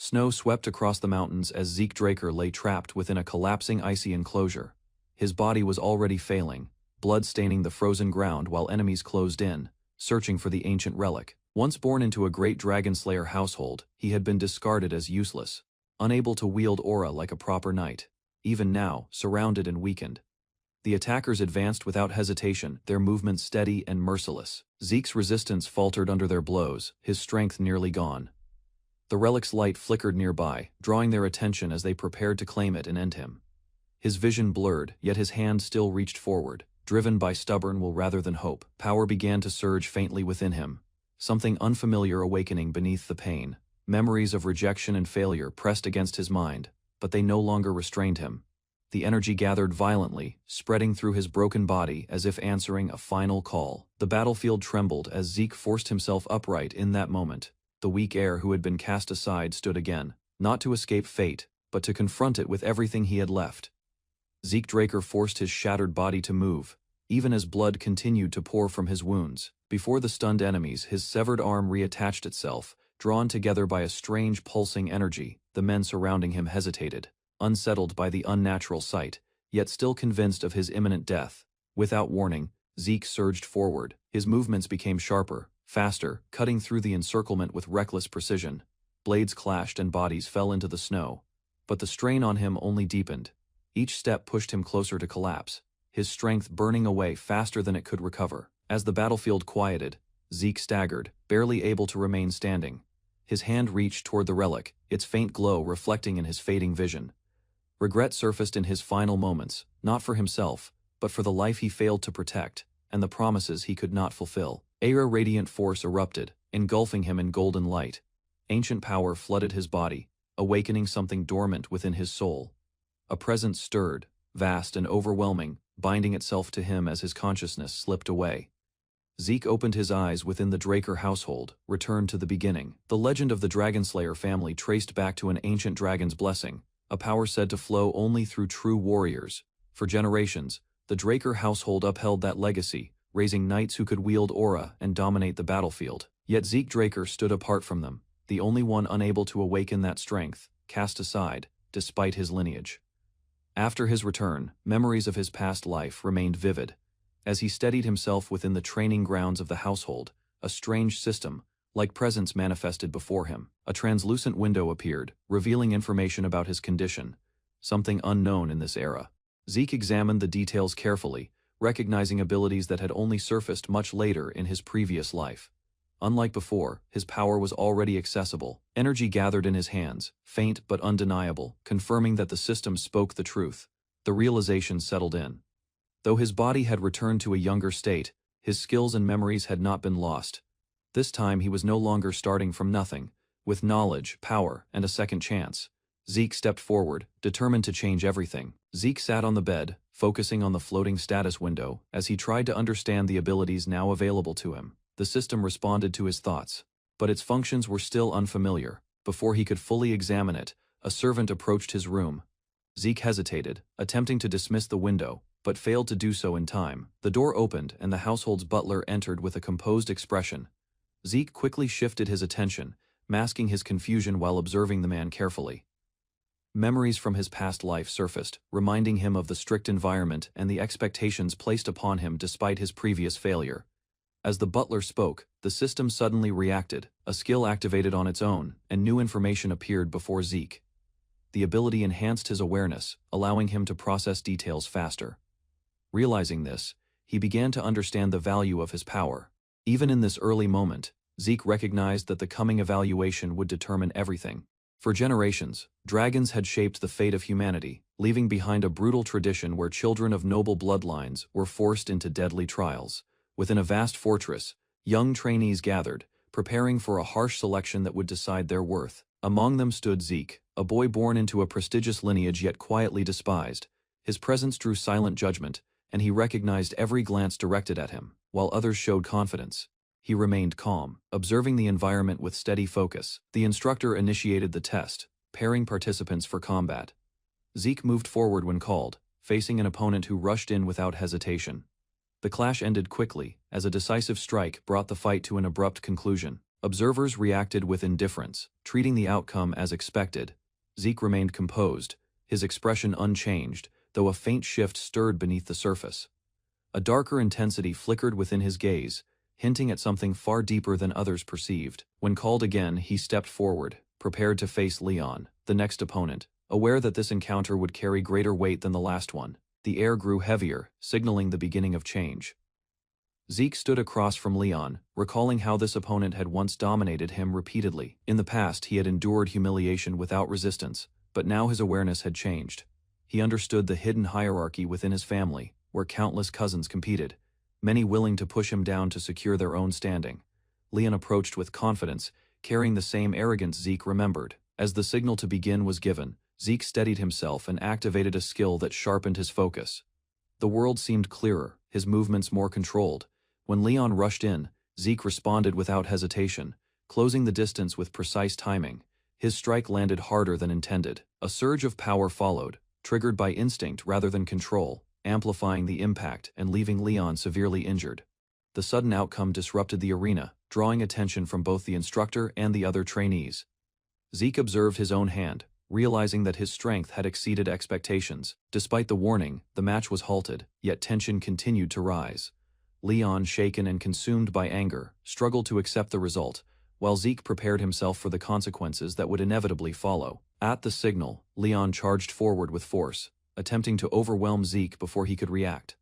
Snow swept across the mountains as Zeke Draker lay trapped within a collapsing icy enclosure. His body was already failing, blood staining the frozen ground while enemies closed in, searching for the ancient relic. Once born into a great dragon slayer household, he had been discarded as useless, unable to wield aura like a proper knight. Even now, surrounded and weakened, the attackers advanced without hesitation, their movements steady and merciless. Zeke's resistance faltered under their blows, his strength nearly gone. The relic's light flickered nearby, drawing their attention as they prepared to claim it and end him. His vision blurred, yet his hand still reached forward, driven by stubborn will rather than hope. Power began to surge faintly within him, something unfamiliar awakening beneath the pain. Memories of rejection and failure pressed against his mind, but they no longer restrained him. The energy gathered violently, spreading through his broken body as if answering a final call. The battlefield trembled as Zeke forced himself upright in that moment. The weak heir who had been cast aside stood again, not to escape fate, but to confront it with everything he had left. Zeke Draker forced his shattered body to move, even as blood continued to pour from his wounds. Before the stunned enemies, his severed arm reattached itself, drawn together by a strange pulsing energy. The men surrounding him hesitated, unsettled by the unnatural sight, yet still convinced of his imminent death. Without warning, Zeke surged forward. His movements became sharper, faster, cutting through the encirclement with reckless precision. Blades clashed and bodies fell into the snow. But the strain on him only deepened. Each step pushed him closer to collapse, his strength burning away faster than it could recover. As the battlefield quieted, Zeke staggered, barely able to remain standing. His hand reached toward the relic, its faint glow reflecting in his fading vision. Regret surfaced in his final moments, not for himself, but for the life he failed to protect, and the promises he could not fulfill. A radiant force erupted, engulfing him in golden light. Ancient power flooded his body, awakening something dormant within his soul. A presence stirred, vast and overwhelming, binding itself to him as his consciousness slipped away. Zeke opened his eyes within the Draker household, returned to the beginning. The legend of the Dragonslayer family traced back to an ancient dragon's blessing, a power said to flow only through true warriors. For generations, the Draker household upheld that legacy, raising knights who could wield aura and dominate the battlefield. Yet Zeke Draker stood apart from them, the only one unable to awaken that strength, cast aside, despite his lineage. After his return, memories of his past life remained vivid. As he steadied himself within the training grounds of the household, a strange system, like presence, manifested before him. A translucent window appeared, revealing information about his condition, something unknown in this era. Zeke examined the details carefully, recognizing abilities that had only surfaced much later in his previous life. Unlike before, his power was already accessible. Energy gathered in his hands, faint but undeniable, confirming that the system spoke the truth. The realization settled in. Though his body had returned to a younger state, his skills and memories had not been lost. This time he was no longer starting from nothing. With knowledge, power, and a second chance, Zeke stepped forward, determined to change everything. Zeke sat on the bed, focusing on the floating status window, as he tried to understand the abilities now available to him. The system responded to his thoughts, but its functions were still unfamiliar. Before he could fully examine it, a servant approached his room. Zeke hesitated, attempting to dismiss the window, but failed to do so in time. The door opened and the household's butler entered with a composed expression. Zeke quickly shifted his attention, masking his confusion while observing the man carefully. Memories from his past life surfaced, reminding him of the strict environment and the expectations placed upon him despite his previous failure. As the butler spoke, the system suddenly reacted, a skill activated on its own, and new information appeared before Zeke. The ability enhanced his awareness, allowing him to process details faster. Realizing this, he began to understand the value of his power. Even in this early moment, Zeke recognized that the coming evaluation would determine everything. For generations, dragons had shaped the fate of humanity, leaving behind a brutal tradition where children of noble bloodlines were forced into deadly trials. Within a vast fortress, young trainees gathered, preparing for a harsh selection that would decide their worth. Among them stood Zeke, a boy born into a prestigious lineage yet quietly despised. His presence drew silent judgment, and he recognized every glance directed at him. While others showed confidence, he remained calm, observing the environment with steady focus. The instructor initiated the test, pairing participants for combat. Zeke moved forward when called, facing an opponent who rushed in without hesitation. The clash ended quickly, as a decisive strike brought the fight to an abrupt conclusion. Observers reacted with indifference, treating the outcome as expected. Zeke remained composed, his expression unchanged, though a faint shift stirred beneath the surface. A darker intensity flickered within his gaze, hinting at something far deeper than others perceived. When called again, he stepped forward, prepared to face Leon, the next opponent, aware that this encounter would carry greater weight than the last one. The air grew heavier, signaling the beginning of change. Zeke stood across from Leon, recalling how this opponent had once dominated him repeatedly. In the past, he had endured humiliation without resistance, but now his awareness had changed. He understood the hidden hierarchy within his family, where countless cousins competed, many willing to push him down to secure their own standing. Leon approached with confidence, carrying the same arrogance Zeke remembered. As the signal to begin was given, Zeke steadied himself and activated a skill that sharpened his focus. The world seemed clearer, his movements more controlled. When Leon rushed in, Zeke responded without hesitation, closing the distance with precise timing. His strike landed harder than intended. A surge of power followed, triggered by instinct rather than control, amplifying the impact and leaving Leon severely injured. The sudden outcome disrupted the arena, drawing attention from both the instructor and the other trainees. Zeke observed his own hand, realizing that his strength had exceeded expectations. Despite the warning, the match was halted, yet tension continued to rise. Leon, shaken and consumed by anger, struggled to accept the result, while Zeke prepared himself for the consequences that would inevitably follow. At the signal, Leon charged forward with force, attempting to overwhelm Zeke before he could react.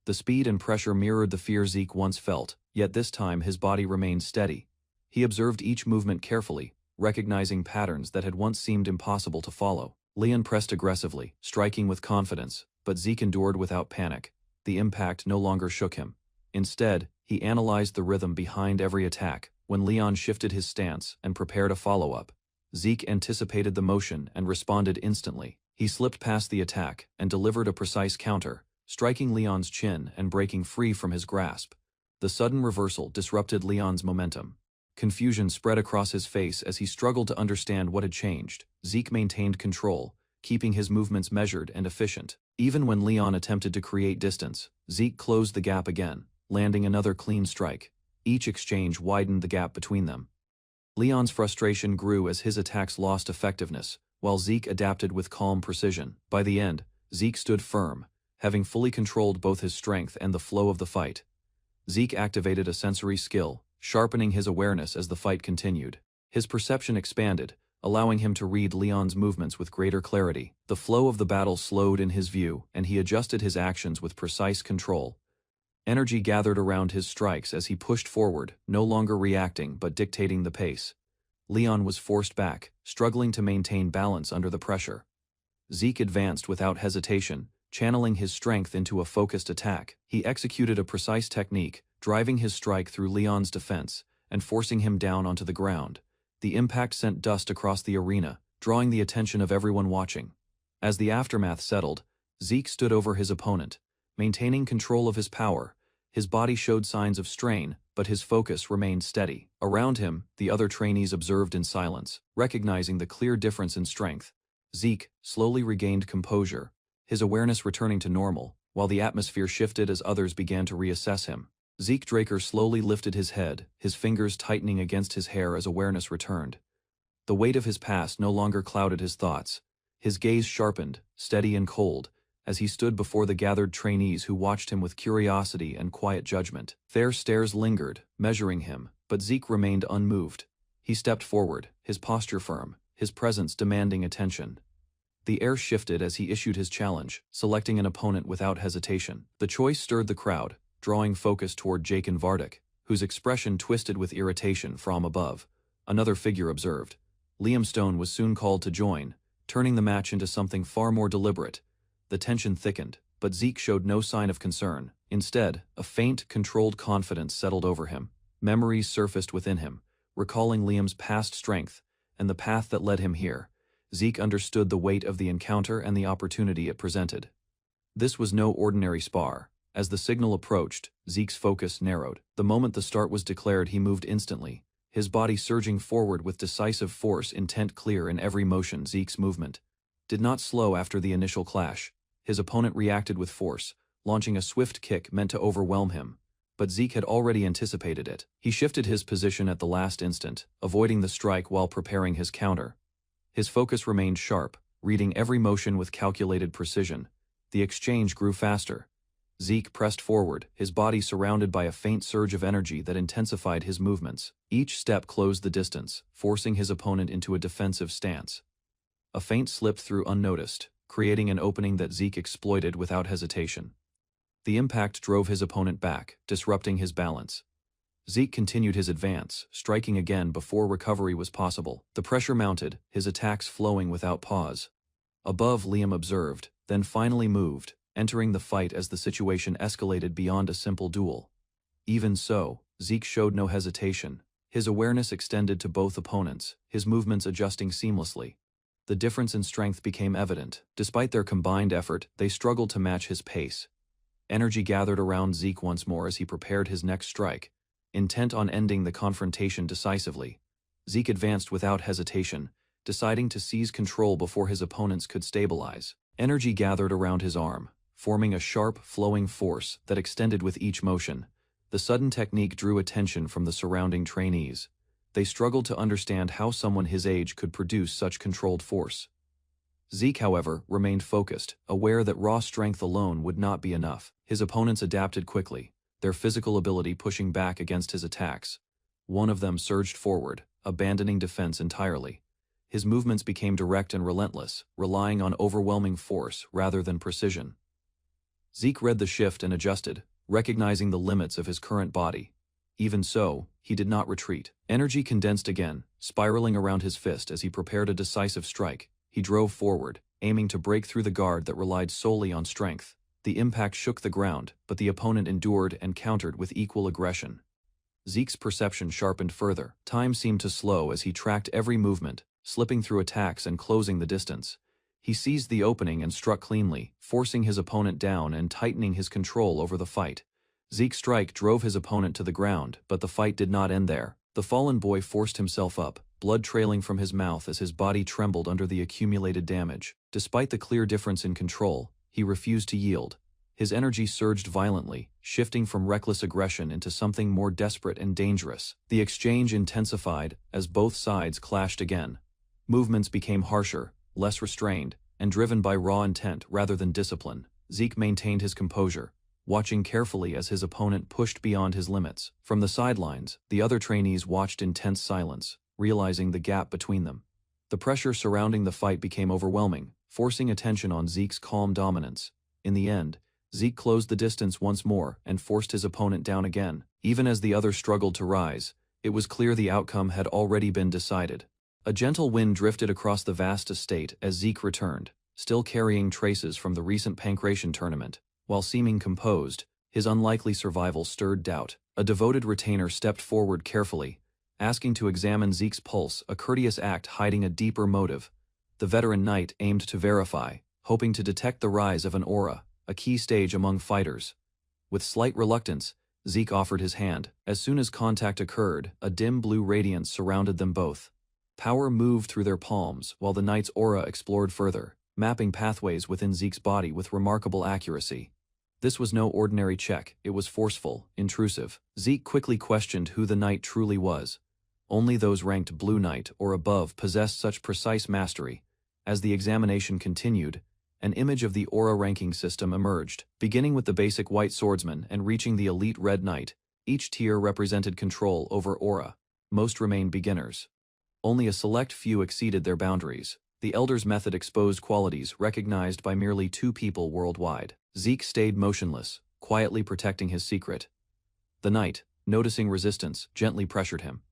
The speed and pressure mirrored the fear Zeke once felt, yet this time his body remained steady. He observed each movement carefully, recognizing patterns that had once seemed impossible to follow. Leon pressed aggressively, striking with confidence, but Zeke endured without panic. The impact no longer shook him. Instead, he analyzed the rhythm behind every attack. When Leon shifted his stance and prepared a follow-up, Zeke anticipated the motion and responded instantly. He slipped past the attack and delivered a precise counter, striking Leon's chin and breaking free from his grasp. The sudden reversal disrupted Leon's momentum. Confusion spread across his face as he struggled to understand what had changed. Zeke maintained control, keeping his movements measured and efficient. Even when Leon attempted to create distance, Zeke closed the gap again, landing another clean strike. Each exchange widened the gap between them. Leon's frustration grew as his attacks lost effectiveness, while Zeke adapted with calm precision. By the end, Zeke stood firm, having fully controlled both his strength and the flow of the fight. Zeke activated a sensory skill, sharpening his awareness as the fight continued. His perception expanded, allowing him to read Leon's movements with greater clarity. The flow of the battle slowed in his view, and he adjusted his actions with precise control. Energy gathered around his strikes as he pushed forward, no longer reacting but dictating the pace. Leon was forced back, struggling to maintain balance under the pressure. Zeke advanced without hesitation, channeling his strength into a focused attack. He executed a precise technique, driving his strike through Leon's defense and forcing him down onto the ground. The impact sent dust across the arena, drawing the attention of everyone watching. As the aftermath settled, Zeke stood over his opponent, maintaining control of his power. His body showed signs of strain, but his focus remained steady. Around him, the other trainees observed in silence, recognizing the clear difference in strength. Zeke slowly regained composure, his awareness returning to normal, while the atmosphere shifted as others began to reassess him. Zeke Draker slowly lifted his head, his fingers tightening against his hair as awareness returned. The weight of his past no longer clouded his thoughts. His gaze sharpened, steady and cold, as he stood before the gathered trainees who watched him with curiosity and quiet judgment. Their stares lingered, measuring him, but Zeke remained unmoved. He stepped forward, his posture firm, his presence demanding attention. The air shifted as he issued his challenge, selecting an opponent without hesitation. The choice stirred the crowd, drawing focus toward Jaken Vardic, whose expression twisted with irritation from above. Another figure observed. Liam Stone was soon called to join, turning the match into something far more deliberate. The tension thickened, but Zeke showed no sign of concern. Instead, a faint, controlled confidence settled over him. Memories surfaced within him, recalling Liam's past strength and the path that led him here. Zeke understood the weight of the encounter and the opportunity it presented. This was no ordinary spar. As the signal approached, Zeke's focus narrowed. The moment the start was declared, he moved instantly, his body surging forward with decisive force, intent clear in every motion. Zeke's movement did not slow after the initial clash. His opponent reacted with force, launching a swift kick meant to overwhelm him. but Zeke had already anticipated it. He shifted his position at the last instant, avoiding the strike while preparing his counter. His focus remained sharp, reading every motion with calculated precision. The exchange grew faster. Zeke pressed forward, his body surrounded by a faint surge of energy that intensified his movements. Each step closed the distance, forcing his opponent into a defensive stance. A feint slipped through unnoticed, creating an opening that Zeke exploited without hesitation. The impact drove his opponent back, disrupting his balance. Zeke continued his advance, striking again before recovery was possible. The pressure mounted, his attacks flowing without pause. Above, Liam observed, then finally moved, entering the fight as the situation escalated beyond a simple duel. Even so, Zeke showed no hesitation. His awareness extended to both opponents, his movements adjusting seamlessly. The difference in strength became evident. Despite their combined effort, they struggled to match his pace. Energy gathered around Zeke once more as he prepared his next strike, intent on ending the confrontation decisively. Zeke advanced without hesitation, deciding to seize control before his opponents could stabilize. Energy gathered around his arm, forming a sharp, flowing force that extended with each motion. The sudden technique drew attention from the surrounding trainees. They struggled to understand how someone his age could produce such controlled force. Zeke, however, remained focused, aware that raw strength alone would not be enough. His opponents adapted quickly, their physical ability pushing back against his attacks. One of them surged forward, abandoning defense entirely. His movements became direct and relentless, relying on overwhelming force rather than precision. Zeke read the shift and adjusted, recognizing the limits of his current body. Even so, he did not retreat. Energy condensed again, spiraling around his fist as he prepared a decisive strike. He drove forward, aiming to break through the guard that relied solely on strength. The impact shook the ground, but the opponent endured and countered with equal aggression. Zeke's perception sharpened further. Time seemed to slow as he tracked every movement, slipping through attacks and closing the distance. He seized the opening and struck cleanly, forcing his opponent down and tightening his control over the fight. Zeke's strike drove his opponent to the ground, but the fight did not end there. The fallen boy forced himself up, blood trailing from his mouth as his body trembled under the accumulated damage. Despite the clear difference in control, he refused to yield. His energy surged violently, shifting from reckless aggression into something more desperate and dangerous. The exchange intensified as both sides clashed again. Movements became harsher, less restrained, and driven by raw intent rather than discipline. Zeke maintained his composure, watching carefully as his opponent pushed beyond his limits. From the sidelines, the other trainees watched in tense silence, realizing the gap between them. The pressure surrounding the fight became overwhelming, forcing attention on Zeke's calm dominance. In the end, Zeke closed the distance once more and forced his opponent down again. Even as the other struggled to rise, it was clear the outcome had already been decided. A gentle wind drifted across the vast estate as Zeke returned, still carrying traces from the recent pancration tournament. While seeming composed, his unlikely survival stirred doubt. A devoted retainer stepped forward carefully, asking to examine Zeke's pulse, a courteous act hiding a deeper motive. The veteran knight aimed to verify, hoping to detect the rise of an aura, a key stage among fighters. With slight reluctance, Zeke offered his hand. As soon as contact occurred, a dim blue radiance surrounded them both. Power moved through their palms while the knight's aura explored further, mapping pathways within Zeke's body with remarkable accuracy. This was no ordinary check, it was forceful, intrusive. Zeke quickly questioned who the knight truly was. Only those ranked Blue Knight or above possessed such precise mastery. As the examination continued, an image of the aura ranking system emerged, beginning with the basic White Swordsman and reaching the elite Red Knight. Each tier represented control over aura. Most remained beginners. Only a select few exceeded their boundaries. The Elder's method exposed qualities recognized by merely 2 people worldwide. Zeke stayed motionless, quietly protecting his secret. The knight, noticing resistance, gently pressured him.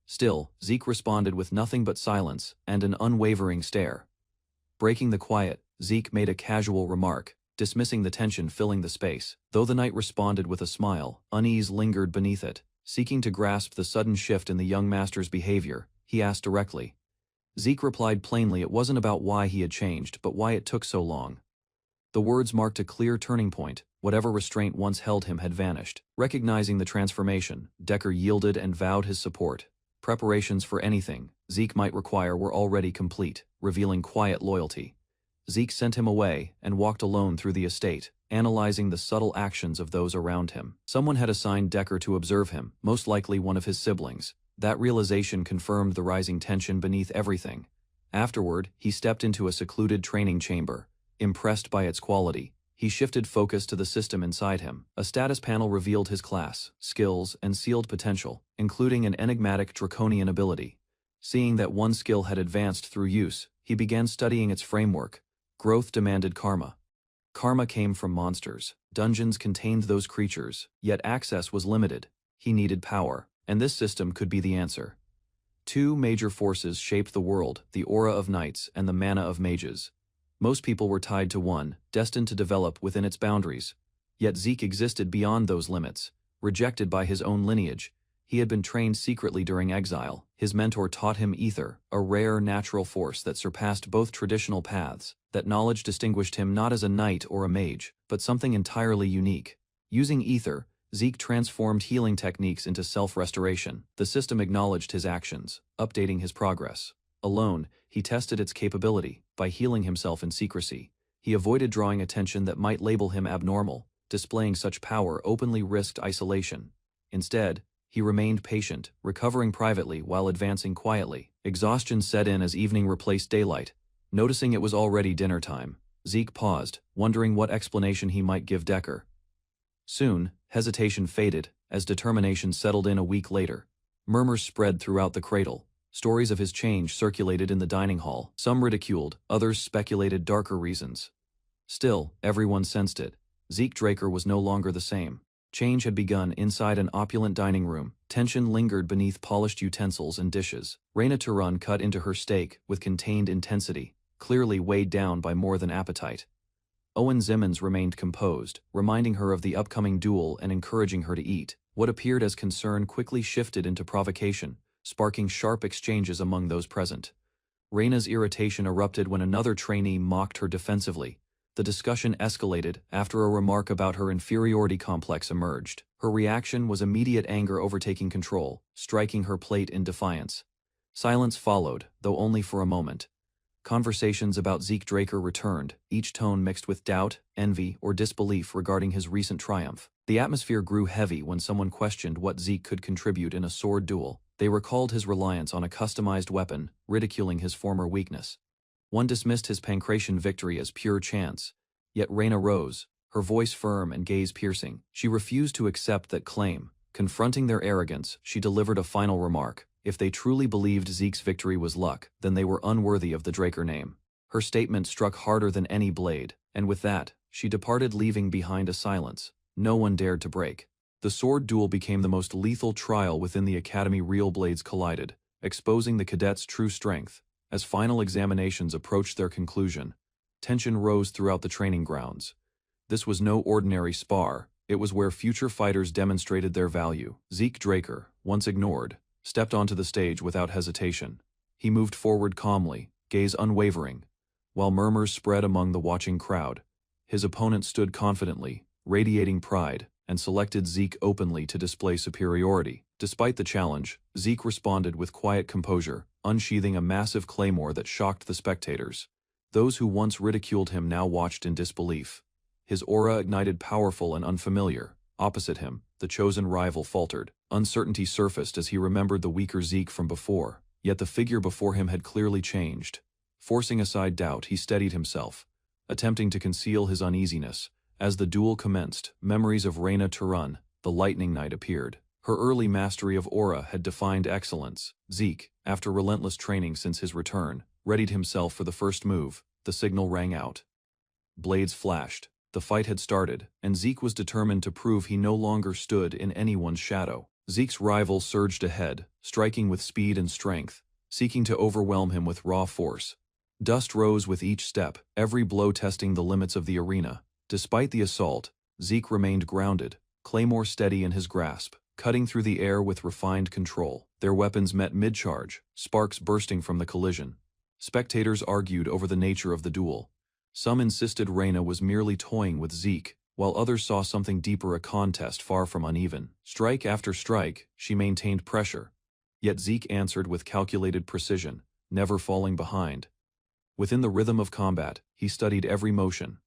Still, Zeke responded with nothing but silence and an unwavering stare. Breaking the quiet, Zeke made a casual remark, dismissing the tension filling the space. Though the knight responded with a smile, unease lingered beneath it. Seeking to grasp the sudden shift in the young master's behavior, he asked directly. Zeke replied plainly it wasn't about why he had changed, but why it took so long. The words marked a clear turning point. Whatever restraint once held him had vanished. Recognizing the transformation, Decker yielded and vowed his support. Preparations for anything Zeke might require were already complete, revealing quiet loyalty. Zeke sent him away and walked alone through the estate, analyzing the subtle actions of those around him. Someone had assigned Decker to observe him, most likely one of his siblings. That realization confirmed the rising tension beneath everything. Afterward, he stepped into a secluded training chamber. Impressed by its quality, he shifted focus to the system inside him. A status panel revealed his class, skills, and sealed potential, including an enigmatic draconian ability. Seeing that one skill had advanced through use, he began studying its framework. Growth demanded karma. Karma came from monsters. Dungeons contained those creatures, yet access was limited. He needed power, and this system could be the answer. Two major forces shaped the world, the aura of knights and the mana of mages. Most people were tied to one, destined to develop within its boundaries. Yet Zeke existed beyond those limits. Rejected by his own lineage, he had been trained secretly during exile. His mentor taught him ether, a rare natural force that surpassed both traditional paths. That knowledge distinguished him not as a knight or a mage, but something entirely unique. Using ether, Zeke transformed healing techniques into self-restoration. The system acknowledged his actions, updating his progress. Alone, he tested its capability by healing himself in secrecy. He avoided drawing attention that might label him abnormal. Displaying such power openly risked isolation. Instead, he remained patient, recovering privately while advancing quietly. Exhaustion set in as evening replaced daylight. Noticing it was already dinner time, Zeke paused, wondering what explanation he might give Decker. Soon, hesitation faded, as determination settled in a week later. Murmurs spread throughout the cradle. Stories of his change circulated in the dining hall. Some ridiculed, others speculated darker reasons. Still, everyone sensed it. Zeke Draker was no longer the same. Change had begun inside an opulent dining room. Tension lingered beneath polished utensils and dishes. Reyna Turun cut into her steak with contained intensity, clearly weighed down by more than appetite. Owen Zimmons remained composed, reminding her of the upcoming duel and encouraging her to eat. What appeared as concern quickly shifted into provocation, sparking sharp exchanges among those present. Reyna's irritation erupted when another trainee mocked her defensively. The discussion escalated after a remark about her inferiority complex emerged. Her reaction was immediate anger overtaking control, striking her plate in defiance. Silence followed, though only for a moment. Conversations about Zeke Draker returned, each tone mixed with doubt, envy, or disbelief regarding his recent triumph. The atmosphere grew heavy when someone questioned what Zeke could contribute in a sword duel. They recalled his reliance on a customized weapon, ridiculing his former weakness. One dismissed his pancration victory as pure chance. Yet Reyna rose, her voice firm and gaze piercing. She refused to accept that claim. Confronting their arrogance, she delivered a final remark. If they truly believed Zeke's victory was luck, then they were unworthy of the Draker name. Her statement struck harder than any blade, and with that, she departed, leaving behind a silence no one dared to break. The sword duel became the most lethal trial within the Academy. Real blades collided, exposing the cadets' true strength. As final examinations approached their conclusion, tension rose throughout the training grounds. This was no ordinary spar, it was where future fighters demonstrated their value. Zeke Draker, once ignored, stepped onto the stage without hesitation. He moved forward calmly, gaze unwavering. While murmurs spread among the watching crowd, his opponent stood confidently, radiating pride, and selected Zeke openly to display superiority. Despite the challenge, Zeke responded with quiet composure, unsheathing a massive claymore that shocked the spectators. Those who once ridiculed him now watched in disbelief. His aura ignited, powerful and unfamiliar. Opposite him, the chosen rival faltered. Uncertainty surfaced as he remembered the weaker Zeke from before, yet the figure before him had clearly changed. Forcing aside doubt, he steadied himself, attempting to conceal his uneasiness. As the duel commenced, memories of Reyna Turun, the Lightning Knight, appeared. Her early mastery of aura had defined excellence. Zeke, after relentless training since his return, readied himself for the first move. The signal rang out. Blades flashed. The fight had started, and Zeke was determined to prove he no longer stood in anyone's shadow. Zeke's rival surged ahead, striking with speed and strength, seeking to overwhelm him with raw force. Dust rose with each step, every blow testing the limits of the arena. Despite the assault, Zeke remained grounded, claymore steady in his grasp, cutting through the air with refined control. Their weapons met mid-charge, sparks bursting from the collision. Spectators argued over the nature of the duel. Some insisted Reyna was merely toying with Zeke, while others saw something deeper, a contest far from uneven. Strike after strike, she maintained pressure. Yet Zeke answered with calculated precision, never falling behind. Within the rhythm of combat, he studied every motion.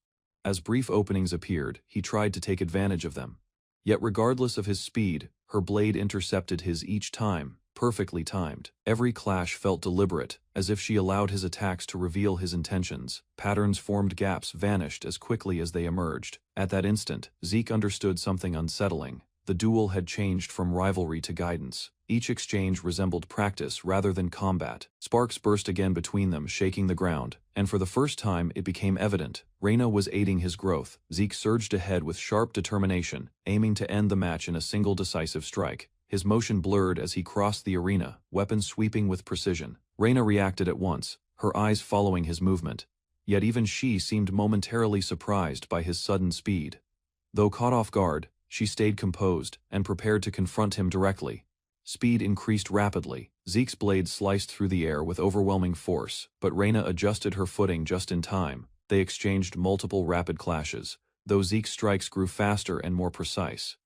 As brief openings appeared, he tried to take advantage of them. Yet regardless of his speed, her blade intercepted his each time, perfectly timed. Every clash felt deliberate, as if she allowed his attacks to reveal his intentions. Patterns formed, gaps vanished as quickly as they emerged. At that instant, Zeke understood something unsettling. The duel had changed from rivalry to guidance. Each exchange resembled practice rather than combat. Sparks burst again between them, shaking the ground, and for the first time it became evident. Reina was aiding his growth. Zeke surged ahead with sharp determination, aiming to end the match in a single decisive strike. His motion blurred as he crossed the arena, weapon sweeping with precision. Reina reacted at once, her eyes following his movement. Yet even she seemed momentarily surprised by his sudden speed. Though caught off guard, she stayed composed and prepared to confront him directly. Speed increased rapidly. Zeke's blade sliced through the air with overwhelming force, but Reina adjusted her footing just in time. They exchanged multiple rapid clashes, though Zeke's strikes grew faster and more precise.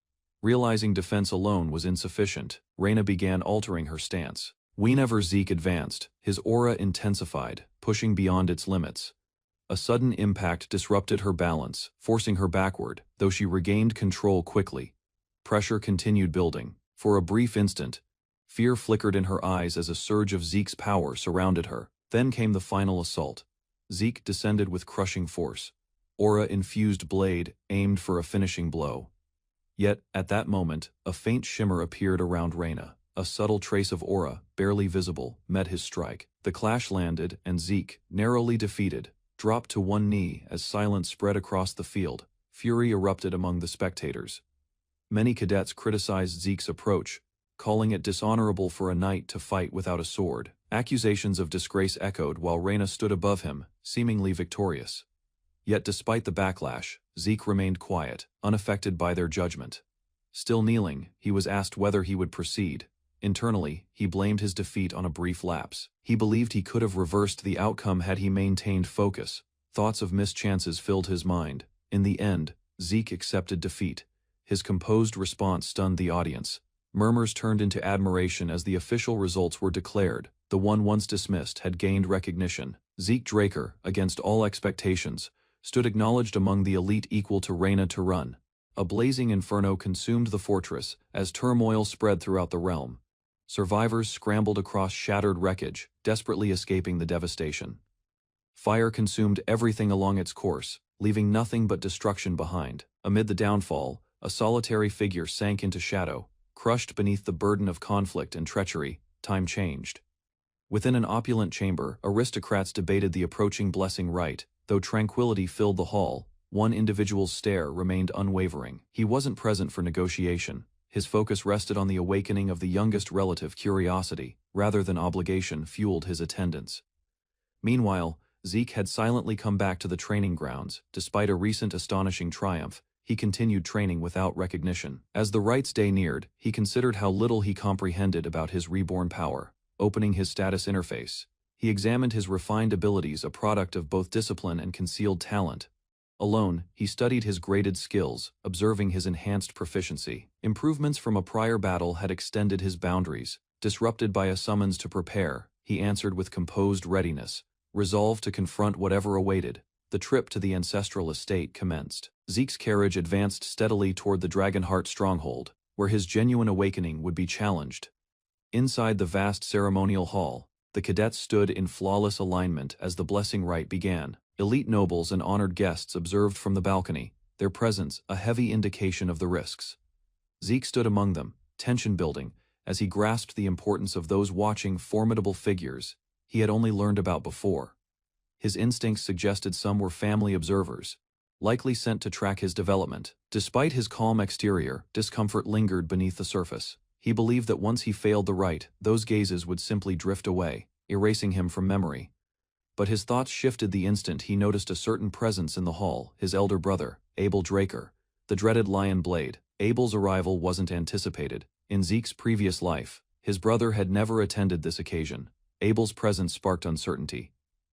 Realizing defense alone was insufficient, Reina began altering her stance. Whenever Zeke advanced, his aura intensified, pushing beyond its limits. A sudden impact disrupted her balance, forcing her backward, though she regained control quickly. Pressure continued building. For a brief instant, fear flickered in her eyes as a surge of Zeke's power surrounded her. Then came the final assault. Zeke descended with crushing force. Aura-infused blade aimed for a finishing blow. Yet, at that moment, a faint shimmer appeared around Reina. A subtle trace of aura, barely visible, met his strike. The clash landed, and Zeke, narrowly defeated, dropped to one knee as silence spread across the field. Fury erupted among the spectators. Many cadets criticized Zeke's approach, calling it dishonorable for a knight to fight without a sword. Accusations of disgrace echoed while Reina stood above him, seemingly victorious. Yet despite the backlash, Zeke remained quiet, unaffected by their judgment. Still kneeling, he was asked whether he would proceed. Internally, he blamed his defeat on a brief lapse. He believed he could have reversed the outcome had he maintained focus. Thoughts of missed chances filled his mind. In the end, Zeke accepted defeat. His composed response stunned the audience. Murmurs turned into admiration as the official results were declared. The one once dismissed had gained recognition. Zeke Draker, against all expectations, stood acknowledged among the elite, equal to Reina to run. A blazing inferno consumed the fortress as turmoil spread throughout the realm. Survivors scrambled across shattered wreckage, desperately escaping the devastation. Fire consumed everything along its course, leaving nothing but destruction behind. Amid the downfall, a solitary figure sank into shadow, crushed beneath the burden of conflict and treachery. Time changed. Within an opulent chamber, aristocrats debated the approaching blessing rite. Though tranquility filled the hall, one individual's stare remained unwavering. He wasn't present for negotiation. His focus rested on the awakening of the youngest relative. Curiosity, rather than obligation, fueled his attendance. Meanwhile, Zeke had silently come back to the training grounds. Despite a recent astonishing triumph, he continued training without recognition. As the rite's day neared, he considered how little he comprehended about his reborn power. Opening his status interface, he examined his refined abilities, a product of both discipline and concealed talent. Alone, he studied his graded skills, observing his enhanced proficiency. Improvements from a prior battle had extended his boundaries. Disrupted by a summons to prepare, he answered with composed readiness, resolved to confront whatever awaited. The trip to the ancestral estate commenced. Zeke's carriage advanced steadily toward the Dragonheart stronghold, where his genuine awakening would be challenged. Inside the vast ceremonial hall, the cadets stood in flawless alignment as the blessing rite began. Elite nobles and honored guests observed from the balcony, their presence a heavy indication of the risks. Zeke stood among them, tension building, as he grasped the importance of those watching. Formidable figures he had only learned about before. His instincts suggested some were family observers, likely sent to track his development. Despite his calm exterior, discomfort lingered beneath the surface. He believed that once he failed the rite, those gazes would simply drift away, erasing him from memory. But his thoughts shifted the instant he noticed a certain presence in the hall. His elder brother, Abel Draker, the dreaded Lion Blade. Abel's arrival wasn't anticipated. In Zeke's previous life, his brother had never attended this occasion. Abel's presence sparked uncertainty.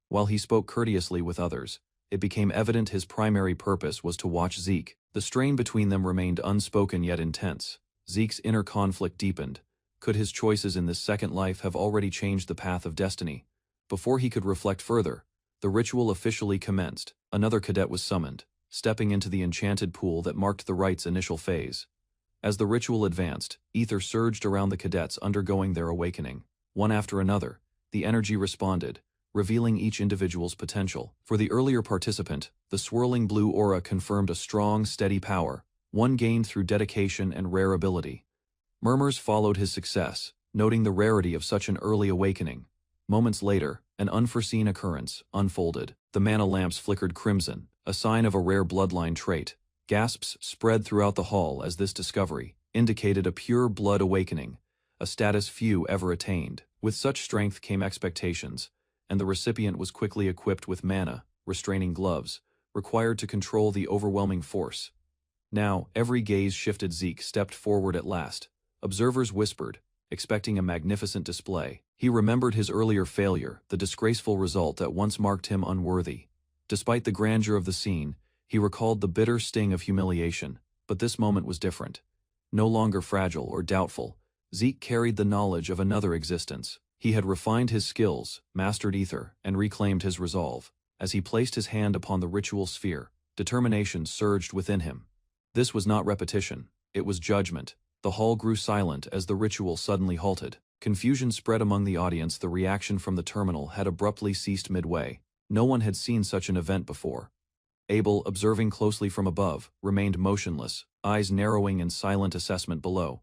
While he spoke courteously with others, it became evident his primary purpose was to watch Zeke. The strain between them remained unspoken yet intense. Zeke's inner conflict deepened. Could his choices in this second life have already changed the path of destiny? Before he could reflect further, the ritual officially commenced. Another cadet was summoned. stepping into the enchanted pool that marked the rite's initial phase. As the ritual advanced, ether surged around the cadets undergoing their awakening. One after another, the energy responded, revealing each individual's potential. For the earlier participant, the swirling blue aura confirmed a strong, steady power, one gained through dedication and rare ability. Murmurs followed his success, noting the rarity of such an early awakening. Moments later, an unforeseen occurrence unfolded. The mana lamps flickered crimson, a sign of a rare bloodline trait. Gasps spread throughout the hall as this discovery indicated a pure blood awakening, a status few ever attained. With such strength came expectations, and the recipient was quickly equipped with mana, restraining gloves, required to control the overwhelming force. Now, every gaze shifted. Zeke stepped forward at last. Observers whispered, expecting a magnificent display. He remembered his earlier failure, the disgraceful result that once marked him unworthy. Despite the grandeur of the scene, he recalled the bitter sting of humiliation, but this moment was different. No longer fragile or doubtful, Zeke carried the knowledge of another existence. He had refined his skills, mastered ether, and reclaimed his resolve. As he placed his hand upon the ritual sphere, determination surged within him. This was not repetition, it was judgment. The hall grew silent as the ritual suddenly halted. Confusion spread among the audience. The reaction from the terminal had abruptly ceased midway. No one had seen such an event before. Abel, observing closely from above, remained motionless, eyes narrowing in silent assessment below.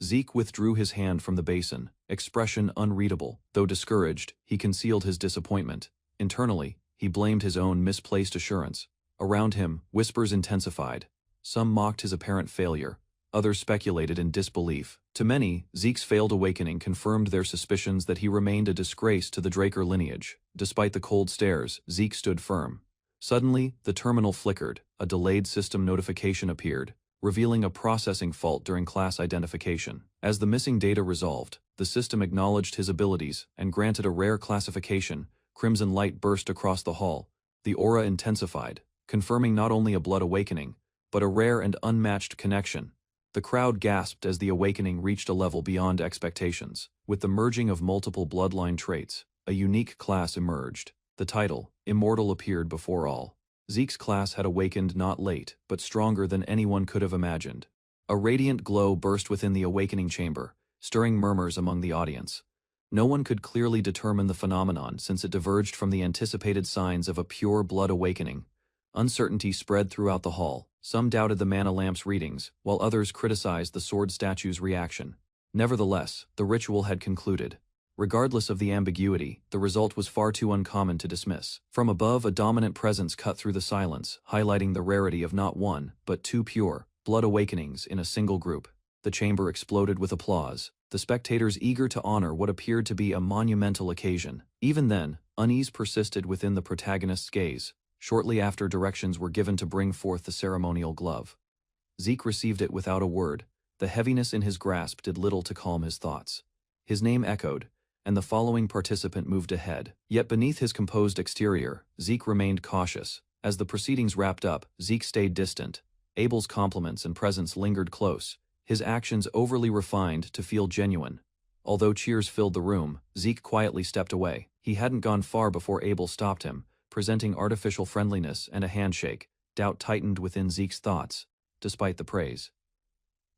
Zeke withdrew his hand from the basin, expression unreadable. Though discouraged, he concealed his disappointment. Internally, he blamed his own misplaced assurance. Around him, whispers intensified. Some mocked his apparent failure, others speculated in disbelief. To many, Zeke's failed awakening confirmed their suspicions that he remained a disgrace to the Draker lineage. Despite the cold stares, Zeke stood firm. Suddenly, the terminal flickered, a delayed system notification appeared, revealing a processing fault during class identification. As the missing data resolved, the system acknowledged his abilities and granted a rare classification. Crimson light burst across the hall. The aura intensified, confirming not only a blood awakening, but a rare and unmatched connection. The crowd gasped as the awakening reached a level beyond expectations. With the merging of multiple bloodline traits, a unique class emerged. The title, Immortal, appeared before all. Zeke's class had awakened not late, but stronger than anyone could have imagined. A radiant glow burst within the awakening chamber, stirring murmurs among the audience. No one could clearly determine the phenomenon since it diverged from the anticipated signs of a pure blood awakening. Uncertainty spread throughout the hall. Some doubted the mana lamp's readings, while others criticized the sword statue's reaction. Nevertheless, the ritual had concluded. Regardless of the ambiguity, the result was far too uncommon to dismiss. From above, a dominant presence cut through the silence, highlighting the rarity of not one, but two pure blood awakenings in a single group. The chamber exploded with applause, the spectators eager to honor what appeared to be a monumental occasion. Even then, unease persisted within the protagonist's gaze. Shortly after, directions were given to bring forth the ceremonial glove. Zeke received it without a word. The heaviness in his grasp did little to calm his thoughts. His name echoed, and the following participant moved ahead. Yet beneath his composed exterior, Zeke remained cautious. As the proceedings wrapped up, Zeke stayed distant. Abel's compliments and presence lingered close, his actions overly refined to feel genuine. Although cheers filled the room, Zeke quietly stepped away. He hadn't gone far before Abel stopped him, presenting artificial friendliness and a handshake. Doubt tightened within Zeke's thoughts, despite the praise.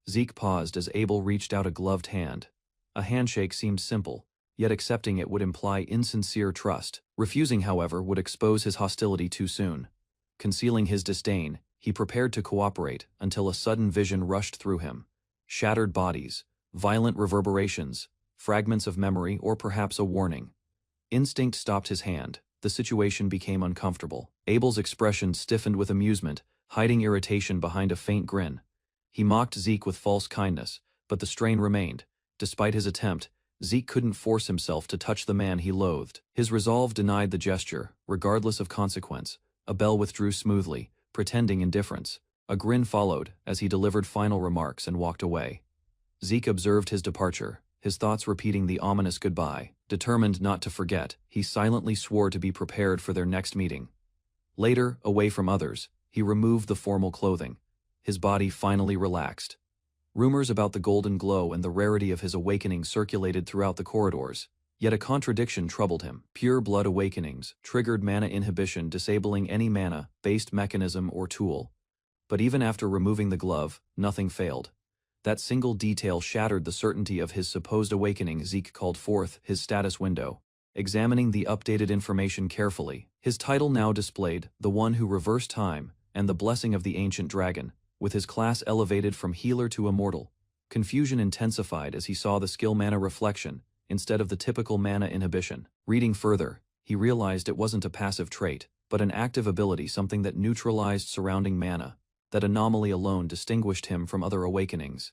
Zeke paused as Abel reached out a gloved hand. A handshake seemed simple, yet accepting it would imply insincere trust. Refusing, however, would expose his hostility too soon. Concealing his disdain, he prepared to cooperate until a sudden vision rushed through him. Shattered bodies, violent reverberations, fragments of memory, or perhaps a warning. Instinct stopped his hand. The situation became uncomfortable. Abel's expression stiffened with amusement, hiding irritation behind a faint grin. He mocked Zeke with false kindness, but the strain remained. Despite his attempt, Zeke couldn't force himself to touch the man he loathed. His resolve denied the gesture, regardless of consequence. Abel withdrew smoothly, pretending indifference. A grin followed as he delivered final remarks and walked away. Zeke observed his departure, his thoughts repeating the ominous goodbye. Determined not to forget, he silently swore to be prepared for their next meeting. Later, away from others, he removed the formal clothing. His body finally relaxed. Rumors about the golden glow and the rarity of his awakening circulated throughout the corridors. Yet a contradiction troubled him. Pure blood awakenings triggered mana inhibition, disabling any mana-based mechanism or tool. But even after removing the glove, nothing failed. That single detail shattered the certainty of his supposed awakening. Zeke called forth his status window. Examining the updated information carefully, his title now displayed the One Who Reversed Time and the Blessing of the Ancient Dragon, with his class elevated from healer to immortal. Confusion intensified as he saw the skill mana reflection instead of the typical mana inhibition. Reading further, he realized it wasn't a passive trait, but an active ability, something that neutralized surrounding mana. That anomaly alone distinguished him from other awakenings.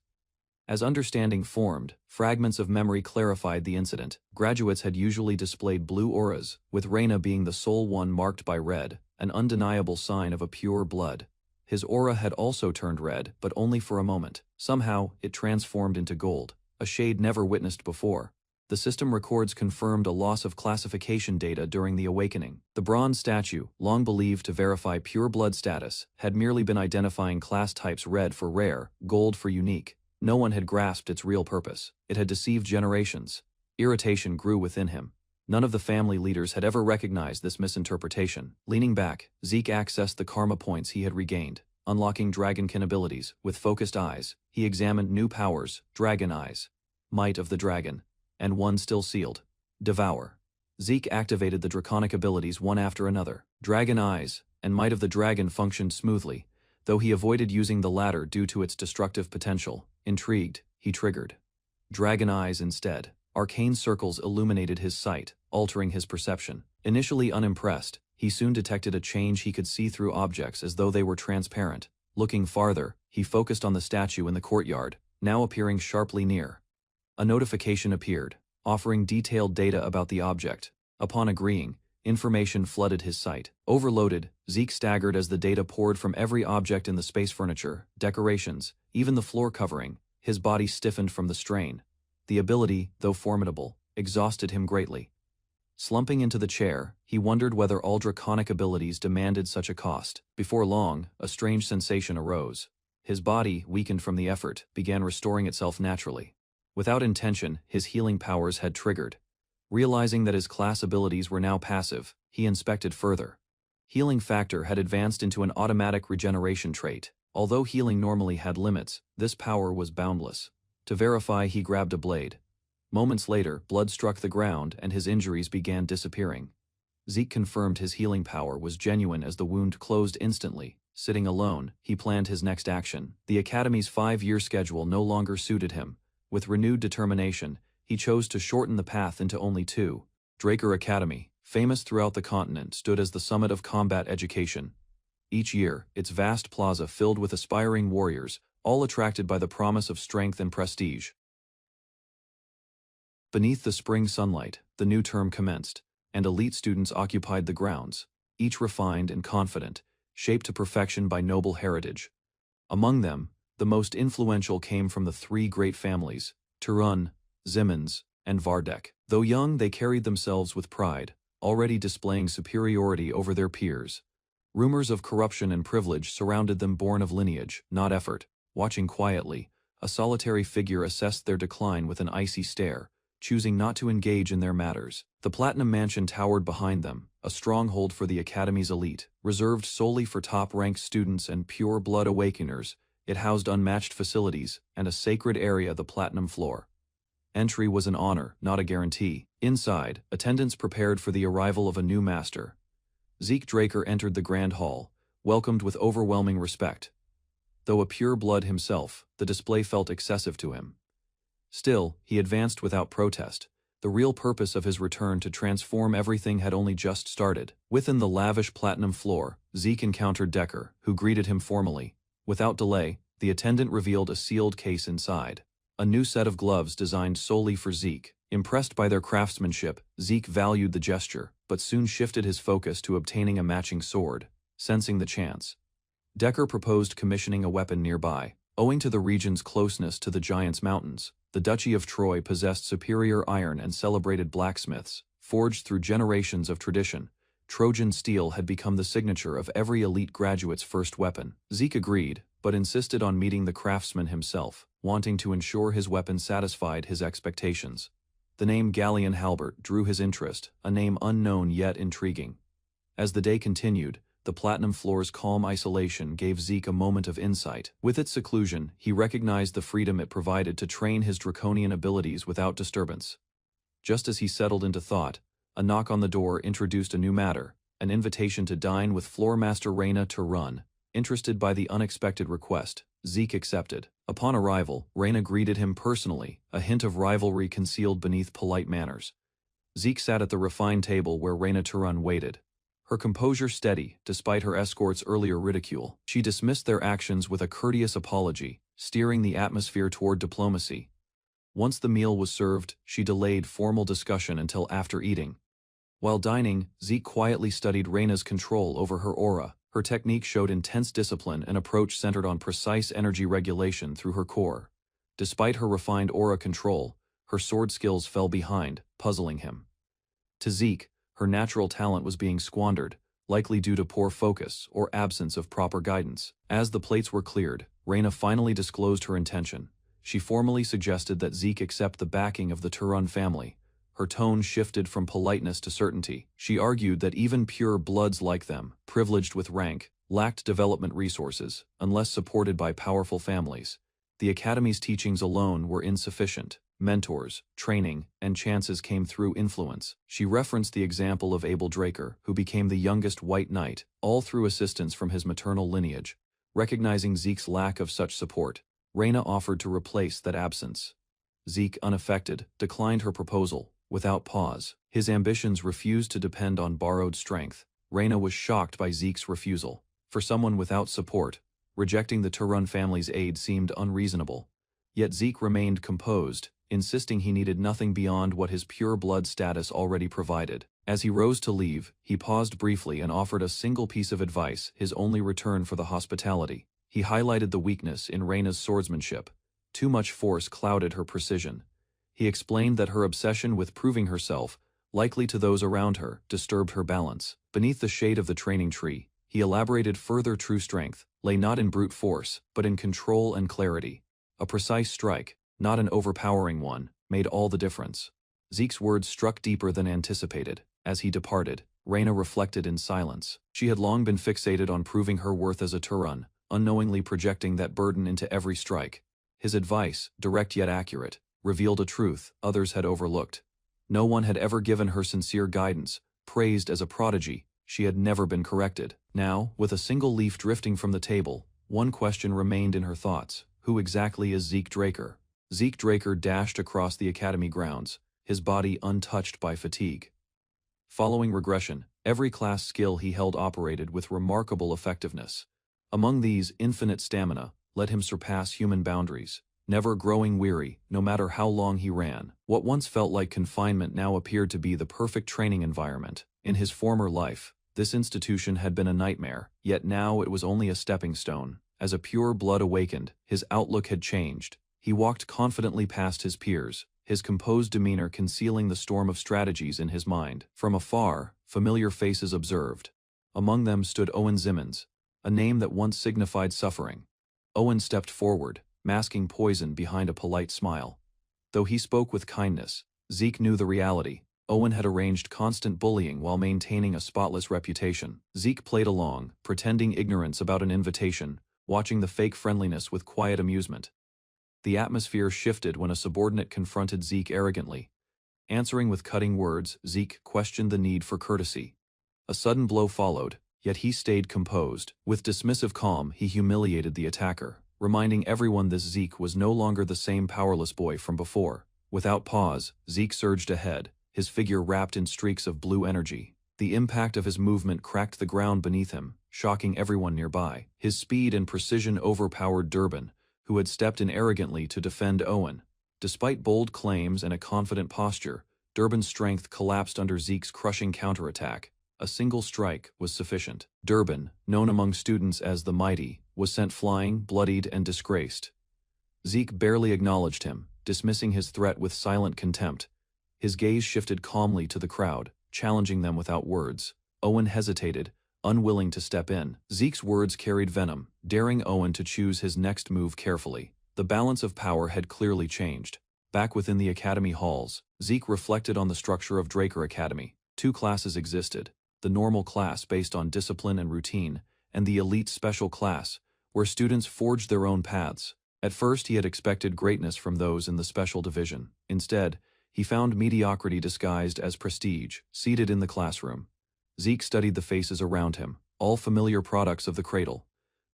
As understanding formed, fragments of memory clarified the incident. Graduates had usually displayed blue auras, with Reina being the sole one marked by red, an undeniable sign of a pure blood. His aura had also turned red, but only for a moment. Somehow, it transformed into gold, a shade never witnessed before. The system records confirmed a loss of classification data during the awakening. The bronze statue, long believed to verify pure blood status, had merely been identifying class types: red for rare, gold for unique. No one had grasped its real purpose. It had deceived generations. Irritation grew within him. None of the family leaders had ever recognized this misinterpretation. Leaning back, Zeke accessed the karma points he had regained, unlocking dragonkin abilities. With focused eyes, he examined new powers: Dragon Eyes, Might of the Dragon, and one still sealed: Devour. Zeke activated the draconic abilities one after another. Dragon Eyes and Might of the Dragon functioned smoothly, though he avoided using the latter due to its destructive potential. Intrigued, he triggered Dragon Eyes instead. Arcane circles illuminated his sight, altering his perception. Initially unimpressed, he soon detected a change. He could see through objects as though they were transparent. Looking farther, he focused on the statue in the courtyard, now appearing sharply near. A notification appeared, offering detailed data about the object. Upon agreeing, information flooded his sight. Overloaded, Zeke staggered as the data poured from every object in the space: furniture, decorations, even the floor covering. His body stiffened from the strain. The ability, though formidable, exhausted him greatly. Slumping into the chair, he wondered whether all draconic abilities demanded such a cost. Before long, a strange sensation arose. His body, weakened from the effort, began restoring itself naturally. Without intention, his healing powers had triggered. Realizing that his class abilities were now passive, he inspected further. Healing factor had advanced into an automatic regeneration trait. Although healing normally had limits, this power was boundless. To verify, he grabbed a blade. Moments later, blood struck the ground and his injuries began disappearing. Zeke confirmed his healing power was genuine as the wound closed instantly. Sitting alone, he planned his next action. The Academy's 5-year schedule no longer suited him. With renewed determination, he chose to shorten the path into only 2. Draker Academy, famous throughout the continent, stood as the summit of combat education. Each year, its vast plaza filled with aspiring warriors, all attracted by the promise of strength and prestige. Beneath the spring sunlight, the new term commenced, and elite students occupied the grounds, each refined and confident, shaped to perfection by noble heritage. Among them, the most influential came from the 3 great families: Turun, Zimmons, and Vardek. Though young, they carried themselves with pride, already displaying superiority over their peers. Rumors of corruption and privilege surrounded them, born of lineage, not effort. Watching quietly, a solitary figure assessed their decline with an icy stare, choosing not to engage in their matters. The Platinum Mansion towered behind them, a stronghold for the Academy's elite. Reserved solely for top-ranked students and pure-blood awakeners, it housed unmatched facilities and a sacred area: the Platinum Floor. Entry was an honor, not a guarantee. Inside, attendants prepared for the arrival of a new master. Zeke Draker entered the Grand Hall, welcomed with overwhelming respect. Though a pure blood himself, the display felt excessive to him. Still, he advanced without protest. The real purpose of his return to transform everything had only just started. Within the lavish platinum floor, Zeke encountered Decker, who greeted him formally. Without delay, the attendant revealed a sealed case inside. A new set of gloves designed solely for Zeke. Impressed by their craftsmanship, Zeke valued the gesture, but soon shifted his focus to obtaining a matching sword. Sensing the chance, Decker proposed commissioning a weapon nearby. Owing to the region's closeness to the Giants' Mountains, the Duchy of Troy possessed superior iron and celebrated blacksmiths. Forged through generations of tradition, Trojan steel had become the signature of every elite graduate's first weapon. Zeke agreed, but insisted on meeting the craftsman himself, wanting to ensure his weapon satisfied his expectations. The name Galleon Halbert drew his interest, a name unknown yet intriguing. As the day continued, the platinum floor's calm isolation gave Zeke a moment of insight. With its seclusion, he recognized the freedom it provided to train his draconian abilities without disturbance. Just as he settled into thought, a knock on the door introduced a new matter, an invitation to dine with Floormaster Reyna Turun. Interested by the unexpected request, Zeke accepted. Upon arrival, Reyna greeted him personally, a hint of rivalry concealed beneath polite manners. Zeke sat at the refined table where Reyna Turun waited. Her composure steady, despite her escort's earlier ridicule. She dismissed their actions with a courteous apology, steering the atmosphere toward diplomacy. Once the meal was served, she delayed formal discussion until after eating. While dining, Zeke quietly studied Reyna's control over her aura. Her technique showed intense discipline and approach centered on precise energy regulation through her core. Despite her refined aura control, her sword skills fell behind, puzzling him. To Zeke, her natural talent was being squandered, likely due to poor focus or absence of proper guidance. As the plates were cleared, Reyna finally disclosed her intention. She formally suggested that Zeke accept the backing of the Turun family. Her tone shifted from politeness to certainty. She argued that even pure bloods like them, privileged with rank, lacked development resources, unless supported by powerful families. The Academy's teachings alone were insufficient. Mentors, training, and chances came through influence. She referenced the example of Abel Draker, who became the youngest White Knight, all through assistance from his maternal lineage. Recognizing Zeke's lack of such support, Reyna offered to replace that absence. Zeke, unaffected, declined her proposal. Without pause, his ambitions refused to depend on borrowed strength. Reyna was shocked by Zeke's refusal. For someone without support, rejecting the Turun family's aid seemed unreasonable. Yet Zeke remained composed, insisting he needed nothing beyond what his pure blood status already provided. As he rose to leave, he paused briefly and offered a single piece of advice, his only return for the hospitality. He highlighted the weakness in Reyna's swordsmanship. Too much force clouded her precision. He explained that her obsession with proving herself, likely to those around her, disturbed her balance. Beneath the shade of the training tree, he elaborated further. True strength lay not in brute force, but in control and clarity. A precise strike, not an overpowering one, made all the difference. Zeke's words struck deeper than anticipated. As he departed, Reyna reflected in silence. She had long been fixated on proving her worth as a Turun, unknowingly projecting that burden into every strike. His advice, direct yet accurate, revealed a truth others had overlooked. No one had ever given her sincere guidance. Praised as a prodigy, she had never been corrected. Now, with a single leaf drifting from the table, one question remained in her thoughts. Who exactly is Zeke Draker? Zeke Draker dashed across the academy grounds, his body untouched by fatigue. Following regression, every class skill he held operated with remarkable effectiveness. Among these, infinite stamina let him surpass human boundaries, never growing weary, no matter how long he ran. What once felt like confinement now appeared to be the perfect training environment. In his former life, this institution had been a nightmare, yet now it was only a stepping stone. As a pure blood awakened, his outlook had changed. He walked confidently past his peers, his composed demeanor concealing the storm of strategies in his mind. From afar, familiar faces observed. Among them stood Owen Zimmons, a name that once signified suffering. Owen stepped forward, masking poison behind a polite smile. Though he spoke with kindness, Zeke knew the reality. Owen had arranged constant bullying while maintaining a spotless reputation. Zeke played along, pretending ignorance about an invitation, watching the fake friendliness with quiet amusement. The atmosphere shifted when a subordinate confronted Zeke arrogantly. Answering with cutting words, Zeke questioned the need for courtesy. A sudden blow followed, yet he stayed composed. With dismissive calm, he humiliated the attacker, reminding everyone this Zeke was no longer the same powerless boy from before. Without pause, Zeke surged ahead, his figure wrapped in streaks of blue energy. The impact of his movement cracked the ground beneath him, shocking everyone nearby. His speed and precision overpowered Durbin, who had stepped in arrogantly to defend Owen. Despite bold claims and a confident posture, Durbin's strength collapsed under Zeke's crushing counterattack. A single strike was sufficient. Durbin, known among students as the Mighty, was sent flying, bloodied, and disgraced. Zeke barely acknowledged him, dismissing his threat with silent contempt. His gaze shifted calmly to the crowd, challenging them without words. Owen hesitated, unwilling to step in. Zeke's words carried venom, daring Owen to choose his next move carefully. The balance of power had clearly changed. Back within the academy halls, Zeke reflected on the structure of Draker Academy. Two classes existed: the normal class based on discipline and routine, and the elite special class, where students forged their own paths. At first he had expected greatness from those in the special division. Instead, he found mediocrity disguised as prestige, seated in the classroom. Zeke studied the faces around him, all familiar products of the cradle.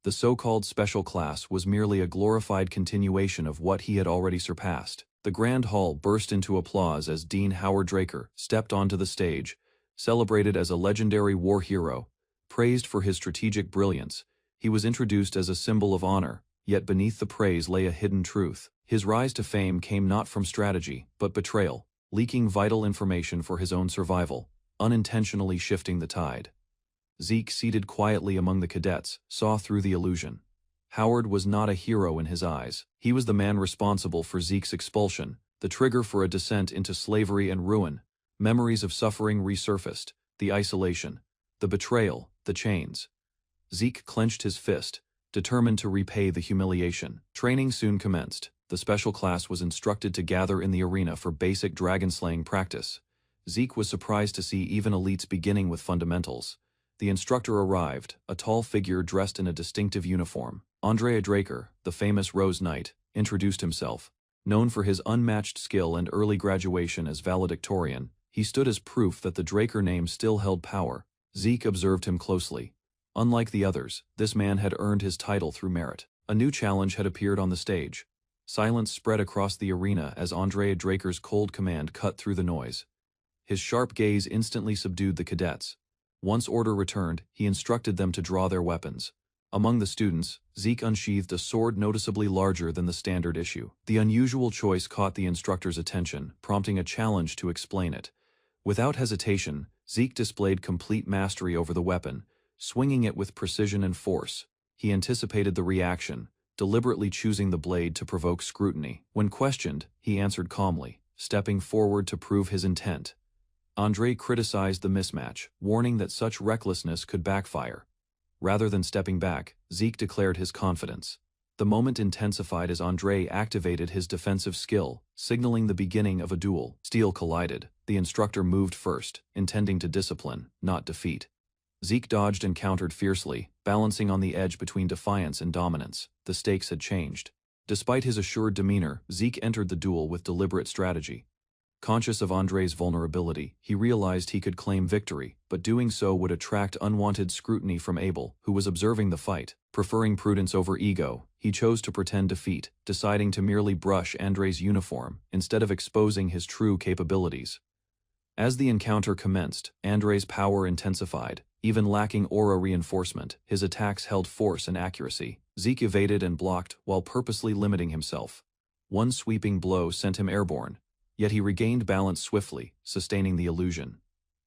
The so-called special class was merely a glorified continuation of what he had already surpassed. The grand hall burst into applause as Dean Howard Draker stepped onto the stage, celebrated as a legendary war hero. Praised for his strategic brilliance, he was introduced as a symbol of honor, yet beneath the praise lay a hidden truth. His rise to fame came not from strategy, but betrayal, leaking vital information for his own survival, unintentionally shifting the tide. Zeke, seated quietly among the cadets, saw through the illusion. Howard was not a hero in his eyes. He was the man responsible for Zeke's expulsion, the trigger for a descent into slavery and ruin. Memories of suffering resurfaced, the isolation, the betrayal, the chains. Zeke clenched his fist, determined to repay the humiliation. Training soon commenced. The special class was instructed to gather in the arena for basic dragon-slaying practice. Zeke was surprised to see even elites beginning with fundamentals. The instructor arrived, a tall figure dressed in a distinctive uniform. Andrea Draker, the famous Rose Knight, introduced himself. Known for his unmatched skill and early graduation as valedictorian, he stood as proof that the Draker name still held power. Zeke observed him closely. Unlike the others, this man had earned his title through merit. A new challenge had appeared on the stage. Silence spread across the arena as Andrea Draker's cold command cut through the noise. His sharp gaze instantly subdued the cadets. Once order returned, he instructed them to draw their weapons. Among the students, Zeke unsheathed a sword noticeably larger than the standard issue. The unusual choice caught the instructor's attention, prompting a challenge to explain it. Without hesitation, Zeke displayed complete mastery over the weapon, swinging it with precision and force. He anticipated the reaction, deliberately choosing the blade to provoke scrutiny. When questioned, he answered calmly, stepping forward to prove his intent. Andre criticized the mismatch, warning that such recklessness could backfire. Rather than stepping back, Zeke declared his confidence. The moment intensified as Andre activated his defensive skill, signaling the beginning of a duel. Steel collided. The instructor moved first, intending to discipline, not defeat. Zeke dodged and countered fiercely, balancing on the edge between defiance and dominance. The stakes had changed. Despite his assured demeanor, Zeke entered the duel with deliberate strategy. Conscious of Andre's vulnerability, he realized he could claim victory, but doing so would attract unwanted scrutiny from Abel, who was observing the fight. Preferring prudence over ego, he chose to pretend defeat, deciding to merely brush Andre's uniform, instead of exposing his true capabilities. As the encounter commenced, Andre's power intensified. Even lacking aura reinforcement, his attacks held force and accuracy. Zeke evaded and blocked while purposely limiting himself. One sweeping blow sent him airborne, yet he regained balance swiftly, sustaining the illusion.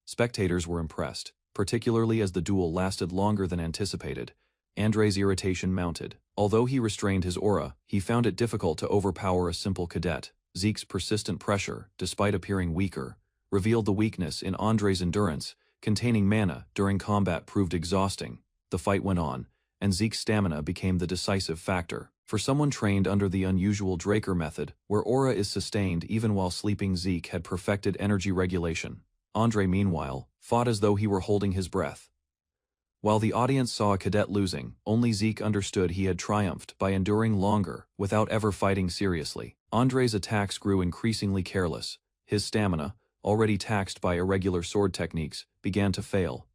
Spectators were impressed, particularly as the duel lasted longer than anticipated. Andre's irritation mounted. Although he restrained his aura, he found it difficult to overpower a simple cadet. Zeke's persistent pressure, despite appearing weaker, revealed the weakness in Andre's endurance. Containing mana during combat proved exhausting. The fight went on, and Zeke's stamina became the decisive factor. For someone trained under the unusual Draker method, where aura is sustained even while sleeping, Zeke had perfected energy regulation. Andre, meanwhile, fought as though he were holding his breath. While the audience saw a cadet losing, only Zeke understood he had triumphed by enduring longer without ever fighting seriously. Andre's attacks grew increasingly careless. His stamina, already taxed by irregular sword techniques, began to fail.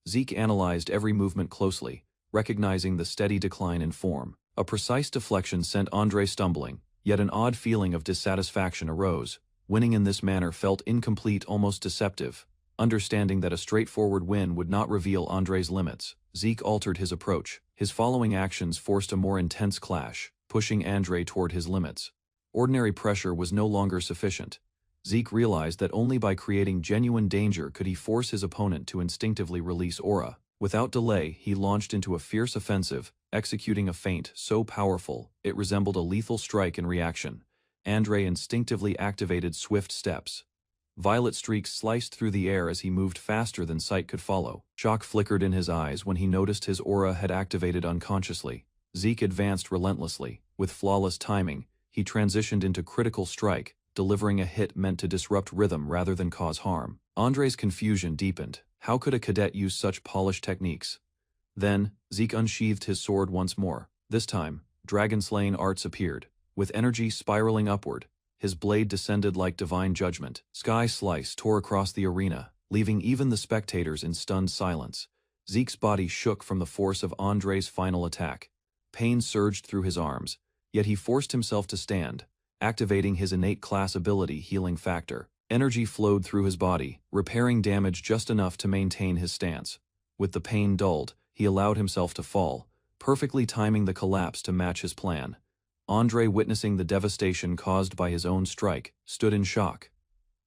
Zeke analyzed every movement closely, recognizing the steady decline in form. A precise deflection sent Andre stumbling, yet an odd feeling of dissatisfaction arose. Winning in this manner felt incomplete, almost deceptive. Understanding that a straightforward win would not reveal Andre's limits, Zeke altered his approach. His following actions forced a more intense clash, pushing Andre toward his limits. Ordinary pressure was no longer sufficient. Zeke realized that only by creating genuine danger could he force his opponent to instinctively release aura. Without delay, he launched into a fierce offensive, executing a feint so powerful it resembled a lethal strike in reaction. Andre instinctively activated swift steps. Violet streaks sliced through the air as he moved faster than sight could follow. Shock flickered in his eyes when he noticed his aura had activated unconsciously. Zeke advanced relentlessly. With flawless timing, he transitioned into critical strike, delivering a hit meant to disrupt rhythm rather than cause harm. Andre's confusion deepened. How could a cadet use such polished techniques? Then, Zeke unsheathed his sword once more. This time, dragon-slaying arts appeared. With energy spiraling upward, his blade descended like divine judgment. Sky Slice tore across the arena, leaving even the spectators in stunned silence. Zeke's body shook from the force of Andre's final attack. Pain surged through his arms, yet he forced himself to stand, activating his innate class ability Healing Factor. Energy flowed through his body, repairing damage just enough to maintain his stance. With the pain dulled, he allowed himself to fall, perfectly timing the collapse to match his plan. Andre, witnessing the devastation caused by his own strike, stood in shock.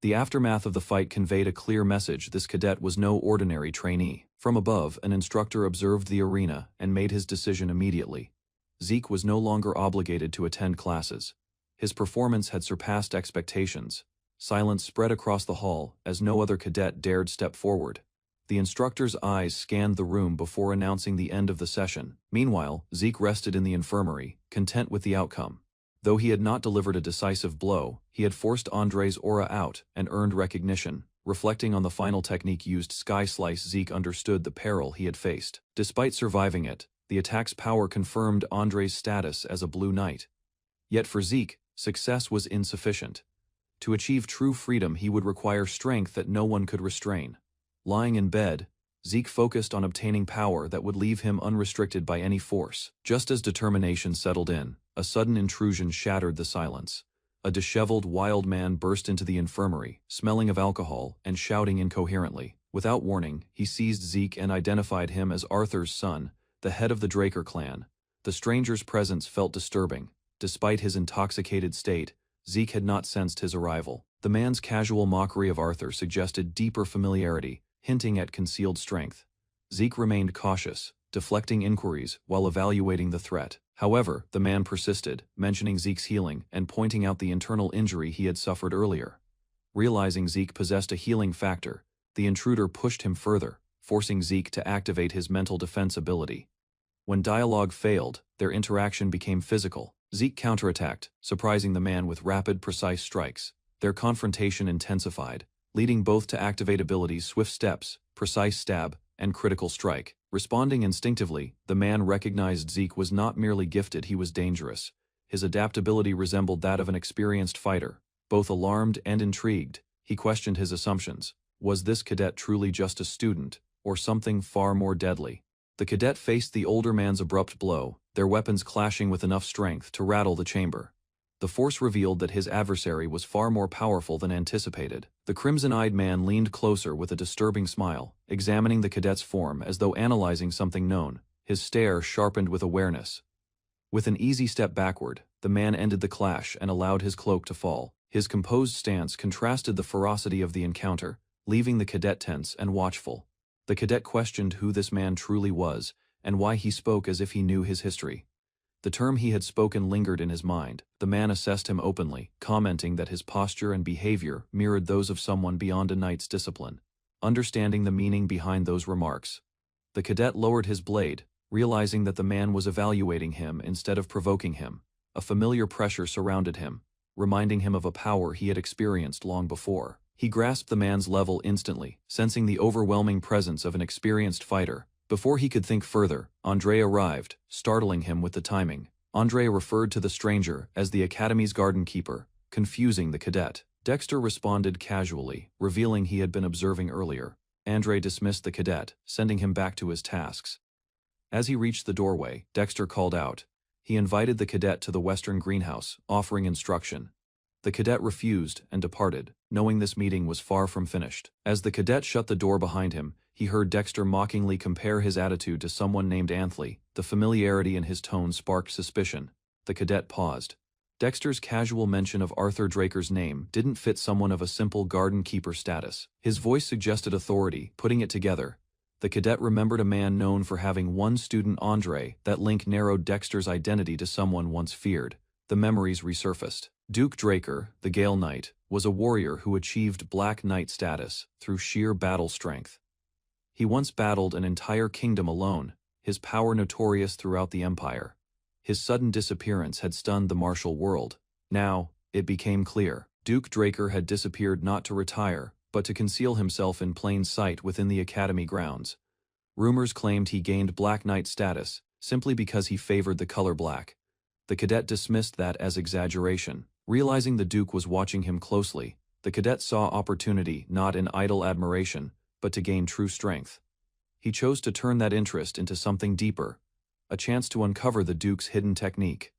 The aftermath of the fight conveyed a clear message: this cadet was no ordinary trainee. From above, an instructor observed the arena and made his decision immediately. Zeke was no longer obligated to attend classes. His performance had surpassed expectations. Silence spread across the hall as no other cadet dared step forward. The instructor's eyes scanned the room before announcing the end of the session. Meanwhile, Zeke rested in the infirmary, content with the outcome. Though he had not delivered a decisive blow, he had forced Andre's aura out and earned recognition. Reflecting on the final technique used, Sky Slice, Zeke understood the peril he had faced. Despite surviving it, the attack's power confirmed Andre's status as a Blue Knight. Yet for Zeke, success was insufficient. To achieve true freedom, he would require strength that no one could restrain. Lying in bed, Zeke focused on obtaining power that would leave him unrestricted by any force. Just as determination settled in, a sudden intrusion shattered the silence. A disheveled wild man burst into the infirmary, smelling of alcohol and shouting incoherently. Without warning, he seized Zeke and identified him as Arthur's son, the head of the Draker clan. The stranger's presence felt disturbing. Despite his intoxicated state, Zeke had not sensed his arrival. The man's casual mockery of Arthur suggested deeper familiarity, hinting at concealed strength. Zeke remained cautious, deflecting inquiries while evaluating the threat. However, the man persisted, mentioning Zeke's healing and pointing out the internal injury he had suffered earlier. Realizing Zeke possessed a healing factor, the intruder pushed him further, forcing Zeke to activate his mental defense ability. When dialogue failed, their interaction became physical. Zeke counterattacked, surprising the man with rapid, precise strikes. Their confrontation intensified, leading both to activate abilities Swift Steps, Precise Stab, and Critical Strike. Responding instinctively, the man recognized Zeke was not merely gifted, he was dangerous. His adaptability resembled that of an experienced fighter. Both alarmed and intrigued, he questioned his assumptions. Was this cadet truly just a student, or something far more deadly? The cadet faced the older man's abrupt blow, their weapons clashing with enough strength to rattle the chamber. The force revealed that his adversary was far more powerful than anticipated. The crimson-eyed man leaned closer with a disturbing smile, examining the cadet's form as though analyzing something known. His stare sharpened with awareness. With an easy step backward, the man ended the clash and allowed his cloak to fall. His composed stance contrasted the ferocity of the encounter, leaving the cadet tense and watchful. The cadet questioned who this man truly was, and why he spoke as if he knew his history. The term he had spoken lingered in his mind. The man assessed him openly, commenting that his posture and behavior mirrored those of someone beyond a knight's discipline. Understanding the meaning behind those remarks, the cadet lowered his blade, realizing that the man was evaluating him instead of provoking him. A familiar pressure surrounded him, reminding him of a power he had experienced long before. He grasped the man's level instantly, sensing the overwhelming presence of an experienced fighter. Before he could think further, Andre arrived, startling him with the timing. Andre referred to the stranger as the Academy's garden keeper, confusing the cadet. Dexter responded casually, revealing he had been observing earlier. Andre dismissed the cadet, sending him back to his tasks. As he reached the doorway, Dexter called out. He invited the cadet to the western greenhouse, offering instruction. The cadet refused and departed, knowing this meeting was far from finished. As the cadet shut the door behind him, he heard Dexter mockingly compare his attitude to someone named Anthony. The familiarity in his tone sparked suspicion. The cadet paused. Dexter's casual mention of Arthur Draker's name didn't fit someone of a simple garden keeper status. His voice suggested authority. Putting it together, the cadet remembered a man known for having one student, Andre. That link narrowed Dexter's identity to someone once feared. The memories resurfaced. Duke Draker, the Gale Knight, was a warrior who achieved Black Knight status through sheer battle strength. He once battled an entire kingdom alone, his power notorious throughout the empire. His sudden disappearance had stunned the martial world. Now, it became clear. Duke Draker had disappeared not to retire, but to conceal himself in plain sight within the academy grounds. Rumors claimed he gained Black Knight status, simply because he favored the color black. The cadet dismissed that as exaggeration. Realizing the Duke was watching him closely, the cadet saw opportunity not in idle admiration, but to gain true strength. He chose to turn that interest into something deeper, a chance to uncover the Duke's hidden technique.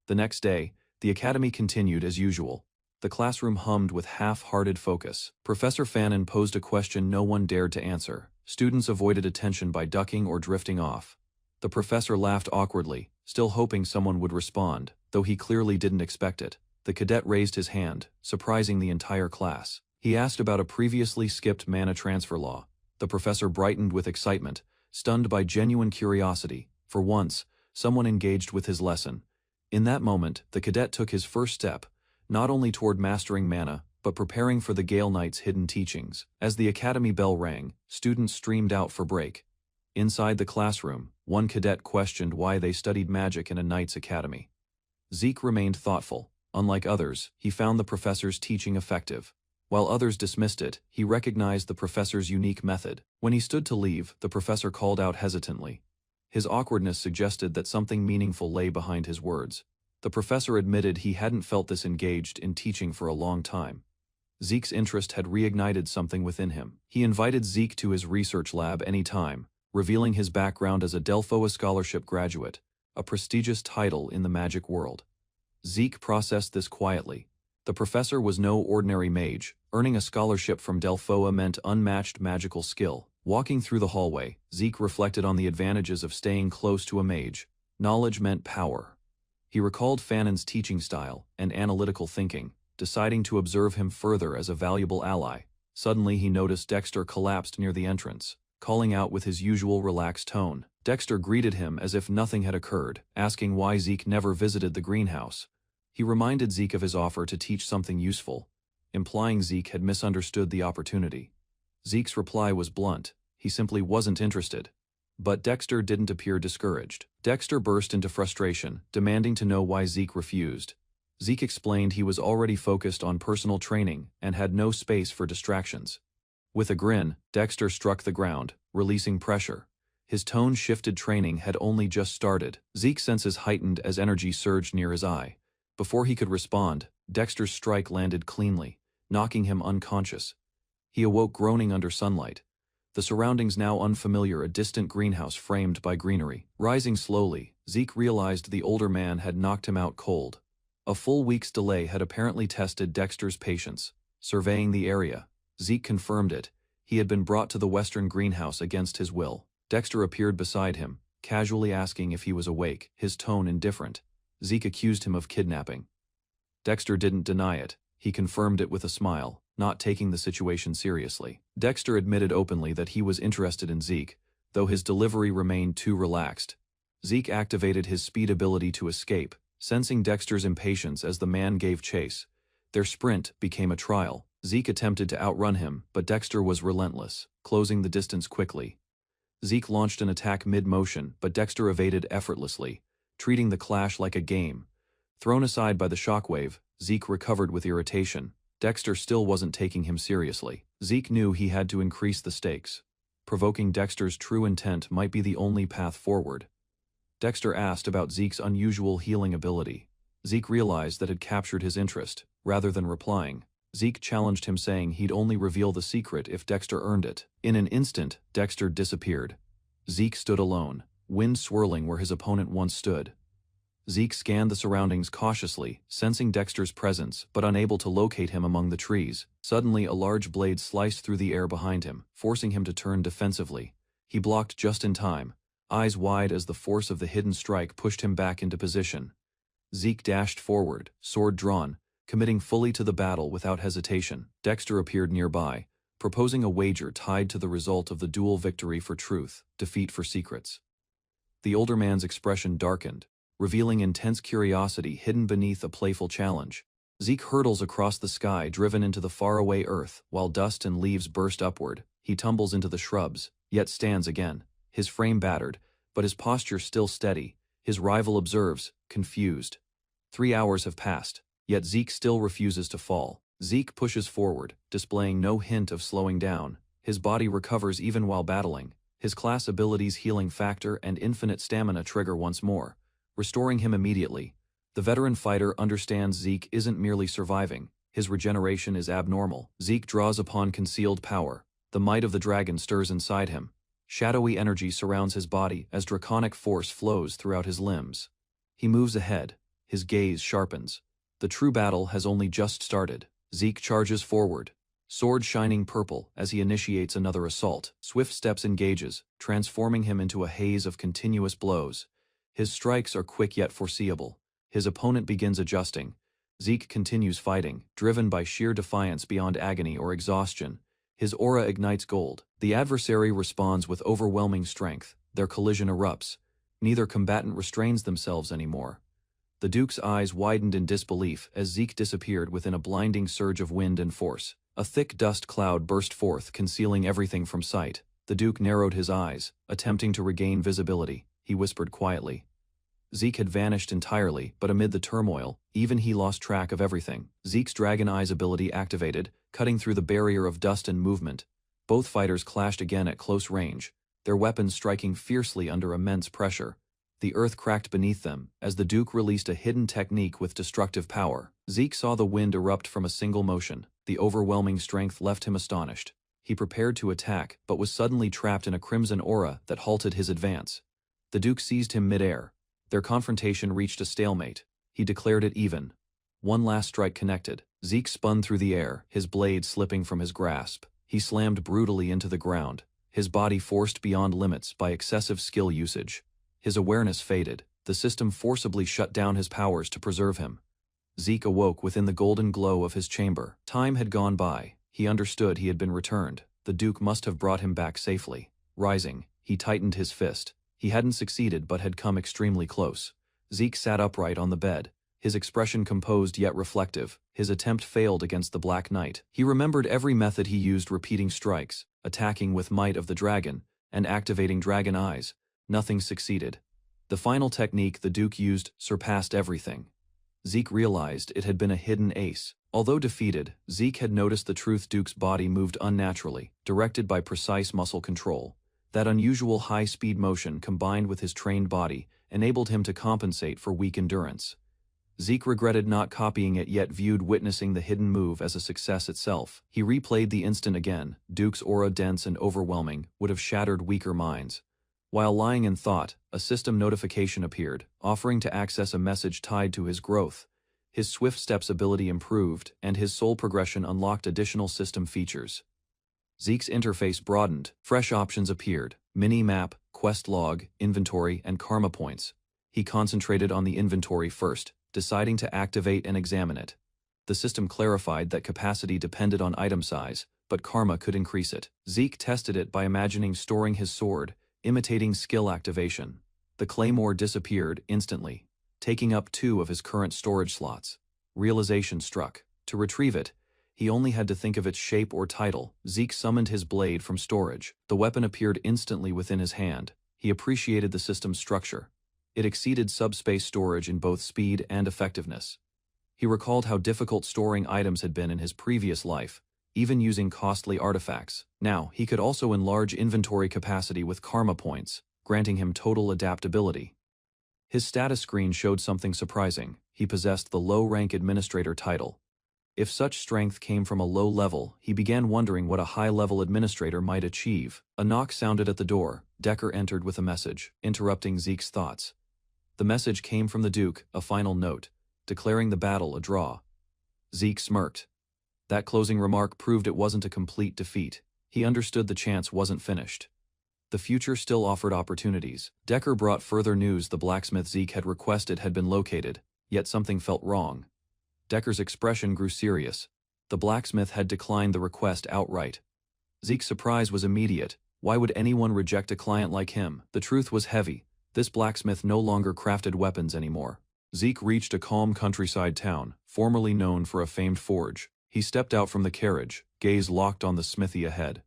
The next day, the academy continued as usual. The classroom hummed with half-hearted focus. Professor Fannin posed a question no one dared to answer. Students avoided attention by ducking or drifting off. The professor laughed awkwardly, still hoping someone would respond, though he clearly didn't expect it. The cadet raised his hand, surprising the entire class. He asked about a previously skipped mana transfer law. The professor brightened with excitement, stunned by genuine curiosity. For once, someone engaged with his lesson. In that moment, the cadet took his first step, not only toward mastering mana, but preparing for the Gale Knight's hidden teachings. As the academy bell rang, students streamed out for break. Inside the classroom, one cadet questioned why they studied magic in a knight's academy. Zeke remained thoughtful. Unlike others, he found the professor's teaching effective. While others dismissed it, he recognized the professor's unique method. When he stood to leave, the professor called out hesitantly. His awkwardness suggested that something meaningful lay behind his words. The professor admitted he hadn't felt this engaged in teaching for a long time. Zeke's interest had reignited something within him. He invited Zeke to his research lab any time, revealing his background as a Delphoa Scholarship graduate, a prestigious title in the magic world. Zeke processed this quietly. The professor was no ordinary mage. Earning a scholarship from Delphoa meant unmatched magical skill. Walking through the hallway, Zeke reflected on the advantages of staying close to a mage. Knowledge meant power. He recalled Fannin's teaching style and analytical thinking, deciding to observe him further as a valuable ally. Suddenly he noticed Dexter collapsed near the entrance, calling out with his usual relaxed tone. Dexter greeted him as if nothing had occurred, asking why Zeke never visited the greenhouse. He reminded Zeke of his offer to teach something useful, implying Zeke had misunderstood the opportunity. Zeke's reply was blunt. He simply wasn't interested. But Dexter didn't appear discouraged. Dexter burst into frustration, demanding to know why Zeke refused. Zeke explained he was already focused on personal training and had no space for distractions. With a grin, Dexter struck the ground, releasing pressure. His tone shifted. Training had only just started. Zeke's senses heightened as energy surged near his eye. Before he could respond, Dexter's strike landed cleanly, knocking him unconscious. He awoke groaning under sunlight. The surroundings now unfamiliar, a distant greenhouse framed by greenery. Rising slowly, Zeke realized the older man had knocked him out cold. A full week's delay had apparently tested Dexter's patience. Surveying the area, Zeke confirmed it. He had been brought to the western greenhouse against his will. Dexter appeared beside him, casually asking if he was awake, his tone indifferent. Zeke accused him of kidnapping. Dexter didn't deny it. He confirmed it with a smile, not taking the situation seriously. Dexter admitted openly that he was interested in Zeke, though his delivery remained too relaxed. Zeke activated his speed ability to escape, sensing Dexter's impatience as the man gave chase. Their sprint became a trial. Zeke attempted to outrun him, but Dexter was relentless, closing the distance quickly. Zeke launched an attack mid-motion, but Dexter evaded effortlessly, treating the clash like a game. Thrown aside by the shockwave, Zeke recovered with irritation. Dexter still wasn't taking him seriously. Zeke knew he had to increase the stakes. Provoking Dexter's true intent might be the only path forward. Dexter asked about Zeke's unusual healing ability. Zeke realized that had captured his interest. Rather than replying, Zeke challenged him, saying he'd only reveal the secret if Dexter earned it. In an instant, Dexter disappeared. Zeke stood alone, wind swirling where his opponent once stood. Zeke scanned the surroundings cautiously, sensing Dexter's presence but unable to locate him among the trees. Suddenly a large blade sliced through the air behind him, forcing him to turn defensively. He blocked just in time, eyes wide as the force of the hidden strike pushed him back into position. Zeke dashed forward, sword drawn, committing fully to the battle without hesitation. Dexter appeared nearby, proposing a wager tied to the result of the duel: victory for truth, defeat for secrets. The older man's expression darkened, revealing intense curiosity hidden beneath a playful challenge. Zeke hurtles across the sky, driven into the faraway earth, while dust and leaves burst upward. He tumbles into the shrubs, yet stands again, his frame battered, but his posture still steady. His rival observes, confused. 3 hours have passed, yet Zeke still refuses to fall. Zeke pushes forward, displaying no hint of slowing down. His body recovers even while battling. His class abilities Healing Factor and Infinite Stamina trigger once more, restoring him immediately. The veteran fighter understands Zeke isn't merely surviving. His regeneration is abnormal. Zeke draws upon concealed power. The might of the dragon stirs inside him. Shadowy energy surrounds his body as draconic force flows throughout his limbs. He moves ahead. His gaze sharpens. The true battle has only just started. Zeke charges forward, sword shining purple as he initiates another assault. Swift steps engages, transforming him into a haze of continuous blows. His strikes are quick yet foreseeable. His opponent begins adjusting. Zeke continues fighting, driven by sheer defiance beyond agony or exhaustion. His aura ignites gold. The adversary responds with overwhelming strength. Their collision erupts. Neither combatant restrains themselves anymore. The Duke's eyes widened in disbelief as Zeke disappeared within a blinding surge of wind and force. A thick dust cloud burst forth, concealing everything from sight. The Duke narrowed his eyes, attempting to regain visibility. He whispered quietly. Zeke had vanished entirely, but amid the turmoil, even he lost track of everything. Zeke's Dragon Eyes ability activated, cutting through the barrier of dust and movement. Both fighters clashed again at close range, their weapons striking fiercely under immense pressure. The earth cracked beneath them, as the Duke released a hidden technique with destructive power. Zeke saw the wind erupt from a single motion. The overwhelming strength left him astonished. He prepared to attack, but was suddenly trapped in a crimson aura that halted his advance. The Duke seized him mid-air. Their confrontation reached a stalemate. He declared it even. One last strike connected. Zeke spun through the air, his blade slipping from his grasp. He slammed brutally into the ground, his body forced beyond limits by excessive skill usage. His awareness faded. The system forcibly shut down his powers to preserve him. Zeke awoke within the golden glow of his chamber. Time had gone by. He understood he had been returned. The Duke must have brought him back safely. Rising, he tightened his fist. He hadn't succeeded but had come extremely close. Zeke sat upright on the bed, his expression composed yet reflective. His attempt failed against the Black Knight. He remembered every method he used, repeating strikes, attacking with might of the dragon, and activating Dragon Eyes. Nothing succeeded. The final technique the Duke used surpassed everything. Zeke realized it had been a hidden ace. Although defeated, Zeke had noticed the truth. Duke's body moved unnaturally, directed by precise muscle control. That unusual high-speed motion combined with his trained body enabled him to compensate for weak endurance. Zeke regretted not copying it, yet viewed witnessing the hidden move as a success itself. He replayed the instant again. Duke's aura, dense and overwhelming, would have shattered weaker minds. While lying in thought, a system notification appeared, offering to access a message tied to his growth. His Swift Steps ability improved, and his soul progression unlocked additional system features. Zeke's interface broadened. Fresh options appeared: mini-map, quest log, inventory, and karma points. He concentrated on the inventory first, deciding to activate and examine it. The system clarified that capacity depended on item size, but karma could increase it. Zeke tested it by imagining storing his sword, imitating skill activation. The claymore disappeared instantly, taking up 2 of his current storage slots. Realization struck. To retrieve it, he only had to think of its shape or title. Zeke summoned his blade from storage. The weapon appeared instantly within his hand. He appreciated the system's structure. It exceeded subspace storage in both speed and effectiveness. He recalled how difficult storing items had been in his previous life, even using costly artifacts. Now, he could also enlarge inventory capacity with karma points, granting him total adaptability. His status screen showed something surprising. He possessed the low-rank administrator title. If such strength came from a low level, he began wondering what a high-level administrator might achieve. A knock sounded at the door. Decker entered with a message, interrupting Zeke's thoughts. The message came from the Duke, a final note, declaring the battle a draw. Zeke smirked. That closing remark proved it wasn't a complete defeat. He understood the chance wasn't finished. The future still offered opportunities. Decker brought further news. The blacksmith Zeke had requested had been located, yet something felt wrong. Decker's expression grew serious. The blacksmith had declined the request outright. Zeke's surprise was immediate. Why would anyone reject a client like him? The truth was heavy. This blacksmith no longer crafted weapons anymore. Zeke reached a calm countryside town, formerly known for a famed forge. He stepped out from the carriage, gaze locked on the smithy ahead.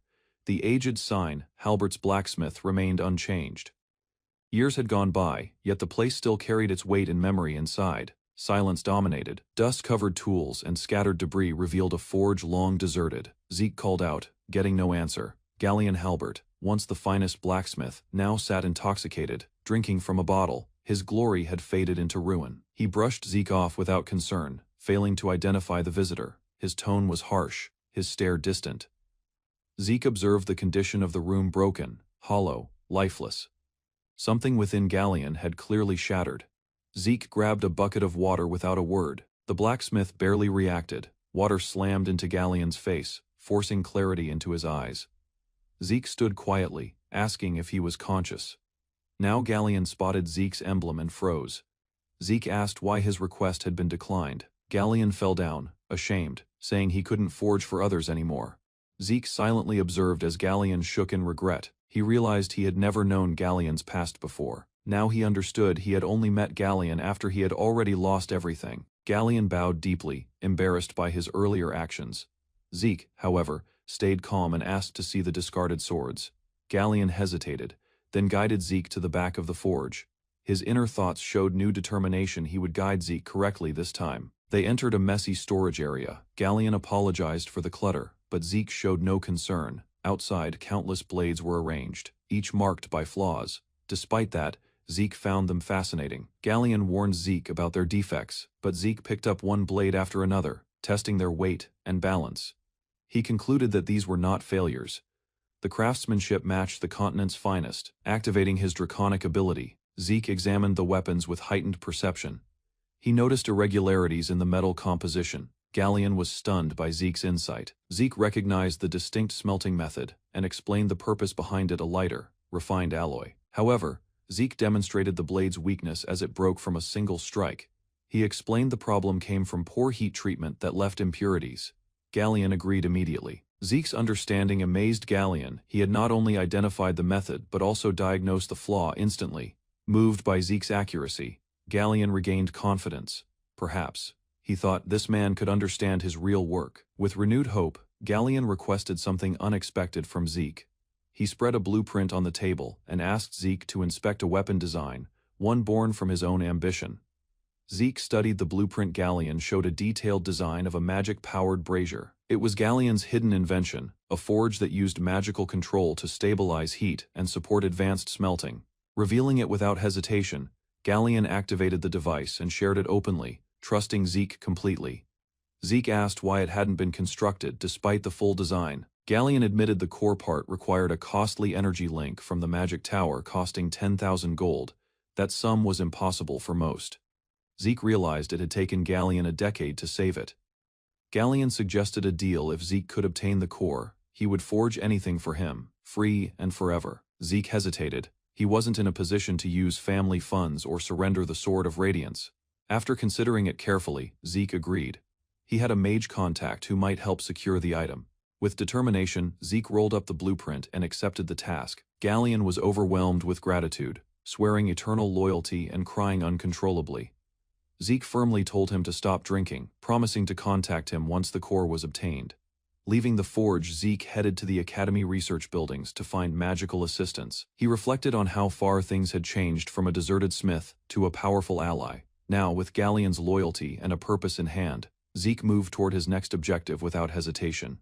The aged sign, Halbert's Blacksmith, remained unchanged. Years had gone by, yet the place still carried its weight in memory inside. Silence dominated. Dust-covered tools and scattered debris revealed a forge long deserted. Zeke called out, getting no answer. Galleon Halbert, once the finest blacksmith, now sat intoxicated, drinking from a bottle. His glory had faded into ruin. He brushed Zeke off without concern, failing to identify the visitor. His tone was harsh, his stare distant. Zeke observed the condition of the room: broken, hollow, lifeless. Something within Galleon had clearly shattered. Zeke grabbed a bucket of water without a word. The blacksmith barely reacted. Water slammed into Galleon's face, forcing clarity into his eyes. Zeke stood quietly, asking if he was conscious. Now Galleon spotted Zeke's emblem and froze. Zeke asked why his request had been declined. Galleon fell down, ashamed, saying he couldn't forge for others anymore. Zeke silently observed as Galleon shook in regret. He realized he had never known Galleon's past before. Now he understood he had only met Galleon after he had already lost everything. Galleon bowed deeply, embarrassed by his earlier actions. Zeke, however, stayed calm and asked to see the discarded swords. Galleon hesitated, then guided Zeke to the back of the forge. His inner thoughts showed new determination. He would guide Zeke correctly this time. They entered a messy storage area. Galleon apologized for the clutter, but Zeke showed no concern. Outside, countless blades were arranged, each marked by flaws. Despite that, Zeke found them fascinating. Galleon warned Zeke about their defects, but Zeke picked up one blade after another, testing their weight and balance. He concluded that these were not failures. The craftsmanship matched the continent's finest. Activating his draconic ability, Zeke examined the weapons with heightened perception. He noticed irregularities in the metal composition. Galleon was stunned by Zeke's insight. Zeke recognized the distinct smelting method and explained the purpose behind it: a lighter, refined alloy. However, Zeke demonstrated the blade's weakness as it broke from a single strike. He explained the problem came from poor heat treatment that left impurities. Galleon agreed immediately. Zeke's understanding amazed Galleon. He had not only identified the method but also diagnosed the flaw instantly. Moved by Zeke's accuracy, Galleon regained confidence. Perhaps, he thought, this man could understand his real work. With renewed hope, Galleon requested something unexpected from Zeke. He spread a blueprint on the table and asked Zeke to inspect a weapon design, one born from his own ambition. Zeke studied the blueprint. Galleon showed a detailed design of a magic-powered brazier. It was Galleon's hidden invention, a forge that used magical control to stabilize heat and support advanced smelting. Revealing it without hesitation, Galleon activated the device and shared it openly, trusting Zeke completely. Zeke asked why it hadn't been constructed despite the full design. Galleon admitted the core part required a costly energy link from the magic tower costing 10,000 gold. That sum was impossible for most. Zeke realized it had taken Galleon a decade to save it. Galleon suggested a deal: if Zeke could obtain the core, he would forge anything for him, free and forever. Zeke hesitated. He wasn't in a position to use family funds or surrender the Sword of Radiance. After considering it carefully, Zeke agreed. He had a mage contact who might help secure the item. With determination, Zeke rolled up the blueprint and accepted the task. Galleon was overwhelmed with gratitude, swearing eternal loyalty and crying uncontrollably. Zeke firmly told him to stop drinking, promising to contact him once the core was obtained. Leaving the forge, Zeke headed to the Academy research buildings to find magical assistance. He reflected on how far things had changed from a deserted smith to a powerful ally. Now, with Galleon's loyalty and a purpose in hand, Zeke moved toward his next objective without hesitation.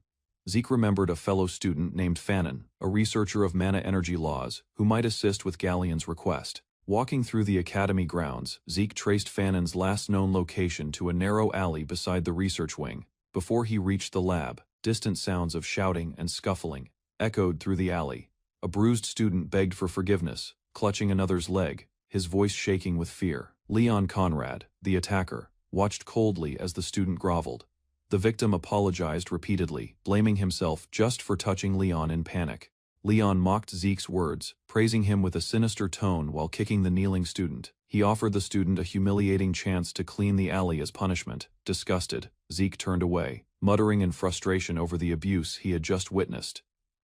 Zeke remembered a fellow student named Fanon, a researcher of mana energy laws, who might assist with Galleon's request. Walking through the Academy grounds, Zeke traced Fanon's last known location to a narrow alley beside the research wing. Before he reached the lab, distant sounds of shouting and scuffling echoed through the alley. A bruised student begged for forgiveness, clutching another's leg, his voice shaking with fear. Leon Conrad, the attacker, watched coldly as the student groveled. The victim apologized repeatedly, blaming himself just for touching Leon in panic. Leon mocked Zeke's words, praising him with a sinister tone while kicking the kneeling student. He offered the student a humiliating chance to clean the alley as punishment. Disgusted, Zeke turned away, muttering in frustration over the abuse he had just witnessed.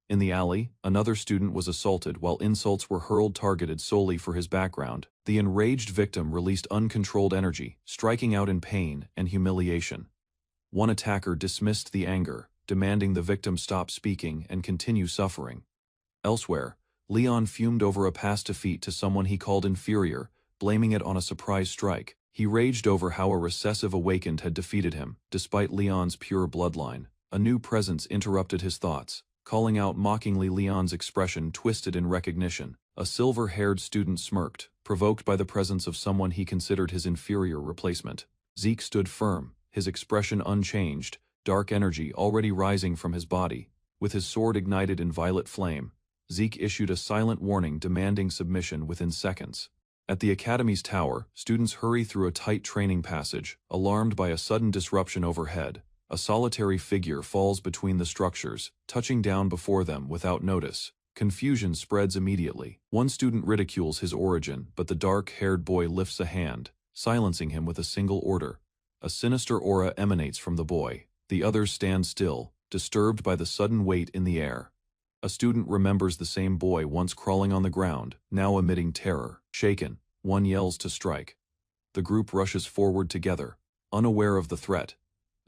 In the alley, another student was assaulted while insults were hurled targeted solely for his background. The enraged victim released uncontrolled energy, striking out in pain and humiliation. One attacker dismissed the anger, demanding the victim stop speaking and continue suffering. Elsewhere, Leon fumed over a past defeat to someone he called inferior, blaming it on a surprise strike. He raged over how a recessive awakened had defeated him, despite Leon's pure bloodline. A new presence interrupted his thoughts, calling out mockingly. Leon's expression twisted in recognition. A silver-haired student smirked, provoked by the presence of someone he considered his inferior replacement. Zeke stood firm, his expression unchanged, dark energy already rising from his body. With his sword ignited in violet flame, Zeke issued a silent warning demanding submission within seconds. At the Academy's tower, students hurry through a tight training passage, alarmed by a sudden disruption overhead. A solitary figure falls between the structures, touching down before them without notice. Confusion spreads immediately. One student ridicules his origin, but the dark-haired boy lifts a hand, silencing him with a single order. A sinister aura emanates from the boy. The others stand still, disturbed by the sudden weight in the air. A student remembers the same boy once crawling on the ground, now emitting terror. Shaken, one yells to strike. The group rushes forward together, unaware of the threat.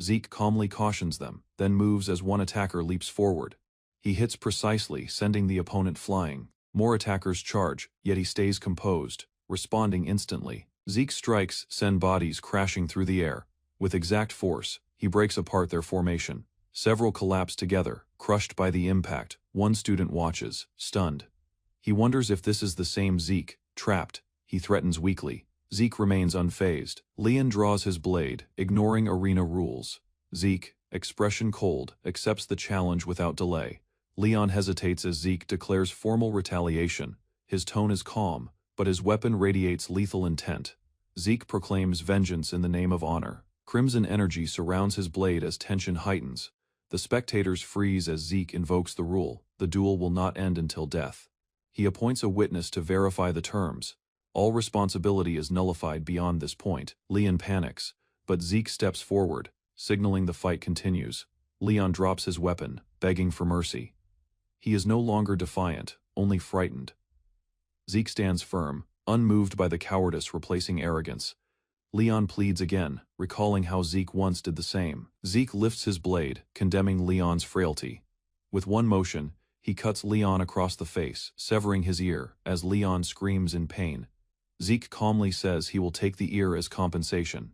Zeke calmly cautions them, then moves as one attacker leaps forward. He hits precisely, sending the opponent flying. More attackers charge, yet he stays composed, responding instantly. Zeke's strikes send bodies crashing through the air. With exact force, he breaks apart their formation. Several collapse together, crushed by the impact. One student watches, stunned. He wonders if this is the same Zeke, trapped. He threatens weakly. Zeke remains unfazed. Leon draws his blade, ignoring arena rules. Zeke, expression cold, accepts the challenge without delay. Leon hesitates as Zeke declares formal retaliation. His tone is calm, but his weapon radiates lethal intent. Zeke proclaims vengeance in the name of honor. Crimson energy surrounds his blade as tension heightens. The spectators freeze as Zeke invokes the rule: the duel will not end until death. He appoints a witness to verify the terms. All responsibility is nullified beyond this point. Leon panics, but Zeke steps forward, signaling the fight continues. Leon drops his weapon, begging for mercy. He is no longer defiant, only frightened. Zeke stands firm, unmoved by the cowardice replacing arrogance. Leon pleads again, recalling how Zeke once did the same. Zeke lifts his blade, condemning Leon's frailty. With one motion, he cuts Leon across the face, severing his ear, as Leon screams in pain. Zeke calmly says he will take the ear as compensation.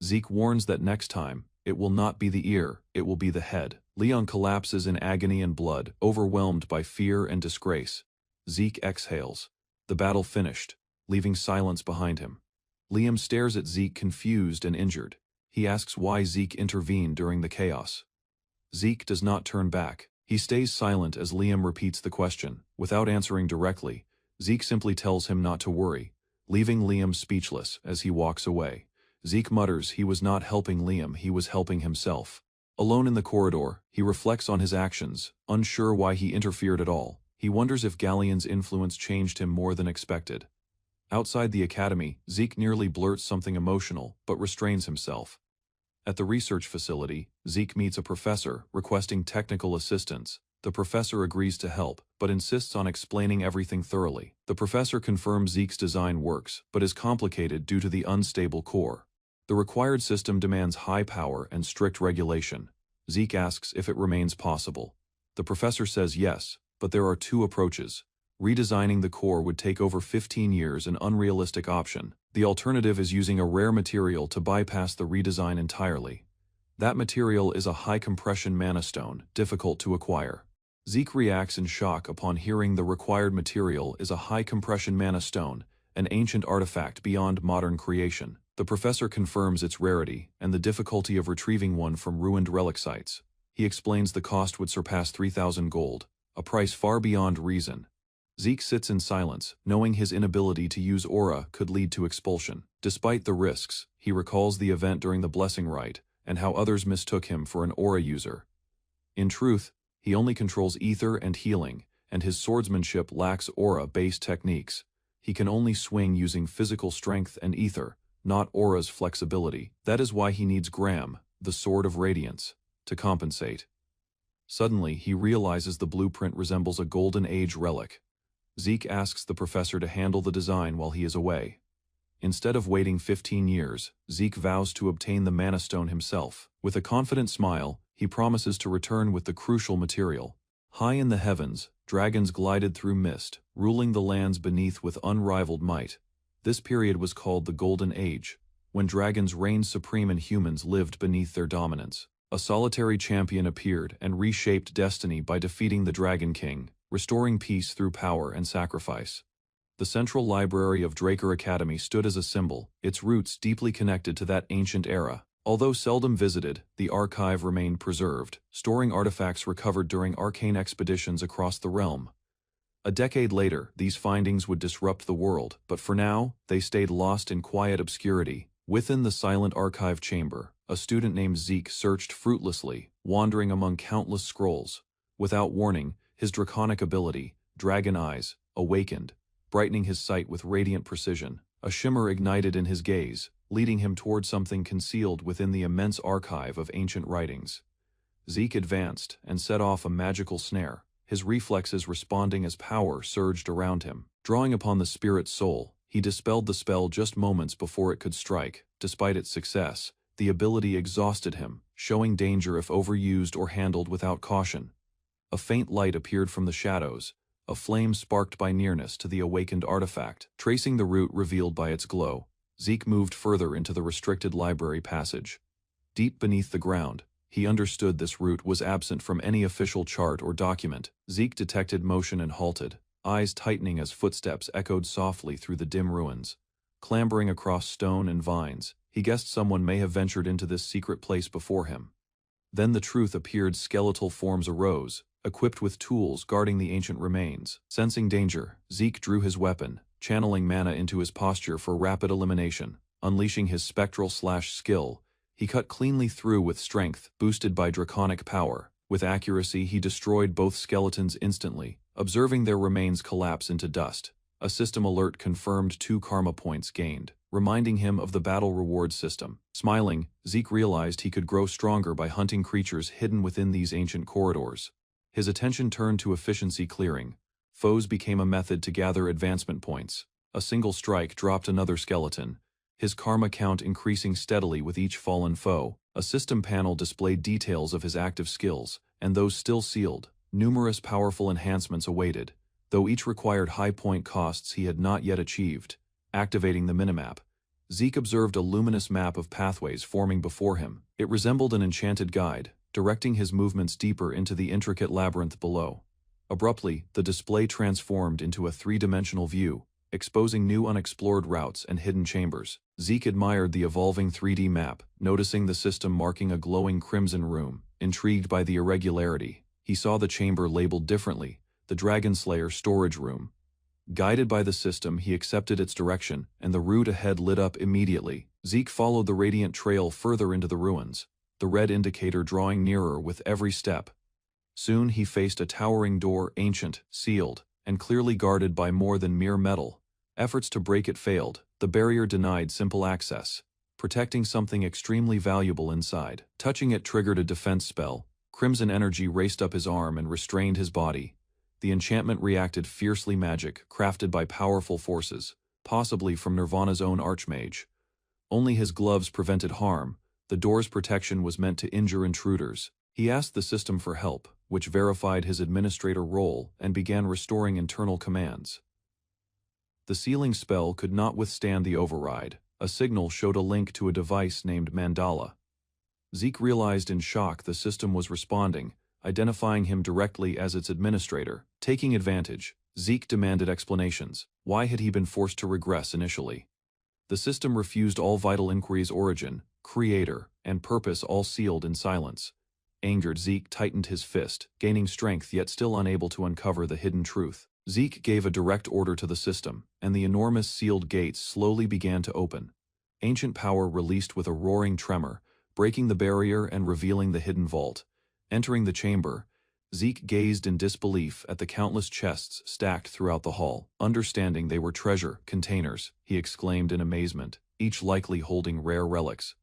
Zeke warns that next time, it will not be the ear, it will be the head. Leon collapses in agony and blood, overwhelmed by fear and disgrace. Zeke exhales. The battle finished, leaving silence behind him. Liam stares at Zeke confused and injured. He asks why Zeke intervened during the chaos. Zeke does not turn back. He stays silent as Liam repeats the question. Without answering directly, Zeke simply tells him not to worry, leaving Liam speechless as he walks away. Zeke mutters he was not helping Liam, he was helping himself. Alone in the corridor, he reflects on his actions, unsure why he interfered at all. He wonders if Galleon's influence changed him more than expected. Outside the academy, Zeke nearly blurts something emotional, but restrains himself. At the research facility, Zeke meets a professor, requesting technical assistance. The professor agrees to help, but insists on explaining everything thoroughly. The professor confirms Zeke's design works, but is complicated due to the unstable core. The required system demands high power and strict regulation. Zeke asks if it remains possible. The professor says yes, but there are two approaches. Redesigning the core would take over 15 years, an unrealistic option. The alternative is using a rare material to bypass the redesign entirely. That material is a high-compression mana stone, difficult to acquire. Zeke reacts in shock upon hearing the required material is a high-compression mana stone, an ancient artifact beyond modern creation. The professor confirms its rarity and the difficulty of retrieving one from ruined relic sites. He explains the cost would surpass 3,000 gold, a price far beyond reason. Zeke sits in silence, knowing his inability to use aura could lead to expulsion. Despite the risks, he recalls the event during the blessing rite, and how others mistook him for an aura user. In truth, he only controls ether and healing, and his swordsmanship lacks aura-based techniques. He can only swing using physical strength and ether, not aura's flexibility. That is why he needs Gram, the Sword of Radiance, to compensate. Suddenly, he realizes the blueprint resembles a Golden Age relic. Zeke asks the professor to handle the design while he is away. Instead of waiting 15 years, Zeke vows to obtain the Mana Stone himself. With a confident smile, he promises to return with the crucial material. High in the heavens, dragons glided through mist, ruling the lands beneath with unrivaled might. This period was called the Golden Age. when dragons reigned supreme and humans lived beneath their dominance. A solitary champion appeared and reshaped destiny by defeating the Dragon King, restoring peace through power and sacrifice. The central library of Draker Academy stood as a symbol, its roots deeply connected to that ancient era. Although seldom visited, the archive remained preserved, storing artifacts recovered during arcane expeditions across the realm. A decade later, these findings would disrupt the world, but for now, they stayed lost in quiet obscurity. Within the silent archive chamber, a student named Zeke searched fruitlessly, wandering among countless scrolls. Without warning, his draconic ability, Dragon Eyes, awakened, brightening his sight with radiant precision. A shimmer ignited in his gaze, leading him toward something concealed within the immense archive of ancient writings. Zeke advanced and set off a magical snare, his reflexes responding as power surged around him. Drawing upon the spirit's soul, he dispelled the spell just moments before it could strike. Despite its success, the ability exhausted him, showing danger if overused or handled without caution. A faint light appeared from the shadows, a flame sparked by nearness to the awakened artifact. Tracing the route revealed by its glow, Zeke moved further into the restricted library passage. Deep beneath the ground, he understood this route was absent from any official chart or document. Zeke detected motion and halted, eyes tightening as footsteps echoed softly through the dim ruins. Clambering across stone and vines, he guessed someone may have ventured into this secret place before him. Then the truth appeared. Skeletal forms arose, equipped with tools guarding the ancient remains. Sensing danger, Zeke drew his weapon, channeling mana into his posture for rapid elimination. Unleashing his spectral/skill, he cut cleanly through with strength, boosted by draconic power. With accuracy, he destroyed both skeletons instantly, observing their remains collapse into dust. A system alert confirmed 2 karma points gained, reminding him of the battle reward system. Smiling, Zeke realized he could grow stronger by hunting creatures hidden within these ancient corridors. His attention turned to efficiency clearing. Foes became a method to gather advancement points. A single strike dropped another skeleton, his karma count increasing steadily with each fallen foe. A system panel displayed details of his active skills, and those still sealed. Numerous powerful enhancements awaited, though each required high point costs he had not yet achieved. Activating the minimap, Zeke observed a luminous map of pathways forming before him. It resembled an enchanted guide, directing his movements deeper into the intricate labyrinth below. Abruptly, the display transformed into a 3-dimensional view, exposing new unexplored routes and hidden chambers. Zeke admired the evolving 3D map, noticing the system marking a glowing crimson room. Intrigued by the irregularity, he saw the chamber labeled differently, the Dragonslayer storage room. Guided by the system, he accepted its direction, and the route ahead lit up immediately. Zeke followed the radiant trail further into the ruins, the red indicator drawing nearer with every step. Soon he faced a towering door, ancient, sealed, and clearly guarded by more than mere metal. Efforts to break it failed. The barrier denied simple access, protecting something extremely valuable inside. Touching it triggered a defense spell. Crimson energy raced up his arm and restrained his body. The enchantment reacted fiercely, magic, crafted by powerful forces, possibly from Nirvana's own archmage. Only his gloves prevented harm. The door's protection was meant to injure intruders. He asked the system for help, which verified his administrator role and began restoring internal commands. The sealing spell could not withstand the override. A signal showed a link to a device named Mandala. Zeke realized in shock the system was responding, identifying him directly as its administrator. Taking advantage, Zeke demanded explanations. Why had he been forced to regress initially? The system refused all vital inquiries: origin, creator, and purpose, all sealed in silence. Angered, Zeke tightened his fist, gaining strength yet still unable to uncover the hidden truth. Zeke gave a direct order to the system, and the enormous sealed gates slowly began to open. Ancient power released with a roaring tremor, breaking the barrier and revealing the hidden vault. Entering the chamber, Zeke gazed in disbelief at the countless chests stacked throughout the hall. Understanding they were treasure containers, he exclaimed in amazement, each likely holding rare relics.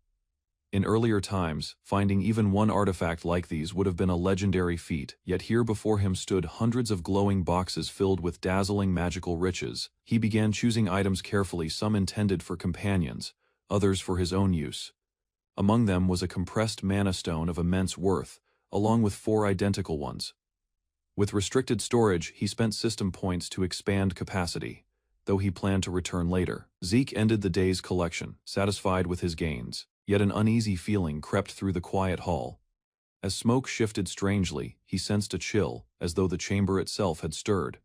In earlier times, finding even one artifact like these would have been a legendary feat, yet here before him stood hundreds of glowing boxes filled with dazzling magical riches. He began choosing items carefully, some intended for companions, others for his own use. Among them was a compressed mana stone of immense worth, along with 4 identical ones. With restricted storage, he spent system points to expand capacity, though he planned to return later. Zeke ended the day's collection, satisfied with his gains, yet an uneasy feeling crept through the quiet hall. As smoke shifted strangely, he sensed a chill, as though the chamber itself had stirred.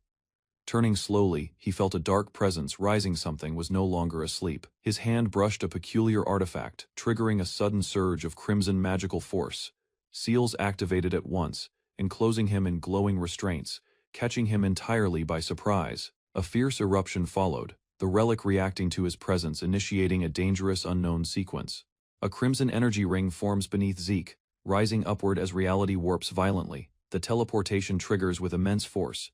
Turning slowly, he felt a dark presence rising. Something was no longer asleep. His hand brushed a peculiar artifact, triggering a sudden surge of crimson magical force. Seals activated at once, enclosing him in glowing restraints, catching him entirely by surprise. A fierce eruption followed, the relic reacting to his presence, initiating a dangerous unknown sequence. A crimson energy ring forms beneath Zeke, rising upward as reality warps violently. The teleportation triggers with immense force.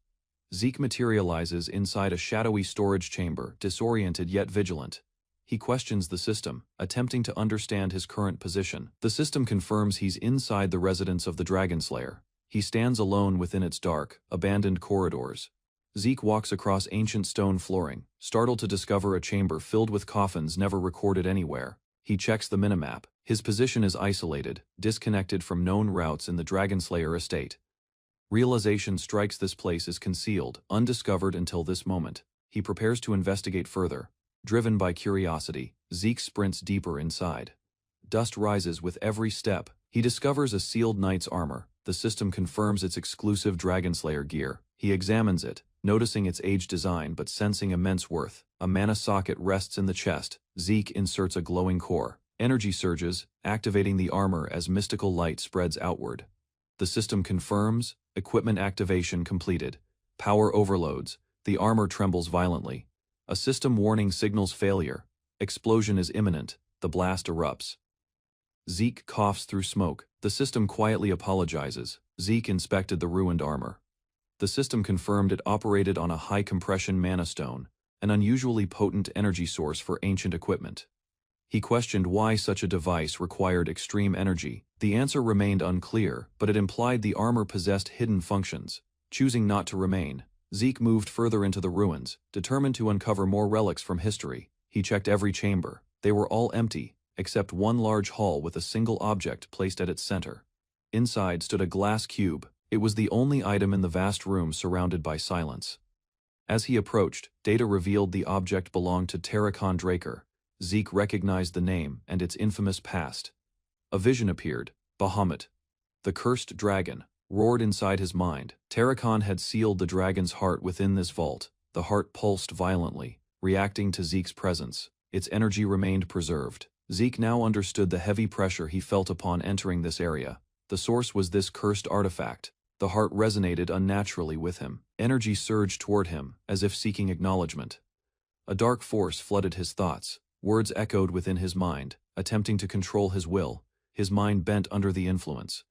Zeke materializes inside a shadowy storage chamber, disoriented yet vigilant. He questions the system, attempting to understand his current position. The system confirms he's inside the residence of the Dragon Slayer. He stands alone within its dark, abandoned corridors. Zeke walks across ancient stone flooring, startled to discover a chamber filled with coffins never recorded anywhere. He checks the minimap. His position is isolated, disconnected from known routes in the Dragon Slayer estate. Realization strikes: this place is concealed, undiscovered until this moment. He prepares to investigate further. Driven by curiosity, Zeke sprints deeper inside. Dust rises with every step. He discovers a sealed knight's armor. The system confirms its exclusive Dragon Slayer gear. He examines it, noticing its aged design but sensing immense worth. A mana socket rests in the chest. Zeke inserts a glowing core. Energy surges, activating the armor as mystical light spreads outward. The system confirms, equipment activation completed. Power overloads. The armor trembles violently. A system warning signals failure. Explosion is imminent. The blast erupts. Zeke coughs through smoke. The system quietly apologizes. Zeke inspected the ruined armor. The system confirmed it operated on a high-compression mana stone, an unusually potent energy source for ancient equipment. He questioned why such a device required extreme energy. The answer remained unclear, but it implied the armor possessed hidden functions. Choosing not to remain, Zeke moved further into the ruins, determined to uncover more relics from history. He checked every chamber. They were all empty, except one large hall with a single object placed at its center. Inside stood a glass cube. It was the only item in the vast room surrounded by silence. As he approached, data revealed the object belonged to Terracon Draker. Zeke recognized the name and its infamous past. A vision appeared. Bahamut, the cursed dragon, roared inside his mind. Terracon had sealed the dragon's heart within this vault. The heart pulsed violently, reacting to Zeke's presence. Its energy remained preserved. Zeke now understood the heavy pressure he felt upon entering this area. The source was this cursed artifact. The heart resonated unnaturally with him. Energy surged toward him, as if seeking acknowledgement. A dark force flooded his thoughts. Words echoed within his mind, attempting to control his will. His mind bent under the influence.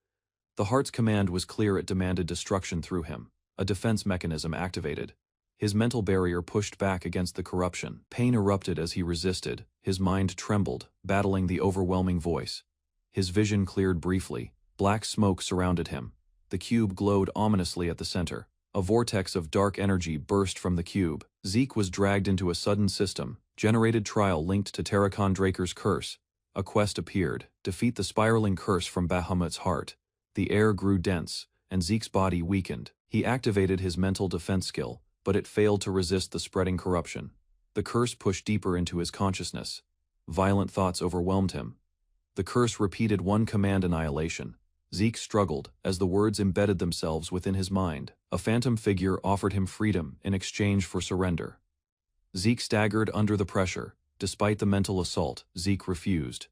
The heart's command was clear: it demanded destruction through him. A defense mechanism activated. His mental barrier pushed back against the corruption. Pain erupted as he resisted. His mind trembled, battling the overwhelming voice. His vision cleared briefly. Black smoke surrounded him. The cube glowed ominously at the center. A vortex of dark energy burst from the cube. Zeke was dragged into a sudden system-generated trial linked to Terracon Draker's curse. A quest appeared: defeat the spiraling curse from Bahamut's heart. The air grew dense, and Zeke's body weakened. He activated his mental defense skill, but it failed to resist the spreading corruption. The curse pushed deeper into his consciousness. Violent thoughts overwhelmed him. The curse repeated one command: annihilation. Zeke struggled as the words embedded themselves within his mind. A phantom figure offered him freedom in exchange for surrender. Zeke staggered under the pressure. Despite the mental assault, Zeke refused.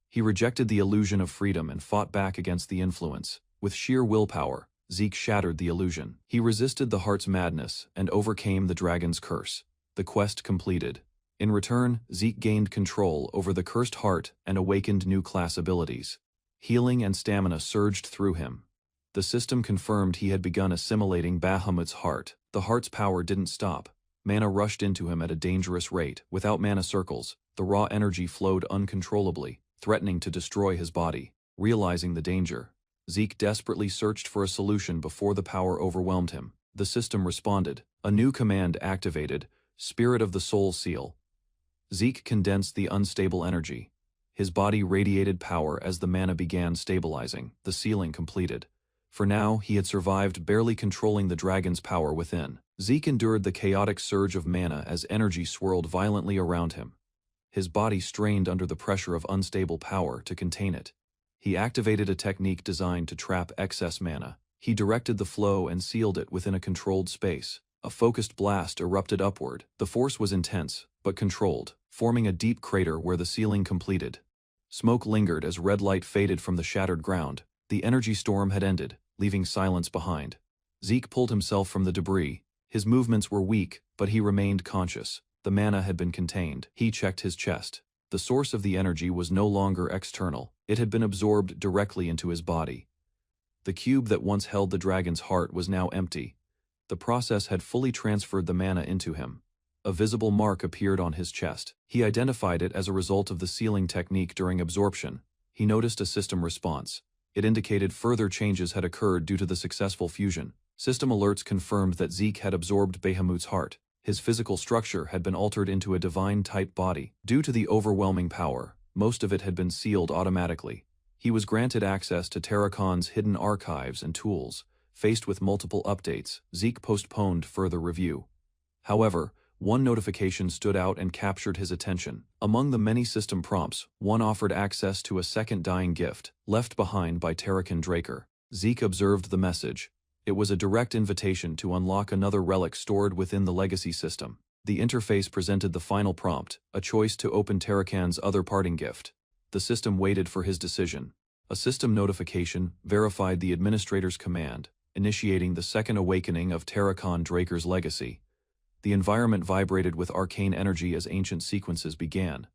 He rejected the illusion of freedom and fought back against the influence. With sheer willpower, Zeke shattered the illusion. He resisted the heart's madness and overcame the dragon's curse. The quest completed. In return, Zeke gained control over the cursed heart and awakened new class abilities. Healing and stamina surged through him. The system confirmed he had begun assimilating Bahamut's heart. The heart's power didn't stop. Mana rushed into him at a dangerous rate. Without mana circles, the raw energy flowed uncontrollably, threatening to destroy his body. Realizing the danger, Zeke desperately searched for a solution before the power overwhelmed him. The system responded. A new command activated: Spirit of the Soul Seal. Zeke condensed the unstable energy. His body radiated power as the mana began stabilizing. The sealing completed. For now, he had survived, barely controlling the dragon's power within. Zeke endured the chaotic surge of mana as energy swirled violently around him. His body strained under the pressure of unstable power to contain it. He activated a technique designed to trap excess mana. He directed the flow and sealed it within a controlled space. A focused blast erupted upward. The force was intense, but controlled, forming a deep crater where the ceiling completed. Smoke lingered as red light faded from the shattered ground. The energy storm had ended, leaving silence behind. Zeke pulled himself from the debris. His movements were weak, but he remained conscious. The mana had been contained. He checked his chest. The source of the energy was no longer external. It had been absorbed directly into his body. The cube that once held the dragon's heart was now empty. The process had fully transferred the mana into him. A visible mark appeared on his chest. He identified it as a result of the sealing technique during absorption. He noticed a system response. It indicated further changes had occurred due to the successful fusion. System alerts confirmed that Zeke had absorbed Bahamut's heart. His physical structure had been altered into a divine-type body. Due to the overwhelming power, most of it had been sealed automatically. He was granted access to Terracon's hidden archives and tools. Faced with multiple updates, Zeke postponed further review. However, one notification stood out and captured his attention. Among the many system prompts, one offered access to a second dying gift, left behind by Terracon Draker. Zeke observed the message. It was a direct invitation to unlock another relic stored within the legacy system. The interface presented the final prompt, a choice to open Terracon's other parting gift. The system waited for his decision. A system notification verified the administrator's command, initiating the second awakening of Terracon Draker's legacy. The environment vibrated with arcane energy as ancient sequences began.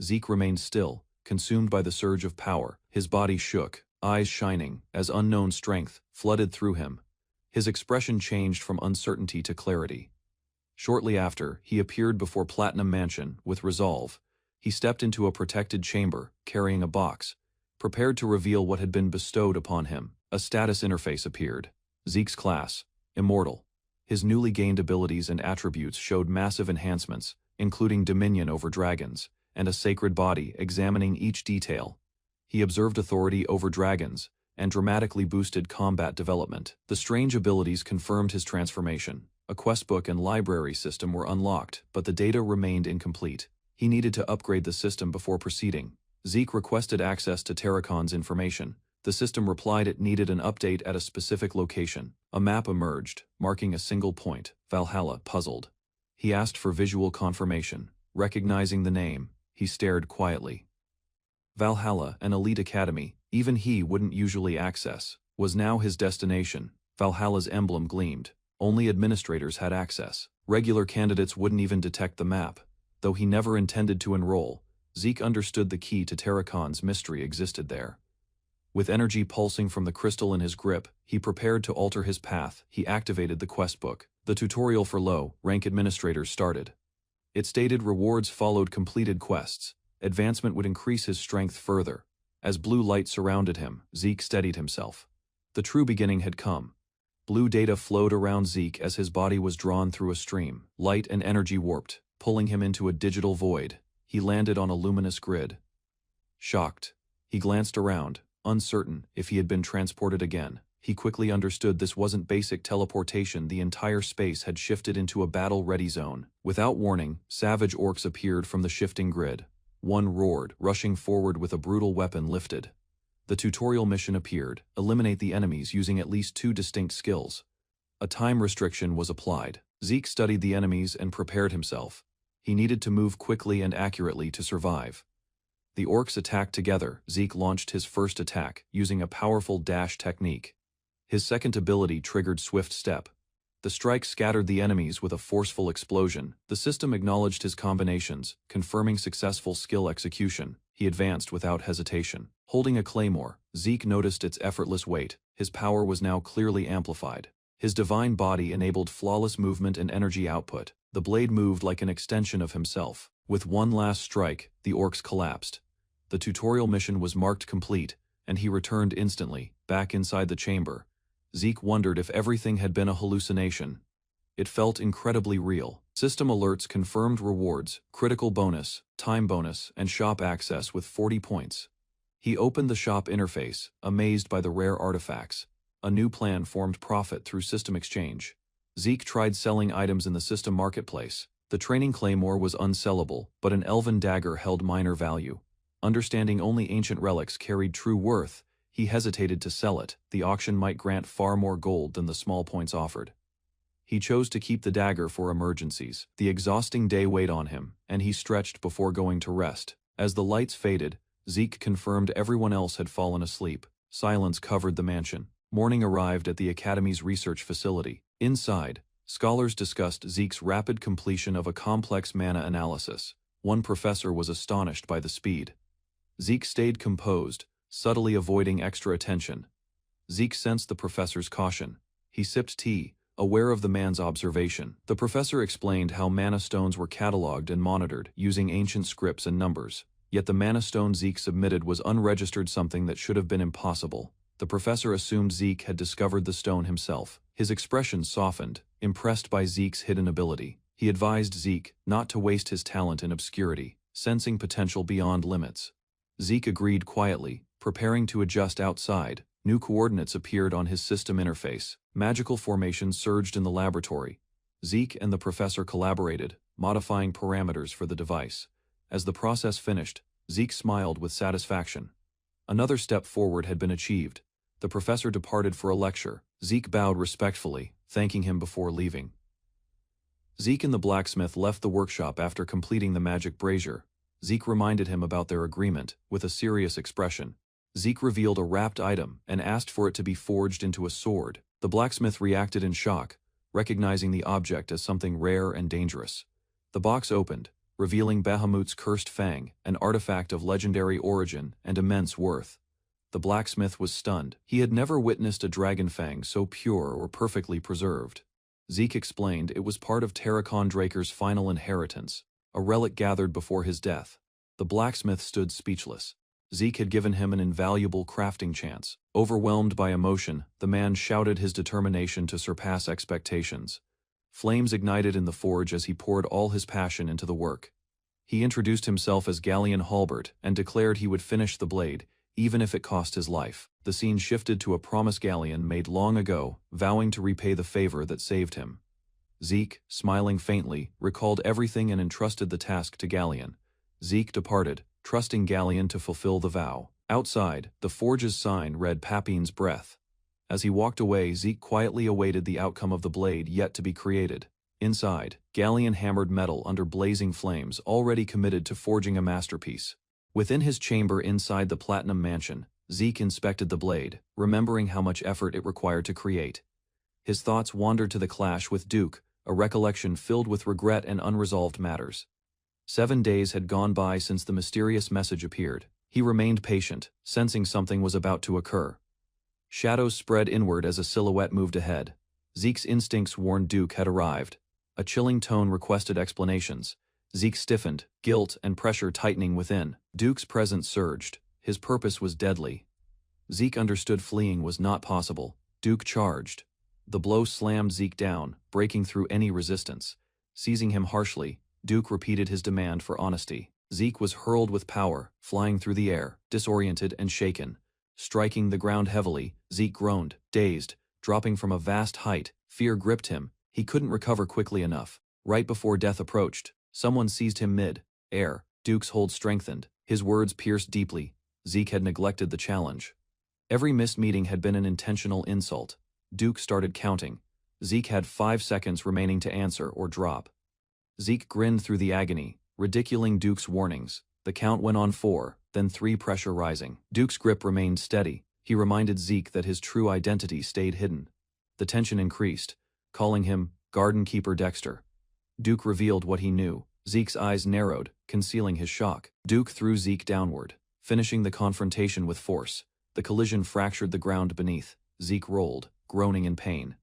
Zeke remained still, consumed by the surge of power. His body shook, eyes shining, as unknown strength flooded through him. His expression changed from uncertainty to clarity. Shortly after, he appeared before Platinum Mansion with resolve. He stepped into a protected chamber, carrying a box, prepared to reveal what had been bestowed upon him. A status interface appeared. Zeke's class, Immortal. His newly gained abilities and attributes showed massive enhancements, including dominion over dragons, and a sacred body examining each detail. He observed authority over dragons, and dramatically boosted combat development. The strange abilities confirmed his transformation. A questbook and library system were unlocked, but the data remained incomplete. He needed to upgrade the system before proceeding. Zeke requested access to Terracon's information. The system replied it needed an update at a specific location. A map emerged, marking a single point. Valhalla, puzzled. He asked for visual confirmation. Recognizing the name, he stared quietly. Valhalla, an elite academy, even he wouldn't usually access, was now his destination. Valhalla's emblem gleamed. Only administrators had access. Regular candidates wouldn't even detect the map. Though he never intended to enroll, Zeke understood the key to Terracon's mystery existed there. With energy pulsing from the crystal in his grip, he prepared to alter his path. He activated the questbook. The tutorial for low-rank administrators started. It stated rewards followed completed quests. Advancement would increase his strength further. As blue light surrounded him, Zeke steadied himself. The true beginning had come. Blue data flowed around Zeke as his body was drawn through a stream. Light and energy warped, pulling him into a digital void. He landed on a luminous grid. Shocked, he glanced around, uncertain if he had been transported again. He quickly understood this wasn't basic teleportation. The entire space had shifted into a battle-ready zone. Without warning, savage orcs appeared from the shifting grid. One roared, rushing forward with a brutal weapon lifted. The tutorial mission appeared. Eliminate the enemies using at least 2 distinct skills. A time restriction was applied. Zeke studied the enemies and prepared himself. He needed to move quickly and accurately to survive. The orcs attacked together. Zeke launched his first attack, using a powerful dash technique. His second ability triggered Swift Step. The strike scattered the enemies with a forceful explosion. The system acknowledged his combinations, confirming successful skill execution. He advanced without hesitation. Holding a claymore, Zeke noticed its effortless weight. His power was now clearly amplified. His divine body enabled flawless movement and energy output. The blade moved like an extension of himself. With one last strike, the orcs collapsed. The tutorial mission was marked complete, and he returned instantly, back inside the chamber. Zeke wondered if everything had been a hallucination. It felt incredibly real. System alerts confirmed rewards, critical bonus, time bonus, and shop access with 40 points. He opened the shop interface, amazed by the rare artifacts. A new plan formed profit through system exchange. Zeke tried selling items in the system marketplace. The training claymore was unsellable, but an elven dagger held minor value. Understanding only ancient relics carried true worth, he hesitated to sell it. The auction might grant far more gold than the small points offered. He chose to keep the dagger for emergencies. The exhausting day weighed on him, and he stretched before going to rest. As the lights faded, Zeke confirmed everyone else had fallen asleep. Silence covered the mansion. Morning arrived at the Academy's research facility. Inside, scholars discussed Zeke's rapid completion of a complex mana analysis. One professor was astonished by the speed. Zeke stayed composed, subtly avoiding extra attention. Zeke sensed the professor's caution. He sipped tea, aware of the man's observation. The professor explained how mana stones were cataloged and monitored using ancient scripts and numbers. Yet the mana stone Zeke submitted was unregistered, something that should have been impossible. The professor assumed Zeke had discovered the stone himself. His expression softened, impressed by Zeke's hidden ability. He advised Zeke not to waste his talent in obscurity, sensing potential beyond limits. Zeke agreed quietly, preparing to adjust outside. New coordinates appeared on his system interface. Magical formations surged in the laboratory. Zeke and the professor collaborated, modifying parameters for the device. As the process finished, Zeke smiled with satisfaction. Another step forward had been achieved. The professor departed for a lecture. Zeke bowed respectfully, thanking him before leaving. Zeke and the blacksmith left the workshop after completing the magic brazier. Zeke reminded him about their agreement, with a serious expression. Zeke revealed a wrapped item and asked for it to be forged into a sword. The blacksmith reacted in shock, recognizing the object as something rare and dangerous. The box opened, revealing Bahamut's cursed fang, an artifact of legendary origin and immense worth. The blacksmith was stunned. He had never witnessed a dragon fang so pure or perfectly preserved. Zeke explained it was part of Terracon Draker's final inheritance, a relic gathered before his death. The blacksmith stood speechless. Zeke had given him an invaluable crafting chance. Overwhelmed by emotion, the man shouted his determination to surpass expectations. Flames ignited in the forge as he poured all his passion into the work. He introduced himself as Galleon Halbert and declared he would finish the blade, even if it cost his life. The scene shifted to a promise Galleon made long ago, vowing to repay the favor that saved him. Zeke, smiling faintly, recalled everything and entrusted the task to Galleon. Zeke departed, trusting Galleon to fulfill the vow. Outside, the forge's sign read Papin's breath. As he walked away, Zeke quietly awaited the outcome of the blade yet to be created. Inside, Galleon hammered metal under blazing flames, already committed to forging a masterpiece. Within his chamber inside the Platinum Mansion, Zeke inspected the blade, remembering how much effort it required to create. His thoughts wandered to the clash with Duke, a recollection filled with regret and unresolved matters. 7 days had gone by since the mysterious message appeared. He remained patient, sensing something was about to occur. Shadows spread inward as a silhouette moved ahead. Zeke's instincts warned Duke had arrived. A chilling tone requested explanations. Zeke stiffened, guilt and pressure tightening within. Duke's presence surged. His purpose was deadly. Zeke understood fleeing was not possible. Duke charged. The blow slammed Zeke down, breaking through any resistance. Seizing him harshly, Duke repeated his demand for honesty. Zeke was hurled with power, flying through the air, disoriented and shaken. Striking the ground heavily, Zeke groaned, dazed, dropping from a vast height. Fear gripped him. He couldn't recover quickly enough. Right before death approached, someone seized him mid-air. Duke's hold strengthened. His words pierced deeply. Zeke had neglected the challenge. Every missed meeting had been an intentional insult. Duke started counting. Zeke had 5 seconds remaining to answer or drop. Zeke grinned through the agony, ridiculing Duke's warnings. The count went on 4, then 3, pressure rising. Duke's grip remained steady. He reminded Zeke that his true identity stayed hidden. The tension increased, calling him Garden Keeper Dexter. Duke revealed what he knew. Zeke's eyes narrowed, concealing his shock. Duke threw Zeke downward, finishing the confrontation with force. The collision fractured the ground beneath. Zeke rolled, groaning in pain.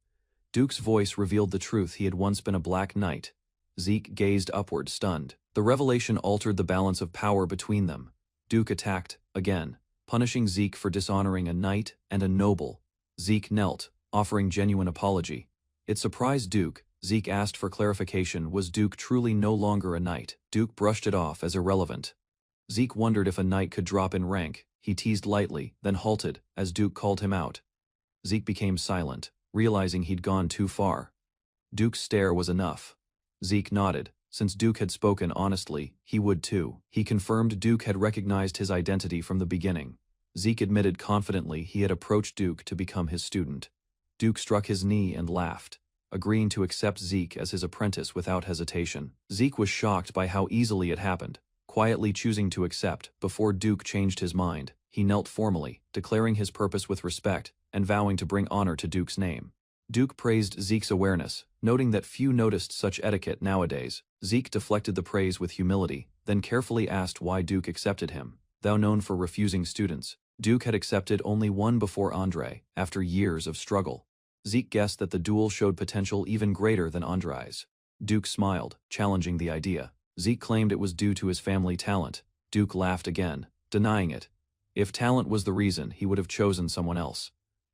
Duke's voice revealed the truth: he had once been a Black Knight. Zeke gazed upward, stunned. The revelation altered the balance of power between them. Duke attacked, again, punishing Zeke for dishonoring a knight and a noble. Zeke knelt, offering genuine apology. It surprised Duke. Zeke asked for clarification. Was Duke truly no longer a knight? Duke brushed it off as irrelevant. Zeke wondered if a knight could drop in rank. He teased lightly, then halted, as Duke called him out. Zeke became silent, realizing he'd gone too far. Duke's stare was enough. Zeke nodded. Since Duke had spoken honestly, he would too. He confirmed Duke had recognized his identity from the beginning. Zeke admitted confidently he had approached Duke to become his student. Duke struck his knee and laughed, agreeing to accept Zeke as his apprentice without hesitation. Zeke was shocked by how easily it happened, quietly choosing to accept. Before Duke changed his mind, he knelt formally, declaring his purpose with respect and vowing to bring honor to Duke's name. Duke praised Zeke's awareness, noting that few noticed such etiquette nowadays. Zeke deflected the praise with humility, then carefully asked why Duke accepted him. Though known for refusing students, Duke had accepted only one before Andre, after years of struggle. Zeke guessed that the duel showed potential even greater than Andre's. Duke smiled, challenging the idea. Zeke claimed it was due to his family talent. Duke laughed again, denying it. If talent was the reason, he would have chosen someone else.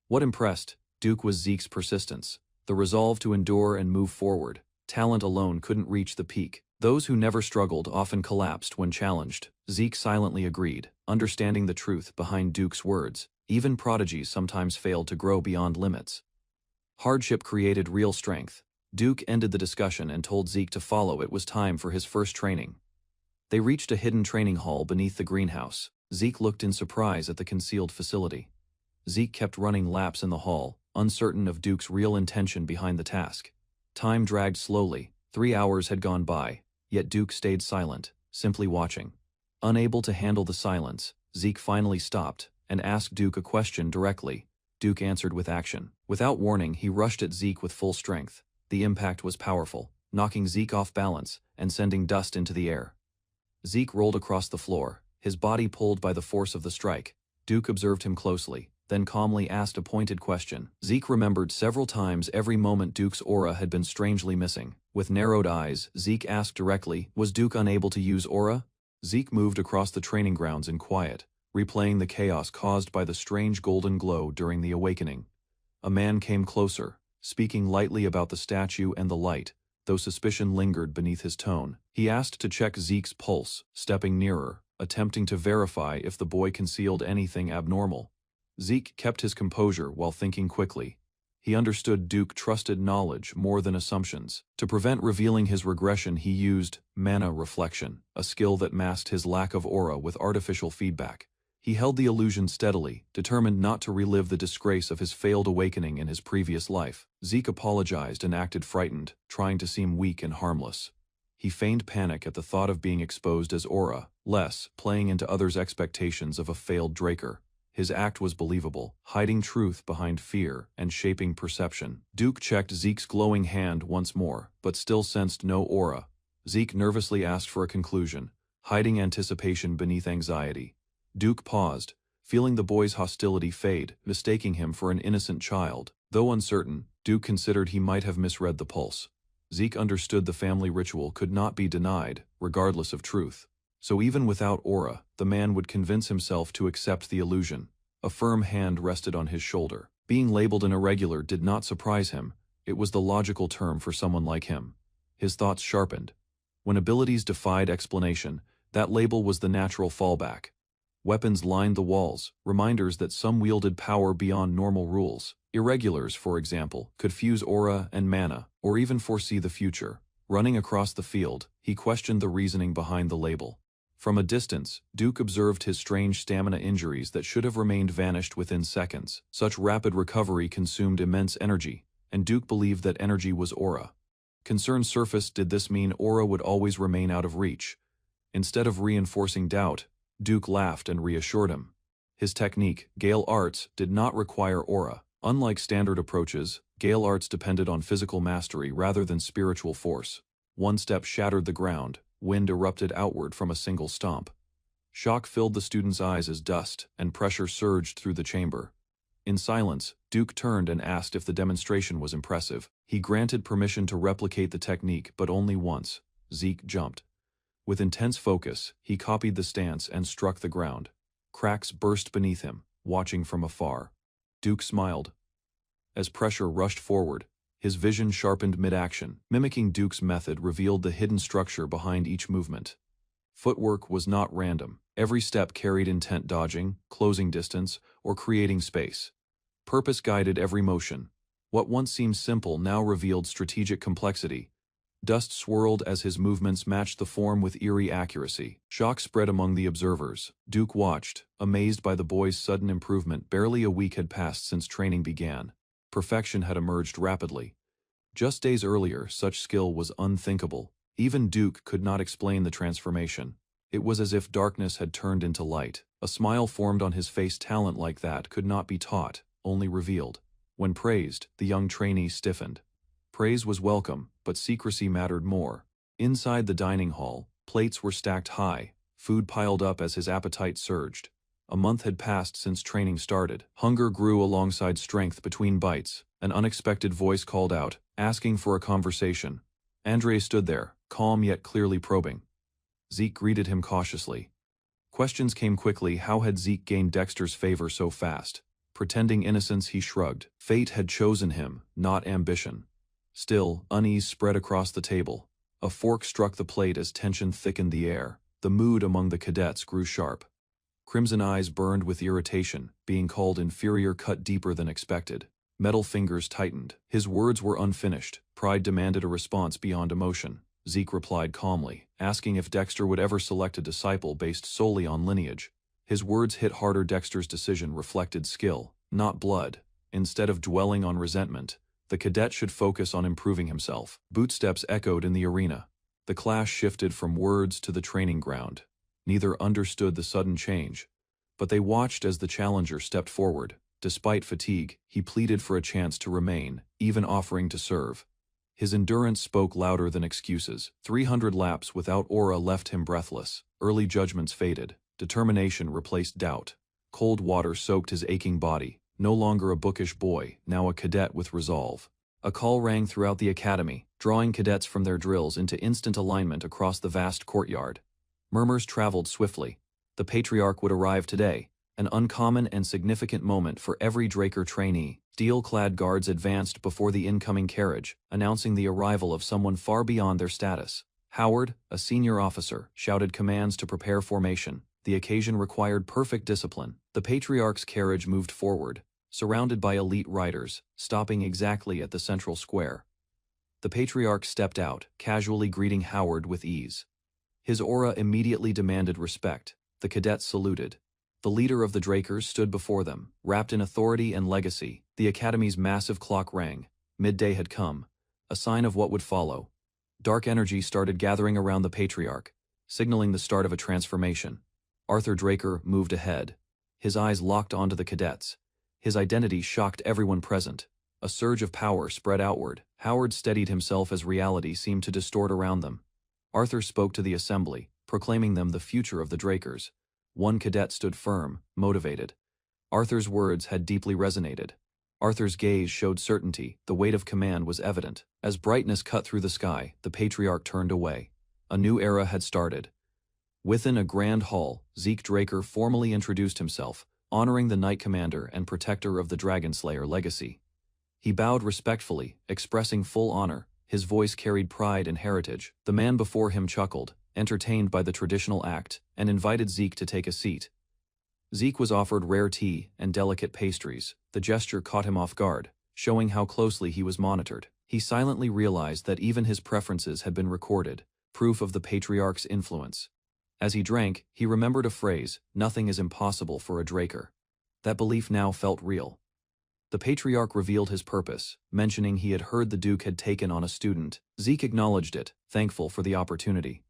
What impressed Duke was Zeke's persistence, the resolve to endure and move forward. Talent alone couldn't reach the peak. Those who never struggled often collapsed when challenged. Zeke silently agreed, understanding the truth behind Duke's words. Even prodigies sometimes failed to grow beyond limits. Hardship created real strength. Duke ended the discussion and told Zeke to follow. It was time for his first training. They reached a hidden training hall beneath the greenhouse. Zeke looked in surprise at the concealed facility. Zeke kept running laps in the hall, uncertain of Duke's real intention behind the task. Time dragged slowly. 3 hours had gone by, yet Duke stayed silent, simply watching. Unable to handle the silence, Zeke finally stopped and asked Duke a question directly. Duke answered with action. Without warning, he rushed at Zeke with full strength. The impact was powerful, knocking Zeke off balance and sending dust into the air. Zeke rolled across the floor, his body pulled by the force of the strike. Duke observed him closely, then calmly asked a pointed question. Zeke remembered several times every moment Duke's aura had been strangely missing. With narrowed eyes, Zeke asked directly, was Duke unable to use aura? Zeke moved across the training grounds in quiet, replaying the chaos caused by the strange golden glow during the awakening. A man came closer, speaking lightly about the statue and the light, though suspicion lingered beneath his tone. He asked to check Zeke's pulse, stepping nearer, attempting to verify if the boy concealed anything abnormal. Zeke kept his composure while thinking quickly. He understood Duke trusted knowledge more than assumptions. To prevent revealing his regression, he used mana reflection, a skill that masked his lack of aura with artificial feedback. He held the illusion steadily, determined not to relive the disgrace of his failed awakening in his previous life. Zeke apologized and acted frightened, trying to seem weak and harmless. He feigned panic at the thought of being exposed as aura, less playing into others' expectations of a failed Draker. His act was believable, hiding truth behind fear and shaping perception. Duke checked Zeke's glowing hand once more, but still sensed no aura. Zeke nervously asked for a conclusion, hiding anticipation beneath anxiety. Duke paused, feeling the boy's hostility fade, mistaking him for an innocent child. Though uncertain, Duke considered he might have misread the pulse. Zeke understood the family ritual could not be denied, regardless of truth. So even without aura, the man would convince himself to accept the illusion. A firm hand rested on his shoulder. Being labeled an irregular did not surprise him. It was the logical term for someone like him. His thoughts sharpened. When abilities defied explanation, that label was the natural fallback. Weapons lined the walls, reminders that some wielded power beyond normal rules. Irregulars, for example, could fuse aura and mana, or even foresee the future. Running across the field, he questioned the reasoning behind the label. From a distance, Duke observed his strange stamina injuries that should have remained vanished within seconds. Such rapid recovery consumed immense energy, and Duke believed that energy was aura. Concern surfaced. Did this mean aura would always remain out of reach? Instead of reinforcing doubt, Duke laughed and reassured him. His technique, Gale Arts, did not require aura. Unlike standard approaches, Gale Arts depended on physical mastery rather than spiritual force. One step shattered the ground. Wind erupted outward from a single stomp. Shock filled the student's eyes as dust, and pressure surged through the chamber. In silence, Duke turned and asked if the demonstration was impressive. He granted permission to replicate the technique, but only once. Zeke jumped. With intense focus, he copied the stance and struck the ground. Cracks burst beneath him, watching from afar. Duke smiled. As pressure rushed forward, his vision sharpened mid-action. Mimicking Duke's method revealed the hidden structure behind each movement. Footwork was not random. Every step carried intent, dodging, closing distance, or creating space. Purpose guided every motion. What once seemed simple now revealed strategic complexity. Dust swirled as his movements matched the form with eerie accuracy. Shock spread among the observers. Duke watched, amazed by the boy's sudden improvement. Barely a week had passed since training began. Perfection had emerged rapidly. Just days earlier, such skill was unthinkable. Even Duke could not explain the transformation. It was as if darkness had turned into light. A smile formed on his face. Talent like that could not be taught, only revealed. When praised, the young trainee stiffened. Praise was welcome, but secrecy mattered more. Inside the dining hall, plates were stacked high, food piled up as his appetite surged. A month had passed since training started. Hunger grew alongside strength between bites. An unexpected voice called out, asking for a conversation. Andre stood there, calm yet clearly probing. Zeke greeted him cautiously. Questions came quickly. How had Zeke gained Dexter's favor so fast? Pretending innocence, he shrugged. Fate had chosen him, not ambition. Still, unease spread across the table. A fork struck the plate as tension thickened the air. The mood among the cadets grew sharp. Crimson eyes burned with irritation, being called inferior cut deeper than expected. Metal fingers tightened. His words were unfinished. Pride demanded a response beyond emotion. Zeke replied calmly, asking if Dexter would ever select a disciple based solely on lineage. His words hit harder. Dexter's decision reflected skill, not blood. Instead of dwelling on resentment, the cadet should focus on improving himself. Bootsteps echoed in the arena. The class shifted from words to the training ground. Neither understood the sudden change, but they watched as the challenger stepped forward. Despite fatigue, he pleaded for a chance to remain, even offering to serve. His endurance spoke louder than excuses. 300 laps without aura left him breathless. Early judgments faded. Determination replaced doubt. Cold water soaked his aching body. No longer a bookish boy, now a cadet with resolve. A call rang throughout the academy, drawing cadets from their drills into instant alignment across the vast courtyard. Murmurs traveled swiftly. The Patriarch would arrive today, an uncommon and significant moment for every Draker trainee. Steel-clad guards advanced before the incoming carriage, announcing the arrival of someone far beyond their status. Howard, a senior officer, shouted commands to prepare formation. The occasion required perfect discipline. The Patriarch's carriage moved forward, surrounded by elite riders, stopping exactly at the central square. The Patriarch stepped out, casually greeting Howard with ease. His aura immediately demanded respect. The cadets saluted. The leader of the Drakers stood before them, wrapped in authority and legacy. The Academy's massive clock rang. Midday had come, a sign of what would follow. Dark energy started gathering around the Patriarch, signaling the start of a transformation. Arthur Draker moved ahead. His eyes locked onto the cadets. His identity shocked everyone present. A surge of power spread outward. Howard steadied himself as reality seemed to distort around them. Arthur spoke to the assembly, proclaiming them the future of the Drakers. One cadet stood firm, motivated. Arthur's words had deeply resonated. Arthur's gaze showed certainty. The weight of command was evident. As brightness cut through the sky, the Patriarch turned away. A new era had started. Within a grand hall, Zeke Draker formally introduced himself, honoring the Knight Commander and protector of the Dragonslayer legacy. He bowed respectfully, expressing full honor. His voice carried pride and heritage. The man before him chuckled, entertained by the traditional act, and invited Zeke to take a seat. Zeke was offered rare tea and delicate pastries. The gesture caught him off guard, showing how closely he was monitored. He silently realized that even his preferences had been recorded, proof of the Patriarch's influence. As he drank, he remembered a phrase, "Nothing is impossible for a Draker." That belief now felt real. The Patriarch revealed his purpose, mentioning he had heard the Duke had taken on a student. Zeke acknowledged it, thankful for the opportunity.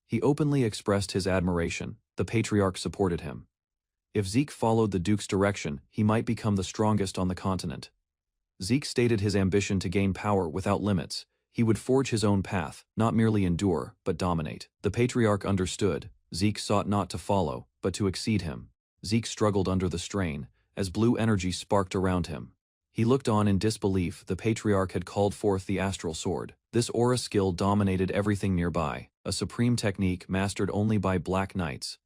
He openly expressed his admiration. The Patriarch supported him. If Zeke followed the Duke's direction, he might become the strongest on the continent. Zeke stated his ambition to gain power without limits. He would forge his own path, not merely endure, but dominate. The Patriarch understood. Zeke sought not to follow, but to exceed him. Zeke struggled under the strain, as blue energy sparked around him. He looked on in disbelief. The Patriarch had called forth the astral sword. This aura skill dominated everything nearby, a supreme technique mastered only by Black Knights.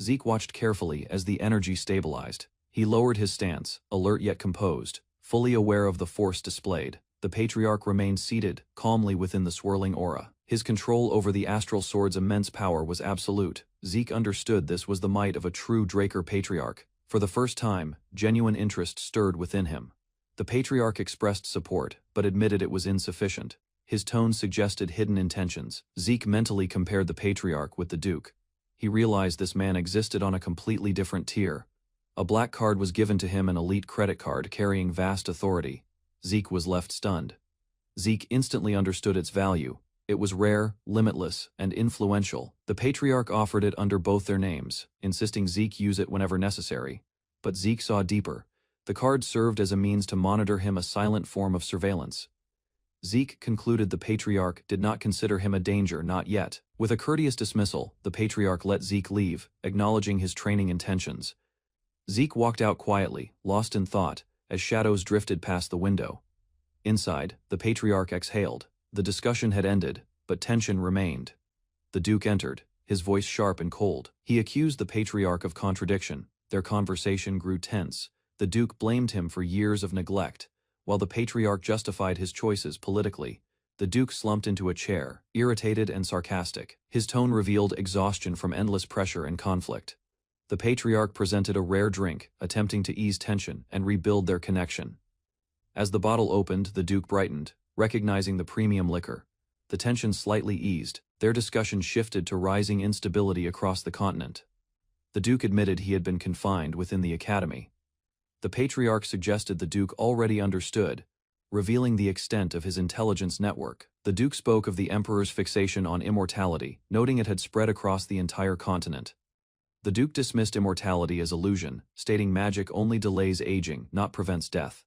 Zeke watched carefully as the energy stabilized. He lowered his stance, alert yet composed, fully aware of the force displayed. The Patriarch remained seated, calmly within the swirling aura. His control over the astral sword's immense power was absolute. Zeke understood this was the might of a true Draker Patriarch. For the first time, genuine interest stirred within him. The patriarch expressed support, but admitted it was insufficient. His tone suggested hidden intentions. Zeke mentally compared the patriarch with the duke. He realized this man existed on a completely different tier. A black card was given to him, an elite credit card carrying vast authority. Zeke was left stunned. Zeke instantly understood its value. It was rare, limitless, and influential. The patriarch offered it under both their names, insisting Zeke use it whenever necessary. But Zeke saw deeper. The card served as a means to monitor him, a silent form of surveillance. Zeke concluded the patriarch did not consider him a danger, not yet. With a courteous dismissal, the patriarch let Zeke leave, acknowledging his training intentions. Zeke walked out quietly, lost in thought, as shadows drifted past the window. Inside, the patriarch exhaled. The discussion had ended, but tension remained. The duke entered, his voice sharp and cold. He accused the patriarch of contradiction. Their conversation grew tense. The duke blamed him for years of neglect, while the patriarch justified his choices politically. The duke slumped into a chair, irritated and sarcastic. His tone revealed exhaustion from endless pressure and conflict. The patriarch presented a rare drink, attempting to ease tension and rebuild their connection. As the bottle opened, the duke brightened, recognizing the premium liquor. The tension slightly eased. Their discussion shifted to rising instability across the continent. The duke admitted he had been confined within the academy. The patriarch suggested the duke already understood, revealing the extent of his intelligence network. The duke spoke of the emperor's fixation on immortality, noting it had spread across the entire continent. The duke dismissed immortality as illusion, stating magic only delays aging, not prevents death.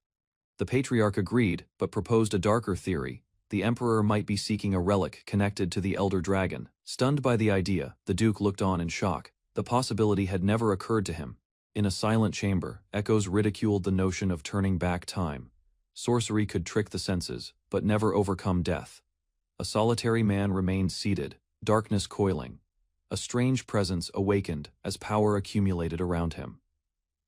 The patriarch agreed, but proposed a darker theory. The emperor might be seeking a relic connected to the elder dragon. Stunned by the idea, the duke looked on in shock. The possibility had never occurred to him. In a silent chamber, echoes ridiculed the notion of turning back time. Sorcery could trick the senses, but never overcome death. A solitary man remained seated, darkness coiling. A strange presence awakened as power accumulated around him.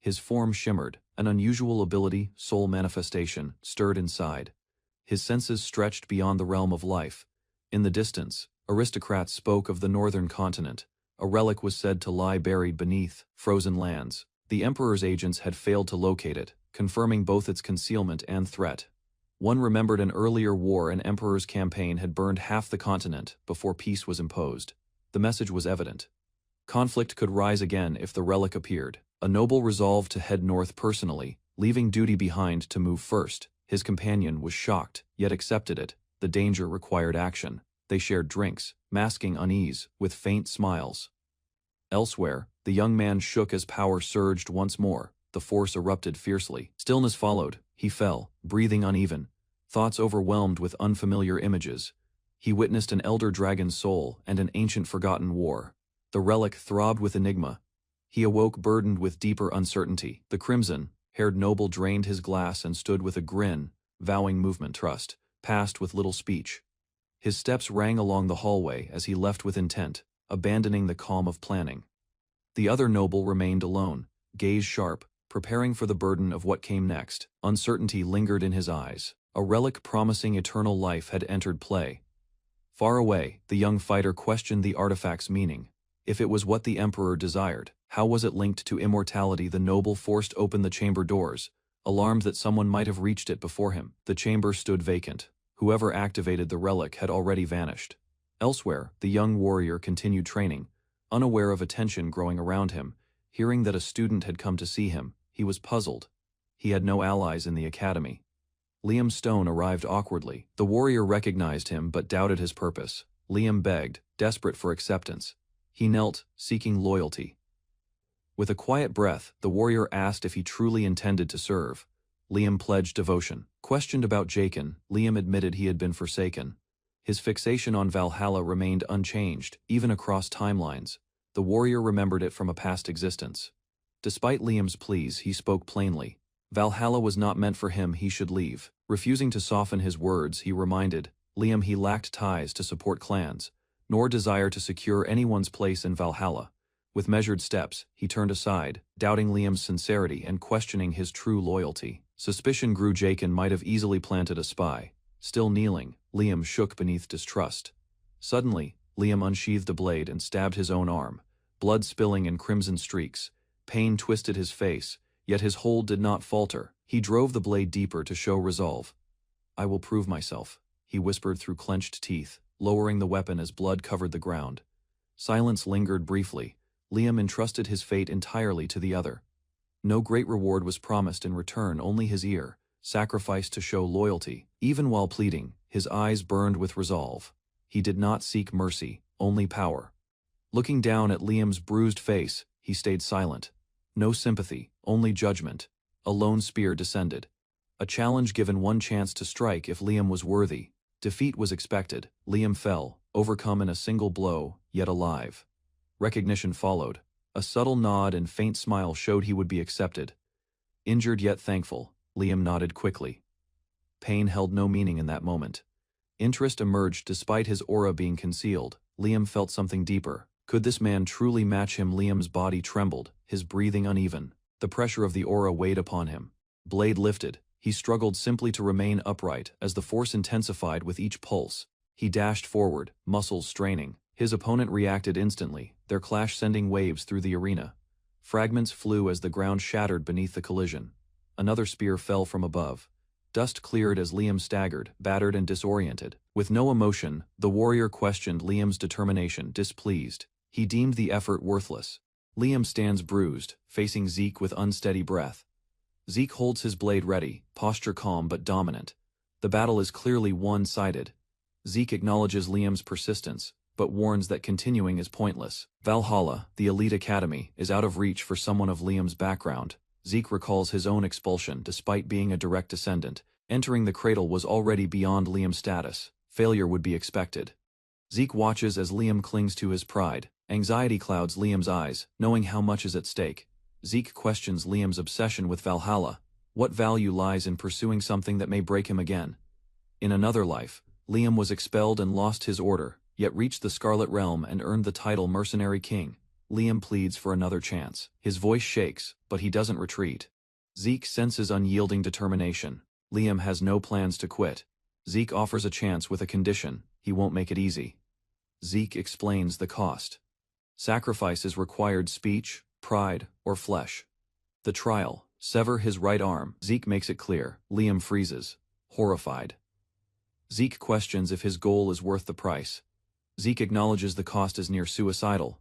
His form shimmered, an unusual ability, soul manifestation, stirred inside. His senses stretched beyond the realm of life. In the distance, aristocrats spoke of the northern continent. A relic was said to lie buried beneath frozen lands. The emperor's agents had failed to locate it, confirming both its concealment and threat. One remembered an earlier war. An emperor's campaign had burned half the continent before peace was imposed. The message was evident. Conflict could rise again if the relic appeared. A noble resolved to head north personally, leaving duty behind to move first. His companion was shocked, yet accepted it. The danger required action. They shared drinks, masking unease with faint smiles. Elsewhere, the young man shook as power surged once more. The force erupted fiercely. Stillness followed. He fell, breathing uneven, thoughts overwhelmed with unfamiliar images. He witnessed an elder dragon's soul and an ancient forgotten war. The relic throbbed with enigma. He awoke burdened with deeper uncertainty. The crimson-haired noble drained his glass and stood with a grin, vowing movement trust, passed with little speech. His steps rang along the hallway as he left with intent, abandoning the calm of planning. The other noble remained alone, gaze sharp, preparing for the burden of what came next. Uncertainty lingered in his eyes. A relic promising eternal life had entered play. Far away, the young fighter questioned the artifact's meaning. If it was what the emperor desired, how was it linked to immortality? The noble forced open the chamber doors, alarmed that someone might have reached it before him. The chamber stood vacant. Whoever activated the relic had already vanished. Elsewhere, the young warrior continued training, unaware of a tension growing around him. Hearing that a student had come to see him, he was puzzled. He had no allies in the academy. Liam Stone arrived awkwardly. The warrior recognized him but doubted his purpose. Liam begged, desperate for acceptance. He knelt, seeking loyalty. With a quiet breath, the warrior asked if he truly intended to serve. Liam pledged devotion. Questioned about Jaken, Liam admitted he had been forsaken. His fixation on Valhalla remained unchanged, even across timelines. The warrior remembered it from a past existence. Despite Liam's pleas, he spoke plainly. Valhalla was not meant for him. He should leave. Refusing to soften his words, he reminded Liam he lacked ties to support clans, nor desire to secure anyone's place in Valhalla. With measured steps, he turned aside, doubting Liam's sincerity and questioning his true loyalty. Suspicion grew. Jaken might have easily planted a spy. Still kneeling, Liam shook beneath distrust. Suddenly, Liam unsheathed a blade and stabbed his own arm, blood spilling in crimson streaks. Pain twisted his face, Yet his hold did not falter. He drove the blade deeper to show resolve. "I will prove myself," he whispered through clenched teeth, lowering the weapon as blood covered the ground. Silence lingered briefly. Liam entrusted his fate entirely to the other. No great reward was promised in return, only his ear, sacrificed to show loyalty. Even while pleading, his eyes burned with resolve. He did not seek mercy, only power. Looking down at Liam's bruised face, he stayed silent. No sympathy, only judgment. A lone spear descended. A challenge given one chance to strike if Liam was worthy. Defeat was expected. Liam fell, overcome in a single blow, yet alive. Recognition followed. A subtle nod and faint smile showed he would be accepted. Injured yet thankful, Liam nodded quickly. Pain held no meaning in that moment. Interest emerged despite his aura being concealed. Liam felt something deeper. Could this man truly match him? Liam's body trembled, his breathing uneven. The pressure of the aura weighed upon him. Blade lifted. He struggled simply to remain upright as the force intensified with each pulse. He dashed forward, muscles straining. His opponent reacted instantly, their clash sending waves through the arena. Fragments flew as the ground shattered beneath the collision. Another spear fell from above. Dust cleared as Liam staggered, battered and disoriented. With no emotion, the warrior questioned Liam's determination, displeased. He deemed the effort worthless. Liam stands bruised, facing Zeke with unsteady breath. Zeke holds his blade ready, posture calm but dominant. The battle is clearly one-sided. Zeke acknowledges Liam's persistence, but warns that continuing is pointless. Valhalla, the elite academy, is out of reach for someone of Liam's background. Zeke recalls his own expulsion despite being a direct descendant. Entering the cradle was already beyond Liam's status. Failure would be expected. Zeke watches as Liam clings to his pride. Anxiety clouds Liam's eyes, knowing how much is at stake. Zeke questions Liam's obsession with Valhalla. What value lies in pursuing something that may break him again? In another life, Liam was expelled and lost his order, yet reached the Scarlet Realm and earned the title Mercenary King. Liam pleads for another chance. His voice shakes, but he doesn't retreat. Zeke senses unyielding determination. Liam has no plans to quit. Zeke offers a chance with a condition: he won't make it easy. Zeke explains the cost. Sacrifice is required: speech, pride, or flesh. The trial: sever his right arm. Zeke makes it clear. Liam freezes, horrified. Zeke questions if his goal is worth the price. Zeke acknowledges the cost is near suicidal.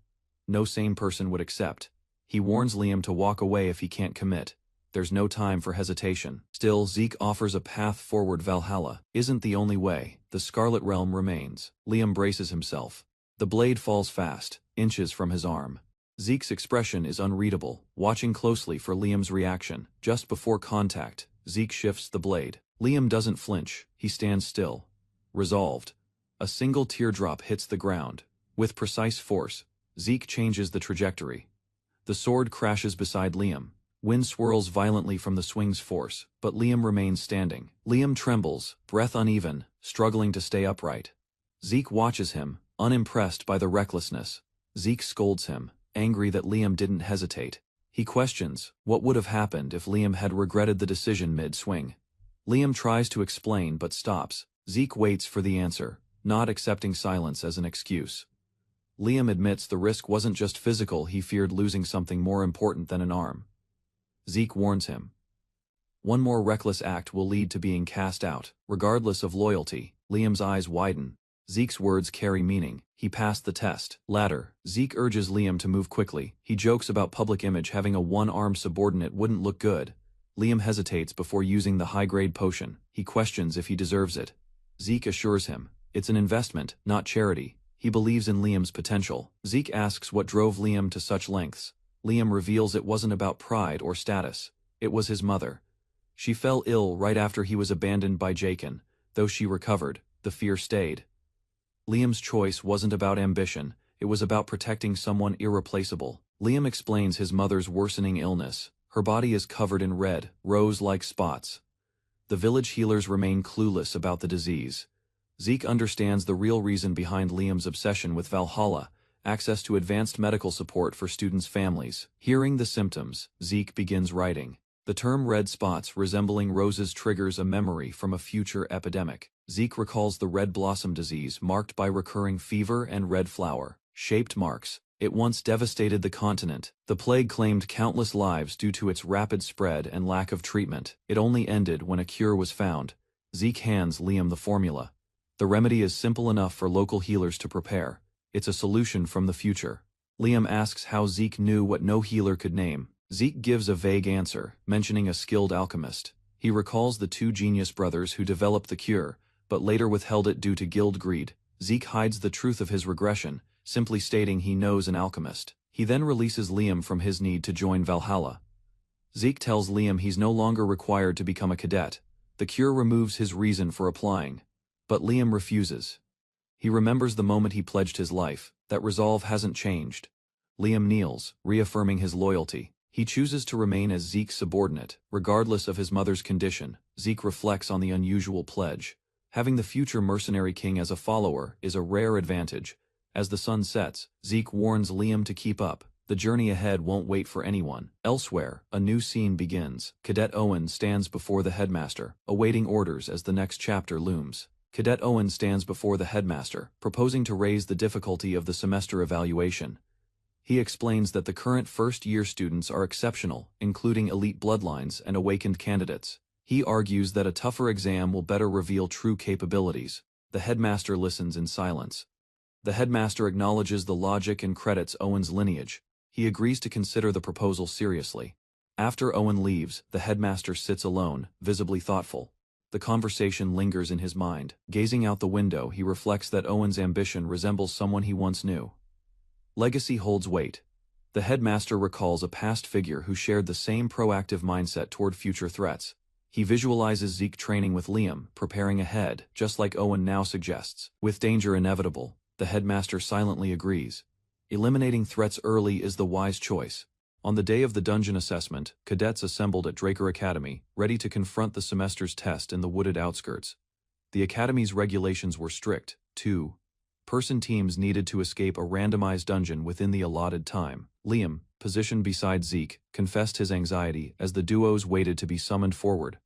No sane person would accept. He warns Liam to walk away if he can't commit. There's no time for hesitation. Still, Zeke offers a path forward. Valhalla isn't the only way. The Scarlet Realm remains. Liam braces himself. The blade falls fast, inches from his arm. Zeke's expression is unreadable, watching closely for Liam's reaction. Just before contact, Zeke shifts the blade. Liam doesn't flinch. He stands still, resolved. A single teardrop hits the ground. With precise force, Zeke changes the trajectory. The sword crashes beside Liam. Wind swirls violently from the swing's force, but Liam remains standing. Liam trembles, breath uneven, struggling to stay upright. Zeke watches him, unimpressed by the recklessness. Zeke scolds him, angry that Liam didn't hesitate. He questions what would have happened if Liam had regretted the decision mid-swing. Liam tries to explain but stops. Zeke waits for the answer, not accepting silence as an excuse. Liam admits the risk wasn't just physical. He feared losing something more important than an arm. Zeke warns him. One more reckless act will lead to being cast out. Regardless of loyalty, Liam's eyes widen. Zeke's words carry meaning. He passed the test. Ladder. Zeke urges Liam to move quickly. He jokes about public image. Having a one-armed subordinate wouldn't look good. Liam hesitates before using the high-grade potion. He questions if he deserves it. Zeke assures him, it's an investment, not charity. He believes in Liam's potential. Zeke asks what drove Liam to such lengths. Liam reveals it wasn't about pride or status. It was his mother. She fell ill right after he was abandoned by Jaken. Though she recovered, the fear stayed. Liam's choice wasn't about ambition. It was about protecting someone irreplaceable. Liam explains his mother's worsening illness. Her body is covered in red, rose-like spots. The village healers remain clueless about the disease. Zeke understands the real reason behind Liam's obsession with Valhalla: access to advanced medical support for students' families. Hearing the symptoms, Zeke begins writing. The term red spots resembling roses triggers a memory from a future epidemic. Zeke recalls the red blossom disease marked by recurring fever and red flower, shaped marks. It once devastated the continent. The plague claimed countless lives due to its rapid spread and lack of treatment. It only ended when a cure was found. Zeke hands Liam the formula. The remedy is simple enough for local healers to prepare. It's a solution from the future. Liam asks how Zeke knew what no healer could name. Zeke gives a vague answer, mentioning a skilled alchemist. He recalls the two genius brothers who developed the cure, but later withheld it due to guild greed. Zeke hides the truth of his regression, simply stating he knows an alchemist. He then releases Liam from his need to join Valhalla. Zeke tells Liam he's no longer required to become a cadet. The cure removes his reason for applying. But Liam refuses. He remembers the moment he pledged his life. That resolve hasn't changed. Liam kneels, reaffirming his loyalty. He chooses to remain as Zeke's subordinate, regardless of his mother's condition. Zeke reflects on the unusual pledge. Having the future mercenary king as a follower is a rare advantage. As the sun sets, Zeke warns Liam to keep up. The journey ahead won't wait for anyone. Elsewhere, a new scene begins. Cadet Owen stands before the headmaster, awaiting orders as the next chapter looms. Cadet Owen stands before the headmaster, proposing to raise the difficulty of the semester evaluation. He explains that the current first-year students are exceptional, including elite bloodlines and awakened candidates. He argues that a tougher exam will better reveal true capabilities. The headmaster listens in silence. The headmaster acknowledges the logic and credits Owen's lineage. He agrees to consider the proposal seriously. After Owen leaves, the headmaster sits alone, visibly thoughtful. The conversation lingers in his mind. Gazing out the window, he reflects that Owen's ambition resembles someone he once knew. Legacy holds weight. The headmaster recalls a past figure who shared the same proactive mindset toward future threats. He visualizes Zeke training with Liam, preparing ahead, just like Owen now suggests. With danger inevitable, the headmaster silently agrees. Eliminating threats early is the wise choice. On the day of the dungeon assessment, cadets assembled at Draker Academy, ready to confront the semester's test in the wooded outskirts. The academy's regulations were strict. 2-person teams needed to escape a randomized dungeon within the allotted time. Liam, positioned beside Zeke, confessed his anxiety as the duos waited to be summoned forward.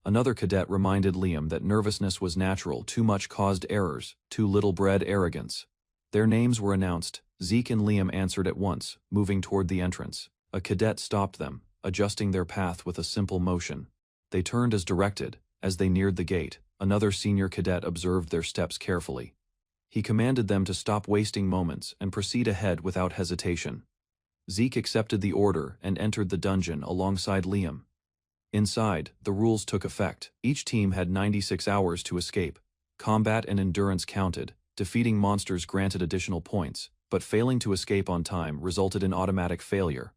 Another cadet reminded Liam that nervousness was natural. Too much caused errors, too little bred arrogance. Their names were announced. Zeke and Liam answered at once, moving toward the entrance. A cadet stopped them, adjusting their path with a simple motion. They turned as directed. As they neared the gate, another senior cadet observed their steps carefully. He commanded them to stop wasting moments and proceed ahead without hesitation. Zeke accepted the order and entered the dungeon alongside Liam. Inside, the rules took effect. Each team had 96 hours to escape. Combat and endurance counted. Defeating monsters granted additional points, but failing to escape on time resulted in automatic failure.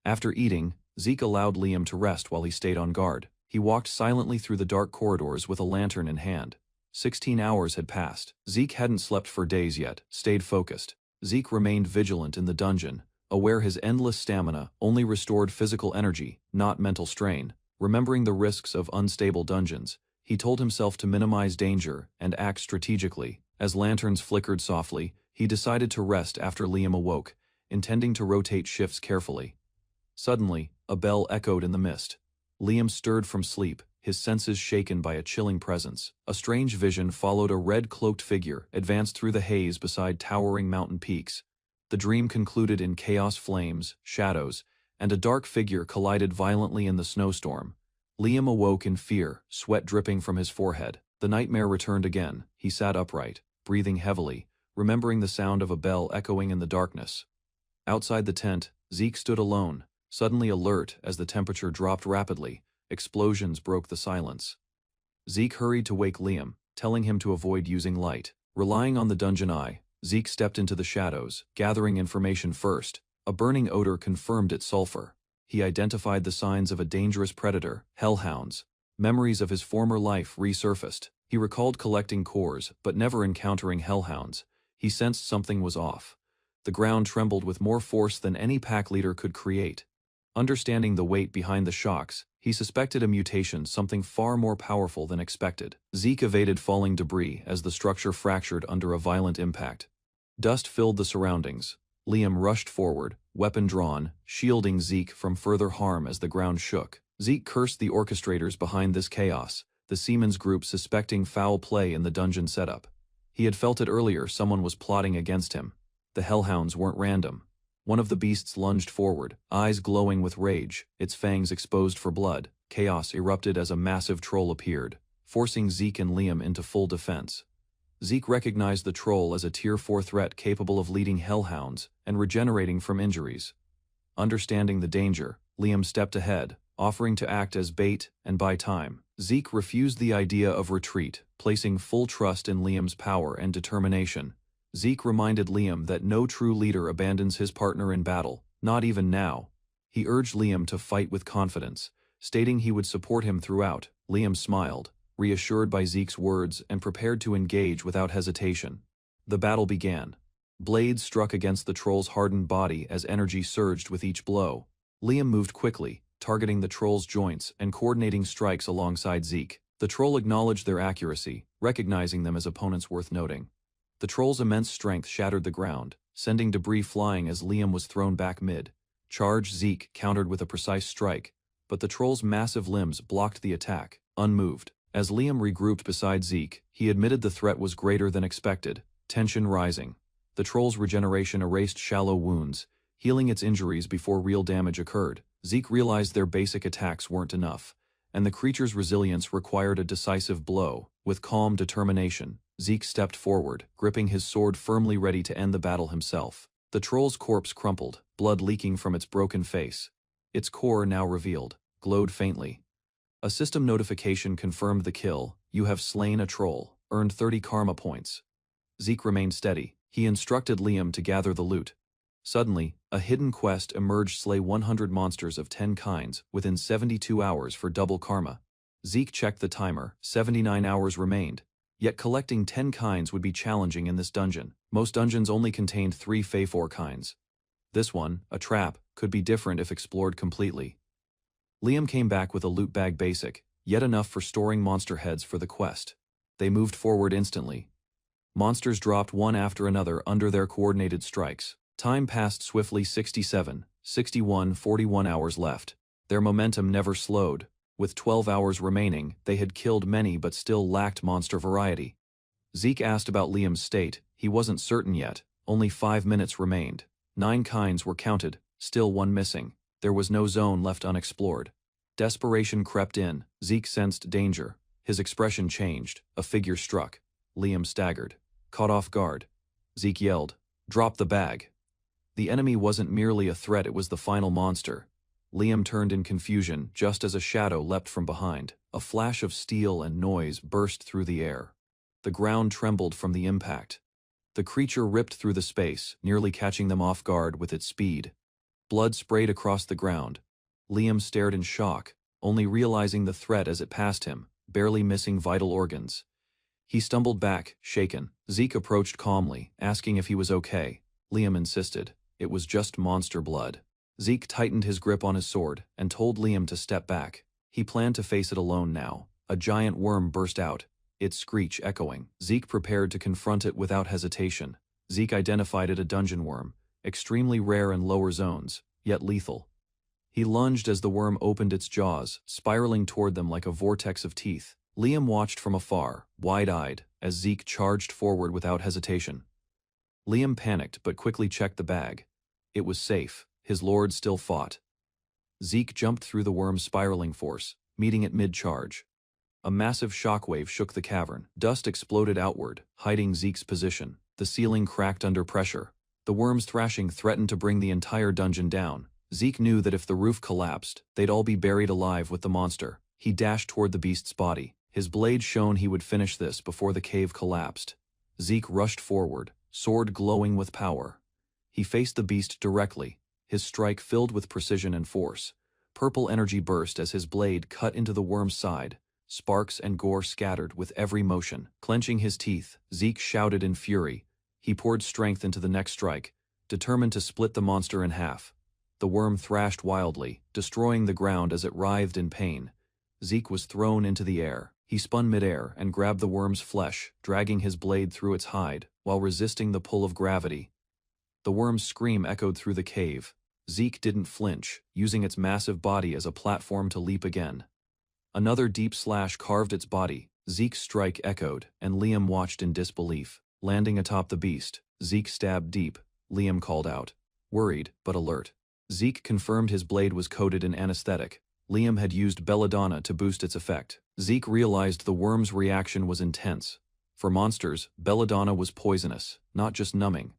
After eating, Zeke allowed Liam to rest while he stayed on guard. He walked silently through the dark corridors with a lantern in hand. 16 hours had passed. Zeke hadn't slept for days yet, stayed focused. Zeke remained vigilant in the dungeon, aware his endless stamina only restored physical energy, not mental strain. Remembering the risks of unstable dungeons, he told himself to minimize danger and act strategically. As lanterns flickered softly, he decided to rest after Liam awoke, intending to rotate shifts carefully. Suddenly, a bell echoed in the mist. Liam stirred from sleep, his senses shaken by a chilling presence. A strange vision followed. A red-cloaked figure advanced through the haze beside towering mountain peaks. The dream concluded in chaos, flames, shadows, and a dark figure collided violently in the snowstorm. Liam awoke in fear, sweat dripping from his forehead. The nightmare returned again. He sat upright, breathing heavily, remembering the sound of a bell echoing in the darkness. Outside the tent, Zeke stood alone, suddenly alert as the temperature dropped rapidly. Explosions broke the silence. Zeke hurried to wake Liam, telling him to avoid using light. Relying on the dungeon eye, Zeke stepped into the shadows, gathering information first. A burning odor confirmed its sulfur. He identified the signs of a dangerous predator, hellhounds. Memories of his former life resurfaced. He recalled collecting cores, but never encountering hellhounds. He sensed something was off. The ground trembled with more force than any pack leader could create. Understanding the weight behind the shocks, he suspected a mutation, something far more powerful than expected. Zeke evaded falling debris as the structure fractured under a violent impact. Dust filled the surroundings. Liam rushed forward, weapon drawn, shielding Zeke from further harm as the ground shook. Zeke cursed the orchestrators behind this chaos, the Seaman's group suspecting foul play in the dungeon setup. He had felt it earlier. Someone was plotting against him. The hellhounds weren't random. One of the beasts lunged forward, eyes glowing with rage, its fangs exposed for blood. Chaos erupted as a massive troll appeared, forcing Zeke and Liam into full defense. Zeke recognized the troll as a Tier 4 threat capable of leading hellhounds and regenerating from injuries. Understanding the danger, Liam stepped ahead, offering to act as bait and buy time. Zeke refused the idea of retreat, placing full trust in Liam's power and determination. Zeke reminded Liam that no true leader abandons his partner in battle, not even now. He urged Liam to fight with confidence, stating he would support him throughout. Liam smiled, reassured by Zeke's words and prepared to engage without hesitation. The battle began. Blades struck against the troll's hardened body as energy surged with each blow. Liam moved quickly, targeting the troll's joints and coordinating strikes alongside Zeke. The troll acknowledged their accuracy, recognizing them as opponents worth noting. The troll's immense strength shattered the ground, sending debris flying as Liam was thrown back mid. Charged Zeke countered with a precise strike, but the troll's massive limbs blocked the attack, unmoved. As Liam regrouped beside Zeke, he admitted the threat was greater than expected, tension rising. The troll's regeneration erased shallow wounds, healing its injuries before real damage occurred. Zeke realized their basic attacks weren't enough, and the creature's resilience required a decisive blow. With calm determination, Zeke stepped forward, gripping his sword firmly ready to end the battle himself. The troll's corpse crumpled, blood leaking from its broken face. Its core, now revealed, glowed faintly. A system notification confirmed the kill. You have slain a troll, earned 30 karma points. Zeke remained steady. He instructed Liam to gather the loot. Suddenly, a hidden quest emerged: slay 100 monsters of 10 kinds within 72 hours for double karma. Zeke checked the timer. 79 hours remained. Yet collecting 10 kinds would be challenging in this dungeon. Most dungeons only contained 3 Fey4 kinds. This one, a trap, could be different if explored completely. Liam came back with a loot bag basic, yet enough for storing monster heads for the quest. They moved forward instantly. Monsters dropped one after another under their coordinated strikes. Time passed swiftly. 67, 61, 41 hours left. Their momentum never slowed. With 12 hours remaining, they had killed many but still lacked monster variety. Zeke asked about Liam's state. He wasn't certain yet. Only 5 minutes remained. 9 kinds were counted, still one missing. There was no zone left unexplored. Desperation crept in. Zeke sensed danger. His expression changed. A figure struck. Liam staggered. Caught off guard. Zeke yelled, "Drop the bag." The enemy wasn't merely a threat, it was the final monster. Liam turned in confusion just as a shadow leapt from behind. A flash of steel and noise burst through the air. The ground trembled from the impact. The creature ripped through the space, nearly catching them off guard with its speed. Blood sprayed across the ground. Liam stared in shock, only realizing the threat as it passed him, barely missing vital organs. He stumbled back, shaken. Zeke approached calmly, asking if he was okay. Liam insisted. It was just monster blood. Zeke tightened his grip on his sword and told Liam to step back. He planned to face it alone now. A giant worm burst out, its screech echoing. Zeke prepared to confront it without hesitation. Zeke identified it: a dungeon worm, extremely rare in lower zones, yet lethal. He lunged as the worm opened its jaws, spiraling toward them like a vortex of teeth. Liam watched from afar, wide-eyed, as Zeke charged forward without hesitation. Liam panicked but quickly checked the bag. It was safe. His lord still fought. Zeke jumped through the worm's spiraling force, meeting it mid-charge. A massive shockwave shook the cavern. Dust exploded outward, hiding Zeke's position. The ceiling cracked under pressure. The worm's thrashing threatened to bring the entire dungeon down. Zeke knew that if the roof collapsed, they'd all be buried alive with the monster. He dashed toward the beast's body. His blade shone he would finish this before the cave collapsed. Zeke rushed forward, sword glowing with power. He faced the beast directly, his strike filled with precision and force. Purple energy burst as his blade cut into the worm's side. Sparks and gore scattered with every motion. Clenching his teeth, Zeke shouted in fury. He poured strength into the next strike, determined to split the monster in half. The worm thrashed wildly, destroying the ground as it writhed in pain. Zeke was thrown into the air. He spun midair and grabbed the worm's flesh, dragging his blade through its hide, while resisting the pull of gravity. The worm's scream echoed through the cave. Zeke didn't flinch, using its massive body as a platform to leap again. Another deep slash carved its body. Zeke's strike echoed, and Liam watched in disbelief. Landing atop the beast, Zeke stabbed deep. Liam called out, worried but alert. Zeke confirmed his blade was coated in anesthetic. Liam had used belladonna to boost its effect. Zeke realized the worm's reaction was intense. For monsters, belladonna was poisonous, not just numbing.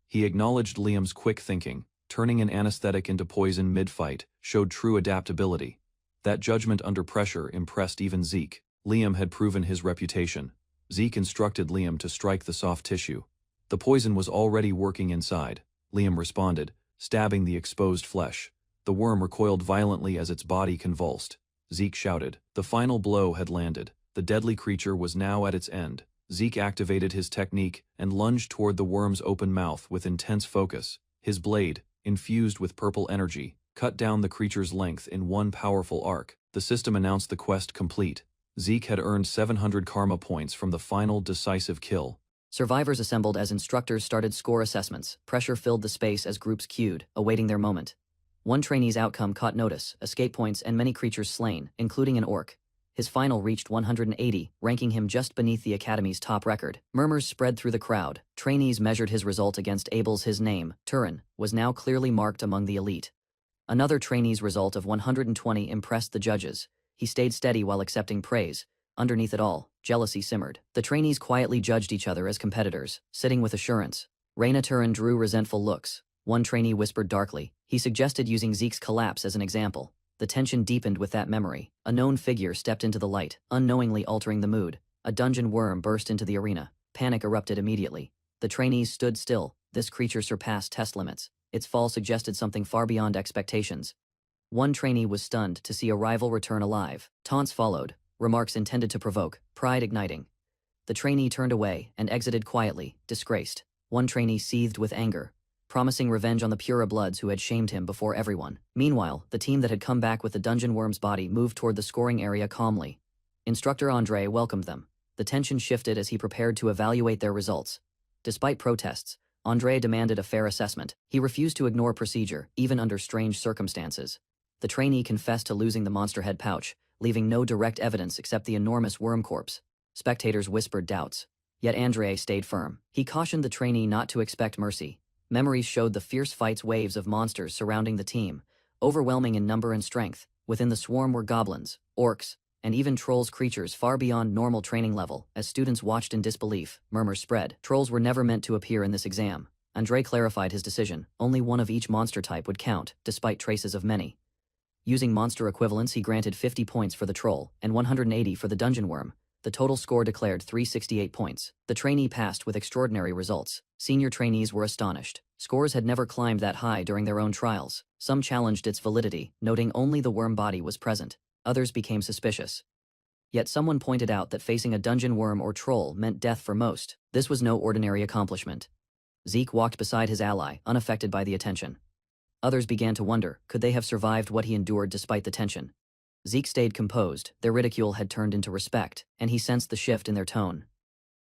He acknowledged Liam's quick thinking. Turning an anesthetic into poison mid-fight showed true adaptability. That judgment under pressure impressed even Zeke. Liam had proven his reputation. Zeke instructed Liam to strike the soft tissue. The poison was already working inside. Liam responded, stabbing the exposed flesh. The worm recoiled violently as its body convulsed. Zeke shouted. The final blow had landed. The deadly creature was now at its end. Zeke activated his technique and lunged toward the worm's open mouth with intense focus. His blade, infused with purple energy, cut down the creature's length in one powerful arc. The system announced the quest complete. Zeke had earned 700 karma points from the final decisive kill. Survivors assembled as instructors started score assessments. Pressure filled the space as groups queued, awaiting their moment. One trainee's outcome caught notice, escape points and many creatures slain, including an orc. His final reached 180, ranking him just beneath the Academy's top record. Murmurs spread through the crowd. Trainees measured his result against Abel's. His name, Turin, was now clearly marked among the elite. Another trainee's result of 120 impressed the judges. He stayed steady while accepting praise. Underneath it all, jealousy simmered. The trainees quietly judged each other as competitors, sitting with assurance. Reina Turin drew resentful looks. One trainee whispered darkly. He suggested using Zeke's collapse as an example. The tension deepened with that memory. A known figure stepped into the light, unknowingly altering the mood. A dungeon worm burst into the arena. Panic erupted immediately. The trainees stood still. This creature surpassed test limits. Its fall suggested something far beyond expectations. One trainee was stunned to see a rival return alive. Taunts followed, remarks intended to provoke, pride igniting. The trainee turned away and exited quietly, disgraced. One trainee seethed with anger, promising revenge on the Pura Bloods who had shamed him before everyone. Meanwhile, the team that had come back with the dungeon worm's body moved toward the scoring area calmly. Instructor Andre welcomed them. The tension shifted as he prepared to evaluate their results. Despite protests, Andre demanded a fair assessment. He refused to ignore procedure, even under strange circumstances. The trainee confessed to losing the monster head pouch, leaving no direct evidence except the enormous worm corpse. Spectators whispered doubts. Yet Andre stayed firm. He cautioned the trainee not to expect mercy. Memories showed the fierce fights, waves of monsters surrounding the team, overwhelming in number and strength. Within the swarm were goblins, orcs, and even trolls, creatures far beyond normal training level. As students watched in disbelief, murmurs spread. Trolls were never meant to appear in this exam. Andre clarified his decision. Only one of each monster type would count, despite traces of many. Using monster equivalents, he granted 50 points for the troll and 180 for the dungeon worm. The total score declared 368 points. The trainee passed with extraordinary results. Senior trainees were astonished. Scores had never climbed that high during their own trials. Some challenged its validity, noting only the worm body was present. Others became suspicious. Yet someone pointed out that facing a dungeon worm or troll meant death for most. This was no ordinary accomplishment. Zeke walked beside his ally, unaffected by the attention. Others began to wonder, could they have survived what he endured despite the tension? Zeke stayed composed. Their ridicule had turned into respect, and he sensed the shift in their tone.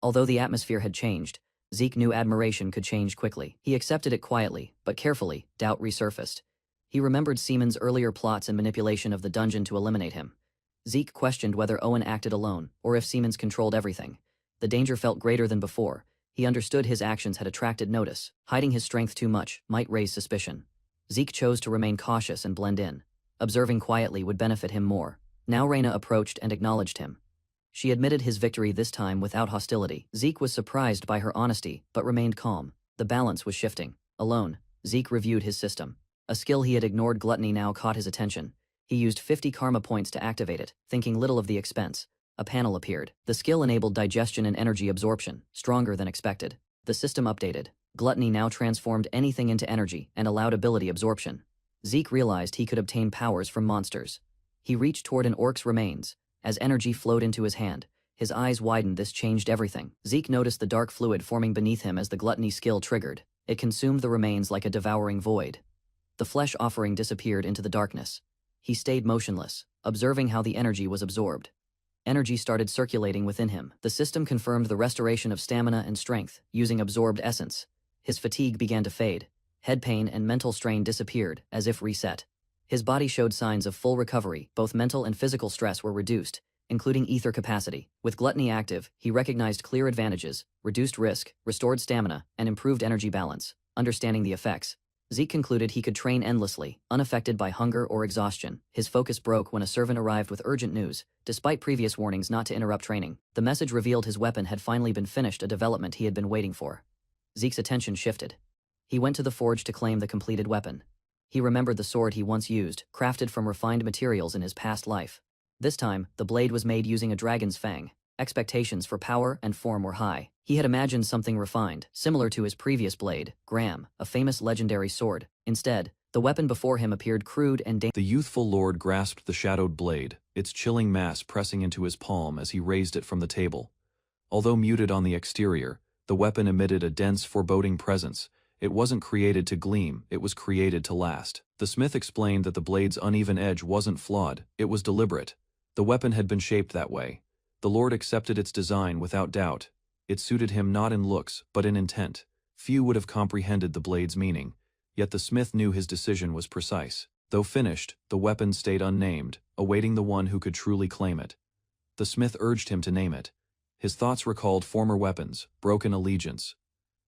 Although the atmosphere had changed, Zeke knew admiration could change quickly. He accepted it quietly, but carefully. Doubt resurfaced. He remembered Seaman's earlier plots and manipulation of the dungeon to eliminate him. Zeke questioned whether Owen acted alone, or if Seaman's controlled everything. The danger felt greater than before. He understood his actions had attracted notice. Hiding his strength too much might raise suspicion. Zeke chose to remain cautious and blend in. Observing quietly would benefit him more. Now Reina approached and acknowledged him. She admitted his victory, this time without hostility. Zeke was surprised by her honesty, but remained calm. The balance was shifting. Alone, Zeke reviewed his system. A skill he had ignored, gluttony, now caught his attention. He used 50 karma points to activate it, thinking little of the expense. A panel appeared. The skill enabled digestion and energy absorption, stronger than expected. The system updated. Gluttony now transformed anything into energy and allowed ability absorption. Zeke realized he could obtain powers from monsters. He reached toward an orc's remains. As energy flowed into his hand, his eyes widened. This changed everything. Zeke noticed the dark fluid forming beneath him as the gluttony skill triggered. It consumed the remains like a devouring void. The flesh offering disappeared into the darkness. He stayed motionless, observing how the energy was absorbed. Energy started circulating within him. The system confirmed the restoration of stamina and strength, using absorbed essence. His fatigue began to fade. Head pain and mental strain disappeared, as if reset. His body showed signs of full recovery. Both mental and physical stress were reduced, including ether capacity. With gluttony active, he recognized clear advantages: reduced risk, restored stamina, and improved energy balance. Understanding the effects, Zeke concluded he could train endlessly, unaffected by hunger or exhaustion. His focus broke when a servant arrived with urgent news. Despite previous warnings not to interrupt training, the message revealed his weapon had finally been finished, a development he had been waiting for. Zeke's attention shifted. He went to the forge to claim the completed weapon. He remembered the sword he once used, crafted from refined materials in his past life. This time, the blade was made using a dragon's fang. Expectations for power and form were high. He had imagined something refined, similar to his previous blade, Graham, a famous legendary sword. Instead, the weapon before him appeared crude and dangerous. The youthful lord grasped the shadowed blade, its chilling mass pressing into his palm as he raised it from the table. Although muted on the exterior, the weapon emitted a dense, foreboding presence. It wasn't created to gleam, it was created to last. The smith explained that the blade's uneven edge wasn't flawed, it was deliberate. The weapon had been shaped that way. The lord accepted its design without doubt. It suited him not in looks, but in intent. Few would have comprehended the blade's meaning, yet the smith knew his decision was precise. Though finished, the weapon stayed unnamed, awaiting the one who could truly claim it. The smith urged him to name it. His thoughts recalled former weapons, broken allegiance.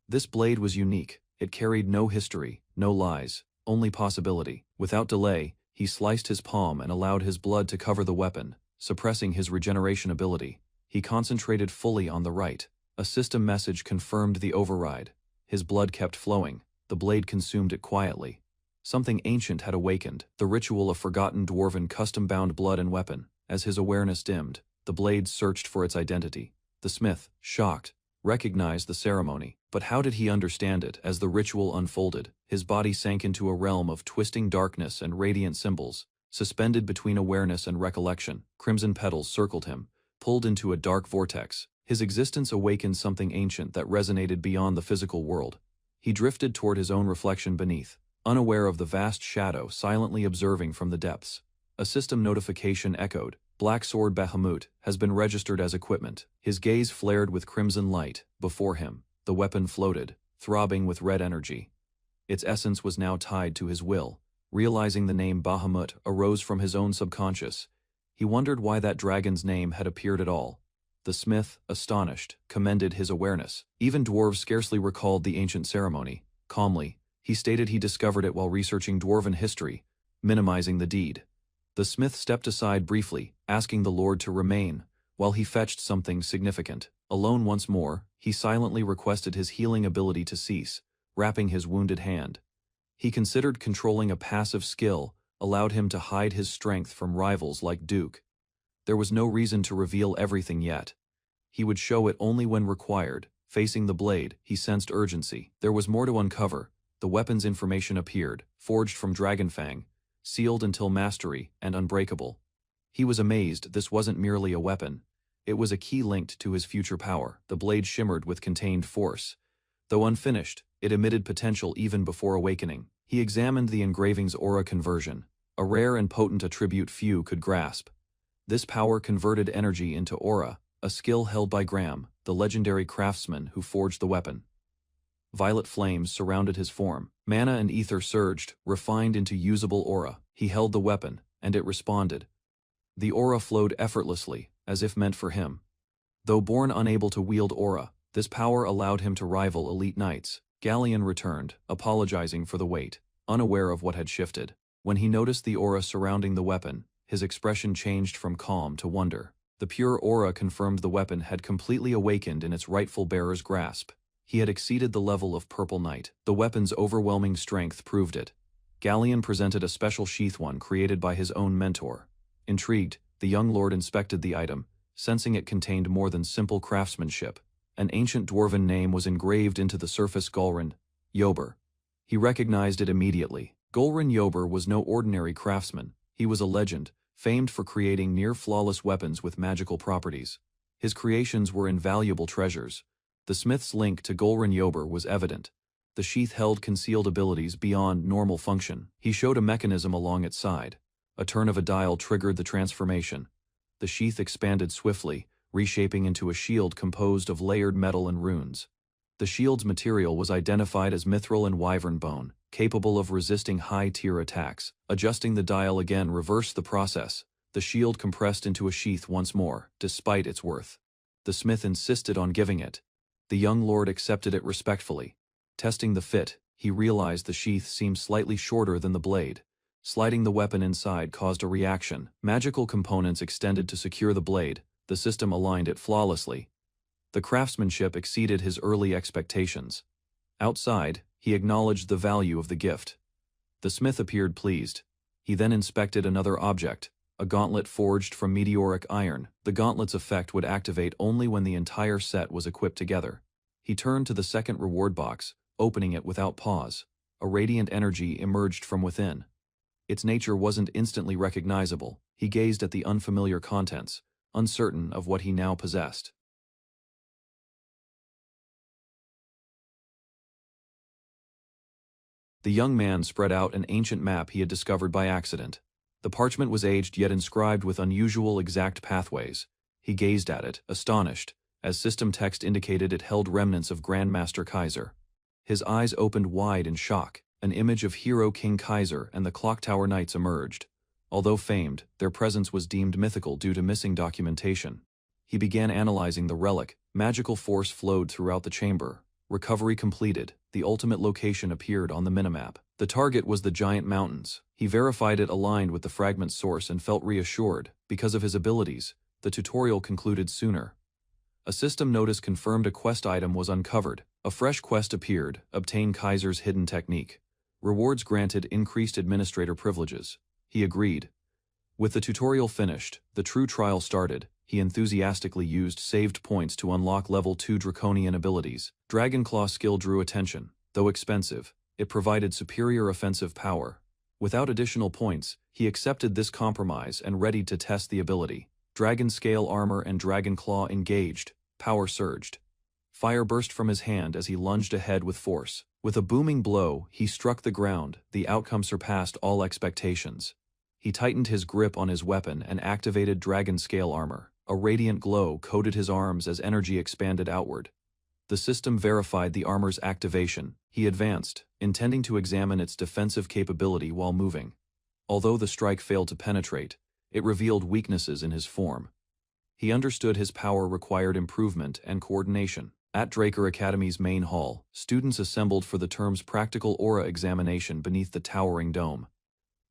This blade was unique. It carried no history, no lies, only possibility. Without delay, he sliced his palm and allowed his blood to cover the weapon, suppressing his regeneration ability. He concentrated fully on the right. A system message confirmed the override. His blood kept flowing. The blade consumed it quietly. Something ancient had awakened, the ritual of forgotten dwarven custom-bound blood and weapon. As his awareness dimmed, the blade searched for its identity. The smith, shocked, recognized the ceremony. But how did he understand it? As the ritual unfolded, his body sank into a realm of twisting darkness and radiant symbols. Suspended between awareness and recollection, crimson petals circled him, pulled into a dark vortex. His existence awakened something ancient that resonated beyond the physical world. He drifted toward his own reflection beneath, unaware of the vast shadow silently observing from the depths. A system notification echoed. Black Sword Bahamut has been registered as equipment. His gaze flared with crimson light. Before him, the weapon floated, throbbing with red energy. Its essence was now tied to his will. Realizing the name Bahamut arose from his own subconscious, he wondered why that dragon's name had appeared at all. The smith, astonished, commended his awareness. Even dwarves scarcely recalled the ancient ceremony. Calmly, he stated he discovered it while researching dwarven history, minimizing the deed. The smith stepped aside briefly, asking the lord to remain, while he fetched something significant. Alone once more, he silently requested his healing ability to cease, wrapping his wounded hand. He considered controlling a passive skill allowed him to hide his strength from rivals like Duke. There was no reason to reveal everything yet. He would show it only when required. Facing the blade, he sensed urgency. There was more to uncover. The weapon's information appeared, forged from Dragonfang, sealed until mastery, and unbreakable. He was amazed this wasn't merely a weapon. It was a key linked to his future power. The blade shimmered with contained force. Though unfinished, it emitted potential even before awakening. He examined the engraving's aura conversion, a rare and potent attribute few could grasp. This power converted energy into aura, a skill held by Graham, the legendary craftsman who forged the weapon. Violet flames surrounded his form. Mana and ether surged, refined into usable aura. He held the weapon, and it responded. The aura flowed effortlessly, as if meant for him. Though born unable to wield aura, this power allowed him to rival elite knights. Galleon returned, apologizing for the wait, unaware of what had shifted. When he noticed the aura surrounding the weapon, his expression changed from calm to wonder. The pure aura confirmed the weapon had completely awakened in its rightful bearer's grasp. He had exceeded the level of Purple Knight. The weapon's overwhelming strength proved it. Galleon presented a special sheath one created by his own mentor. Intrigued, the young lord inspected the item, sensing it contained more than simple craftsmanship. An ancient dwarven name was engraved into the surface: Golrin Yober. He recognized it immediately. Golrin Yober was no ordinary craftsman. He was a legend, famed for creating near-flawless weapons with magical properties. His creations were invaluable treasures. The smith's link to Golrin Yober was evident. The sheath held concealed abilities beyond normal function. He showed a mechanism along its side. A turn of a dial triggered the transformation. The sheath expanded swiftly, reshaping into a shield composed of layered metal and runes. The shield's material was identified as mithril and wyvern bone, capable of resisting high-tier attacks. Adjusting the dial again reversed the process. The shield compressed into a sheath once more, despite its worth. The smith insisted on giving it. The young lord accepted it respectfully. Testing the fit, he realized the sheath seemed slightly shorter than the blade. Sliding the weapon inside caused a reaction. Magical components extended to secure the blade. The system aligned it flawlessly. The craftsmanship exceeded his early expectations. Outside, he acknowledged the value of the gift. The smith appeared pleased. He then inspected another object, a gauntlet forged from meteoric iron. The gauntlet's effect would activate only when the entire set was equipped together. He turned to the second reward box, opening it without pause. A radiant energy emerged from within. Its nature wasn't instantly recognizable. He gazed at the unfamiliar contents, uncertain of what he now possessed. The young man spread out an ancient map he had discovered by accident. The parchment was aged yet inscribed with unusual exact pathways. He gazed at it, astonished, as system text indicated it held remnants of Grandmaster Kaiser. His eyes opened wide in shock. An image of hero King Kaiser and the Clock Tower Knights emerged. Although famed, their presence was deemed mythical due to missing documentation. He began analyzing the relic. Magical force flowed throughout the chamber. Recovery completed. The ultimate location appeared on the minimap. The target was the giant mountains. He verified it aligned with the fragment's source and felt reassured. Because of his abilities, the tutorial concluded sooner. A system notice confirmed a quest item was uncovered. A fresh quest appeared: obtain Kaiser's hidden technique. Rewards granted increased administrator privileges. He agreed. With the tutorial finished, the true trial started. He enthusiastically used saved points to unlock level 2 draconian abilities. Dragonclaw skill drew attention. Though expensive, it provided superior offensive power. Without additional points, he accepted this compromise and readied to test the ability. Dragon scale armor and Dragonclaw engaged. Power surged. Fire burst from his hand as he lunged ahead with force. With a booming blow, he struck the ground. The outcome surpassed all expectations. He tightened his grip on his weapon and activated dragon scale armor. A radiant glow coated his arms as energy expanded outward. The system verified the armor's activation. He advanced, intending to examine its defensive capability while moving. Although the strike failed to penetrate, it revealed weaknesses in his form. He understood his power required improvement and coordination. At Draker Academy's main hall, students assembled for the term's practical aura examination beneath the towering dome.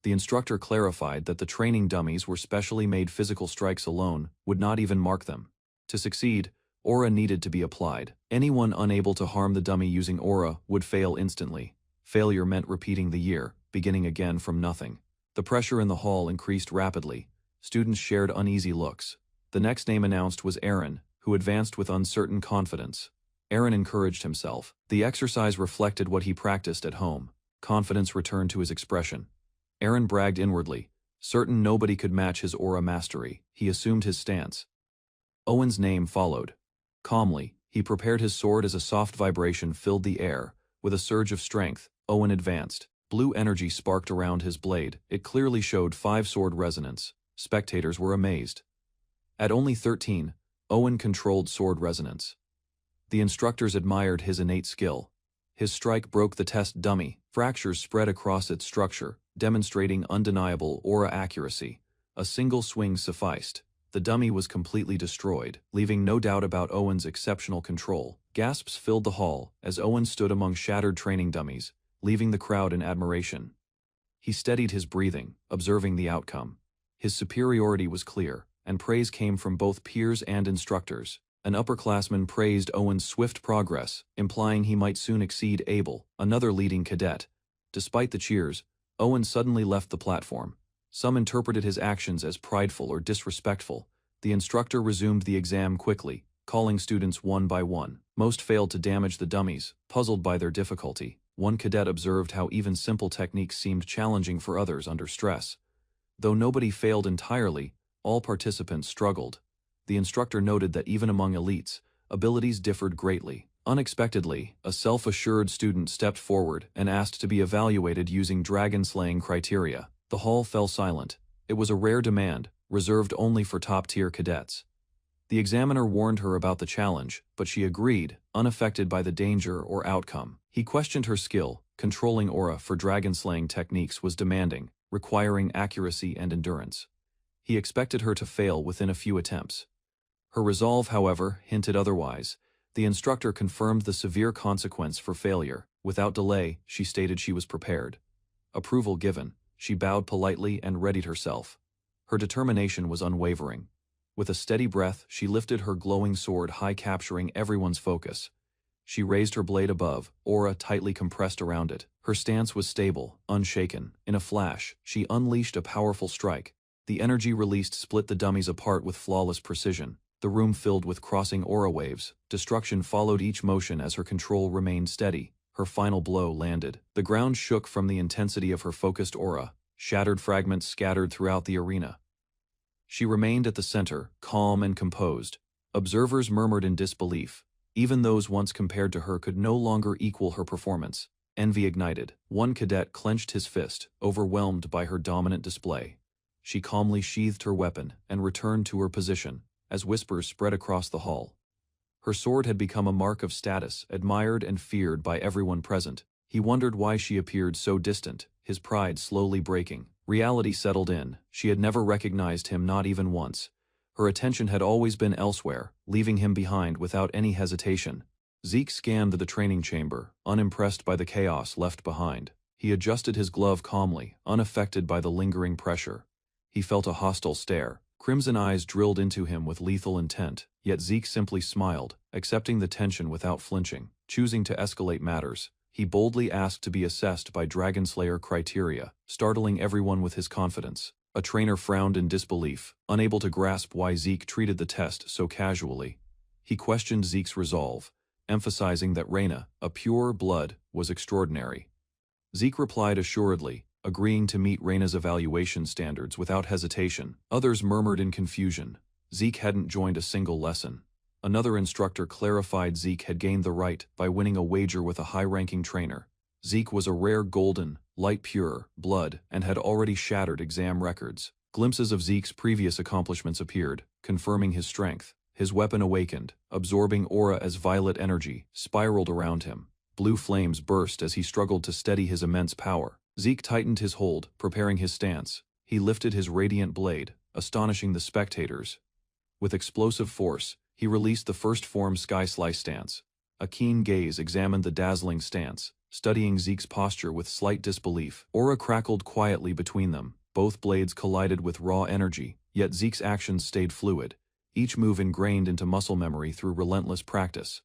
The instructor clarified that the training dummies were specially made. Physical strikes alone would not even mark them. To succeed, aura needed to be applied. Anyone unable to harm the dummy using aura would fail instantly. Failure meant repeating the year, beginning again from nothing. The pressure in the hall increased rapidly. Students shared uneasy looks. The next name announced was Aaron, who advanced with uncertain confidence. Aaron encouraged himself. The exercise reflected what he practiced at home. Confidence returned to his expression. Aaron bragged inwardly, certain nobody could match his aura mastery. He assumed his stance. Owen's name followed. Calmly, he prepared his sword as a soft vibration filled the air. With a surge of strength, Owen advanced. Blue energy sparked around his blade. It clearly showed 5-sword resonance. Spectators were amazed. At only 13, Owen controlled sword resonance. The instructors admired his innate skill. His strike broke the test dummy. Fractures spread across its structure, demonstrating undeniable aura accuracy. A single swing sufficed. The dummy was completely destroyed, leaving no doubt about Owen's exceptional control. Gasps filled the hall as Owen stood among shattered training dummies, leaving the crowd in admiration. He steadied his breathing, observing the outcome. His superiority was clear, and praise came from both peers and instructors. An upperclassman praised Owen's swift progress, implying he might soon exceed Abel, another leading cadet. Despite the cheers, Owen suddenly left the platform. Some interpreted his actions as prideful or disrespectful. The instructor resumed the exam quickly, calling students one by one. Most failed to damage the dummies, puzzled by their difficulty. One cadet observed how even simple techniques seemed challenging for others under stress. Though nobody failed entirely, all participants struggled. The instructor noted that even among elites, abilities differed greatly. Unexpectedly, a self-assured student stepped forward and asked to be evaluated using dragon-slaying criteria. The hall fell silent. It was a rare demand, reserved only for top-tier cadets. The examiner warned her about the challenge, but she agreed, unaffected by the danger or outcome. He questioned her skill. Controlling aura for dragon-slaying techniques was demanding, requiring accuracy and endurance. He expected her to fail within a few attempts. Her resolve, however, hinted otherwise. The instructor confirmed the severe consequence for failure. Without delay, she stated she was prepared. Approval given, she bowed politely and readied herself. Her determination was unwavering. With a steady breath, she lifted her glowing sword high, capturing everyone's focus. She raised her blade above, aura tightly compressed around it. Her stance was stable, unshaken. In a flash, she unleashed a powerful strike. The energy released split the dummies apart with flawless precision. The room filled with crossing aura waves. Destruction followed each motion as her control remained steady. Her final blow landed. The ground shook from the intensity of her focused aura. Shattered fragments scattered throughout the arena. She remained at the center, calm and composed. Observers murmured in disbelief. Even those once compared to her could no longer equal her performance. Envy ignited. One cadet clenched his fist, overwhelmed by her dominant display. She calmly sheathed her weapon and returned to her position, as whispers spread across the hall. Her sword had become a mark of status, admired and feared by everyone present. He wondered why she appeared so distant, his pride slowly breaking. Reality settled in. She had never recognized him, not even once. Her attention had always been elsewhere, leaving him behind without any hesitation. Zeke scanned the training chamber, unimpressed by the chaos left behind. He adjusted his glove calmly, unaffected by the lingering pressure. He felt a hostile stare. Crimson eyes drilled into him with lethal intent, yet Zeke simply smiled, accepting the tension without flinching. Choosing to escalate matters, he boldly asked to be assessed by Dragonslayer criteria, startling everyone with his confidence. A trainer frowned in disbelief, unable to grasp why Zeke treated the test so casually. He questioned Zeke's resolve, emphasizing that Reina, a pure blood, was extraordinary. Zeke replied assuredly, agreeing to meet Reina's evaluation standards without hesitation. Others murmured in confusion. Zeke hadn't joined a single lesson. Another instructor clarified Zeke had gained the right by winning a wager with a high-ranking trainer. Zeke was a rare golden, light pure, blood, and had already shattered exam records. Glimpses of Zeke's previous accomplishments appeared, confirming his strength. His weapon awakened, absorbing aura as violet energy spiraled around him. Blue flames burst as he struggled to steady his immense power. Zeke tightened his hold, preparing his stance. He lifted his radiant blade, astonishing the spectators. With explosive force, he released the first form Sky Slice stance. A keen gaze examined the dazzling stance, studying Zeke's posture with slight disbelief. Aura crackled quietly between them. Both blades collided with raw energy, yet Zeke's actions stayed fluid, each move ingrained into muscle memory through relentless practice.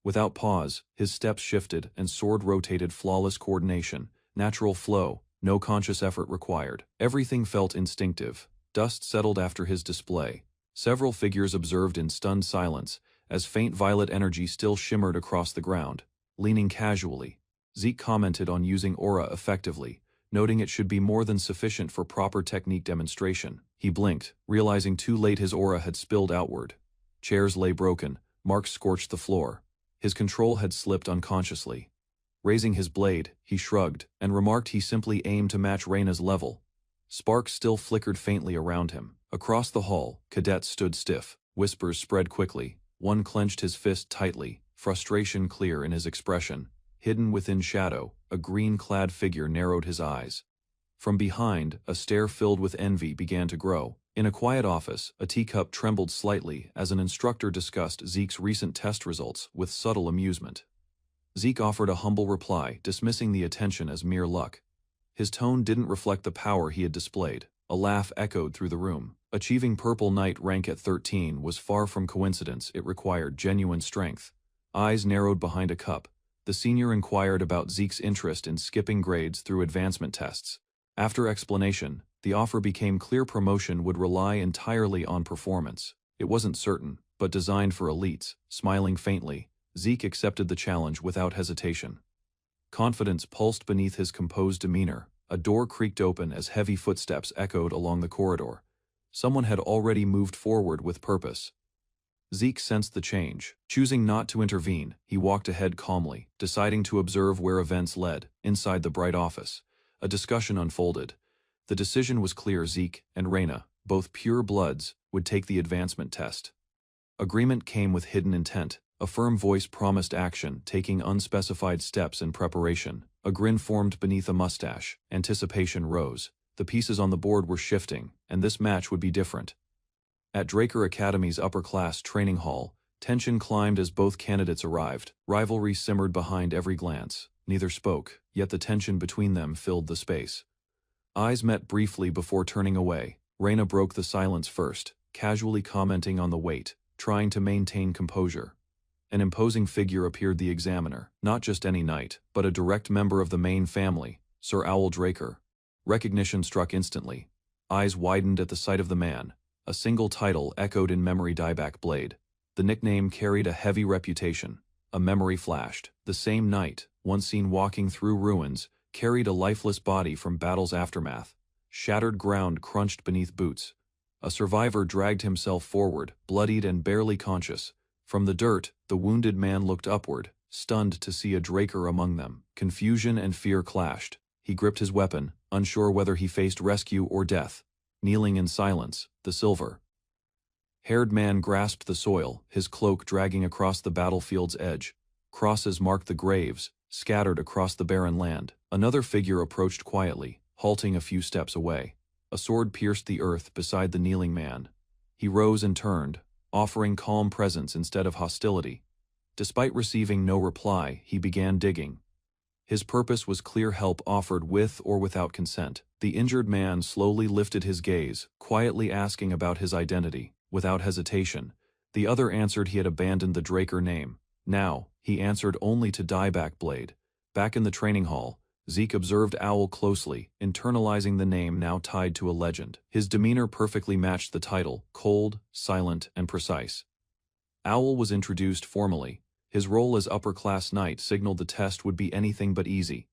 Without pause, his steps shifted and sword rotated, flawless coordination, natural flow, no conscious effort required. Everything felt instinctive. Dust settled after his display. Several figures observed in stunned silence, as faint violet energy still shimmered across the ground. Leaning casually, Zeke commented on using aura effectively, noting it should be more than sufficient for proper technique demonstration. He blinked, realizing too late his aura had spilled outward. Chairs lay broken, marks scorched the floor. His control had slipped unconsciously. Raising his blade, he shrugged, and remarked he simply aimed to match Reina's level. Sparks still flickered faintly around him. Across the hall, cadets stood stiff. Whispers spread quickly. One clenched his fist tightly, frustration clear in his expression. Hidden within shadow, a green-clad figure narrowed his eyes. From behind, a stare filled with envy began to grow. In a quiet office, a teacup trembled slightly as an instructor discussed Zeke's recent test results with subtle amusement. Zeke offered a humble reply, dismissing the attention as mere luck. His tone didn't reflect the power he had displayed. A laugh echoed through the room. Achieving Purple Knight rank at 13 was far from coincidence, it required genuine strength. Eyes narrowed behind a cup, the senior inquired about Zeke's interest in skipping grades through advancement tests. After explanation, the offer became clear: promotion would rely entirely on performance. It wasn't certain, but designed for elites. Smiling faintly, Zeke accepted the challenge without hesitation. Confidence pulsed beneath his composed demeanor. A door creaked open as heavy footsteps echoed along the corridor. Someone had already moved forward with purpose. Zeke sensed the change. Choosing not to intervene, he walked ahead calmly, deciding to observe where events led. Inside the bright office, a discussion unfolded. The decision was clear: Zeke and Reina, both pure bloods, would take the advancement test. Agreement came with hidden intent. A firm voice promised action, taking unspecified steps in preparation. A grin formed beneath a mustache. Anticipation rose. The pieces on the board were shifting, and this match would be different. At Draker Academy's upper-class training hall, tension climbed as both candidates arrived. Rivalry simmered behind every glance. Neither spoke, yet the tension between them filled the space. Eyes met briefly before turning away. Reina broke the silence first, casually commenting on the weight, trying to maintain composure. An imposing figure appeared, the examiner, not just any knight, but a direct member of the main family, Sir Owl Draker. Recognition struck instantly. Eyes widened at the sight of the man. A single title echoed in memory: Dieback Blade. The nickname carried a heavy reputation. A memory flashed. The same knight, once seen walking through ruins, carried a lifeless body from battle's aftermath. Shattered ground crunched beneath boots. A survivor dragged himself forward, bloodied and barely conscious. From the dirt, the wounded man looked upward, stunned to see a Draker among them. Confusion and fear clashed. He gripped his weapon, unsure whether he faced rescue or death. Kneeling in silence, the silver-haired man grasped the soil, his cloak dragging across the battlefield's edge. Crosses marked the graves, scattered across the barren land. Another figure approached quietly, halting a few steps away. A sword pierced the earth beside the kneeling man. He rose and turned, offering calm presence instead of hostility. Despite receiving no reply, he began digging. His purpose was clear: help offered with or without consent. The injured man slowly lifted his gaze, quietly asking about his identity. Without hesitation, the other answered he had abandoned the Draker name. Now, he answered only to Dieback Blade. Back in the training hall, Zeke observed Owl closely, internalizing the name now tied to a legend. His demeanor perfectly matched the title: cold, silent, and precise. Owl was introduced formally. His role as upper-class knight signaled the test would be anything but easy.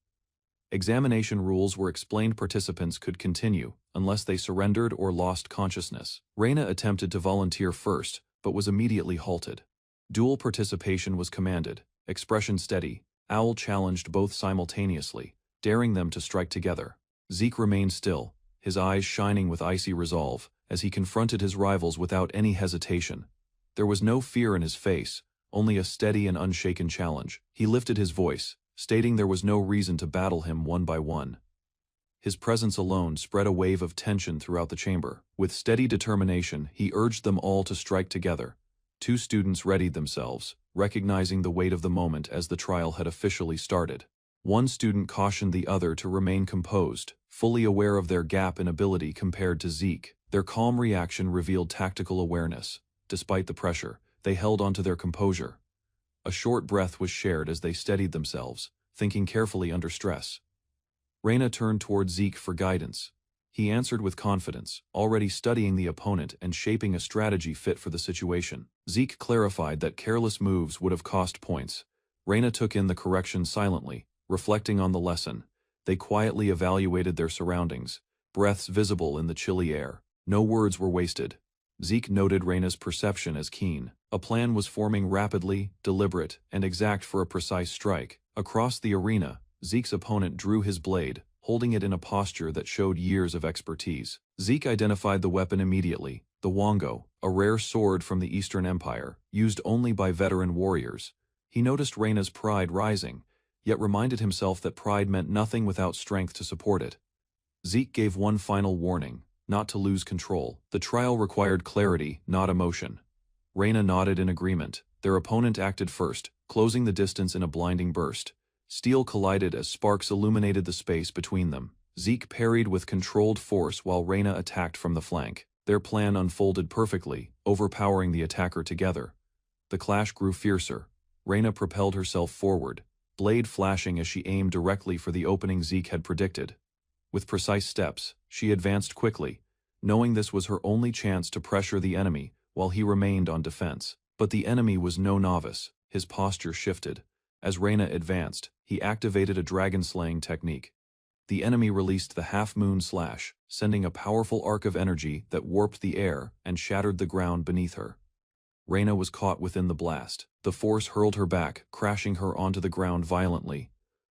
Examination rules were explained: participants could continue, unless they surrendered or lost consciousness. Reina attempted to volunteer first, but was immediately halted. Dual participation was commanded. Expression steady, Owl challenged both simultaneously, daring them to strike together. Zeke remained still, his eyes shining with icy resolve, as he confronted his rivals without any hesitation. There was no fear in his face, only a steady and unshaken challenge. He lifted his voice, stating there was no reason to battle him one by one. His presence alone spread a wave of tension throughout the chamber. With steady determination, he urged them all to strike together. Two students readied themselves, recognizing the weight of the moment as the trial had officially started. One student cautioned the other to remain composed, fully aware of their gap in ability compared to Zeke. Their calm reaction revealed tactical awareness. Despite the pressure, they held onto their composure. A short breath was shared as they steadied themselves, thinking carefully under stress. Reina turned toward Zeke for guidance. He answered with confidence, already studying the opponent and shaping a strategy fit for the situation. Zeke clarified that careless moves would have cost points. Reina took in the correction silently, reflecting on the lesson. They quietly evaluated their surroundings, breaths visible in the chilly air. No words were wasted. Zeke noted Reina's perception as keen. A plan was forming rapidly, deliberate, and exact for a precise strike. Across the arena, Zeke's opponent drew his blade, holding it in a posture that showed years of expertise. Zeke identified the weapon immediately: the wongo, a rare sword from the Eastern Empire, used only by veteran warriors. He noticed Reina's pride rising, yet reminded himself that pride meant nothing without strength to support it. Zeke gave one final warning: not to lose control. The trial required clarity, not emotion. Reina nodded in agreement. Their opponent acted first, closing the distance in a blinding burst. Steel collided as sparks illuminated the space between them. Zeke parried with controlled force while Reina attacked from the flank. Their plan unfolded perfectly, overpowering the attacker together. The clash grew fiercer. Reina propelled herself forward, blade flashing as she aimed directly for the opening Zeke had predicted. With precise steps, she advanced quickly, knowing this was her only chance to pressure the enemy while he remained on defense. But the enemy was no novice. His posture shifted. As Reina advanced, he activated a dragon-slaying technique. The enemy released the half-moon slash, sending a powerful arc of energy that warped the air and shattered the ground beneath her. Reina was caught within the blast. The force hurled her back, crashing her onto the ground violently.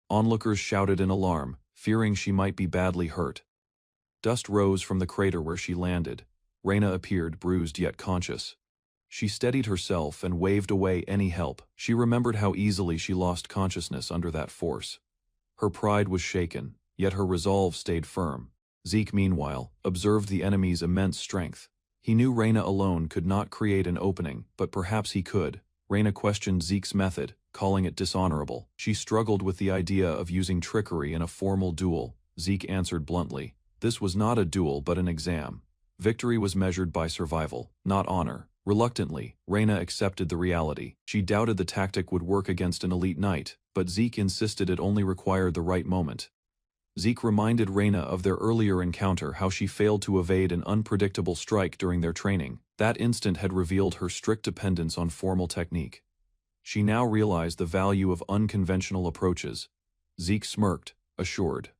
Onlookers shouted in alarm, fearing she might be badly hurt. Dust rose from the crater where she landed. Reina appeared bruised yet conscious. She steadied herself and waved away any help. She remembered how easily she lost consciousness under that force. Her pride was shaken, yet her resolve stayed firm. Zeke, meanwhile, observed the enemy's immense strength. He knew Reina alone could not create an opening, but perhaps he could. Reina questioned Zeke's method, calling it dishonorable. She struggled with the idea of using trickery in a formal duel. Zeke answered bluntly. This was not a duel but an exam. Victory was measured by survival, not honor. Reluctantly, Reina accepted the reality. She doubted the tactic would work against an elite knight, but Zeke insisted it only required the right moment. Zeke reminded Reina of their earlier encounter, how she failed to evade an unpredictable strike during their training. That instant had revealed her strict dependence on formal technique. She now realized the value of unconventional approaches. Zeke smirked, assured.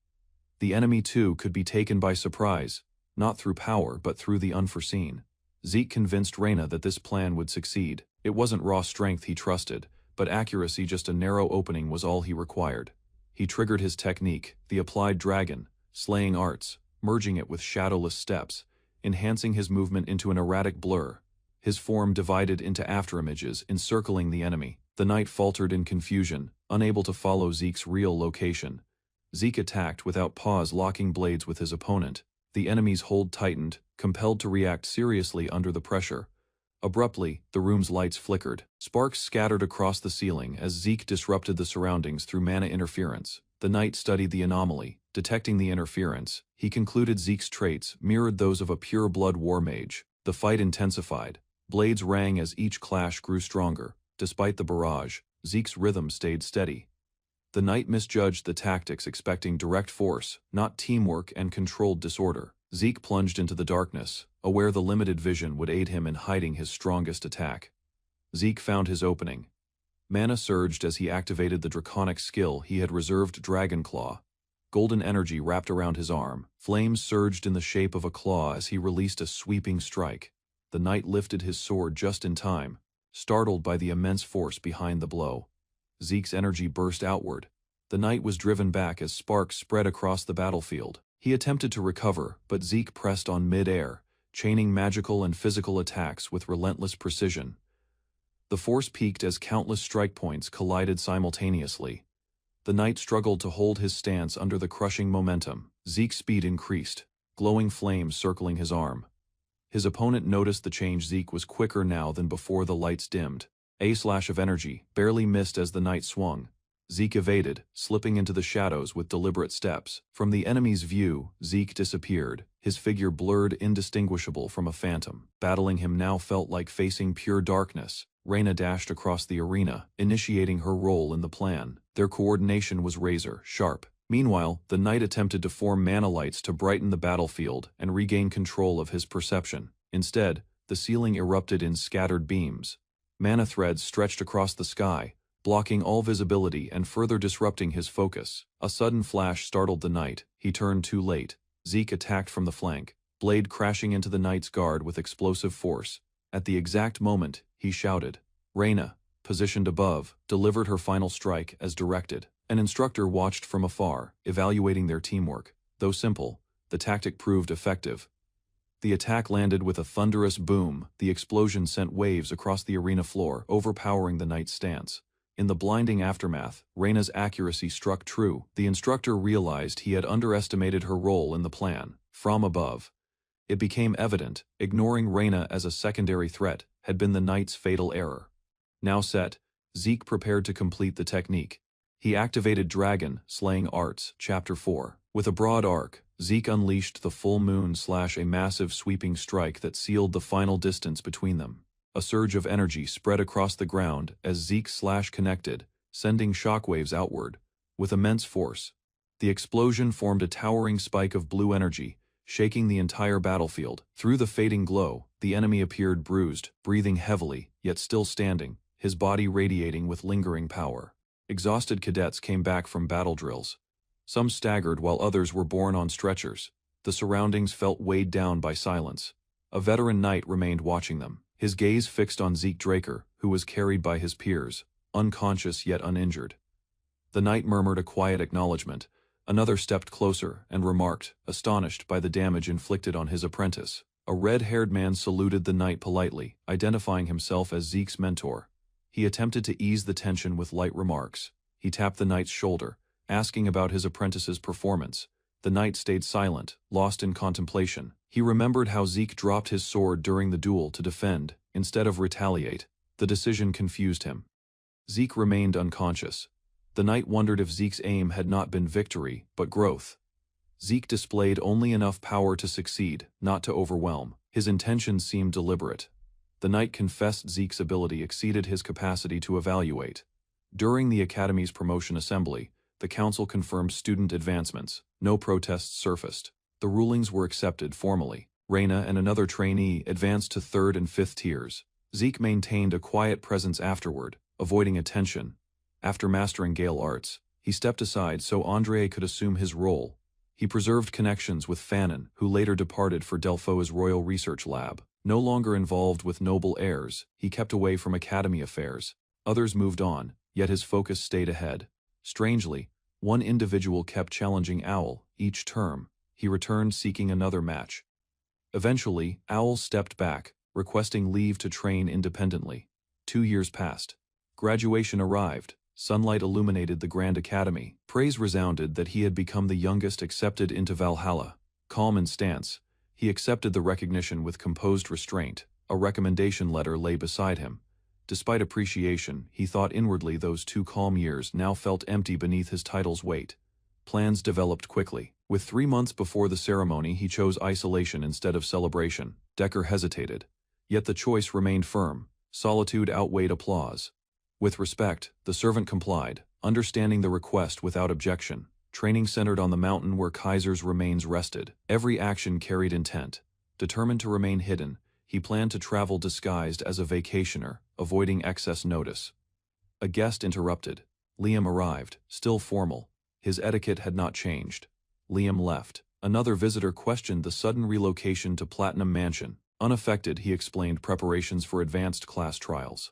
The enemy too could be taken by surprise, not through power but through the unforeseen. Zeke convinced Reina that this plan would succeed. It wasn't raw strength he trusted, but accuracy. Just a narrow opening was all he required. He triggered his technique, the applied dragon, slaying arts, merging it with shadowless steps, enhancing his movement into an erratic blur. His form divided into afterimages, encircling the enemy. The knight faltered in confusion, unable to follow Zeke's real location. Zeke attacked without pause, locking blades with his opponent. The enemy's hold tightened, compelled to react seriously under the pressure. Abruptly, the room's lights flickered. Sparks scattered across the ceiling as Zeke disrupted the surroundings through mana interference. The knight studied the anomaly. Detecting the interference, he concluded Zeke's traits mirrored those of a pure-blood war mage. The fight intensified. Blades rang as each clash grew stronger. Despite the barrage, Zeke's rhythm stayed steady. The knight misjudged the tactics, expecting direct force, not teamwork and controlled disorder. Zeke plunged into the darkness, aware the limited vision would aid him in hiding his strongest attack. Zeke found his opening. Mana surged as he activated the draconic skill he had reserved, Dragon Claw. Golden energy wrapped around his arm. Flames surged in the shape of a claw as he released a sweeping strike. The knight lifted his sword just in time, startled by the immense force behind the blow. Zeke's energy burst outward. The knight was driven back as sparks spread across the battlefield. He attempted to recover, but Zeke pressed on mid-air, chaining magical and physical attacks with relentless precision. The force peaked as countless strike points collided simultaneously. The knight struggled to hold his stance under the crushing momentum. Zeke's speed increased, glowing flames circling his arm. His opponent noticed the change. Zeke was quicker now than before. The lights dimmed. A slash of energy barely missed as the knight swung. Zeke evaded, slipping into the shadows with deliberate steps. From the enemy's view, Zeke disappeared, his figure blurred, indistinguishable from a phantom. Battling him now felt like facing pure darkness. Reina dashed across the arena, initiating her role in the plan. Their coordination was razor sharp. Meanwhile, the knight attempted to form mana lights to brighten the battlefield and regain control of his perception. Instead, the ceiling erupted in scattered beams. Mana threads stretched across the sky, blocking all visibility and further disrupting his focus. A sudden flash startled the knight. He turned too late. Zeke attacked from the flank, blade crashing into the knight's guard with explosive force. At the exact moment, he shouted. Reina, positioned above, delivered her final strike as directed. An instructor watched from afar, evaluating their teamwork. Though simple, the tactic proved effective. The attack landed with a thunderous boom. The explosion sent waves across the arena floor, overpowering the knight's stance. In the blinding aftermath, Reina's accuracy struck true. The instructor realized he had underestimated her role in the plan. From above, it became evident, ignoring Reina as a secondary threat had been the knight's fatal error. Now set, Zeke prepared to complete the technique. He activated Dragon, Slaying Arts, Chapter 4. With a broad arc, Zeke unleashed the full moon / a massive sweeping strike that sealed the final distance between them. A surge of energy spread across the ground as Zeke / connected, sending shockwaves outward. With immense force, the explosion formed a towering spike of blue energy, shaking the entire battlefield. Through the fading glow, the enemy appeared bruised, breathing heavily, yet still standing, his body radiating with lingering power. Exhausted cadets came back from battle drills. Some staggered while others were borne on stretchers. The surroundings felt weighed down by silence. A veteran knight remained watching them, his gaze fixed on Zeke Draker, who was carried by his peers, unconscious yet uninjured. The knight murmured a quiet acknowledgement. Another stepped closer and remarked, astonished by the damage inflicted on his apprentice. A red-haired man saluted the knight politely, identifying himself as Zeke's mentor. He attempted to ease the tension with light remarks. He tapped the knight's shoulder, asking about his apprentice's performance. The knight stayed silent, lost in contemplation. He remembered how Zeke dropped his sword during the duel to defend, instead of retaliate. The decision confused him. Zeke remained unconscious. The knight wondered if Zeke's aim had not been victory, but growth. Zeke displayed only enough power to succeed, not to overwhelm. His intentions seemed deliberate. The knight confessed Zeke's ability exceeded his capacity to evaluate. During the Academy's promotion assembly, the council confirmed student advancements. No protests surfaced. The rulings were accepted formally. Reina and another trainee advanced to 3rd and 5th tiers. Zeke maintained a quiet presence afterward, avoiding attention. After mastering Gale arts, he stepped aside so Andre could assume his role. He preserved connections with Fanon, who later departed for Delpho's Royal Research Lab. No longer involved with noble heirs, he kept away from academy affairs. Others moved on, yet his focus stayed ahead. Strangely, one individual kept challenging Owl each term. He returned seeking another match. Eventually, Owl stepped back, requesting leave to train independently. 2 years passed. Graduation arrived. Sunlight illuminated the Grand Academy. Praise resounded that he had become the youngest accepted into Valhalla. Calm in stance, he accepted the recognition with composed restraint. A recommendation letter lay beside him. Despite appreciation, he thought inwardly those 2 calm years now felt empty beneath his title's weight. Plans developed quickly. With 3 months before the ceremony, he chose isolation instead of celebration. Decker hesitated. Yet the choice remained firm. Solitude outweighed applause. With respect, the servant complied, understanding the request without objection. Training centered on the mountain where Kaiser's remains rested. Every action carried intent. Determined to remain hidden, he planned to travel disguised as a vacationer, avoiding excess notice. A guest interrupted. Liam arrived, still formal. His etiquette had not changed. Liam left. Another visitor questioned the sudden relocation to Platinum Mansion. Unaffected, he explained preparations for advanced class trials.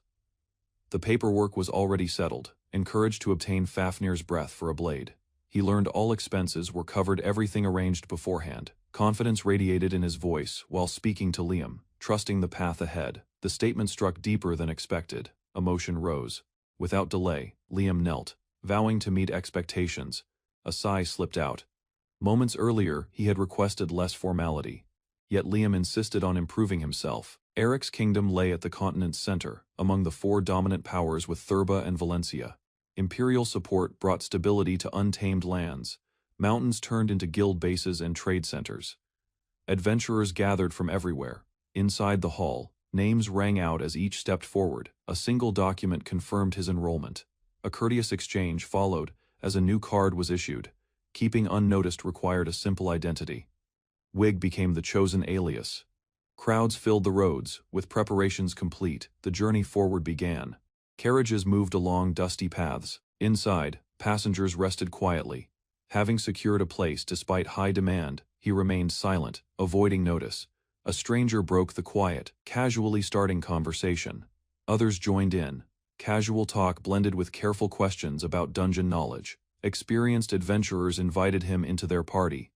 The paperwork was already settled, encouraged to obtain Fafnir's breath for a blade. He learned all expenses were covered, everything arranged beforehand. Confidence radiated in his voice while speaking to Liam, trusting the path ahead. The statement struck deeper than expected. Emotion rose. Without delay, Liam knelt, vowing to meet expectations. A sigh slipped out. Moments earlier, he had requested less formality. Yet Liam insisted on improving himself. Eric's kingdom lay at the continent's center, among the 4 dominant powers with Thurba and Valencia. Imperial support brought stability to untamed lands. Mountains turned into guild bases and trade centers. Adventurers gathered from everywhere. Inside the hall, names rang out as each stepped forward. A single document confirmed his enrollment. A courteous exchange followed as a new card was issued. Keeping unnoticed required a simple identity. Wig became the chosen alias. Crowds filled the roads. With preparations complete, the journey forward began. Carriages moved along dusty paths. Inside, passengers rested quietly. Having secured a place despite high demand, he remained silent, avoiding notice. A stranger broke the quiet, casually starting conversation. Others joined in. Casual talk blended with careful questions about dungeon knowledge. Experienced adventurers invited him into their party.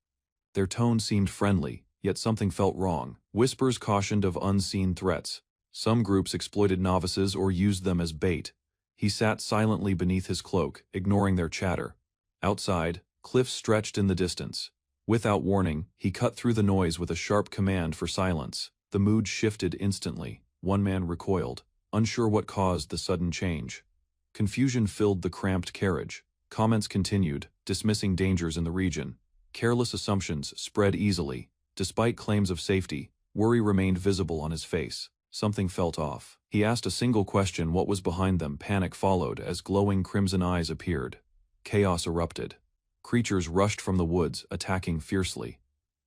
Their tone seemed friendly, yet something felt wrong. Whispers cautioned of unseen threats. Some groups exploited novices or used them as bait. He sat silently beneath his cloak, ignoring their chatter. Outside, cliffs stretched in the distance. Without warning, he cut through the noise with a sharp command for silence. The mood shifted instantly. One man recoiled, unsure what caused the sudden change. Confusion filled the cramped carriage. Comments continued, dismissing dangers in the region. Careless assumptions spread easily. Despite claims of safety, worry remained visible on his face. Something felt off. He asked a single question: what was behind them? Panic followed as glowing crimson eyes appeared. Chaos erupted. Creatures rushed from the woods, attacking fiercely.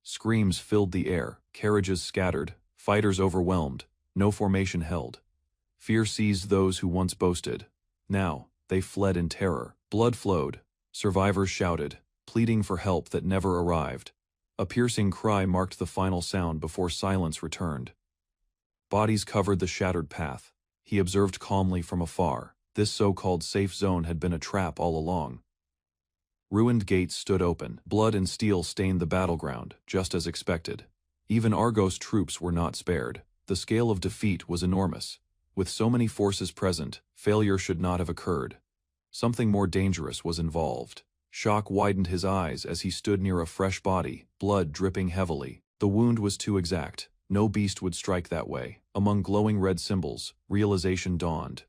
Screams filled the air, carriages scattered, fighters overwhelmed, no formation held. Fear seized those who once boasted. Now, they fled in terror. Blood flowed. Survivors shouted, pleading for help that never arrived. A piercing cry marked the final sound before silence returned. Bodies covered the shattered path. He observed calmly from afar. This so-called safe zone had been a trap all along. Ruined gates stood open. Blood and steel stained the battleground, just as expected. Even Argos troops were not spared. The scale of defeat was enormous. With so many forces present, failure should not have occurred. Something more dangerous was involved. Shock widened his eyes as he stood near a fresh body, blood dripping heavily. The wound was too exact. No beast would strike that way. Among glowing red symbols, realization dawned.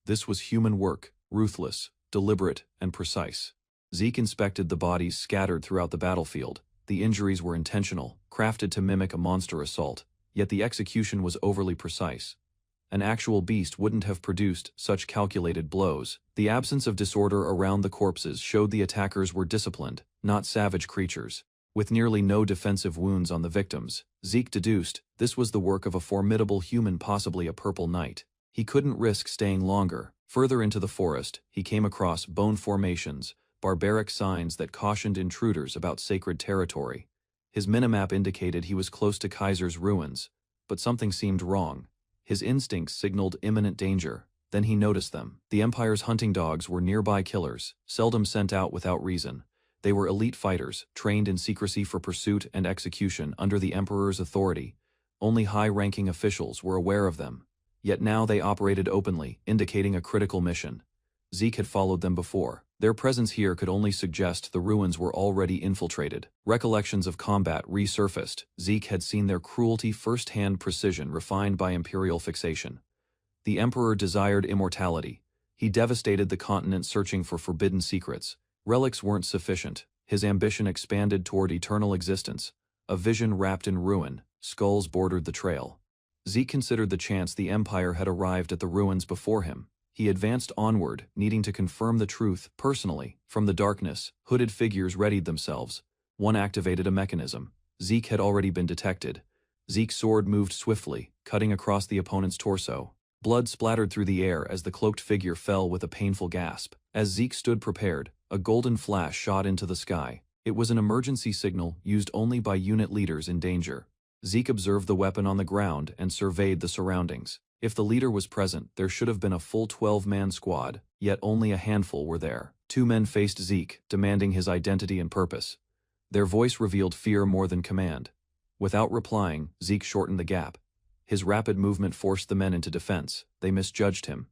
This was human work, ruthless, deliberate, and precise. Zeke inspected the bodies scattered throughout the battlefield. The injuries were intentional, crafted to mimic a monster assault, yet the execution was overly precise. An actual beast wouldn't have produced such calculated blows. The absence of disorder around the corpses showed the attackers were disciplined, not savage creatures. With nearly no defensive wounds on the victims, Zeke deduced this was the work of a formidable human, possibly a purple knight. He couldn't risk staying longer. Further into the forest, he came across bone formations, barbaric signs that cautioned intruders about sacred territory. His minimap indicated he was close to Kaiser's ruins, but something seemed wrong. His instincts signaled imminent danger. Then he noticed them. The Empire's hunting dogs were nearby killers, seldom sent out without reason. They were elite fighters, trained in secrecy for pursuit and execution under the Emperor's authority. Only high-ranking officials were aware of them. Yet now they operated openly, indicating a critical mission. Zeke had followed them before. Their presence here could only suggest the ruins were already infiltrated. Recollections of combat resurfaced. Zeke had seen their cruelty, first-hand precision refined by imperial fixation. The Emperor desired immortality. He devastated the continent searching for forbidden secrets. Relics weren't sufficient. His ambition expanded toward eternal existence. A vision wrapped in ruin. Skulls bordered the trail. Zeke considered the chance the Empire had arrived at the ruins before him. He advanced onward, needing to confirm the truth personally. From the darkness, hooded figures readied themselves. One activated a mechanism. Zeke had already been detected. Zeke's sword moved swiftly, cutting across the opponent's torso. Blood splattered through the air as the cloaked figure fell with a painful gasp. As Zeke stood prepared, a golden flash shot into the sky. It was an emergency signal used only by unit leaders in danger. Zeke observed the weapon on the ground and surveyed the surroundings. If the leader was present, there should have been a full 12-man squad, yet only a handful were there. 2 men faced Zeke, demanding his identity and purpose. Their voice revealed fear more than command. Without replying, Zeke shortened the gap. His rapid movement forced the men into defense. They misjudged him.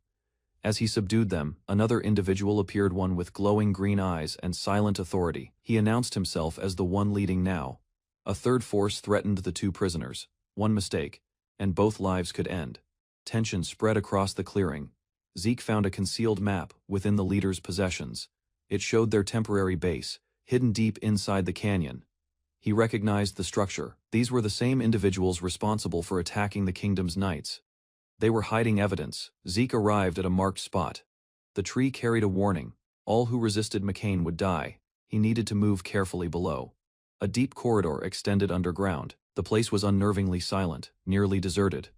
As he subdued them, another individual appeared, one with glowing green eyes and silent authority. He announced himself as the one leading now. A third force threatened the 2 prisoners. One mistake, and both lives could end. Tension spread across the clearing. Zeke found a concealed map within the leader's possessions. It showed their temporary base, hidden deep inside the canyon. He recognized the structure. These were the same individuals responsible for attacking the kingdom's knights. They were hiding evidence. Zeke arrived at a marked spot. The tree carried a warning. All who resisted McCain would die. He needed to move carefully below. A deep corridor extended underground. The place was unnervingly silent, nearly deserted.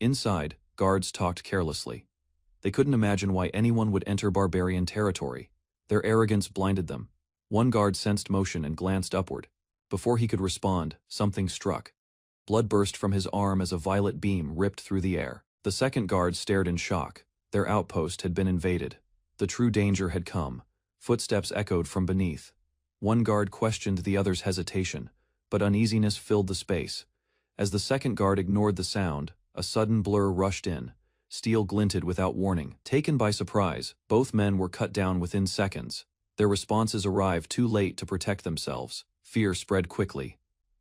Inside, guards talked carelessly. They couldn't imagine why anyone would enter barbarian territory. Their arrogance blinded them. One guard sensed motion and glanced upward. Before he could respond, something struck. Blood burst from his arm as a violet beam ripped through the air. The second guard stared in shock. Their outpost had been invaded. The true danger had come. Footsteps echoed from beneath. One guard questioned the other's hesitation, but uneasiness filled the space. As the second guard ignored the sound, a sudden blur rushed in. Steel glinted without warning. Taken by surprise, both men were cut down within seconds. Their responses arrived too late to protect themselves. Fear spread quickly.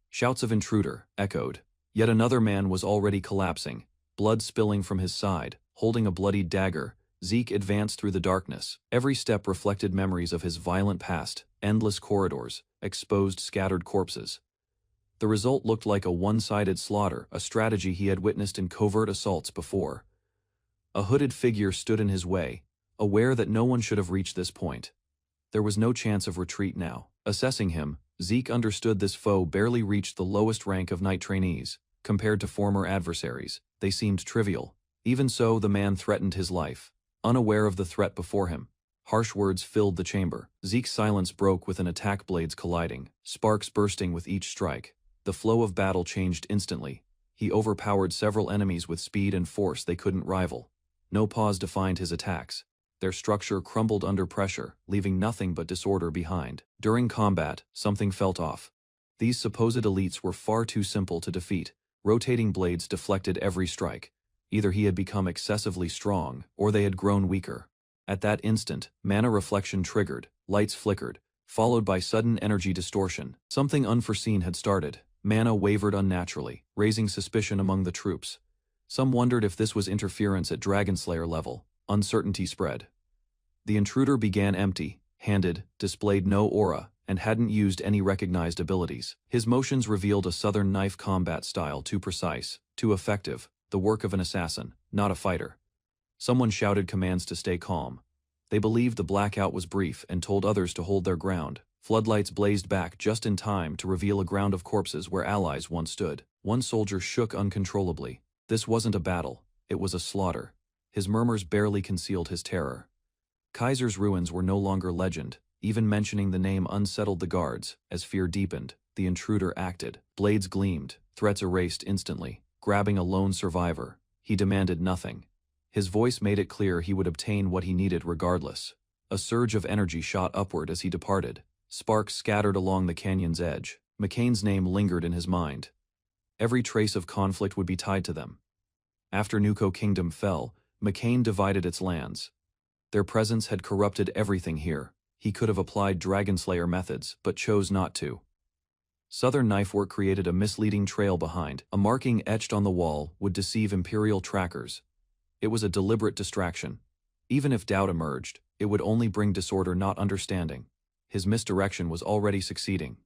Shouts of intruder echoed. Yet another man was already collapsing, blood spilling from his side. Holding a bloodied dagger, Zeke advanced through the darkness. Every step reflected memories of his violent past, endless corridors, exposed scattered corpses. The result looked like a one-sided slaughter, a strategy he had witnessed in covert assaults before. A hooded figure stood in his way, aware that no one should have reached this point. There was no chance of retreat now. Assessing him, Zeke understood this foe barely reached the lowest rank of knight trainees. Compared to former adversaries, they seemed trivial. Even so, the man threatened his life. Unaware of the threat before him, harsh words filled the chamber. Zeke's silence broke with an attack blades colliding, sparks bursting with each strike. The flow of battle changed instantly. He overpowered several enemies with speed and force they couldn't rival. No pause defined his attacks. Their structure crumbled under pressure, leaving nothing but disorder behind. During combat, something felt off. These supposed elites were far too simple to defeat. Rotating blades deflected every strike. Either he had become excessively strong, or they had grown weaker. At that instant, mana reflection triggered, lights flickered, followed by sudden energy distortion. Something unforeseen had started. Mana wavered unnaturally, raising suspicion among the troops. Some wondered if this was interference at Dragonslayer level. Uncertainty spread. The intruder began empty-handed, displayed no aura, and hadn't used any recognized abilities. His motions revealed a southern knife combat style too precise, too effective, the work of an assassin, not a fighter. Someone shouted commands to stay calm. They believed the blackout was brief and told others to hold their ground. Floodlights blazed back just in time to reveal a ground of corpses where allies once stood. One soldier shook uncontrollably. This wasn't a battle, it was a slaughter. His murmurs barely concealed his terror. Kaiser's ruins were no longer legend. Even mentioning the name unsettled the guards. As fear deepened, the intruder acted. Blades gleamed, threats erased instantly. Grabbing a lone survivor, he demanded nothing. His voice made it clear he would obtain what he needed regardless. A surge of energy shot upward as he departed. Sparks scattered along the canyon's edge. McCain's name lingered in his mind. Every trace of conflict would be tied to them. After Nuko Kingdom fell, McCain divided its lands. Their presence had corrupted everything here. He could have applied Dragonslayer methods, but chose not to. Southern knifework created a misleading trail behind. A marking etched on the wall would deceive Imperial trackers. It was a deliberate distraction. Even if doubt emerged, it would only bring disorder, not understanding. His misdirection was already succeeding.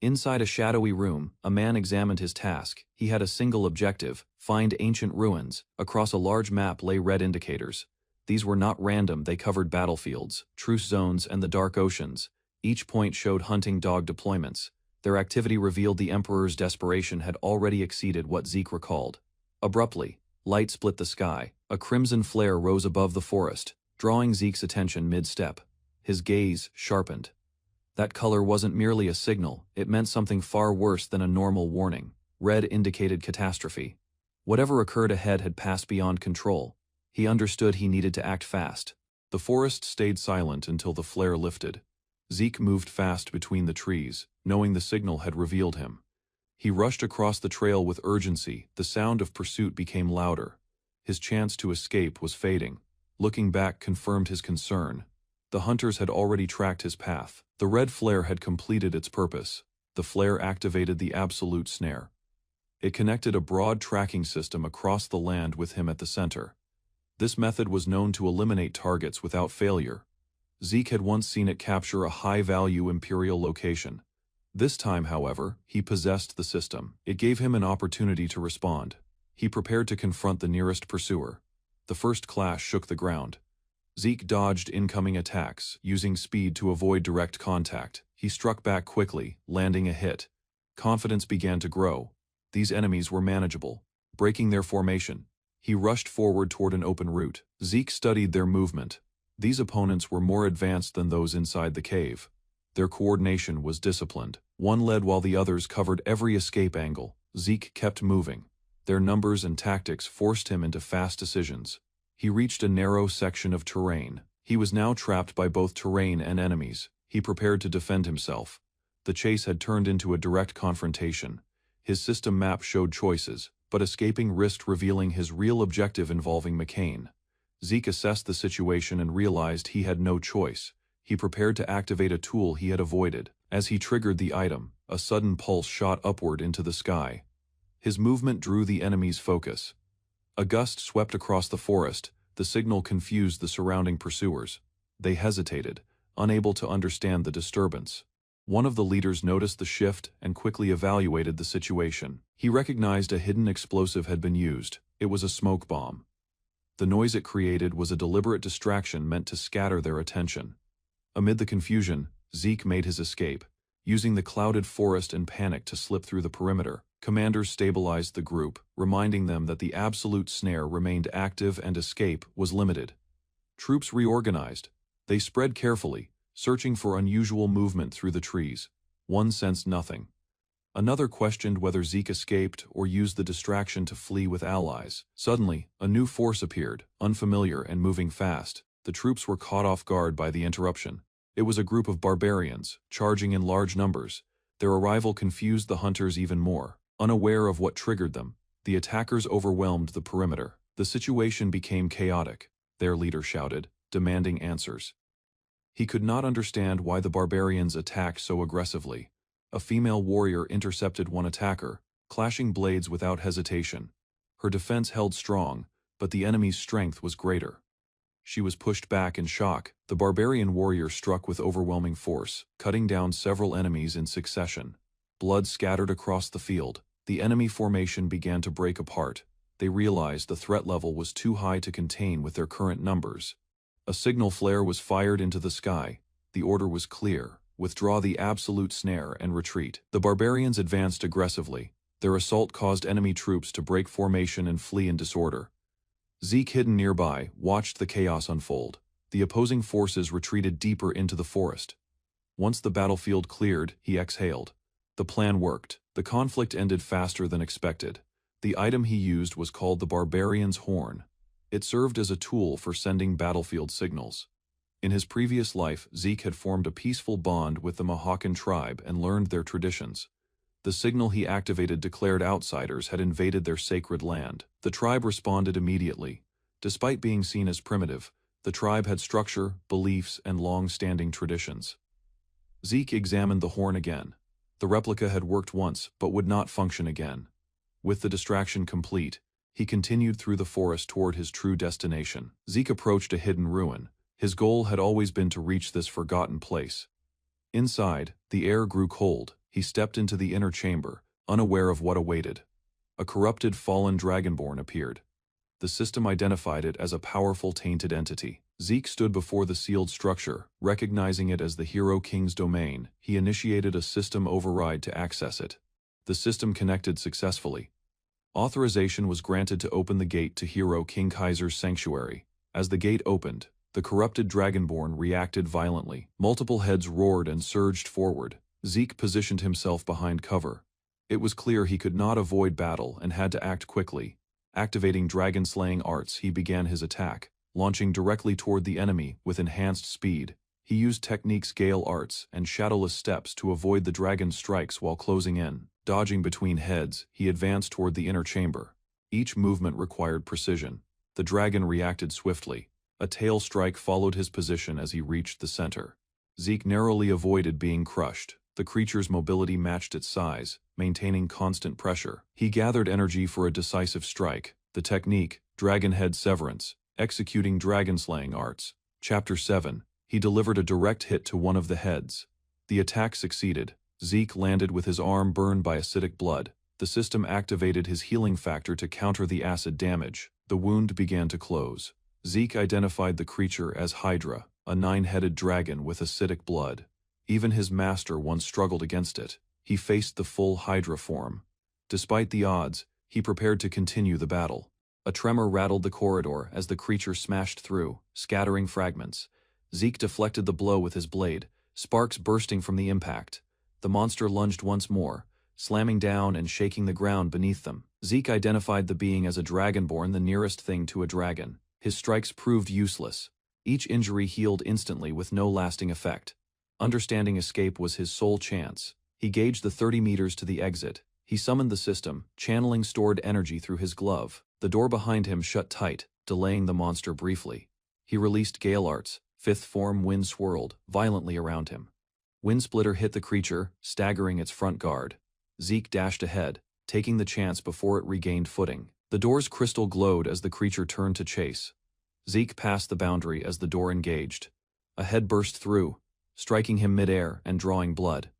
Inside a shadowy room, a man examined his task. He had a single objective: find ancient ruins. Across a large map lay red indicators. These were not random, they covered battlefields, truce zones, and the dark oceans. Each point showed hunting dog deployments. Their activity revealed the Emperor's desperation had already exceeded what Zeke recalled. Abruptly, light split the sky. A crimson flare rose above the forest, drawing Zeke's attention mid-step. His gaze sharpened. That color wasn't merely a signal, it meant something far worse than a normal warning. Red indicated catastrophe. Whatever occurred ahead had passed beyond control. He understood he needed to act fast. The forest stayed silent until the flare lifted. Zeke moved fast between the trees, knowing the signal had revealed him. He rushed across the trail with urgency. The sound of pursuit became louder. His chance to escape was fading. Looking back confirmed his concern. The hunters had already tracked his path. The red flare had completed its purpose. The flare activated the absolute snare. It connected a broad tracking system across the land with him at the center. This method was known to eliminate targets without failure. Zeke had once seen it capture a high-value Imperial location. This time, however, he possessed the system. It gave him an opportunity to respond. He prepared to confront the nearest pursuer. The first clash shook the ground. Zeke dodged incoming attacks, using speed to avoid direct contact. He struck back quickly, landing a hit. Confidence began to grow. These enemies were manageable. Breaking their formation, he rushed forward toward an open route. Zeke studied their movement. These opponents were more advanced than those inside the cave. Their coordination was disciplined. One led while the others covered every escape angle. Zeke kept moving. Their numbers and tactics forced him into fast decisions. He reached a narrow section of terrain. He was now trapped by both terrain and enemies. He prepared to defend himself. The chase had turned into a direct confrontation. His system map showed choices, but escaping risked revealing his real objective involving McCain. Zeke assessed the situation and realized he had no choice. He prepared to activate a tool he had avoided. As he triggered the item, a sudden pulse shot upward into the sky. His movement drew the enemy's focus. A gust swept across the forest. The signal confused the surrounding pursuers. They hesitated, unable to understand the disturbance. One of the leaders noticed the shift and quickly evaluated the situation. He recognized a hidden explosive had been used. It was a smoke bomb. The noise it created was a deliberate distraction meant to scatter their attention. Amid the confusion, Zeke made his escape. Using the clouded forest and panic to slip through the perimeter, commanders stabilized the group, reminding them that the absolute snare remained active and escape was limited. Troops reorganized. They spread carefully, searching for unusual movement through the trees. One sensed nothing. Another questioned whether Zeke escaped or used the distraction to flee with allies. Suddenly, a new force appeared, unfamiliar and moving fast. The troops were caught off guard by the interruption. It was a group of barbarians, charging in large numbers. Their arrival confused the hunters even more. Unaware of what triggered them, the attackers overwhelmed the perimeter. The situation became chaotic. Their leader shouted, demanding answers. He could not understand why the barbarians attacked so aggressively. A female warrior intercepted one attacker, clashing blades without hesitation. Her defense held strong, but the enemy's strength was greater. She was pushed back in shock. The barbarian warrior struck with overwhelming force, cutting down several enemies in succession. Blood scattered across the field. The enemy formation began to break apart. They realized the threat level was too high to contain with their current numbers. A signal flare was fired into the sky. The order was clear: withdraw the absolute snare and retreat. The barbarians advanced aggressively. Their assault caused enemy troops to break formation and flee in disorder. Zeke, hidden nearby, watched the chaos unfold. The opposing forces retreated deeper into the forest. Once the battlefield cleared, he exhaled. The plan worked. The conflict ended faster than expected. The item he used was called the Barbarian's Horn. It served as a tool for sending battlefield signals. In his previous life, Zeke had formed a peaceful bond with the Mohawken tribe and learned their traditions. The signal he activated declared outsiders had invaded their sacred land. The tribe responded immediately. Despite being seen as primitive, the tribe had structure, beliefs, and long-standing traditions. Zeke examined the horn again. The replica had worked once, but would not function again. With the distraction complete, he continued through the forest toward his true destination. Zeke approached a hidden ruin. His goal had always been to reach this forgotten place. Inside, the air grew cold. He stepped into the inner chamber, unaware of what awaited. A corrupted fallen dragonborn appeared. The system identified it as a powerful tainted entity. Zeke stood before the sealed structure, recognizing it as the Hero King's domain. He initiated a system override to access it. The system connected successfully. Authorization was granted to open the gate to Hero King Kaiser's sanctuary. As the gate opened, the corrupted dragonborn reacted violently. Multiple heads roared and surged forward. Zeke positioned himself behind cover. It was clear he could not avoid battle and had to act quickly. Activating dragon-slaying arts, he began his attack, launching directly toward the enemy with enhanced speed. He used techniques Gale arts and shadowless steps to avoid the dragon's strikes while closing in. Dodging between heads, he advanced toward the inner chamber. Each movement required precision. The dragon reacted swiftly. A tail strike followed his position as he reached the center. Zeke narrowly avoided being crushed. The creature's mobility matched its size, maintaining constant pressure. He gathered energy for a decisive strike. The technique, Dragon Head Severance, executing dragon-slaying arts. Chapter 7. He delivered a direct hit to one of the heads. The attack succeeded. Zeke landed with his arm burned by acidic blood. The system activated his healing factor to counter the acid damage. The wound began to close. Zeke identified the creature as Hydra, a 9-headed dragon with acidic blood. Even his master once struggled against it. He faced the full Hydra form. Despite the odds, he prepared to continue the battle. A tremor rattled the corridor as the creature smashed through, scattering fragments. Zeke deflected the blow with his blade, sparks bursting from the impact. The monster lunged once more, slamming down and shaking the ground beneath them. Zeke identified the being as a dragonborn, the nearest thing to a dragon. His strikes proved useless. Each injury healed instantly with no lasting effect. Understanding escape was his sole chance. He gauged the 30 meters to the exit. He summoned the system, channeling stored energy through his glove. The door behind him shut tight, delaying the monster briefly. He released Gale arts. Fifth form wind swirled violently around him. Windsplitter hit the creature, staggering its front guard. Zeke dashed ahead, taking the chance before it regained footing. The door's crystal glowed as the creature turned to chase. Zeke passed the boundary as the door engaged. A head burst through, striking him midair and drawing blood.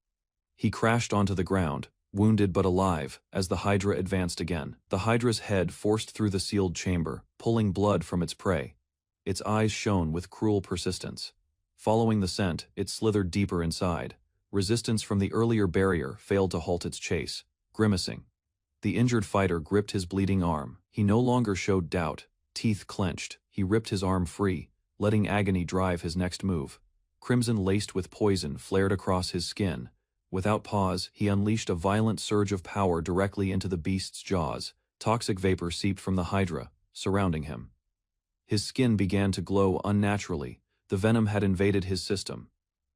He crashed onto the ground, wounded but alive, as the Hydra advanced again. The Hydra's head forced through the sealed chamber, pulling blood from its prey. Its eyes shone with cruel persistence. Following the scent, it slithered deeper inside. Resistance from the earlier barrier failed to halt its chase. Grimacing, the injured fighter gripped his bleeding arm. He no longer showed doubt. Teeth clenched, he ripped his arm free, letting agony drive his next move. Crimson laced with poison flared across his skin. Without pause, he unleashed a violent surge of power directly into the beast's jaws. Toxic vapor seeped from the Hydra, surrounding him. His skin began to glow unnaturally. The venom had invaded his system.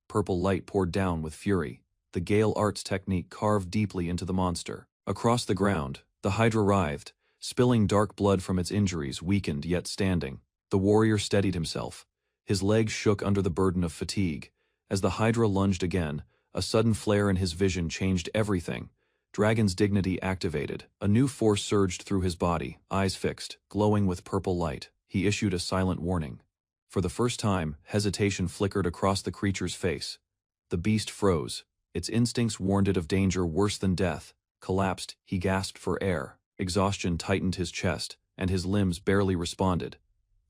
Purple light poured down with fury. The Gale arts technique carved deeply into the monster. Across the ground, the Hydra writhed, spilling dark blood from its injuries, weakened yet standing. The warrior steadied himself. His legs shook under the burden of fatigue. As the Hydra lunged again, a sudden flare in his vision changed everything. Dragon's dignity activated. A new force surged through his body, eyes fixed, glowing with purple light. He issued a silent warning. For the first time, hesitation flickered across the creature's face. The beast froze. Its instincts warned it of danger worse than death. Collapsed, he gasped for air. Exhaustion tightened his chest, and his limbs barely responded.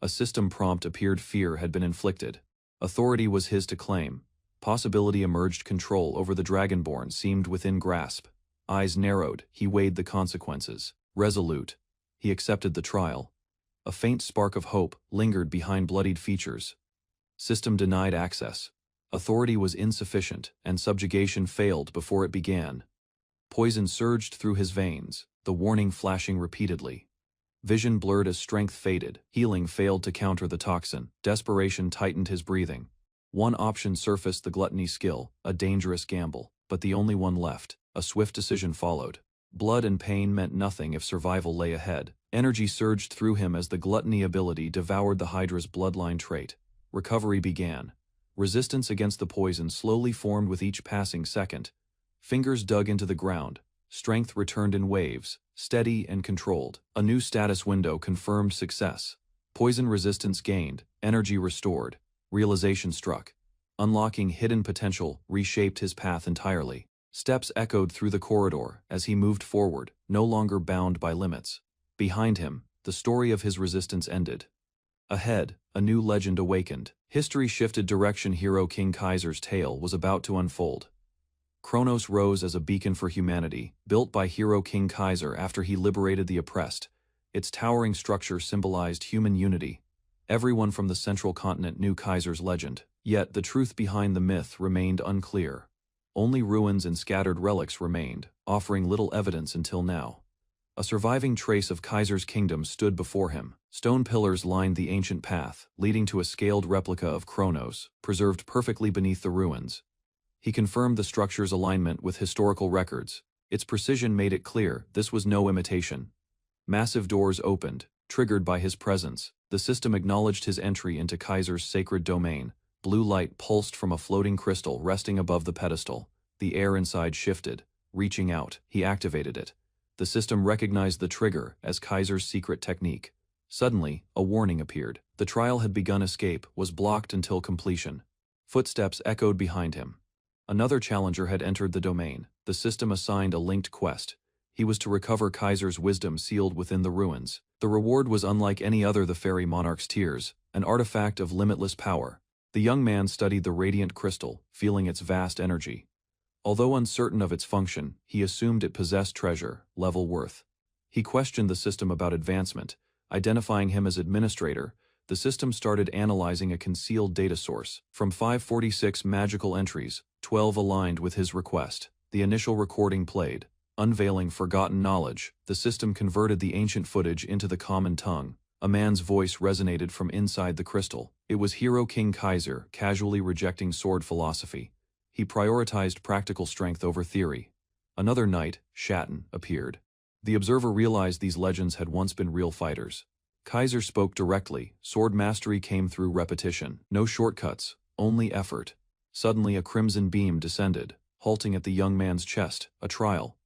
A system prompt appeared. Fear had been inflicted. Authority was his to claim. Possibility emerged. Control over the Dragonborn seemed within grasp. Eyes narrowed, he weighed the consequences. Resolute, he accepted the trial. A faint spark of hope lingered behind bloodied features. System denied access. Authority was insufficient, and subjugation failed before it began. Poison surged through his veins, the warning flashing repeatedly. Vision blurred as strength faded. Healing failed to counter the toxin. Desperation tightened his breathing. One option surfaced: the gluttony skill, a dangerous gamble, but the only one left. A swift decision followed. Blood and pain meant nothing if survival lay ahead. Energy surged through him as the gluttony ability devoured the Hydra's bloodline trait. Recovery began. Resistance against the poison slowly formed with each passing second. Fingers dug into the ground. Strength returned in waves, steady and controlled. A new status window confirmed success. Poison resistance gained, energy restored. Realization struck. Unlocking hidden potential reshaped his path entirely. Steps echoed through the corridor as he moved forward, no longer bound by limits. Behind him, the story of his resistance ended. Ahead, a new legend awakened. History shifted direction. Hero King Kaiser's tale was about to unfold. Kronos rose as a beacon for humanity, built by Hero King Kaiser after he liberated the oppressed. Its towering structure symbolized human unity. Everyone from the central continent knew Kaiser's legend, yet the truth behind the myth remained unclear. Only ruins and scattered relics remained, offering little evidence until now. A surviving trace of Kaiser's kingdom stood before him. Stone pillars lined the ancient path, leading to a scaled replica of Kronos, preserved perfectly beneath the ruins. He confirmed the structure's alignment with historical records. Its precision made it clear this was no imitation. Massive doors opened, triggered by his presence. The system acknowledged his entry into Kaiser's sacred domain. Blue light pulsed from a floating crystal resting above the pedestal. The air inside shifted. Reaching out, he activated it. The system recognized the trigger as Kaiser's secret technique. Suddenly, a warning appeared. The trial had begun. Escape was blocked until completion. Footsteps echoed behind him. Another challenger had entered the domain. The system assigned a linked quest. He was to recover Kaiser's wisdom sealed within the ruins. The reward was unlike any other: the fairy monarch's tears, an artifact of limitless power. The young man studied the radiant crystal, feeling its vast energy. Although uncertain of its function, he assumed it possessed treasure, level worth. He questioned the system about advancement. Identifying him as administrator, the system started analyzing a concealed data source. From 546 magical entries, 12 aligned with his request. The initial recording played, unveiling forgotten knowledge. The system converted the ancient footage into the common tongue. A man's voice resonated from inside the crystal. It was Hero King Kaiser, casually rejecting sword philosophy. He prioritized practical strength over theory. Another knight, Shatten, appeared. The observer realized these legends had once been real fighters. Kaiser spoke directly. Sword mastery came through repetition. No shortcuts, only effort. Suddenly a crimson beam descended, halting at the young man's chest. A trial.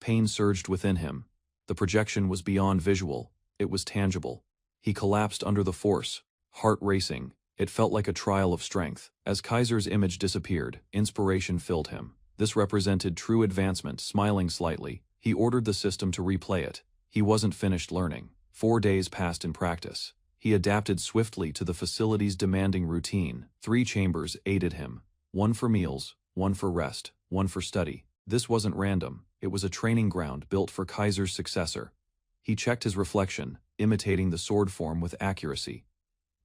Pain surged within him. The projection was beyond visual. It was tangible. He collapsed under the force, heart racing. It felt like a trial of strength. As Kaiser's image disappeared, inspiration filled him. This represented true advancement. Smiling slightly, he ordered the system to replay it. He wasn't finished learning. 4 days passed in practice. He adapted swiftly to the facility's demanding routine. 3 chambers aided him. 1 for meals, 1 for rest, 1 for study. This wasn't random. It was a training ground built for Kaiser's successor. He checked his reflection, imitating the sword form with accuracy.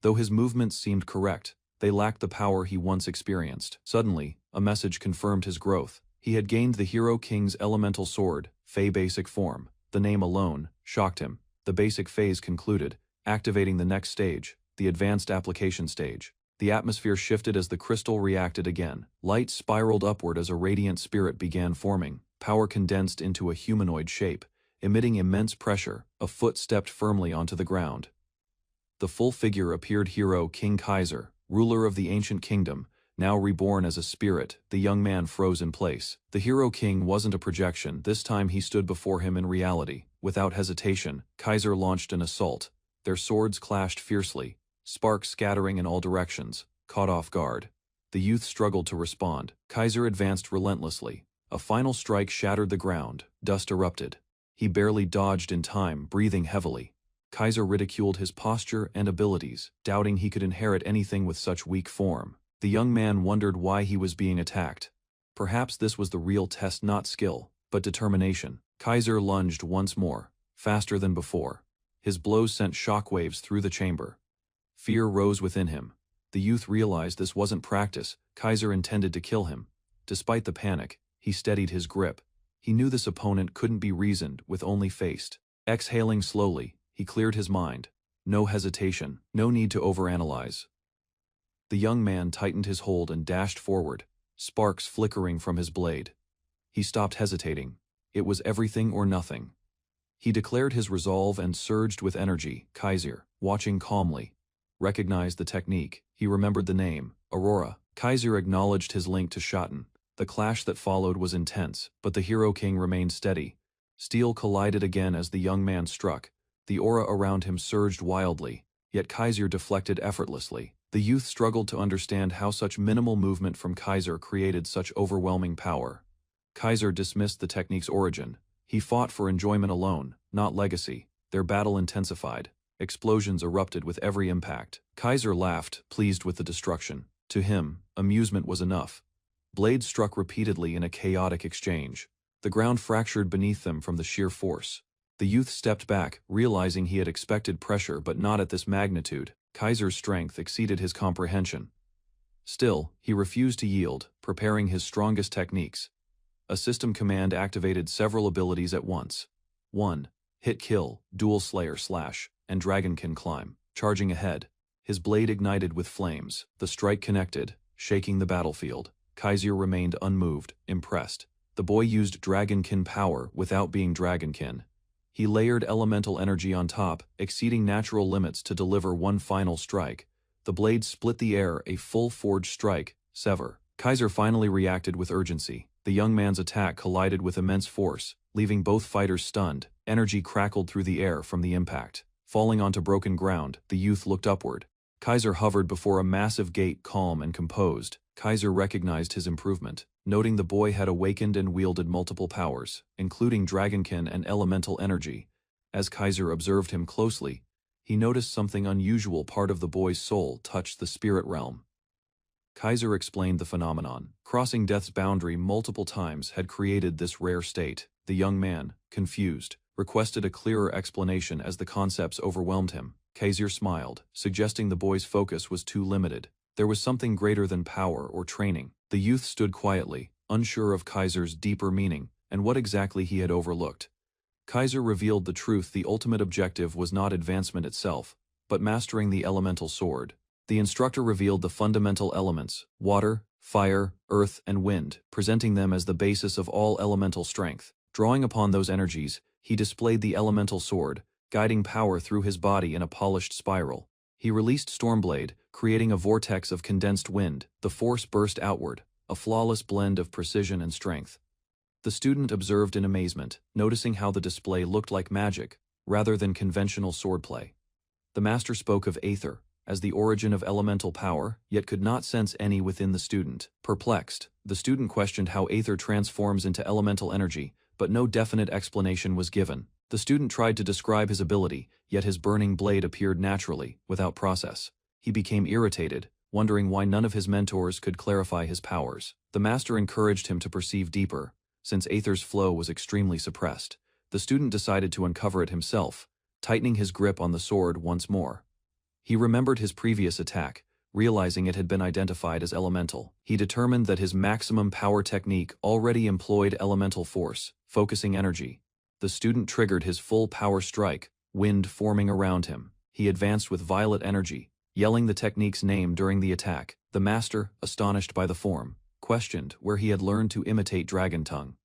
Though his movements seemed correct, they lacked the power he once experienced. Suddenly, a message confirmed his growth. He had gained the Hero King's elemental sword, Fey basic form. The name alone shocked him. The basic phase concluded, activating the next stage, the advanced application stage. The atmosphere shifted as the crystal reacted again. Light spiraled upward as a radiant spirit began forming. Power condensed into a humanoid shape, emitting immense pressure. A foot stepped firmly onto the ground. The full figure appeared: Hero King Kaiser, ruler of the ancient kingdom, now reborn as a spirit. The young man froze in place. The Hero King wasn't a projection. This time he stood before him in reality. Without hesitation, Kaiser launched an assault. Their swords clashed fiercely, sparks scattering in all directions. Caught off guard, the youth struggled to respond. Kaiser advanced relentlessly. A final strike shattered the ground. Dust erupted. He barely dodged in time, breathing heavily. Kaiser ridiculed his posture and abilities, doubting he could inherit anything with such weak form. The young man wondered why he was being attacked. Perhaps this was the real test, not skill, but determination. Kaiser lunged once more, faster than before. His blows sent shockwaves through the chamber. Fear rose within him. The youth realized this wasn't practice. Kaiser intended to kill him. Despite the panic, he steadied his grip. He knew this opponent couldn't be reasoned with, only faced. Exhaling slowly, he cleared his mind. No hesitation, no need to overanalyze. The young man tightened his hold and dashed forward, sparks flickering from his blade. He stopped hesitating. It was everything or nothing. He declared his resolve and surged with energy. Kaiser, watching calmly, recognized the technique. He remembered the name, Aurora. Kaiser acknowledged his link to Shoten. The clash that followed was intense, but the Hero King remained steady. Steel collided again as the young man struck. The aura around him surged wildly, yet Kaiser deflected effortlessly. The youth struggled to understand how such minimal movement from Kaiser created such overwhelming power. Kaiser dismissed the technique's origin. He fought for enjoyment alone, not legacy. Their battle intensified. Explosions erupted with every impact. Kaiser laughed, pleased with the destruction. To him, amusement was enough. Blades struck repeatedly in a chaotic exchange. The ground fractured beneath them from the sheer force. The youth stepped back, realizing he had expected pressure but not at this magnitude. Kaiser's strength exceeded his comprehension. Still, he refused to yield, preparing his strongest techniques. A system command activated several abilities at once. 1. Hit Kill, Dual Slayer Slash, and Dragonkin Climb. Charging ahead, his blade ignited with flames. The strike connected, shaking the battlefield. Kaiser remained unmoved, impressed. The boy used Dragonkin power without being Dragonkin. He layered elemental energy on top, exceeding natural limits to deliver one final strike. The blade split the air, a full forged strike, sever. Kaiser finally reacted with urgency. The young man's attack collided with immense force, leaving both fighters stunned. Energy crackled through the air from the impact. Falling onto broken ground, the youth looked upward. Kaiser hovered before a massive gate, calm and composed. Kaiser recognized his improvement, noting the boy had awakened and wielded multiple powers, including Dragonkin and elemental energy. As Kaiser observed him closely, he noticed something unusual. Part of the boy's soul touched the spirit realm. Kaiser explained the phenomenon. Crossing death's boundary multiple times had created this rare state. The young man, confused, requested a clearer explanation as the concepts overwhelmed him. Kaiser smiled, suggesting the boy's focus was too limited. There was something greater than power or training. The youth stood quietly, unsure of Kaiser's deeper meaning and what exactly he had overlooked. Kaiser revealed the truth. The ultimate objective was not advancement itself, but mastering the elemental sword. The instructor revealed the fundamental elements: water, fire, earth, and wind, presenting them as the basis of all elemental strength. Drawing upon those energies, he displayed the elemental sword, guiding power through his body in a polished spiral. He released Stormblade, creating a vortex of condensed wind. The force burst outward, a flawless blend of precision and strength. The student observed in amazement, noticing how the display looked like magic, rather than conventional swordplay. The master spoke of Aether as the origin of elemental power, yet could not sense any within the student. Perplexed, the student questioned how Aether transforms into elemental energy, but no definite explanation was given. The student tried to describe his ability, yet his burning blade appeared naturally, without process. He became irritated, wondering why none of his mentors could clarify his powers. The master encouraged him to perceive deeper. Since Aether's flow was extremely suppressed, the student decided to uncover it himself, tightening his grip on the sword once more. He remembered his previous attack, realizing it had been identified as elemental. He determined that his maximum power technique already employed elemental force, focusing energy. The student triggered his full power strike, wind forming around him. He advanced with violet energy, yelling the technique's name during the attack. The master, astonished by the form, questioned where he had learned to imitate Dragon Tongue.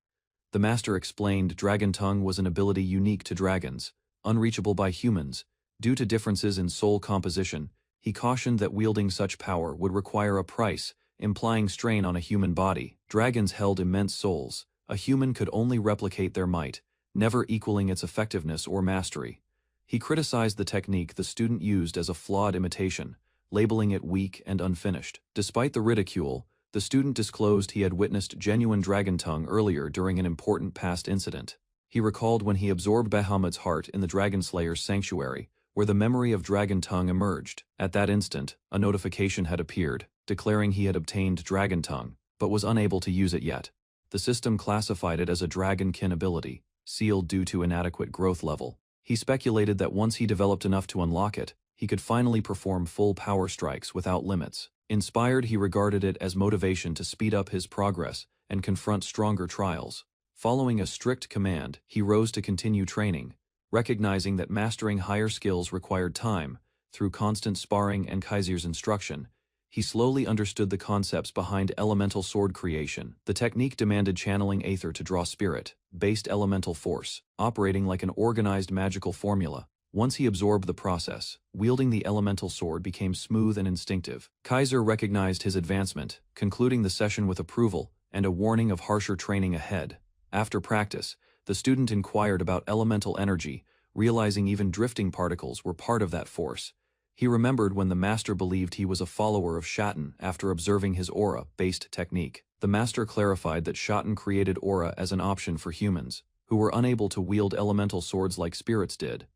The master explained Dragon Tongue was an ability unique to dragons, unreachable by humans. Due to differences in soul composition, he cautioned that wielding such power would require a price, implying strain on a human body. Dragons held immense souls. A human could only replicate their might, never equaling its effectiveness or mastery. He criticized the technique the student used as a flawed imitation, labeling it weak and unfinished. Despite the ridicule, the student disclosed he had witnessed genuine dragon tongue earlier during an important past incident. He recalled when he absorbed Bahamut's heart in the Dragon Slayer's sanctuary, where the memory of dragon tongue emerged. At that instant, a notification had appeared, declaring he had obtained dragon tongue, but was unable to use it yet. The system classified it as a dragonkin ability, sealed due to inadequate growth level. He speculated that once he developed enough to unlock it, he could finally perform full power strikes without limits. Inspired, he regarded it as motivation to speed up his progress and confront stronger trials. Following a strict command, he rose to continue training, recognizing that mastering higher skills required time. Through constant sparring and Kaiser's instruction, he slowly understood the concepts behind elemental sword creation. The technique demanded channeling aether to draw spirit-based elemental force, operating like an organized magical formula. Once he absorbed the process, wielding the elemental sword became smooth and instinctive. Kaiser recognized his advancement, concluding the session with approval and a warning of harsher training ahead. After practice, the student inquired about elemental energy, realizing even drifting particles were part of that force. He remembered when the master believed he was a follower of Shatten after observing his aura-based technique. The master clarified that Shatten created aura as an option for humans, who were unable to wield elemental swords like spirits did.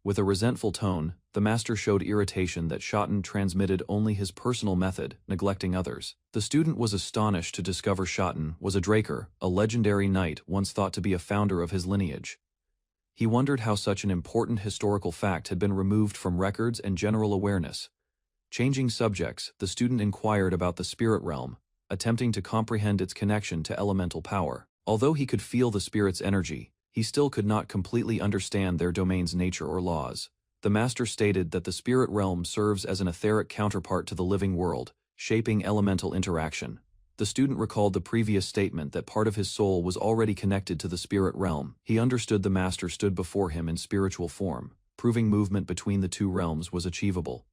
With a resentful tone, the master showed irritation that Shatten transmitted only his personal method, neglecting others. The student was astonished to discover Shatten was a Draker, a legendary knight once thought to be a founder of his lineage. He wondered how such an important historical fact had been removed from records and general awareness. Changing subjects, the student inquired about the spirit realm, attempting to comprehend its connection to elemental power. Although he could feel the spirit's energy, he still could not completely understand their domain's nature or laws. The master stated that the spirit realm serves as an etheric counterpart to the living world, shaping elemental interaction. The student recalled the previous statement that part of his soul was already connected to the spirit realm. He understood the master stood before him in spiritual form, proving movement between the two realms was achievable.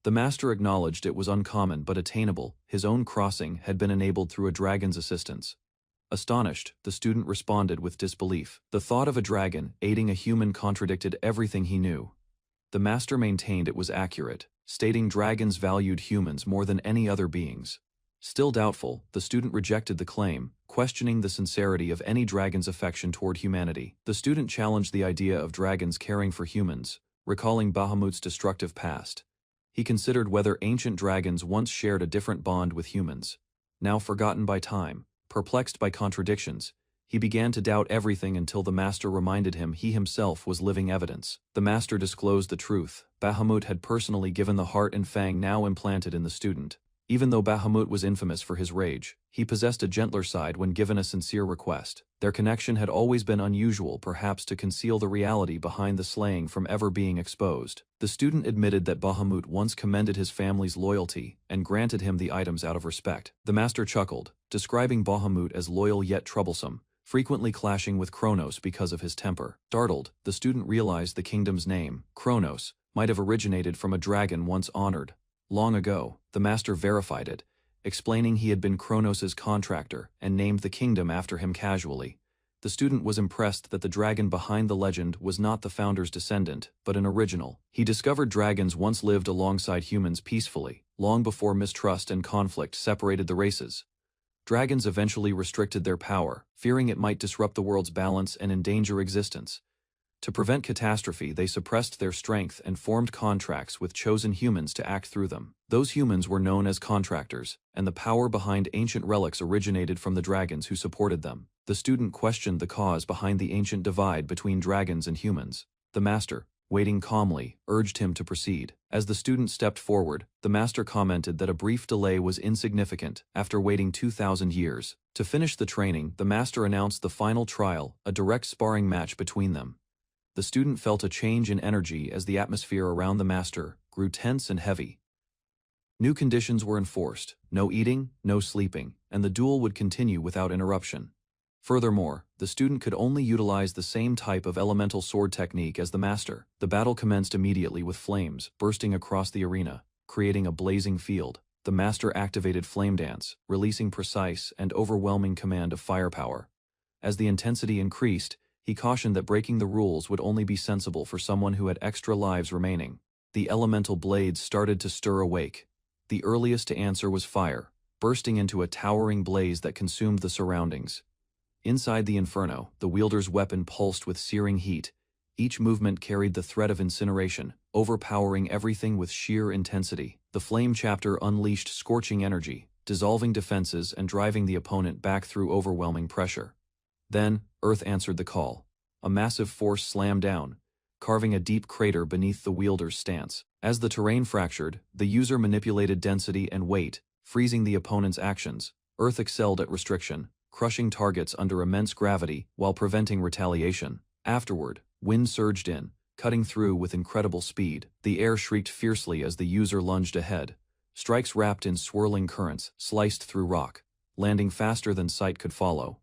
The master acknowledged it was uncommon but attainable. His own crossing had been enabled through a dragon's assistance. Astonished, the student responded with disbelief. The thought of a dragon aiding a human contradicted everything he knew. The master maintained it was accurate, stating dragons valued humans more than any other beings. Still doubtful, the student rejected the claim, questioning the sincerity of any dragon's affection toward humanity. The student challenged the idea of dragons caring for humans, recalling Bahamut's destructive past. He considered whether ancient dragons once shared a different bond with humans. Now forgotten by time, perplexed by contradictions, he began to doubt everything until the master reminded him he himself was living evidence. The master disclosed the truth. Bahamut had personally given the heart and fang now implanted in the student. Even though Bahamut was infamous for his rage, he possessed a gentler side when given a sincere request. Their connection had always been unusual, perhaps to conceal the reality behind the slaying from ever being exposed. The student admitted that Bahamut once commended his family's loyalty and granted him the items out of respect. The master chuckled, describing Bahamut as loyal yet troublesome, frequently clashing with Kronos because of his temper. Startled, the student realized the kingdom's name, Kronos, might have originated from a dragon once honored. Long ago, the master verified it, explaining he had been Kronos' contractor and named the kingdom after him casually. The student was impressed that the dragon behind the legend was not the founder's descendant, but an original. He discovered dragons once lived alongside humans peacefully, long before mistrust and conflict separated the races. Dragons eventually restricted their power, fearing it might disrupt the world's balance and endanger existence. To prevent catastrophe, they suppressed their strength and formed contracts with chosen humans to act through them. Those humans were known as contractors, and the power behind ancient relics originated from the dragons who supported them. The student questioned the cause behind the ancient divide between dragons and humans. The master, waiting calmly, urged him to proceed. As the student stepped forward, the master commented that a brief delay was insignificant after waiting 2,000 years. To finish the training, the master announced the final trial, a direct sparring match between them. The student felt a change in energy as the atmosphere around the master grew tense and heavy. New conditions were enforced: no eating, no sleeping, and the duel would continue without interruption. Furthermore, the student could only utilize the same type of elemental sword technique as the master. The battle commenced immediately with flames bursting across the arena, creating a blazing field. The master activated Flame Dance, releasing precise and overwhelming command of firepower. As the intensity increased, He cautioned that breaking the rules would only be sensible for someone who had extra lives remaining. The elemental blades started to stir awake. The earliest to answer was fire, bursting into a towering blaze that consumed the surroundings. Inside the inferno, the wielder's weapon pulsed with searing heat. Each movement carried the threat of incineration, overpowering everything with sheer intensity. The flame chapter unleashed scorching energy, dissolving defenses and driving the opponent back through overwhelming pressure. Then, Earth answered the call. A massive force slammed down, carving a deep crater beneath the wielder's stance. As the terrain fractured, the user manipulated density and weight, freezing the opponent's actions. Earth excelled at restriction, crushing targets under immense gravity while preventing retaliation. Afterward, wind surged in, cutting through with incredible speed. The air shrieked fiercely as the user lunged ahead. Strikes wrapped in swirling currents sliced through rock, landing faster than sight could follow.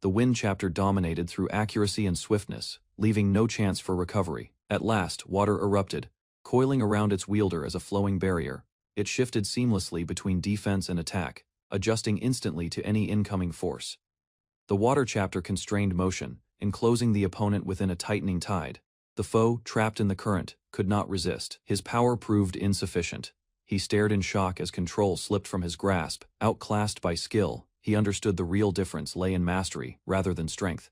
The wind chapter dominated through accuracy and swiftness, leaving no chance for recovery. At last, water erupted, coiling around its wielder as a flowing barrier. It shifted seamlessly between defense and attack, adjusting instantly to any incoming force. The water chapter constrained motion, enclosing the opponent within a tightening tide. The foe, trapped in the current, could not resist. His power proved insufficient. He stared in shock as control slipped from his grasp. Outclassed by skill, he understood the real difference lay in mastery rather than strength.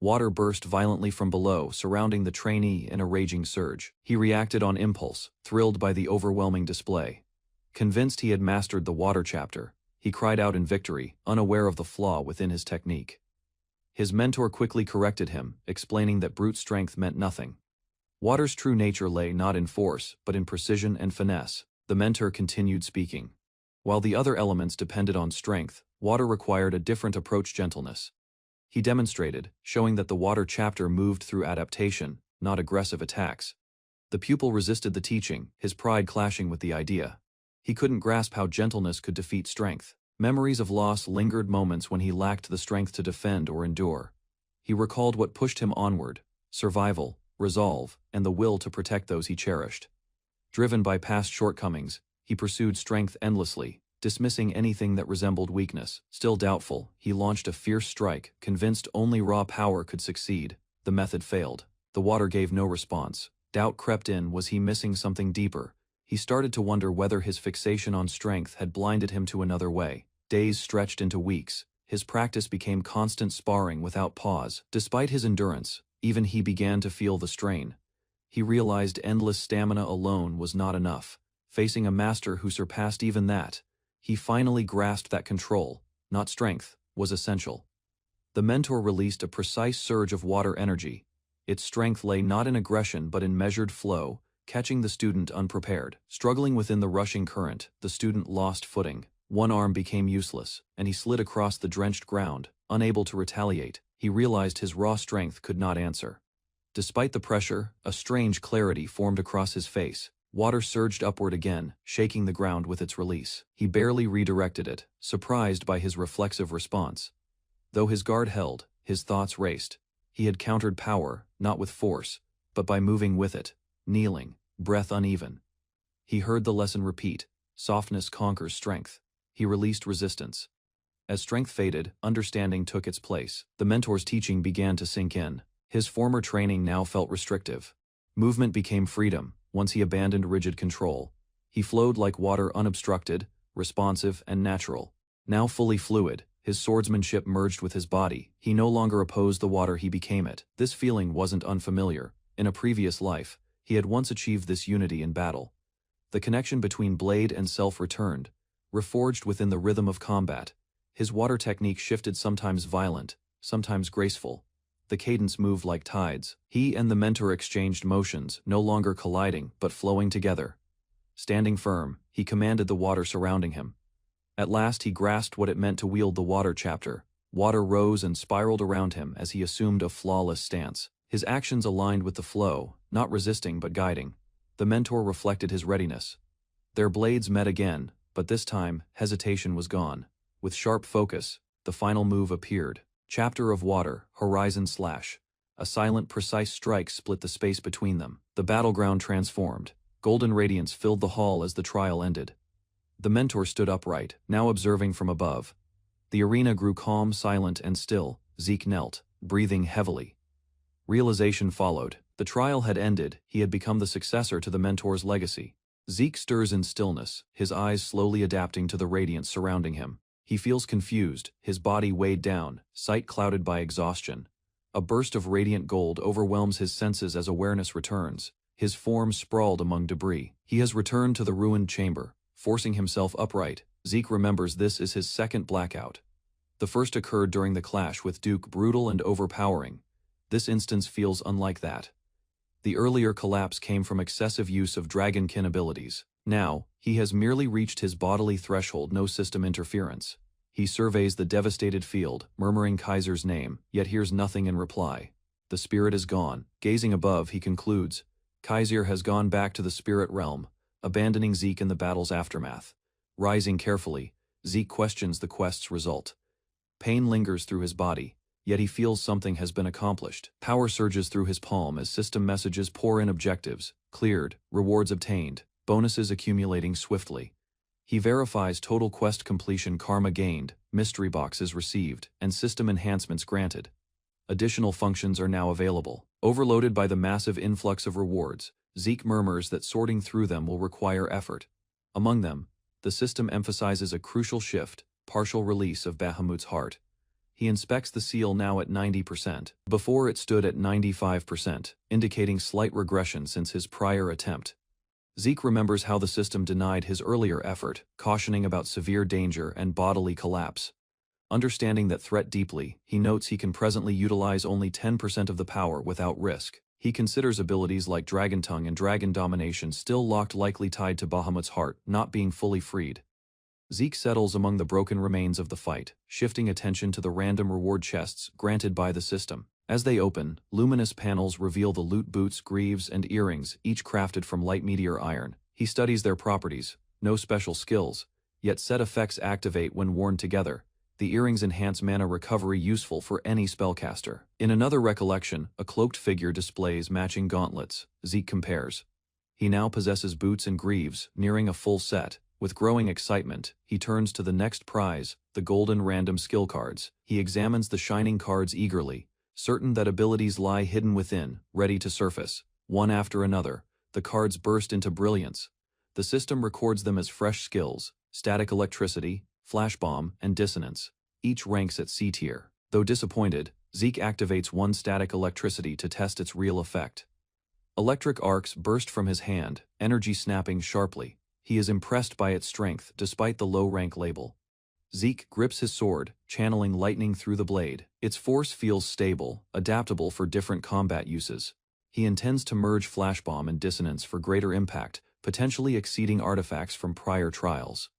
Water burst violently from below, surrounding the trainee in a raging surge. He reacted on impulse, thrilled by the overwhelming display. Convinced he had mastered the water chapter, he cried out in victory, unaware of the flaw within his technique. His mentor quickly corrected him, explaining that brute strength meant nothing. Water's true nature lay not in force, but in precision and finesse. The mentor continued speaking. While the other elements depended on strength, water required a different approach: gentleness. He demonstrated, showing that the water chapter moved through adaptation, not aggressive attacks. The pupil resisted the teaching, his pride clashing with the idea. He couldn't grasp how gentleness could defeat strength. Memories of loss lingered, moments when he lacked the strength to defend or endure. He recalled what pushed him onward: survival, resolve, and the will to protect those he cherished. Driven by past shortcomings, he pursued strength endlessly, dismissing anything that resembled weakness. Still doubtful, he launched a fierce strike, convinced only raw power could succeed. The method failed. The water gave no response. Doubt crept in. Was he missing something deeper? He started to wonder whether his fixation on strength had blinded him to another way. Days stretched into weeks. His practice became constant sparring without pause. Despite his endurance, even he began to feel the strain. He realized endless stamina alone was not enough. Facing a master who surpassed even that, he finally grasped that control, not strength, was essential. The mentor released a precise surge of water energy. Its strength lay not in aggression but in measured flow, catching the student unprepared. Struggling within the rushing current, the student lost footing. One arm became useless, and he slid across the drenched ground, unable to retaliate. He realized his raw strength could not answer. Despite the pressure, a strange clarity formed across his face. Water surged upward again, shaking the ground with its release. He barely redirected it, surprised by his reflexive response. Though his guard held, his thoughts raced. He had countered power, not with force, but by moving with it, kneeling, breath uneven. He heard the lesson repeat: softness conquers strength. He released resistance. As strength faded, understanding took its place. The mentor's teaching began to sink in. His former training now felt restrictive. Movement became freedom. Once he abandoned rigid control, he flowed like water, unobstructed, responsive, and natural. Now fully fluid, his swordsmanship merged with his body. He no longer opposed the water, he became it. This feeling wasn't unfamiliar. In a previous life, he had once achieved this unity in battle. The connection between blade and self returned, reforged within the rhythm of combat. His water technique shifted, sometimes violent, sometimes graceful. The cadence moved like tides. He and the mentor exchanged motions, no longer colliding, but flowing together. Standing firm, he commanded the water surrounding him. At last he grasped what it meant to wield the water chapter. Water rose and spiraled around him as he assumed a flawless stance. His actions aligned with the flow, not resisting but guiding. The mentor reflected his readiness. Their blades met again, but this time, hesitation was gone. With sharp focus, the final move appeared. Chapter of water, horizon slash. A silent, precise strike split the space between them. The battleground transformed. Golden radiance filled the hall as the trial ended. The mentor stood upright, now observing from above. The arena grew calm, silent, and still. Zeke knelt, breathing heavily. Realization followed. The trial had ended, he had become the successor to the mentor's legacy. Zeke stirs in stillness, his eyes slowly adapting to the radiance surrounding him. He feels confused, his body weighed down, sight clouded by exhaustion. A burst of radiant gold overwhelms his senses as awareness returns, his form sprawled among debris. He has returned to the ruined chamber, forcing himself upright. Zeke remembers this is his second blackout. The first occurred during the clash with Duke, brutal and overpowering. This instance feels unlike that. The earlier collapse came from excessive use of dragonkin abilities. Now, he has merely reached his bodily threshold, no system interference. He surveys the devastated field, murmuring Kaiser's name, yet hears nothing in reply. The spirit is gone. Gazing above, he concludes. Kaiser has gone back to the spirit realm, abandoning Zeke in the battle's aftermath. Rising carefully, Zeke questions the quest's result. Pain lingers through his body, yet he feels something has been accomplished. Power surges through his palm as system messages pour in: objectives cleared, rewards obtained, bonuses accumulating swiftly. He verifies total quest completion, karma gained, mystery boxes received, and system enhancements granted. Additional functions are now available. Overloaded by the massive influx of rewards, Zeke murmurs that sorting through them will require effort. Among them, the system emphasizes a crucial shift: partial release of Bahamut's heart. He inspects the seal, now at 90%. Before, it stood at 95%, indicating slight regression since his prior attempt. Zeke remembers how the system denied his earlier effort, cautioning about severe danger and bodily collapse. Understanding that threat deeply, he notes he can presently utilize only 10% of the power without risk. He considers abilities like Dragon Tongue and Dragon Domination still locked, likely tied to Bahamut's heart, not being fully freed. Zeke settles among the broken remains of the fight, shifting attention to the random reward chests granted by the system. As they open, luminous panels reveal the loot boots, greaves, and earrings, each crafted from light meteor iron. He studies their properties, no special skills, yet set effects activate when worn together. The earrings enhance mana recovery, useful for any spellcaster. In another recollection, a cloaked figure displays matching gauntlets. Zeke compares. He now possesses boots and greaves, nearing a full set. With growing excitement, he turns to the next prize, the golden random skill cards. He examines the shining cards eagerly, certain that abilities lie hidden within, ready to surface. One after another, the cards burst into brilliance. The system records them as fresh skills: static electricity, flash bomb, and dissonance. Each ranks at C tier. Though disappointed, Zeke activates one static electricity to test its real effect. Electric arcs burst from his hand, energy snapping sharply. He is impressed by its strength, despite the low-rank label. Zeke grips his sword, channeling lightning through the blade. Its force feels stable, adaptable for different combat uses. He intends to merge flash bomb and dissonance for greater impact, potentially exceeding artifacts from prior trials.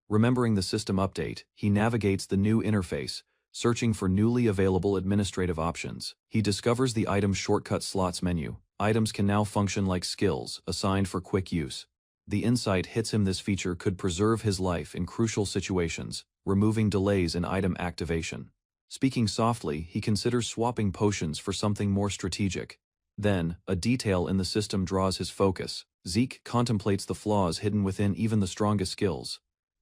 Remembering the system update, he navigates the new interface, searching for newly available administrative options. He discovers the item shortcut slots menu. Items can now function like skills, assigned for quick use. The insight hits him: this feature could preserve his life in crucial situations, removing delays in item activation. Speaking softly, he considers swapping potions for something more strategic. Then, a detail in the system draws his focus. Zeke contemplates the flaws hidden within even the strongest skills.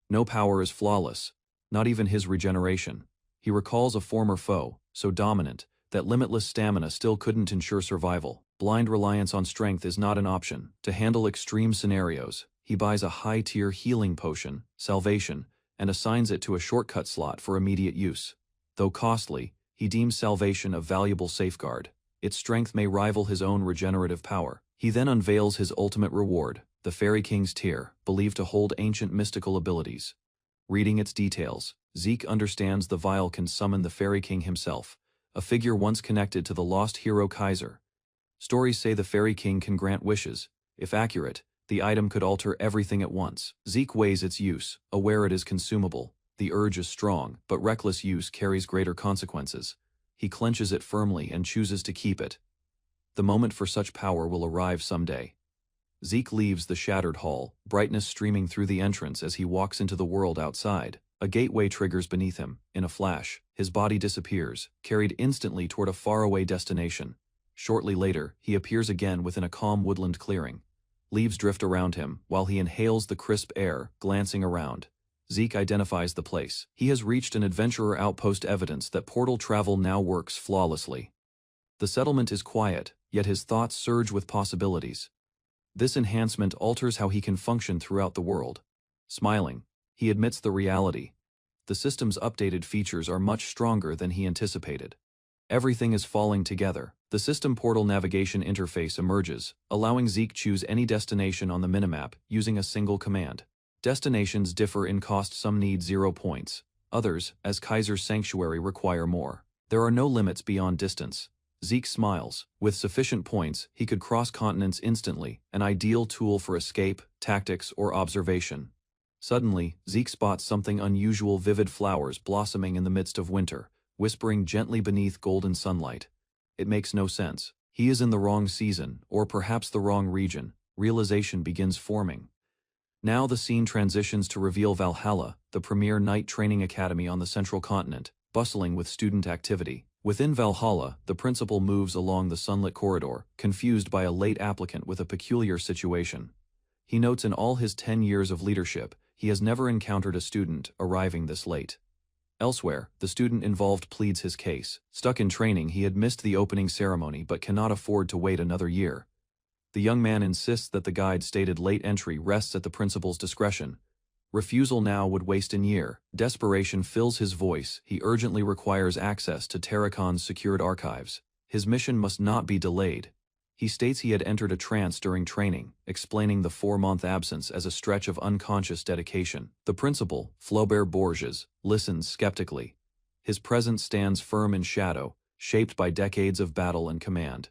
No power is flawless, not even his regeneration. He recalls a former foe, so dominant that limitless stamina still couldn't ensure survival. Blind reliance on strength is not an option. To handle extreme scenarios, he buys a high-tier healing potion, Salvation, and assigns it to a shortcut slot for immediate use. Though costly, he deems Salvation a valuable safeguard. Its strength may rival his own regenerative power. He then unveils his ultimate reward, the Fairy King's Tear, believed to hold ancient mystical abilities. Reading its details, Zeke understands the vial can summon the Fairy King himself, a figure once connected to the lost hero Kaiser. Stories say the Fairy King can grant wishes. If accurate, the item could alter everything at once. Zeke weighs its use, aware it is consumable. The urge is strong, but reckless use carries greater consequences. He clenches it firmly and chooses to keep it. The moment for such power will arrive someday. Zeke leaves the shattered hall, brightness streaming through the entrance as he walks into the world outside. A gateway triggers beneath him. In a flash, his body disappears, carried instantly toward a faraway destination. Shortly later, he appears again within a calm woodland clearing. Leaves drift around him, while he inhales the crisp air, glancing around. Zeke identifies the place. He has reached an adventurer outpost, evidence that portal travel now works flawlessly. The settlement is quiet, yet his thoughts surge with possibilities. This enhancement alters how he can function throughout the world. Smiling, he admits the reality. The system's updated features are much stronger than he anticipated. Everything is falling together. The system portal navigation interface emerges, allowing Zeke choose any destination on the minimap using a single command. Destinations differ in cost, some need 0 points. Others, as Kaiser's Sanctuary, require more. There are no limits beyond distance. Zeke smiles. With sufficient points, he could cross continents instantly, an ideal tool for escape, tactics, or observation. Suddenly, Zeke spots something unusual: vivid flowers blossoming in the midst of winter, whispering gently beneath golden sunlight. It makes no sense. He is in the wrong season, or perhaps the wrong region. Realization begins forming. Now the scene transitions to reveal Valhalla, the premier knight training academy on the central continent, bustling with student activity. Within Valhalla, the principal moves along the sunlit corridor, confused by a late applicant with a peculiar situation. He notes in all his 10 years of leadership, he has never encountered a student arriving this late. Elsewhere, the student involved pleads his case. Stuck in training, he had missed the opening ceremony but cannot afford to wait another year. The young man insists that the guide stated late entry rests at the principal's discretion. Refusal now would waste an year. Desperation fills his voice. He urgently requires access to Terracon's secured archives. His mission must not be delayed. He states he had entered a trance during training, explaining the 4-month absence as a stretch of unconscious dedication. The principal, Flaubert Borges, listens skeptically. His presence stands firm in shadow, shaped by decades of battle and command.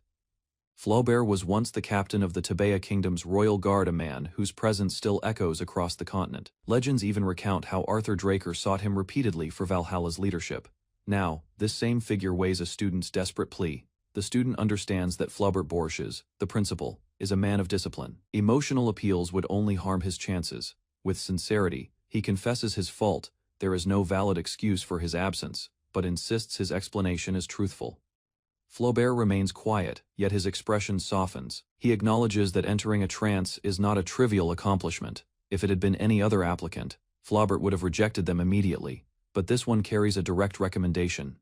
Flaubert was once the captain of the Tabea Kingdom's royal guard, a man whose presence still echoes across the continent. Legends even recount how Arthur Draker sought him repeatedly for Valhalla's leadership. Now, this same figure weighs a student's desperate plea. The student understands that Flaubert Borges, the principal, is a man of discipline. Emotional appeals would only harm his chances. With sincerity, he confesses his fault. There is no valid excuse for his absence, but insists his explanation is truthful. Flaubert remains quiet, yet his expression softens. He acknowledges that entering a trance is not a trivial accomplishment. If it had been any other applicant, Flaubert would have rejected them immediately, but this one carries a direct recommendation.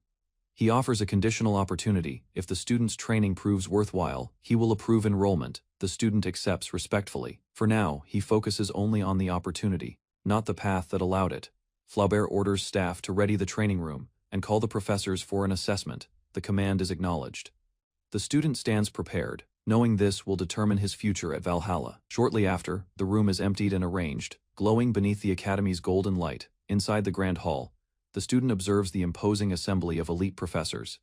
He offers a conditional opportunity. If the student's training proves worthwhile, he will approve enrollment. The student accepts respectfully. For now, he focuses only on the opportunity, not the path that allowed it. Flaubert orders staff to ready the training room and call the professors for an assessment. The command is acknowledged. The student stands prepared, knowing this will determine his future at Valhalla. Shortly after, the room is emptied and arranged, glowing beneath the academy's golden light. Inside the grand hall, the student observes the imposing assembly of elite professors.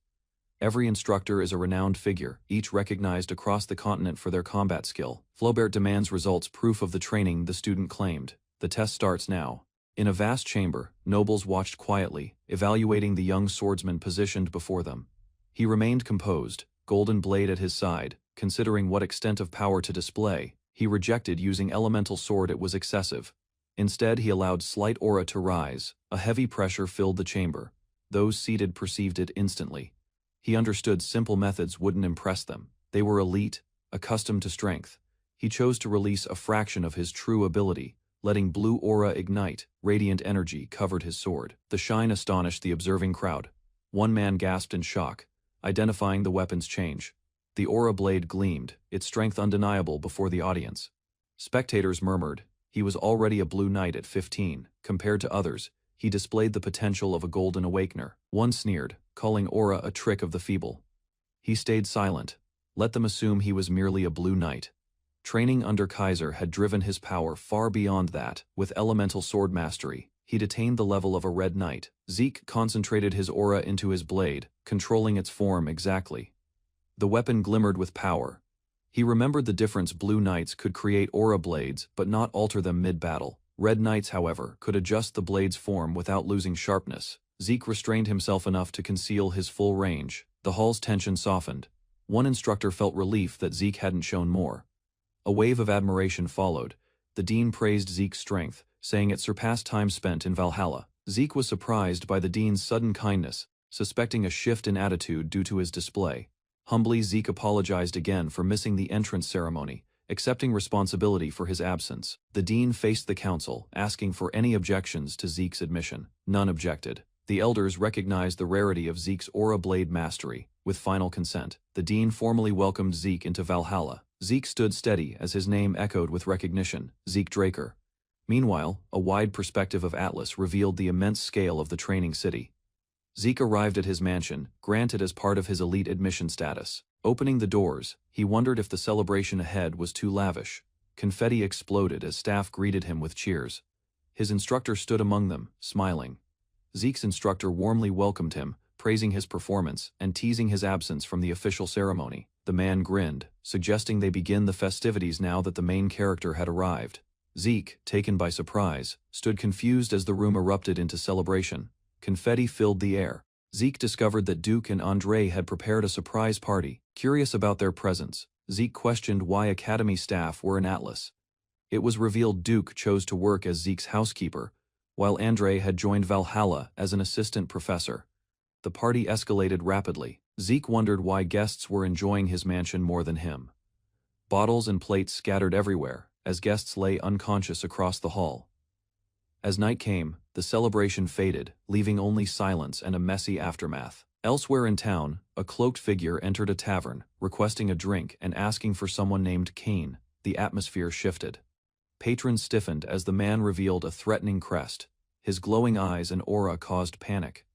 Every instructor is a renowned figure, each recognized across the continent for their combat skill. Flaubert demands results, proof of the training the student claimed. The test starts now. In a vast chamber, nobles watched quietly, evaluating the young swordsman positioned before them. He remained composed, golden blade at his side. Considering what extent of power to display, he rejected using elemental sword. It was excessive. Instead, he allowed slight aura to rise. A heavy pressure filled the chamber. Those seated perceived it instantly. He understood simple methods wouldn't impress them. They were elite, accustomed to strength. He chose to release a fraction of his true ability, letting blue aura ignite. Radiant energy covered his sword. The shine astonished the observing crowd. One man gasped in shock, identifying the weapon's change. The aura blade gleamed, its strength undeniable before the audience. Spectators murmured. He was already a blue knight at 15. Compared to others, he displayed the potential of a golden awakener. One sneered, calling aura a trick of the feeble. He stayed silent. Let them assume he was merely a blue knight. Training under Kaiser had driven his power far beyond that. With elemental sword mastery, he'd attained the level of a red knight. Zeke concentrated his aura into his blade, controlling its form exactly. The weapon glimmered with power. He remembered the difference. Blue knights could create aura blades but not alter them mid-battle. Red knights, however, could adjust the blade's form without losing sharpness. Zeke restrained himself enough to conceal his full range. The hall's tension softened. One instructor felt relief that Zeke hadn't shown more. A wave of admiration followed. The dean praised Zeke's strength, saying it surpassed time spent in Valhalla. Zeke was surprised by the dean's sudden kindness, suspecting a shift in attitude due to his display. Humbly, Zeke apologized again for missing the entrance ceremony, accepting responsibility for his absence. The dean faced the council, asking for any objections to Zeke's admission. None objected. The elders recognized the rarity of Zeke's aura blade mastery. With final consent, the dean formally welcomed Zeke into Valhalla. Zeke stood steady as his name echoed with recognition, Zeke Draker. Meanwhile, a wide perspective of Atlas revealed the immense scale of the training city. Zeke arrived at his mansion, granted as part of his elite admission status. Opening the doors, he wondered if the celebration ahead was too lavish. Confetti exploded as staff greeted him with cheers. His instructor stood among them, smiling. Zeke's instructor warmly welcomed him, praising his performance and teasing his absence from the official ceremony. The man grinned, suggesting they begin the festivities now that the main character had arrived. Zeke, taken by surprise, stood confused as the room erupted into celebration. Confetti filled the air. Zeke discovered that Duke and Andre had prepared a surprise party. Curious about their presence, Zeke questioned why Academy staff were in Atlas. It was revealed Duke chose to work as Zeke's housekeeper, while Andre had joined Valhalla as an assistant professor. The party escalated rapidly. Zeke wondered why guests were enjoying his mansion more than him. Bottles and plates scattered everywhere, as guests lay unconscious across the hall. As night came, the celebration faded, leaving only silence and a messy aftermath. Elsewhere in town, a cloaked figure entered a tavern, requesting a drink and asking for someone named Kane. The atmosphere shifted. Patrons stiffened as the man revealed a threatening crest. His glowing eyes and aura caused panic.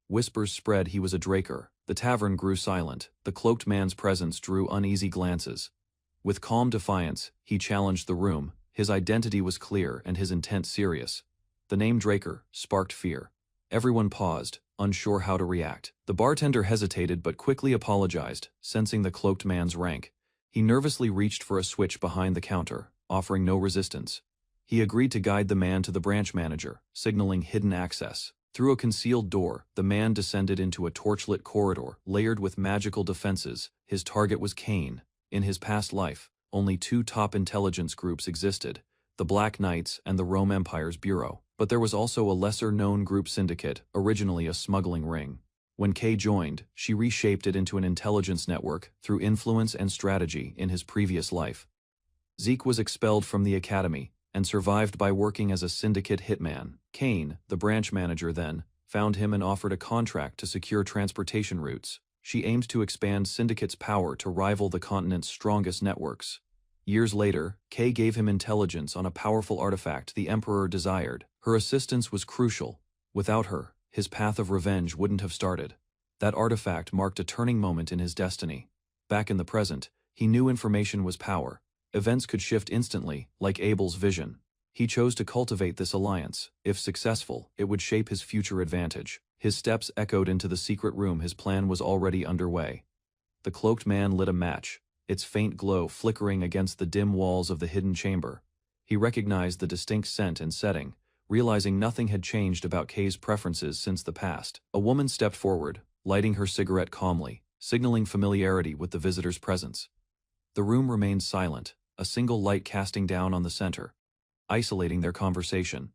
Whispers spread he was a Draker. The tavern grew silent. The cloaked man's presence drew uneasy glances. With calm defiance, he challenged the room. His identity was clear and his intent serious. The name Draker sparked fear. Everyone paused, unsure how to react. The bartender hesitated but quickly apologized, sensing the cloaked man's rank. He nervously reached for a switch behind the counter, offering no resistance. He agreed to guide the man to the branch manager, signaling hidden access. Through a concealed door, the man descended into a torchlit corridor, layered with magical defenses. His target was Kane. In his past life, only two top intelligence groups existed, the Black Knights and the Rome Empire's Bureau. But there was also a lesser-known group syndicate, originally a smuggling ring. When Kay joined, she reshaped it into an intelligence network through influence and strategy in his previous life. Zeke was expelled from the academy and survived by working as a syndicate hitman. Kane, the branch manager then, found him and offered a contract to secure transportation routes. She aimed to expand Syndicate's power to rival the continent's strongest networks. Years later, Kay gave him intelligence on a powerful artifact the Emperor desired. Her assistance was crucial. Without her, his path of revenge wouldn't have started. That artifact marked a turning moment in his destiny. Back in the present, he knew information was power. Events could shift instantly, like Abel's vision. He chose to cultivate this alliance. If successful, it would shape his future advantage. His steps echoed into the secret room. His plan was already underway. The cloaked man lit a match, its faint glow flickering against the dim walls of the hidden chamber. He recognized the distinct scent and setting, realizing nothing had changed about Kay's preferences since the past. A woman stepped forward, lighting her cigarette calmly, signaling familiarity with the visitor's presence. The room remained silent, a single light casting down on the center, isolating their conversation.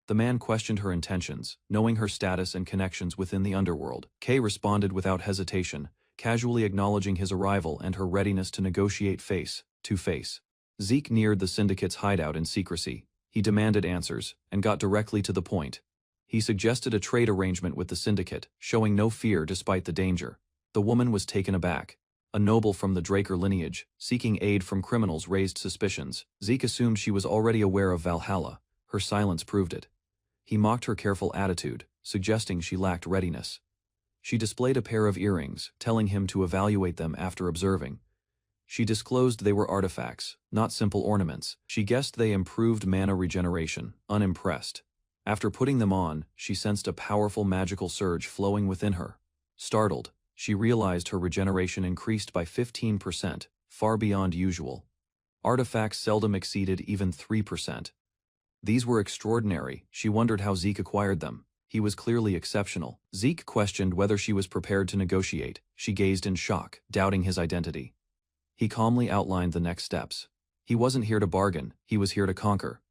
The man questioned her intentions, knowing her status and connections within the underworld. Kay responded without hesitation, casually acknowledging his arrival and her readiness to negotiate face to face. Zeke neared the syndicate's hideout in secrecy. He demanded answers, and got directly to the point. He suggested a trade arrangement with the syndicate, showing no fear despite the danger. The woman was taken aback. A noble from the Draker lineage, seeking aid from criminals raised suspicions. Zeke assumed she was already aware of Valhalla. Her silence proved it. He mocked her careful attitude, suggesting she lacked readiness. She displayed a pair of earrings, telling him to evaluate them after observing. She disclosed they were artifacts, not simple ornaments. She guessed they improved mana regeneration, unimpressed. After putting them on, she sensed a powerful magical surge flowing within her. Startled, she realized her regeneration increased by 15%, far beyond usual. Artifacts seldom exceeded even 3%. These were extraordinary. She wondered how Zeke acquired them. He was clearly exceptional. Zeke questioned whether she was prepared to negotiate. She gazed in shock, doubting his identity. He calmly outlined the next steps. He wasn't here to bargain, he was here to conquer.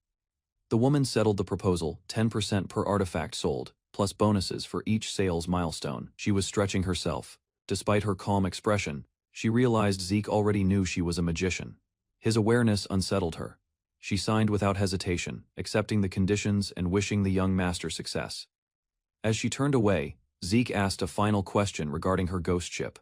The woman settled the proposal, 10% per artifact sold, plus bonuses for each sales milestone. She was stretching herself. Despite her calm expression, she realized Zeke already knew she was a magician. His awareness unsettled her. She signed without hesitation, accepting the conditions and wishing the young master success. As she turned away, Zeke asked a final question regarding her ghost ship.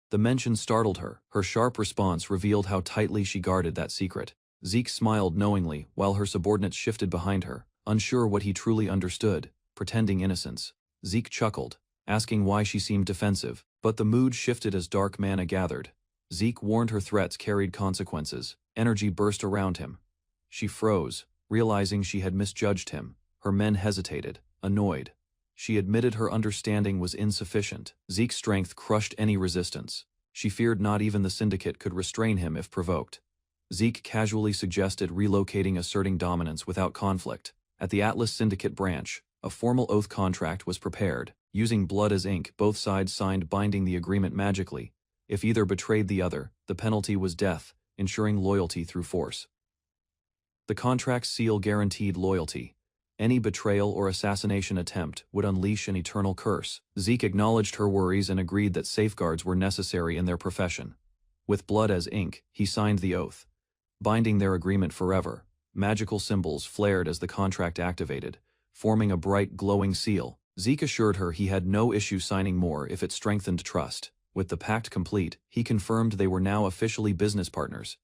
The mention startled her. Her sharp response revealed how tightly she guarded that secret. Zeke smiled knowingly while her subordinates shifted behind her, unsure what he truly understood, pretending innocence. Zeke chuckled, asking why she seemed defensive, but the mood shifted as dark mana gathered. Zeke warned her threats carried consequences. Energy burst around him. She froze, realizing she had misjudged him. Her men hesitated, annoyed. She admitted her understanding was insufficient. Zeke's strength crushed any resistance. She feared not even the Syndicate could restrain him if provoked. Zeke casually suggested relocating, asserting dominance without conflict. At the Atlas Syndicate branch, a formal oath contract was prepared. Using blood as ink, both sides signed, binding the agreement magically. If either betrayed the other, the penalty was death, ensuring loyalty through force. The contract's seal guaranteed loyalty. Any betrayal or assassination attempt would unleash an eternal curse. Zeke acknowledged her worries and agreed that safeguards were necessary in their profession. With blood as ink, he signed the oath, binding their agreement forever. Magical symbols flared as the contract activated, forming a bright, glowing seal. Zeke assured her he had no issue signing more if it strengthened trust. With the pact complete, he confirmed they were now officially business partners.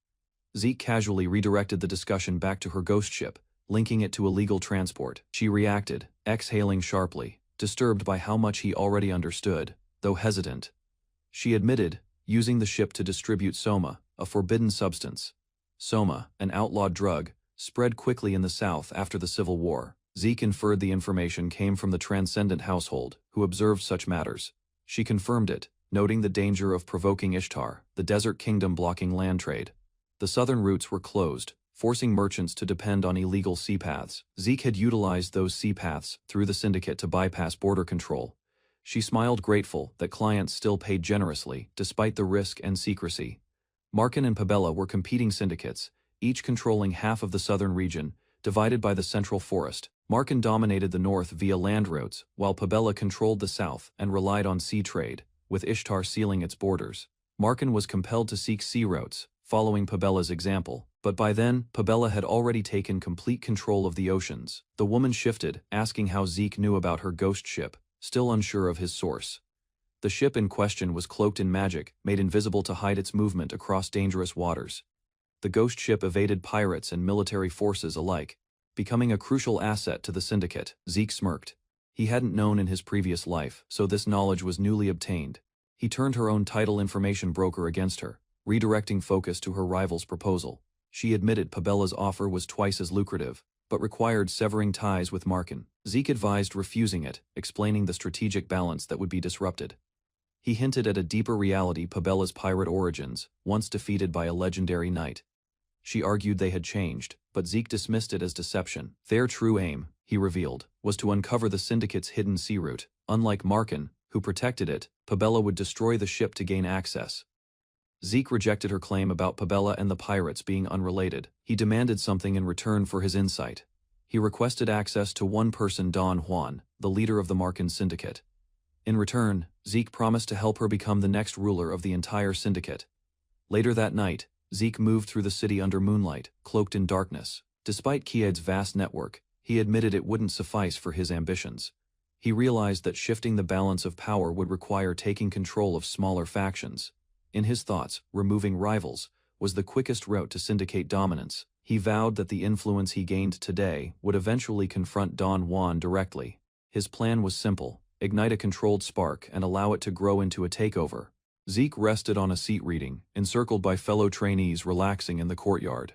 Zeke casually redirected the discussion back to her ghost ship, linking it to illegal transport. She reacted, exhaling sharply, disturbed by how much he already understood, though hesitant. She admitted, using the ship to distribute soma, a forbidden substance. Soma, an outlawed drug, spread quickly in the South after the Civil War. Zeke inferred the information came from the Transcendent household, who observed such matters. She confirmed it, noting the danger of provoking Ishtar, the desert kingdom blocking land trade. The southern routes were closed, forcing merchants to depend on illegal sea paths. Zeke had utilized those sea paths through the Syndicate to bypass border control. She smiled, grateful that clients still paid generously, despite the risk and secrecy. Markin and Pabella were competing syndicates, each controlling half of the southern region, divided by the central forest. Markin dominated the north via land routes, while Pabella controlled the south and relied on sea trade, with Ishtar sealing its borders. Markin was compelled to seek sea routes, following Pabella's example, but by then, Pabella had already taken complete control of the oceans. The woman shifted, asking how Zeke knew about her ghost ship, still unsure of his source. The ship in question was cloaked in magic, made invisible to hide its movement across dangerous waters. The ghost ship evaded pirates and military forces alike, becoming a crucial asset to the Syndicate. Zeke smirked. He hadn't known in his previous life, so this knowledge was newly obtained. He turned her own title information broker against her, redirecting focus to her rival's proposal. She admitted Pabella's offer was twice as lucrative, but required severing ties with Markin. Zeke advised refusing it, explaining the strategic balance that would be disrupted. He hinted at a deeper reality: Pabella's pirate origins, once defeated by a legendary knight. She argued they had changed, but Zeke dismissed it as deception. Their true aim, he revealed, was to uncover the Syndicate's hidden sea route. Unlike Markin, who protected it, Pabella would destroy the ship to gain access. Zeke rejected her claim about Pabella and the pirates being unrelated. He demanded something in return for his insight. He requested access to one person, Don Juan, the leader of the Markin Syndicate. In return, Zeke promised to help her become the next ruler of the entire syndicate. Later that night, Zeke moved through the city under moonlight, cloaked in darkness. Despite Kied's vast network, he admitted it wouldn't suffice for his ambitions. He realized that shifting the balance of power would require taking control of smaller factions. In his thoughts, removing rivals was the quickest route to syndicate dominance. He vowed that the influence he gained today would eventually confront Don Juan directly. His plan was simple: ignite a controlled spark and allow it to grow into a takeover. Zeke rested on a seat reading, encircled by fellow trainees relaxing in the courtyard.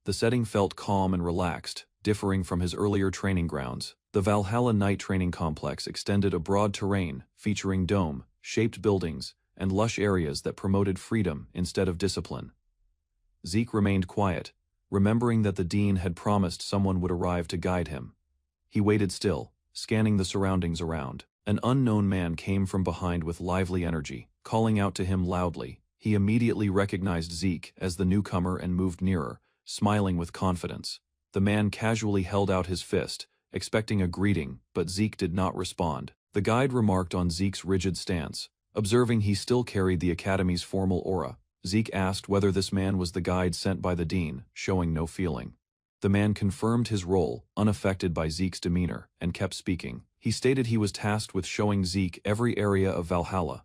The setting felt calm and relaxed, differing from his earlier training grounds. The Valhalla Night Training Complex extended a broad terrain, featuring dome-shaped buildings and lush areas that promoted freedom instead of discipline. Zeke remained quiet, remembering that the dean had promised someone would arrive to guide him. He waited still, scanning the surroundings around. An unknown man came from behind with lively energy, calling out to him loudly. He immediately recognized Zeke as the newcomer and moved nearer, smiling with confidence. The man casually held out his fist, expecting a greeting, but Zeke did not respond. The guide remarked on Zeke's rigid stance. Observing he still carried the Academy's formal aura, Zeke asked whether this man was the guide sent by the dean, showing no feeling. The man confirmed his role, unaffected by Zeke's demeanor, and kept speaking. He stated he was tasked with showing Zeke every area of Valhalla.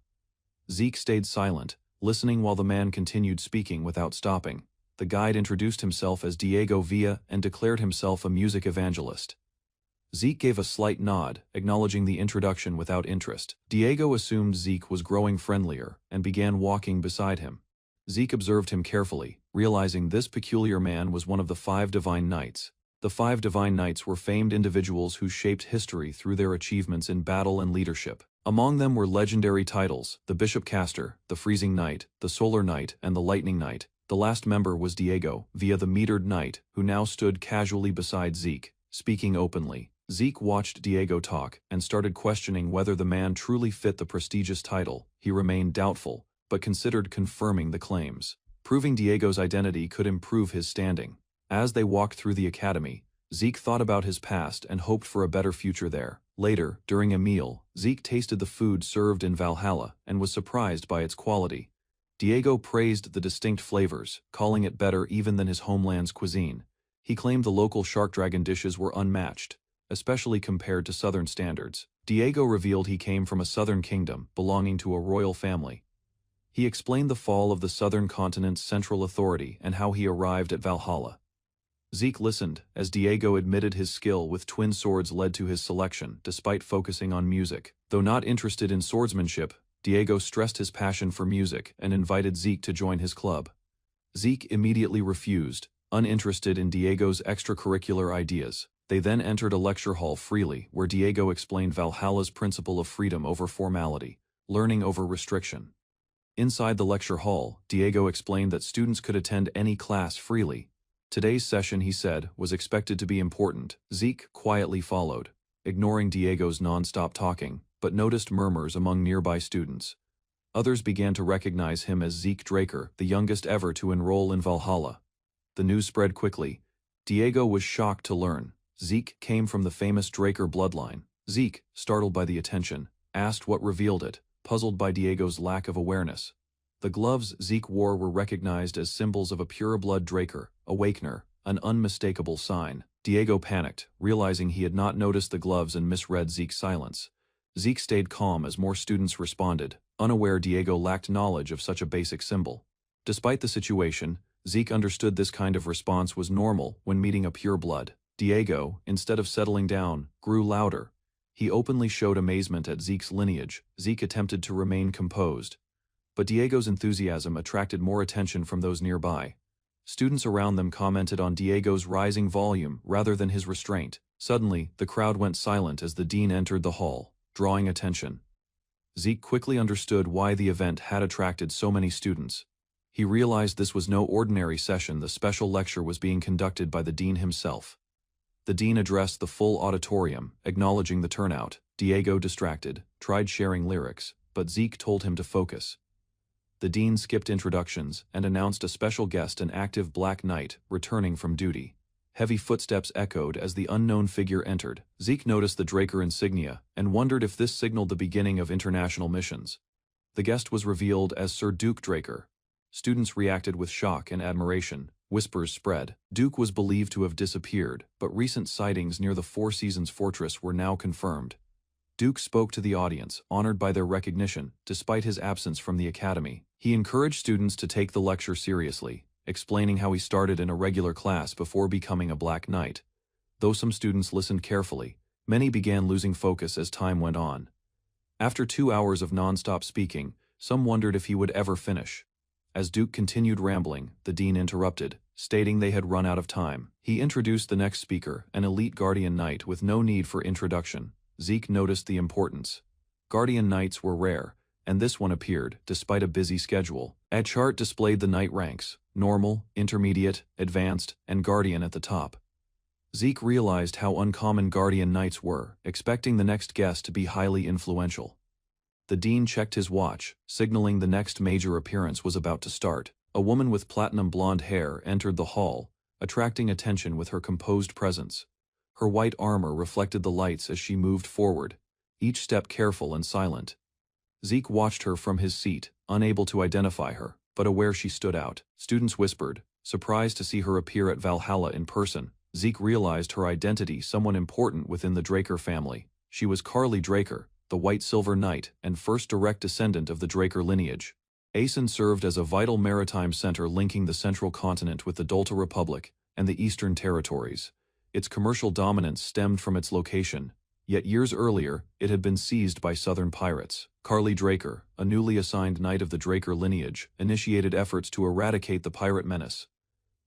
Zeke stayed silent, listening while the man continued speaking without stopping. The guide introduced himself as Diego Villa and declared himself a music evangelist. Zeke gave a slight nod, acknowledging the introduction without interest. Diego assumed Zeke was growing friendlier and began walking beside him. Zeke observed him carefully, realizing this peculiar man was one of the 5 Divine Knights. The 5 Divine Knights were famed individuals who shaped history through their achievements in battle and leadership. Among them were legendary titles, the Bishop Caster, the Freezing Knight, the Solar Knight, and the Lightning Knight. The last member was Diego, via the Metered Knight, who now stood casually beside Zeke, speaking openly. Zeke watched Diego talk and started questioning whether the man truly fit the prestigious title. He remained doubtful, but considered confirming the claims. Proving Diego's identity could improve his standing. As they walked through the academy, Zeke thought about his past and hoped for a better future there. Later, during a meal, Zeke tasted the food served in Valhalla and was surprised by its quality. Diego praised the distinct flavors, calling it better even than his homeland's cuisine. He claimed the local shark dragon dishes were unmatched, especially compared to southern standards. Diego revealed he came from a southern kingdom belonging to a royal family. He explained the fall of the southern continent's central authority and how he arrived at Valhalla. Zeke listened, as Diego admitted his skill with twin swords led to his selection, despite focusing on music. Though not interested in swordsmanship, Diego stressed his passion for music and invited Zeke to join his club. Zeke immediately refused, uninterested in Diego's extracurricular ideas. They then entered a lecture hall freely, where Diego explained Valhalla's principle of freedom over formality, learning over restriction. Inside the lecture hall, Diego explained that students could attend any class freely. Today's session, he said, was expected to be important. Zeke quietly followed, ignoring Diego's non-stop talking, but noticed murmurs among nearby students. Others began to recognize him as Zeke Draker, the youngest ever to enroll in Valhalla. The news spread quickly. Diego was shocked to learn Zeke came from the famous Draker bloodline. Zeke, startled by the attention, asked what revealed it, puzzled by Diego's lack of awareness. The gloves Zeke wore were recognized as symbols of a pure-blood Draker, Awakener, an unmistakable sign. Diego panicked, realizing he had not noticed the gloves and misread Zeke's silence. Zeke stayed calm as more students responded, unaware Diego lacked knowledge of such a basic symbol. Despite the situation, Zeke understood this kind of response was normal when meeting a pure-blood. Diego, instead of settling down, grew louder. He openly showed amazement at Zeke's lineage. Zeke attempted to remain composed, but Diego's enthusiasm attracted more attention from those nearby. Students around them commented on Diego's rising volume rather than his restraint. Suddenly, the crowd went silent as the dean entered the hall, drawing attention. Zeke quickly understood why the event had attracted so many students. He realized this was no ordinary session. The special lecture was being conducted by the dean himself. The dean addressed the full auditorium, acknowledging the turnout. Diego, distracted, tried sharing lyrics, but Zeke told him to focus. The dean skipped introductions and announced a special guest, an active Black Knight, returning from duty. Heavy footsteps echoed as the unknown figure entered. Zeke noticed the Draker insignia and wondered if this signaled the beginning of international missions. The guest was revealed as Sir Duke Draker. Students reacted with shock and admiration. Whispers spread. Duke was believed to have disappeared, but recent sightings near the Four Seasons Fortress were now confirmed. Duke spoke to the audience, honored by their recognition, despite his absence from the academy. He encouraged students to take the lecture seriously, explaining how he started in a regular class before becoming a Black Knight. Though some students listened carefully, many began losing focus as time went on. After 2 hours of non-stop speaking, some wondered if he would ever finish. As Duke continued rambling, the dean interrupted, stating they had run out of time. He introduced the next speaker, an elite Guardian Knight with no need for introduction. Zeke noticed the importance. Guardian Knights were rare, and this one appeared, despite a busy schedule. A chart displayed the knight ranks: normal, intermediate, advanced, and guardian at the top. Zeke realized how uncommon Guardian Knights were, expecting the next guest to be highly influential. The dean checked his watch, signaling the next major appearance was about to start. A woman with platinum blonde hair entered the hall, attracting attention with her composed presence. Her white armor reflected the lights as she moved forward, each step careful and silent. Zeke watched her from his seat, unable to identify her, but aware she stood out. Students whispered, surprised to see her appear at Valhalla in person. Zeke realized her identity, someone important within the Draker family. She was Carly Draker, the White Silver Knight and first direct descendant of the Draker lineage. Aeson served as a vital maritime center linking the central continent with the Dolta Republic and the Eastern Territories. Its commercial dominance stemmed from its location, yet years earlier it had been seized by southern pirates. Carly Draker, a newly assigned knight of the Draker lineage, initiated efforts to eradicate the pirate menace.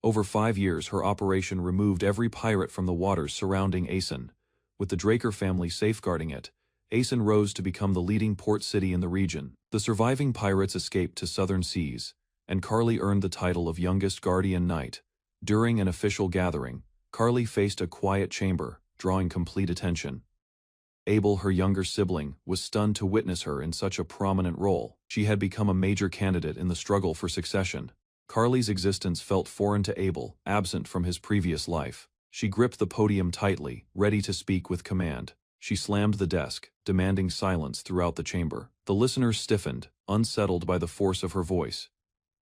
Over 5 years her operation removed every pirate from the waters surrounding Aeson. With the Draker family safeguarding it, Aeson rose to become the leading port city in the region. The surviving pirates escaped to southern seas, and Carly earned the title of youngest guardian knight. During an official gathering, Carly faced a quiet chamber, drawing complete attention. Abel, her younger sibling, was stunned to witness her in such a prominent role. She had become a major candidate in the struggle for succession. Carly's existence felt foreign to Abel, absent from his previous life. She gripped the podium tightly, ready to speak with command. She slammed the desk, demanding silence throughout the chamber. The listeners stiffened, unsettled by the force of her voice.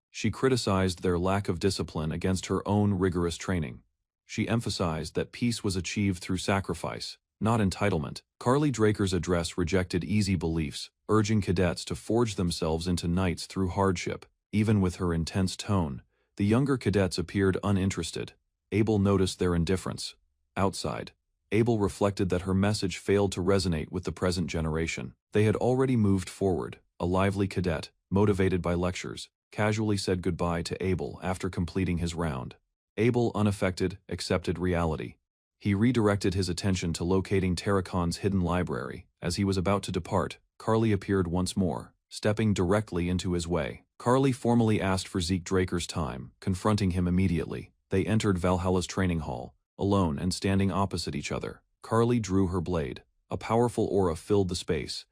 She criticized their lack of discipline against her own rigorous training. She emphasized that peace was achieved through sacrifice, not entitlement. Carly Draker's address rejected easy beliefs, urging cadets to forge themselves into knights through hardship. Even with her intense tone, the younger cadets appeared uninterested. Abel noticed their indifference. Outside, Abel reflected that her message failed to resonate with the present generation. They had already moved forward. A lively cadet, motivated by lectures, casually said goodbye to Abel after completing his round. Abel, unaffected, accepted reality. He redirected his attention to locating Terracon's hidden library. As he was about to depart, Carly appeared once more, stepping directly into his way. Carly formally asked for Zeke Draker's time, confronting him immediately. They entered Valhalla's training hall, alone and standing opposite each other. Carly drew her blade. A powerful aura filled the space.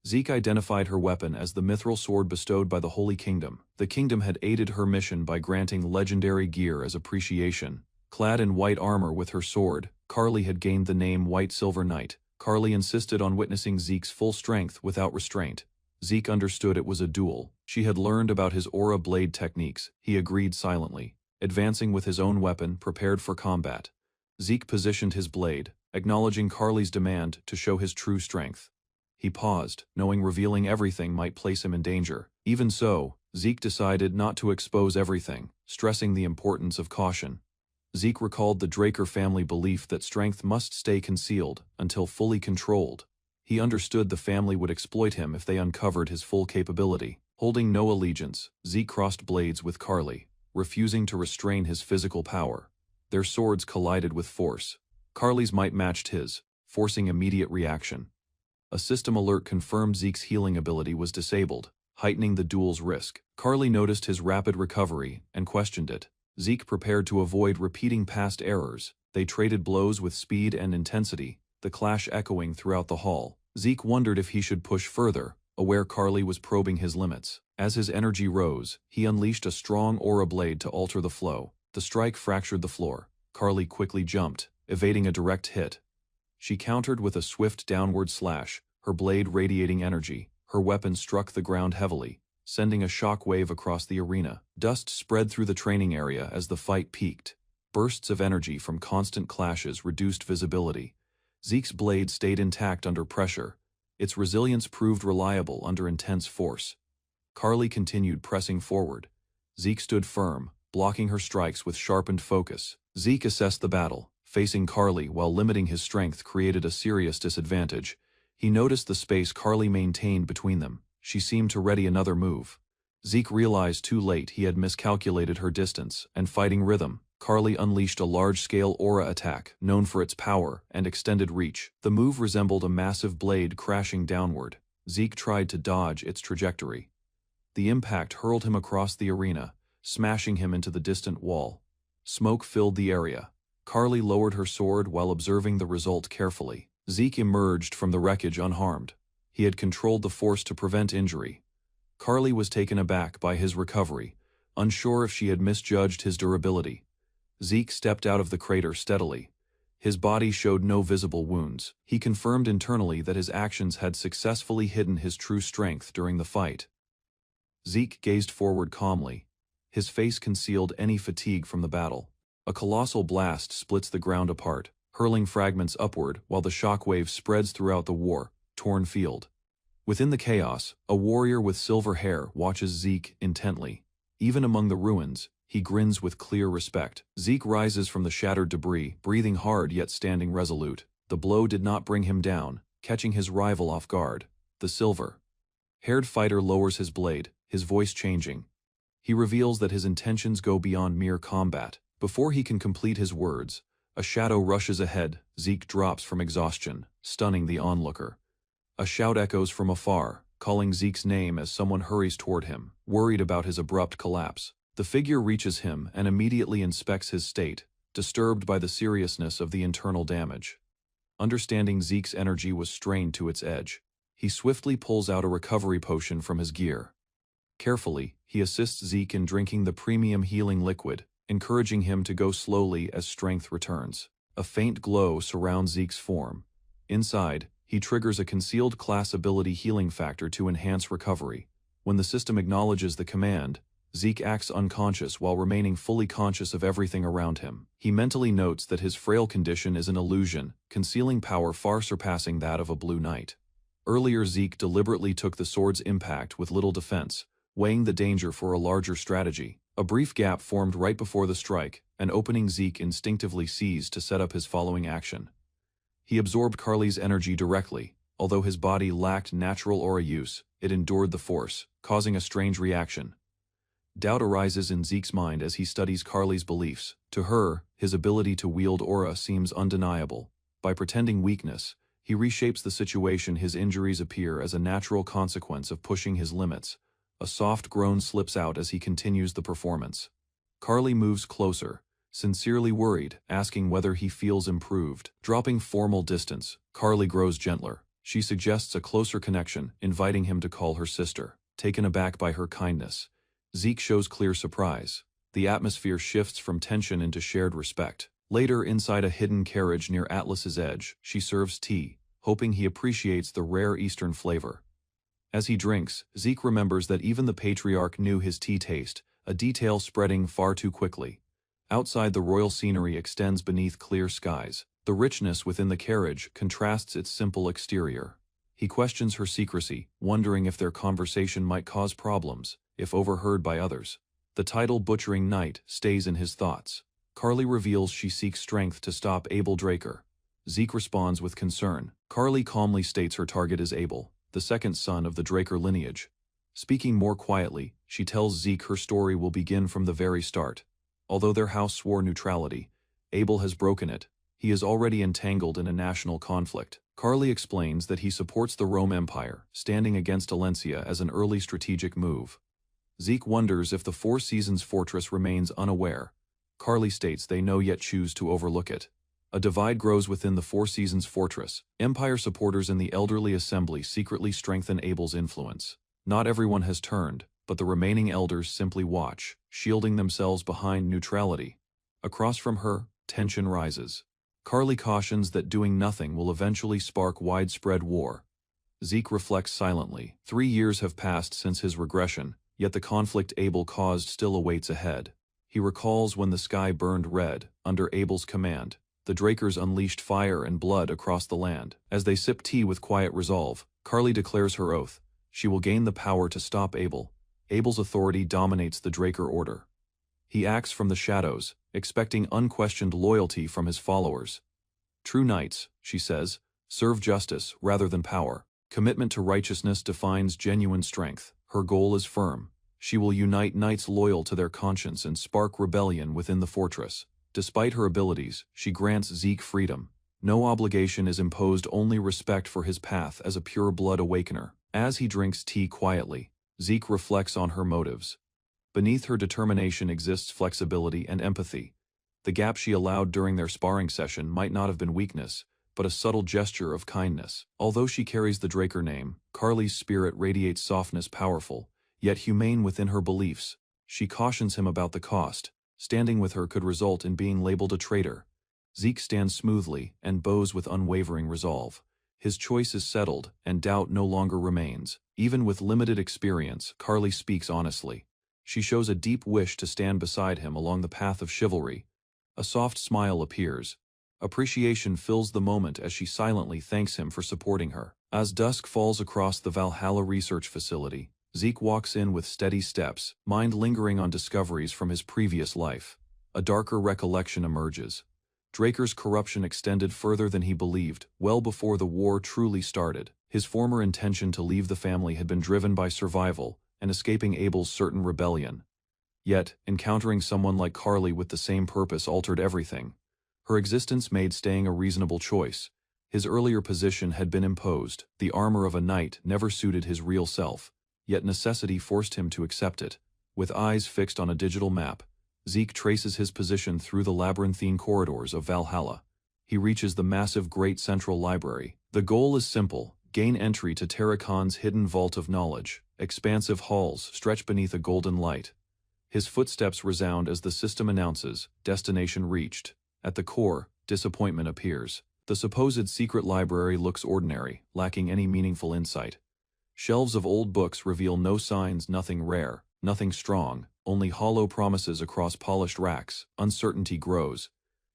Zeke identified her weapon as the mithril sword bestowed by the Holy Kingdom. The kingdom had aided her mission by granting legendary gear as appreciation. Clad in white armor with her sword, Carly had gained the name White Silver Knight. Carly insisted on witnessing Zeke's full strength without restraint. Zeke understood it was a duel. She had learned about his aura blade techniques. He agreed silently, advancing with his own weapon, prepared for combat. Zeke positioned his blade, acknowledging Carly's demand to show his true strength. He paused, knowing revealing everything might place him in danger. Even so, Zeke decided not to expose everything, stressing the importance of caution. Zeke recalled the Draker family belief that strength must stay concealed until fully controlled. He understood the family would exploit him if they uncovered his full capability. Holding no allegiance, Zeke crossed blades with Carly, refusing to restrain his physical power. Their swords collided with force. Carly's might matched his, forcing immediate reaction. A system alert confirmed Zeke's healing ability was disabled, heightening the duel's risk. Carly noticed his rapid recovery and questioned it. Zeke prepared to avoid repeating past errors. They traded blows with speed and intensity, the clash echoing throughout the hall. Zeke wondered if he should push further, aware Carly was probing his limits. As his energy rose, he unleashed a strong aura blade to alter the flow. The strike fractured the floor. Carly quickly jumped, evading a direct hit. She countered with a swift downward slash, her blade radiating energy. Her weapon struck the ground heavily, sending a shock wave across the arena. Dust spread through the training area as the fight peaked. Bursts of energy from constant clashes reduced visibility. Zeke's blade stayed intact under pressure. Its resilience proved reliable under intense force. Carly continued pressing forward. Zeke stood firm, blocking her strikes with sharpened focus. Zeke assessed the battle. Facing Carly while limiting his strength created a serious disadvantage. He noticed the space Carly maintained between them. She seemed to ready another move. Zeke realized too late he had miscalculated her distance and fighting rhythm. Carly unleashed a large-scale aura attack, known for its power and extended reach. The move resembled a massive blade crashing downward. Zeke tried to dodge its trajectory. The impact hurled him across the arena, smashing him into the distant wall. Smoke filled the area. Carly lowered her sword while observing the result carefully. Zeke emerged from the wreckage unharmed. He had controlled the force to prevent injury. Carly was taken aback by his recovery, unsure if she had misjudged his durability. Zeke stepped out of the crater steadily. His body showed no visible wounds. He confirmed internally that his actions had successfully hidden his true strength during the fight. Zeke gazed forward calmly. His face concealed any fatigue from the battle. A colossal blast splits the ground apart. hurling fragments upward while the shockwave spreads throughout the war-torn field. Within the chaos, a warrior with silver hair watches Zeke intently. Even among the ruins, he grins with clear respect. Zeke rises from the shattered debris, breathing hard yet standing resolute. The blow did not bring him down, catching his rival off guard. The silver-haired fighter lowers his blade, his voice changing. He reveals that his intentions go beyond mere combat. Before he can complete his words, a shadow rushes ahead. Zeke drops from exhaustion, stunning the onlooker. A shout echoes from afar, calling Zeke's name as someone hurries toward him, worried about his abrupt collapse. The figure reaches him and immediately inspects his state, disturbed by the seriousness of the internal damage. Understanding Zeke's energy was strained to its edge, he swiftly pulls out a recovery potion from his gear. Carefully, he assists Zeke in drinking the premium healing liquid, encouraging him to go slowly as strength returns. A faint glow surrounds Zeke's form. Inside, he triggers a concealed class ability healing factor to enhance recovery. When the system acknowledges the command, Zeke acts unconscious while remaining fully conscious of everything around him. He mentally notes that his frail condition is an illusion, concealing power far surpassing that of a blue knight. Earlier, Zeke deliberately took the sword's impact with little defense, weighing the danger for a larger strategy. A brief gap formed right before the strike, an opening Zeke instinctively seized to set up his following action. He absorbed Carly's energy directly. Although his body lacked natural aura use, it endured the force, causing a strange reaction. Doubt arises in Zeke's mind as he studies Carly's beliefs. To her, his ability to wield aura seems undeniable. By pretending weakness, he reshapes the situation. His injuries appear as a natural consequence of pushing his limits. A soft groan slips out as he continues the performance. Carly moves closer, sincerely worried, asking whether he feels improved. Dropping formal distance, Carly grows gentler. She suggests a closer connection, inviting him to call her sister. Taken aback by her kindness, Zeke shows clear surprise. The atmosphere shifts from tension into shared respect. Later, inside a hidden carriage near Atlas's edge, she serves tea, hoping he appreciates the rare Eastern flavor. As he drinks, Zeke remembers that even the patriarch knew his tea taste, a detail spreading far too quickly. Outside, the royal scenery extends beneath clear skies. The richness within the carriage contrasts its simple exterior. He questions her secrecy, wondering if their conversation might cause problems, if overheard by others. The title Butchering Knight stays in his thoughts. Carly reveals she seeks strength to stop Abel Draker. Zeke responds with concern. Carly calmly states her target is Abel, the second son of the Draker lineage. Speaking more quietly, she tells Zeke her story will begin from the very start. Although their house swore neutrality, Abel has broken it. He is already entangled in a national conflict. Carly explains that he supports the Rome Empire, standing against Alencia as an early strategic move. Zeke wonders if the Four Seasons fortress remains unaware. Carly states they know yet choose to overlook it. A divide grows within the Four Seasons fortress. Empire supporters in the elderly assembly secretly strengthen Abel's influence. Not everyone has turned, but the remaining elders simply watch, shielding themselves behind neutrality. Across from her, tension rises. Carly cautions that doing nothing will eventually spark widespread war. Zeke reflects silently. 3 years have passed since his regression, yet the conflict Abel caused still awaits ahead. He recalls when the sky burned red, under Abel's command. The Drakers unleashed fire and blood across the land. As they sip tea with quiet resolve, Carly declares her oath. She will gain the power to stop Abel. Abel's authority dominates the Draker order. He acts from the shadows, expecting unquestioned loyalty from his followers. True knights, she says, serve justice rather than power. Commitment to righteousness defines genuine strength. Her goal is firm. She will unite knights loyal to their conscience and spark rebellion within the fortress. Despite her abilities, she grants Zeke freedom. No obligation is imposed, only respect for his path as a pure-blood awakener. As he drinks tea quietly, Zeke reflects on her motives. Beneath her determination exists flexibility and empathy. The gap she allowed during their sparring session might not have been weakness, but a subtle gesture of kindness. Although she carries the Draker name, Carly's spirit radiates softness, powerful, yet humane within her beliefs. She cautions him about the cost. Standing with her could result in being labeled a traitor. Zeke stands smoothly and bows with unwavering resolve. His choice is settled, and doubt no longer remains. Even with limited experience, Carly speaks honestly. She shows a deep wish to stand beside him along the path of chivalry. A soft smile appears. Appreciation fills the moment as she silently thanks him for supporting her. As dusk falls across the Valhalla research facility, Zeke walks in with steady steps, mind lingering on discoveries from his previous life. A darker recollection emerges. Draker's corruption extended further than he believed, well before the war truly started. His former intention to leave the family had been driven by survival and escaping Abel's certain rebellion. Yet, encountering someone like Carly with the same purpose altered everything. Her existence made staying a reasonable choice. His earlier position had been imposed, the armor of a knight never suited his real self, yet necessity forced him to accept it. With eyes fixed on a digital map, Zeke traces his position through the labyrinthine corridors of Valhalla. He reaches the massive Great Central Library. The goal is simple: gain entry to Terracon's hidden vault of knowledge. Expansive halls stretch beneath a golden light. His footsteps resound as the system announces, destination reached. At the core, disappointment appears. The supposed secret library looks ordinary, lacking any meaningful insight. Shelves of old books reveal no signs, nothing rare, nothing strong, only hollow promises across polished racks. Uncertainty grows.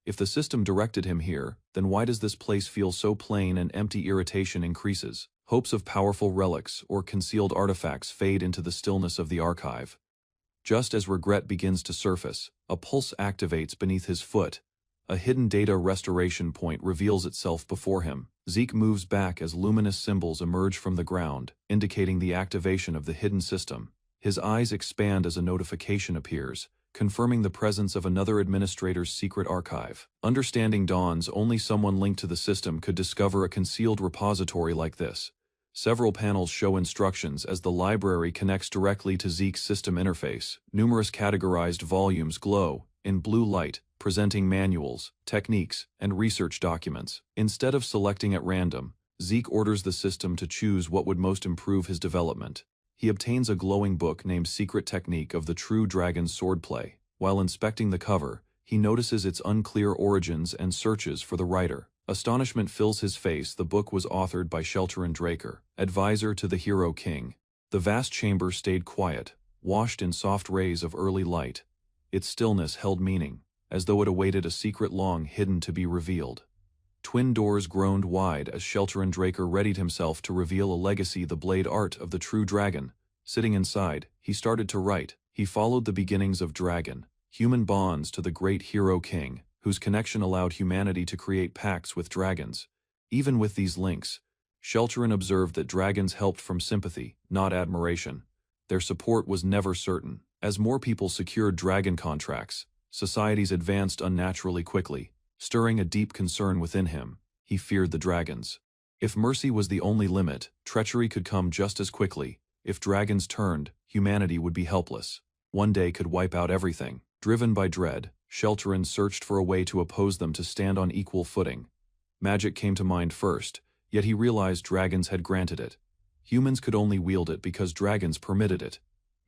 If the system directed him here, then why does this place feel so plain and empty? Irritation increases. Hopes of powerful relics or concealed artifacts fade into the stillness of the archive. Just as regret begins to surface, a pulse activates beneath his foot. A hidden data restoration point reveals itself before him. Zeke moves back as luminous symbols emerge from the ground, indicating the activation of the hidden system. His eyes expand as a notification appears, confirming the presence of another administrator's secret archive. Understanding dawns: only someone linked to the system could discover a concealed repository like this. Several panels show instructions as the library connects directly to Zeke's system interface. Numerous categorized volumes glow in blue light, presenting manuals, techniques, and research documents. Instead of selecting at random, Zeke orders the system to choose what would most improve his development. He obtains a glowing book named Secret Technique of the True Dragon's Swordplay. While inspecting the cover, he notices its unclear origins and searches for the writer. Astonishment fills his face. The book was authored by Shelterin Draker, advisor to the Hero King. The vast chamber stayed quiet, washed in soft rays of early light. Its stillness held meaning, as though it awaited a secret long hidden to be revealed. Twin doors groaned wide as Shelterin Draker readied himself to reveal a legacy, the blade art of the true dragon. Sitting inside, he started to write. He followed the beginnings of Dragon, human bonds to the great Hero King, whose connection allowed humanity to create pacts with dragons. Even with these links, Shelterin observed that dragons helped from sympathy, not admiration. Their support was never certain. As more people secured dragon contracts, societies advanced unnaturally quickly, stirring a deep concern within him. He feared the dragons. If mercy was the only limit, treachery could come just as quickly. If dragons turned, humanity would be helpless. One day could wipe out everything. Driven by dread, Shelterin searched for a way to oppose them, to stand on equal footing. Magic came to mind first, yet he realized dragons had granted it. Humans could only wield it because dragons permitted it.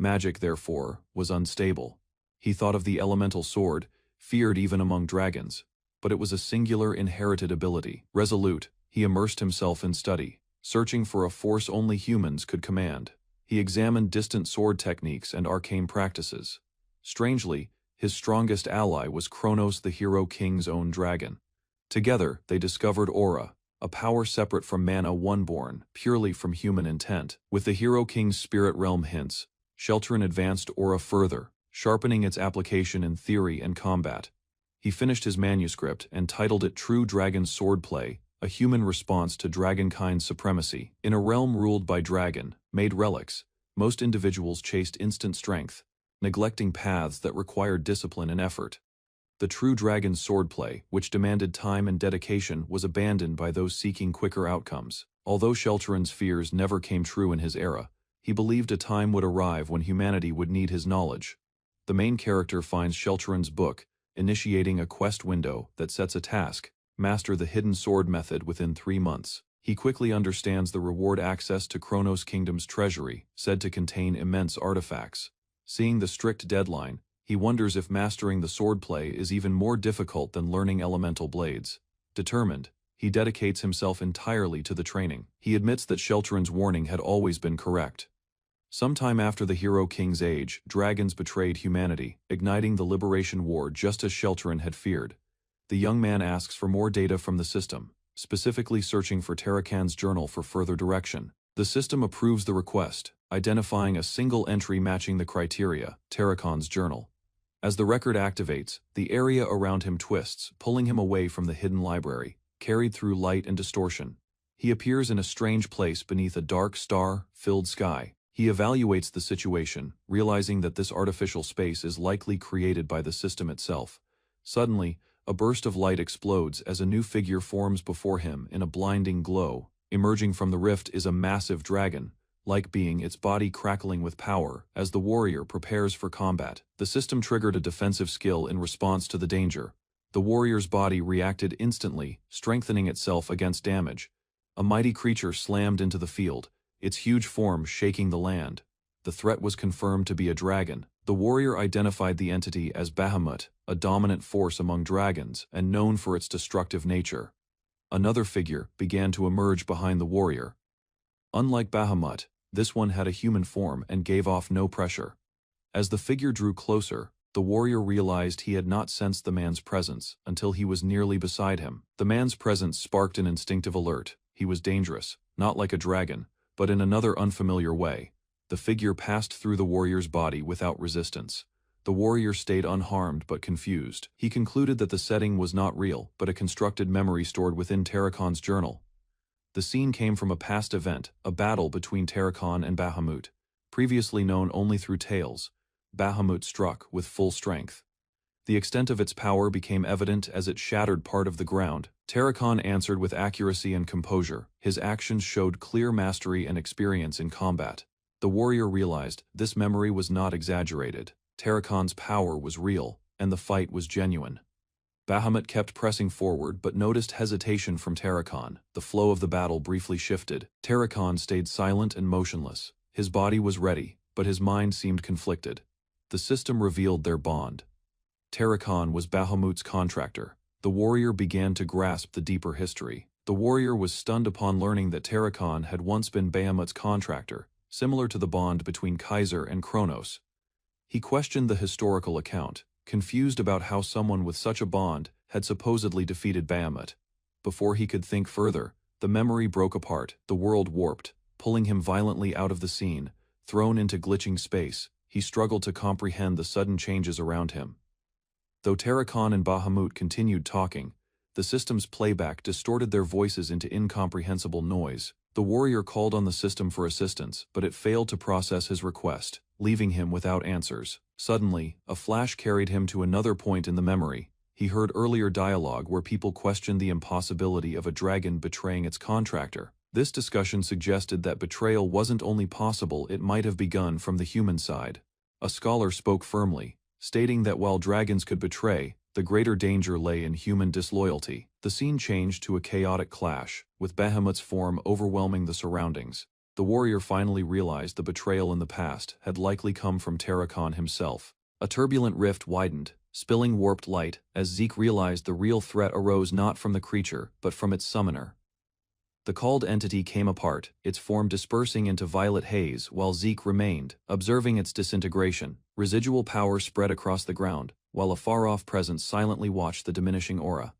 Magic, therefore, was unstable. He thought of the elemental sword, feared even among dragons, but it was a singular inherited ability. Resolute, he immersed himself in study, searching for a force only humans could command. He examined distant sword techniques and arcane practices. Strangely, his strongest ally was Kronos, the Hero King's own dragon. Together, they discovered Aura, a power separate from Manhwa, born purely from human intent. With the Hero King's spirit realm hints, Shelterin advanced Aura further, sharpening its application in theory and combat. He finished his manuscript and titled it True Dragon's Swordplay, a human response to dragonkind's supremacy. In a realm ruled by dragon-made relics, most individuals chased instant strength, neglecting paths that required discipline and effort. The true dragon's swordplay, which demanded time and dedication, was abandoned by those seeking quicker outcomes. Although Shelterin's fears never came true in his era, he believed a time would arrive when humanity would need his knowledge. The main character finds Shelterin's book, initiating a quest window that sets a task: master the hidden sword method within 3 months. He quickly understands the reward: access to Kronos Kingdom's treasury, said to contain immense artifacts. Seeing the strict deadline, he wonders if mastering the swordplay is even more difficult than learning elemental blades. Determined, he dedicates himself entirely to the training. He admits that Shelterin's warning had always been correct. Sometime after the Hero King's age, dragons betrayed humanity, igniting the Liberation War just as Shelterin had feared. The young man asks for more data from the system, specifically searching for Tarakan's journal for further direction. The system approves the request, identifying a single entry matching the criteria, Tarakan's journal. As the record activates, the area around him twists, pulling him away from the hidden library, carried through light and distortion. He appears in a strange place beneath a dark star-filled sky. He evaluates the situation, realizing that this artificial space is likely created by the system itself. Suddenly, a burst of light explodes as a new figure forms before him in a blinding glow. Emerging from the rift is a massive dragon-like being, its body crackling with power as the warrior prepares for combat. The system triggered a defensive skill in response to the danger. The warrior's body reacted instantly, strengthening itself against damage. A mighty creature slammed into the field, its huge form shaking the land. The threat was confirmed to be a dragon. The warrior identified the entity as Bahamut, a dominant force among dragons and known for its destructive nature. Another figure began to emerge behind the warrior. Unlike Bahamut, this one had a human form and gave off no pressure. As the figure drew closer, the warrior realized he had not sensed the man's presence until he was nearly beside him. The man's presence sparked an instinctive alert. He was dangerous, not like a dragon, but in another unfamiliar way. The figure passed through the warrior's body without resistance. The warrior stayed unharmed but confused. He concluded that the setting was not real, but a constructed memory stored within Tarakan's journal. The scene came from a past event, a battle between Tarakan and Bahamut. Previously known only through tales, Bahamut struck with full strength. The extent of its power became evident as it shattered part of the ground. Tarakan answered with accuracy and composure. His actions showed clear mastery and experience in combat. The warrior realized this memory was not exaggerated. Tarakan's power was real, and the fight was genuine. Bahamut kept pressing forward but noticed hesitation from Tarakan. The flow of the battle briefly shifted. Tarakan stayed silent and motionless. His body was ready, but his mind seemed conflicted. The system revealed their bond. Tarakan was Bahamut's contractor. The warrior began to grasp the deeper history. The warrior was stunned upon learning that Tarakan had once been Bahamut's contractor, similar to the bond between Kaiser and Kronos. He questioned the historical account, confused about how someone with such a bond had supposedly defeated Bahamut. Before he could think further, the memory broke apart, the world warped, pulling him violently out of the scene. Thrown into glitching space, he struggled to comprehend the sudden changes around him. Though Tarakan and Bahamut continued talking, the system's playback distorted their voices into incomprehensible noise. The warrior called on the system for assistance, but it failed to process his request, leaving him without answers. Suddenly, a flash carried him to another point in the memory. He heard earlier dialogue where people questioned the impossibility of a dragon betraying its contractor. This discussion suggested that betrayal wasn't only possible, it might have begun from the human side. A scholar spoke firmly, stating that while dragons could betray, the greater danger lay in human disloyalty. The scene changed to a chaotic clash, with Bahamut's form overwhelming the surroundings. The warrior finally realized the betrayal in the past had likely come from Tarakan himself. A turbulent rift widened, spilling warped light, as Zeke realized the real threat arose not from the creature, but from its summoner. The called entity came apart, its form dispersing into violet haze while Zeke remained, observing its disintegration. Residual power spread across the ground, while a far-off presence silently watched the diminishing aura.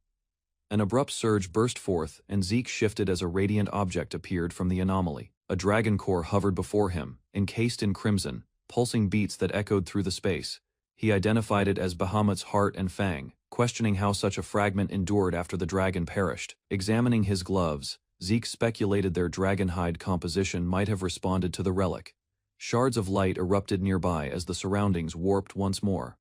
An abrupt surge burst forth, and Zeke shifted as a radiant object appeared from the anomaly. A dragon core hovered before him, encased in crimson, pulsing beats that echoed through the space. He identified it as Bahamut's heart and fang, questioning how such a fragment endured after the dragon perished. Examining his gloves, Zeke speculated their dragonhide composition might have responded to the relic. Shards of light erupted nearby as the surroundings warped once more.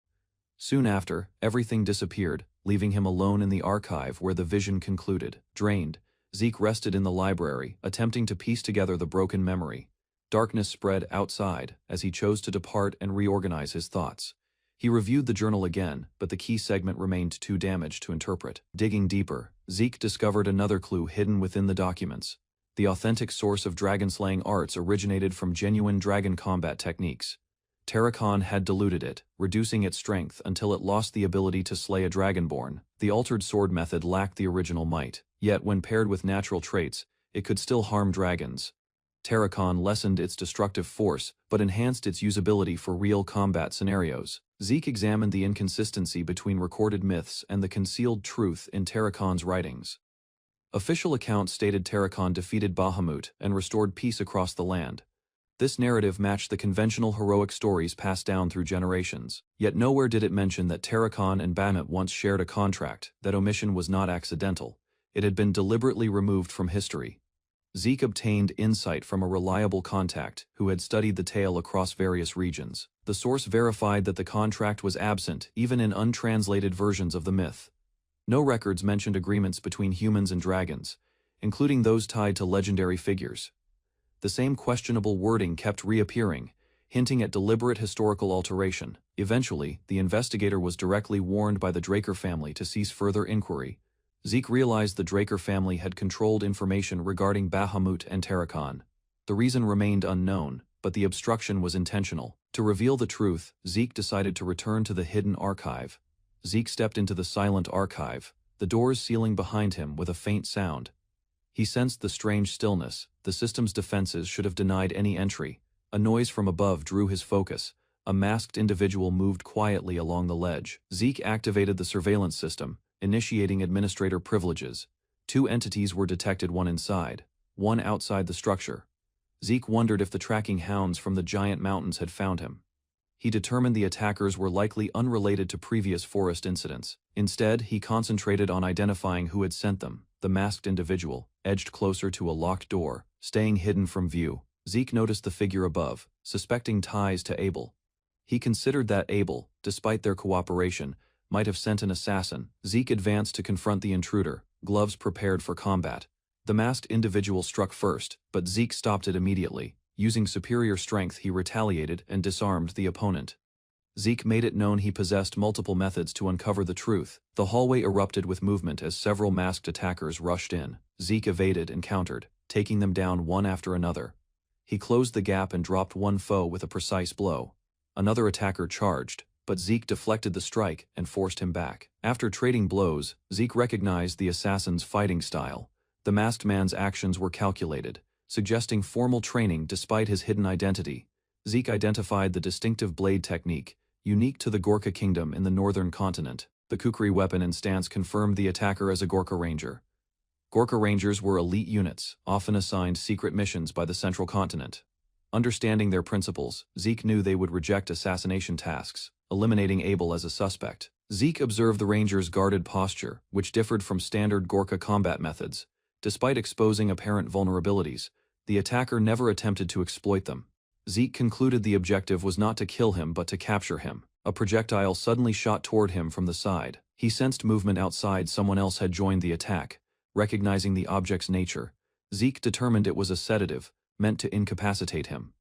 Soon after, everything disappeared, leaving him alone in the archive where the vision concluded. Drained, Zeke rested in the library, attempting to piece together the broken memory. Darkness spread outside as he chose to depart and reorganize his thoughts. He reviewed the journal again, but the key segment remained too damaged to interpret. Digging deeper, Zeke discovered another clue hidden within the documents. The authentic source of dragon-slaying arts originated from genuine dragon combat techniques. Tarakan had diluted it, reducing its strength until it lost the ability to slay a dragonborn. The altered sword method lacked the original might, yet when paired with natural traits, it could still harm dragons. Terracon lessened its destructive force, but enhanced its usability for real combat scenarios. Zeke examined the inconsistency between recorded myths and the concealed truth in Terracon's writings. Official accounts stated Terracon defeated Bahamut and restored peace across the land. This narrative matched the conventional heroic stories passed down through generations. Yet nowhere did it mention that Terracon and Bahamut once shared a contract. That omission was not accidental. It had been deliberately removed from history. Zeke obtained insight from a reliable contact who had studied the tale across various regions. The source verified that the contract was absent even in untranslated versions of the myth. No records mentioned agreements between humans and dragons, including those tied to legendary figures. The same questionable wording kept reappearing, hinting at deliberate historical alteration. Eventually, the investigator was directly warned by the Draker family to cease further inquiry. Zeke realized the Draker family had controlled information regarding Bahamut and Terracon. The reason remained unknown, but the obstruction was intentional. To reveal the truth, Zeke decided to return to the hidden archive. Zeke stepped into the silent archive, the doors sealing behind him with a faint sound. He sensed the strange stillness. The system's defenses should have denied any entry. A noise from above drew his focus. A masked individual moved quietly along the ledge. Zeke activated the surveillance system, initiating administrator privileges. 2 entities were detected, one inside, one outside the structure. Zeke wondered if the tracking hounds from the giant mountains had found him. He determined the attackers were likely unrelated to previous forest incidents. Instead, he concentrated on identifying who had sent them. The masked individual edged closer to a locked door, staying hidden from view. Zeke noticed the figure above, suspecting ties to Abel. He considered that Abel, despite their cooperation, might have sent an assassin. Zeke advanced to confront the intruder, gloves prepared for combat. The masked individual struck first, but Zeke stopped it immediately. Using superior strength, he retaliated and disarmed the opponent. Zeke made it known he possessed multiple methods to uncover the truth. The hallway erupted with movement as several masked attackers rushed in. Zeke evaded and countered, taking them down one after another. He closed the gap and dropped one foe with a precise blow. Another attacker charged, but Zeke deflected the strike and forced him back. After trading blows, Zeke recognized the assassin's fighting style. The masked man's actions were calculated, suggesting formal training despite his hidden identity. Zeke identified the distinctive blade technique, unique to the Gorka kingdom in the northern continent. The kukri weapon and stance confirmed the attacker as a Gorka ranger. Gorka rangers were elite units, often assigned secret missions by the central continent. Understanding their principles, Zeke knew they would reject assassination tasks, eliminating Abel as a suspect. Zeke observed the ranger's guarded posture, which differed from standard Gorka combat methods. Despite exposing apparent vulnerabilities, the attacker never attempted to exploit them. Zeke concluded the objective was not to kill him but to capture him. A projectile suddenly shot toward him from the side. He sensed movement outside. Someone else had joined the attack. Recognizing the object's nature, Zeke determined it was a sedative, meant to incapacitate him.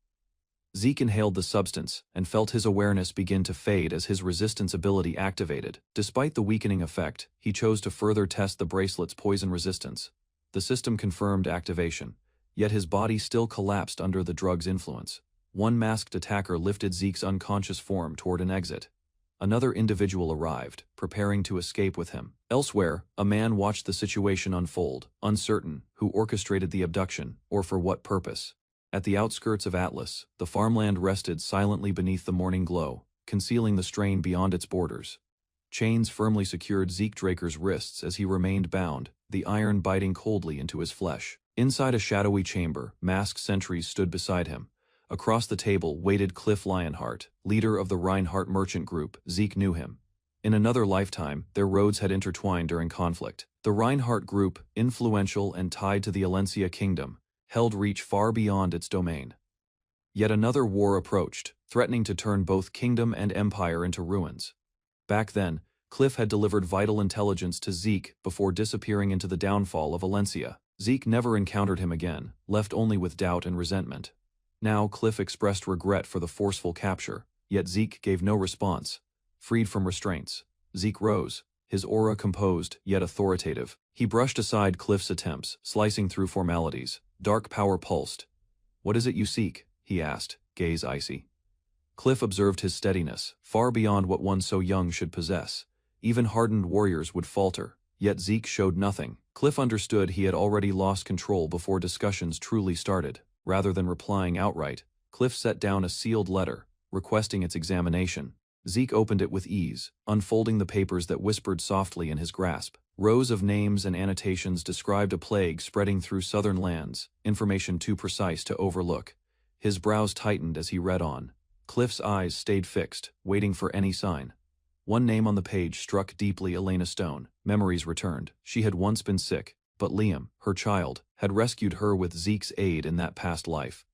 Zeke inhaled the substance and felt his awareness begin to fade as his resistance ability activated. Despite the weakening effect, he chose to further test the bracelet's poison resistance. The system confirmed activation, yet his body still collapsed under the drug's influence. One masked attacker lifted Zeke's unconscious form toward an exit. Another individual arrived, preparing to escape with him. Elsewhere, a man watched the situation unfold, uncertain who orchestrated the abduction or for what purpose. At the outskirts of Atlas, the farmland rested silently beneath the morning glow, concealing the strain beyond its borders. Chains firmly secured Zeke Draker's wrists as he remained bound, the iron biting coldly into his flesh. Inside a shadowy chamber, masked sentries stood beside him. Across the table waited Cliff Lionheart, leader of the Reinhardt merchant group. Zeke knew him. In another lifetime, their roads had intertwined during conflict. The Reinhardt group, influential and tied to the Alencia kingdom, held reach far beyond its domain. Yet another war approached, threatening to turn both kingdom and empire into ruins. Back then, Cliff had delivered vital intelligence to Zeke before disappearing into the downfall of Alencia. Zeke never encountered him again, left only with doubt and resentment. Now Cliff expressed regret for the forceful capture, yet Zeke gave no response. Freed from restraints, Zeke rose, his aura composed yet authoritative. He brushed aside Cliff's attempts, slicing through formalities. Dark power pulsed. "What is it you seek?" he asked, gaze icy. Cliff observed his steadiness, far beyond what one so young should possess. Even hardened warriors would falter, yet Zeke showed nothing. Cliff understood he had already lost control before discussions truly started. Rather than replying outright, Cliff set down a sealed letter, requesting its examination. Zeke opened it with ease, unfolding the papers that whispered softly in his grasp. Rows of names and annotations described a plague spreading through southern lands, information too precise to overlook. His brows tightened as he read on. Cliff's eyes stayed fixed, waiting for any sign. One name on the page struck deeply Elena Stone. Memories returned. She had once been sick, but Liam, her child, had rescued her with Zeke's aid in that past life.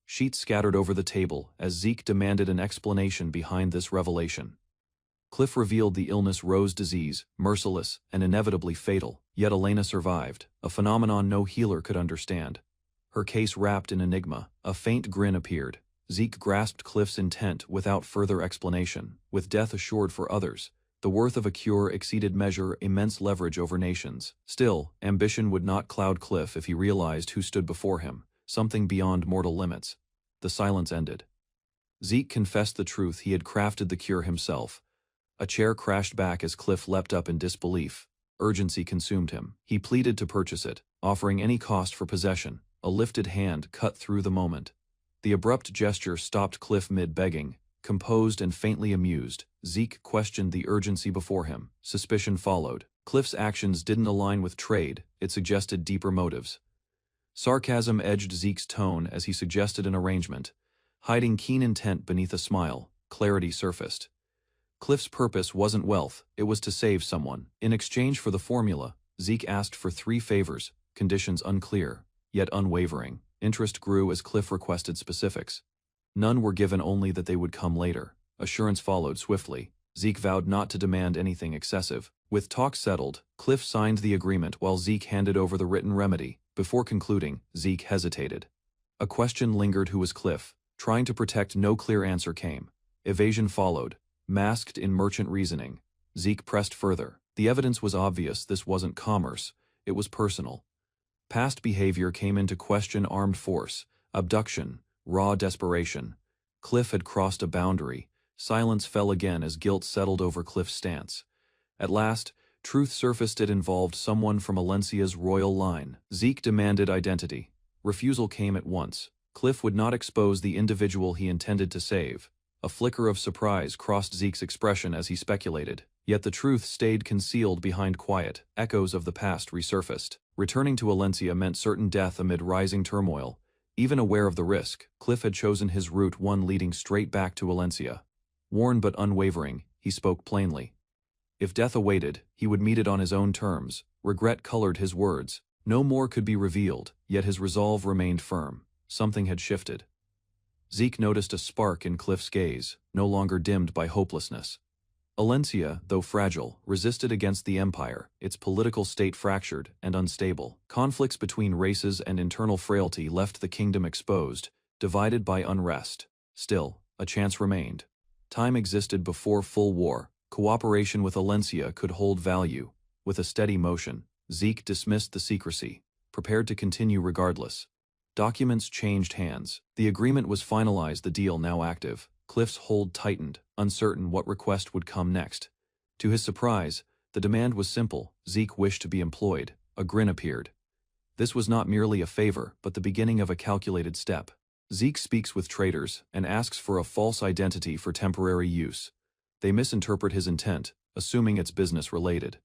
Sheets scattered over the table as Zeke demanded an explanation behind this revelation. Cliff revealed the illness Rose disease, merciless and inevitably fatal, yet Elena survived, a phenomenon no healer could understand. Her case wrapped in enigma, a faint grin appeared. Zeke grasped Cliff's intent without further explanation. With death assured for others, the worth of a cure exceeded measure, immense leverage over nations. Still, ambition would not cloud Cliff if he realized who stood before him, something beyond mortal limits. The silence ended. Zeke confessed the truth: he had crafted the cure himself. A chair crashed back as Cliff leapt up in disbelief. Urgency consumed him. He pleaded to purchase it, offering any cost for possession. A lifted hand cut through the moment. The abrupt gesture stopped Cliff mid-begging. Composed and faintly amused, Zeke questioned the urgency before him. Suspicion followed. Cliff's actions didn't align with trade, it suggested deeper motives. Sarcasm edged Zeke's tone as he suggested an arrangement. Hiding keen intent beneath a smile, clarity surfaced. Cliff's purpose wasn't wealth, it was to save someone. In exchange for the formula, Zeke asked for 3 favors, conditions unclear, yet unwavering. Interest grew as Cliff requested specifics. None were given, only that they would come later. Assurance followed swiftly. Zeke vowed not to demand anything excessive. With talk settled, Cliff signed the agreement while Zeke handed over the written remedy. Before concluding, Zeke hesitated. A question lingered: who was Cliff? Trying to protect, no clear answer came. Evasion followed, masked in merchant reasoning. Zeke pressed further. The evidence was obvious: this wasn't commerce, it was personal. Past behavior came into question: armed force, abduction, raw desperation. Cliff had crossed a boundary. Silence fell again as guilt settled over Cliff's stance. At last, truth surfaced: it involved someone from Alencia's royal line. Zeke demanded identity. Refusal came at once. Cliff would not expose the individual he intended to save. A flicker of surprise crossed Zeke's expression as he speculated. Yet the truth stayed concealed behind quiet. Echoes of the past resurfaced. Returning to Alencia meant certain death amid rising turmoil. Even aware of the risk, Cliff had chosen his route, one leading straight back to Alencia. Worn but unwavering, he spoke plainly. If death awaited, he would meet it on his own terms. Regret colored his words. No more could be revealed, yet his resolve remained firm. Something had shifted. Zeke noticed a spark in Cliff's gaze, no longer dimmed by hopelessness. Alencia, though fragile, resisted against the Empire, its political state fractured and unstable. Conflicts between races and internal frailty left the kingdom exposed, divided by unrest. Still, a chance remained. Time existed before full war. Cooperation with Alencia could hold value. With a steady motion, Zeke dismissed the secrecy, prepared to continue regardless. Documents changed hands. The agreement was finalized, the deal now active. Cliff's hold tightened, uncertain what request would come next. To his surprise, the demand was simple: Zeke wished to be employed. A grin appeared. This was not merely a favor, but the beginning of a calculated step. Zeke speaks with traders and asks for a false identity for temporary use. They misinterpret his intent, assuming it's business-related.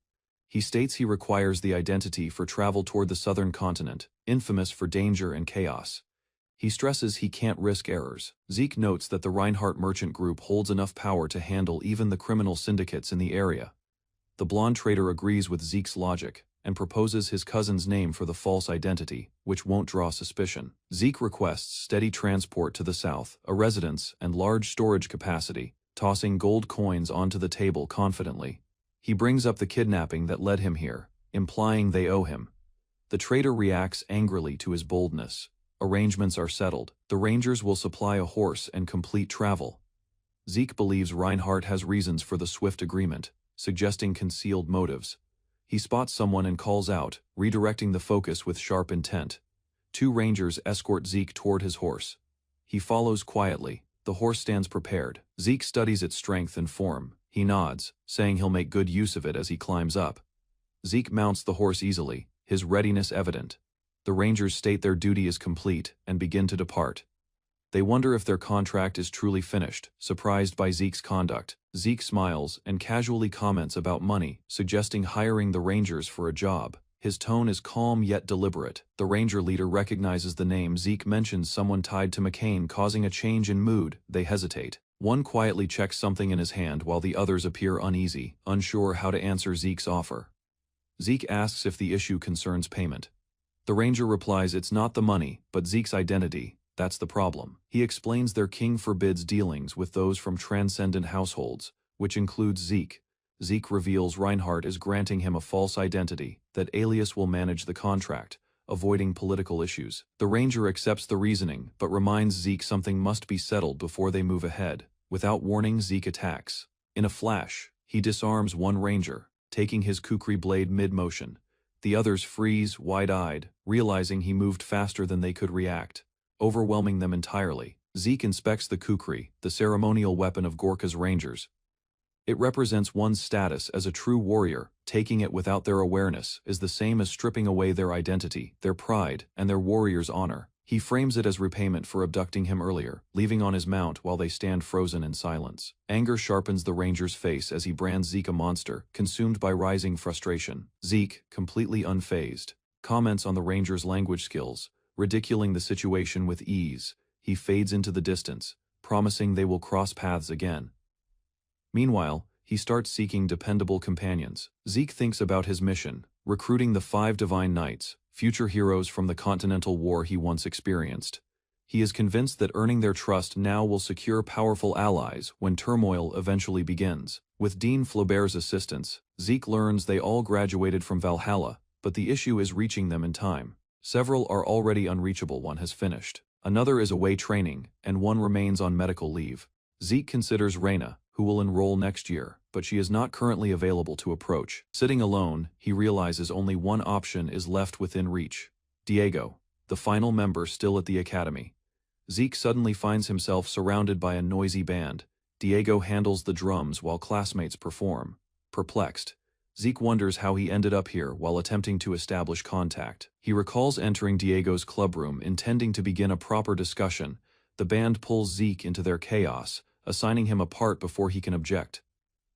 He states he requires the identity for travel toward the southern continent, infamous for danger and chaos. He stresses he can't risk errors. Zeke notes that the Reinhardt merchant group holds enough power to handle even the criminal syndicates in the area. The blonde trader agrees with Zeke's logic and proposes his cousin's name for the false identity, which won't draw suspicion. Zeke requests steady transport to the south, a residence, and large storage capacity, tossing gold coins onto the table confidently. He brings up the kidnapping that led him here, implying they owe him. The trader reacts angrily to his boldness. Arrangements are settled. The Rangers will supply a horse and complete travel. Zeke believes Reinhardt has reasons for the swift agreement, suggesting concealed motives. He spots someone and calls out, redirecting the focus with sharp intent. 2 Rangers escort Zeke toward his horse. He follows quietly. The horse stands prepared. Zeke studies its strength and form. He nods, saying he'll make good use of it as he climbs up. Zeke mounts the horse easily, his readiness evident. The Rangers state their duty is complete and begin to depart. They wonder if their contract is truly finished, surprised by Zeke's conduct. Zeke smiles and casually comments about money, suggesting hiring the Rangers for a job. His tone is calm yet deliberate. The Ranger leader recognizes the name. Zeke mentions someone tied to McCain, causing a change in mood. They hesitate. One quietly checks something in his hand while the others appear uneasy, unsure how to answer Zeke's offer. Zeke asks if the issue concerns payment. The Ranger replies it's not the money, but Zeke's identity. That's the problem. He explains their king forbids dealings with those from transcendent households, which includes Zeke. Zeke reveals Reinhardt is granting him a false identity, that Alias will manage the contract, avoiding political issues. The Ranger accepts the reasoning, but reminds Zeke something must be settled before they move ahead. Without warning, Zeke attacks. In a flash, he disarms one Ranger, taking his kukri blade mid-motion. The others freeze, wide-eyed, realizing he moved faster than they could react, overwhelming them entirely. Zeke inspects the kukri, the ceremonial weapon of Gorkha's Rangers. It represents one's status as a true warrior. Taking it without their awareness is the same as stripping away their identity, their pride, and their warrior's honor. He frames it as repayment for abducting him earlier, leaving on his mount while they stand frozen in silence. Anger sharpens the Ranger's face as he brands Zeke a monster, consumed by rising frustration. Zeke, completely unfazed, comments on the Ranger's language skills, ridiculing the situation with ease. He fades into the distance, promising they will cross paths again. Meanwhile, he starts seeking dependable companions. Zeke thinks about his mission, recruiting the 5 Divine Knights, future heroes from the Continental War he once experienced. He is convinced that earning their trust now will secure powerful allies when turmoil eventually begins. With Dean Flaubert's assistance, Zeke learns they all graduated from Valhalla, but the issue is reaching them in time. Several are already unreachable. One has finished. Another is away training, and one remains on medical leave. Zeke considers Reyna, who will enroll next year, but she is not currently available to approach. Sitting alone, he realizes only one option is left within reach. Diego, the final member still at the academy. Zeke suddenly finds himself surrounded by a noisy band. Diego handles the drums while classmates perform. Perplexed, Zeke wonders how he ended up here while attempting to establish contact. He recalls entering Diego's clubroom intending to begin a proper discussion. The band pulls Zeke into their chaos, assigning him a part before he can object.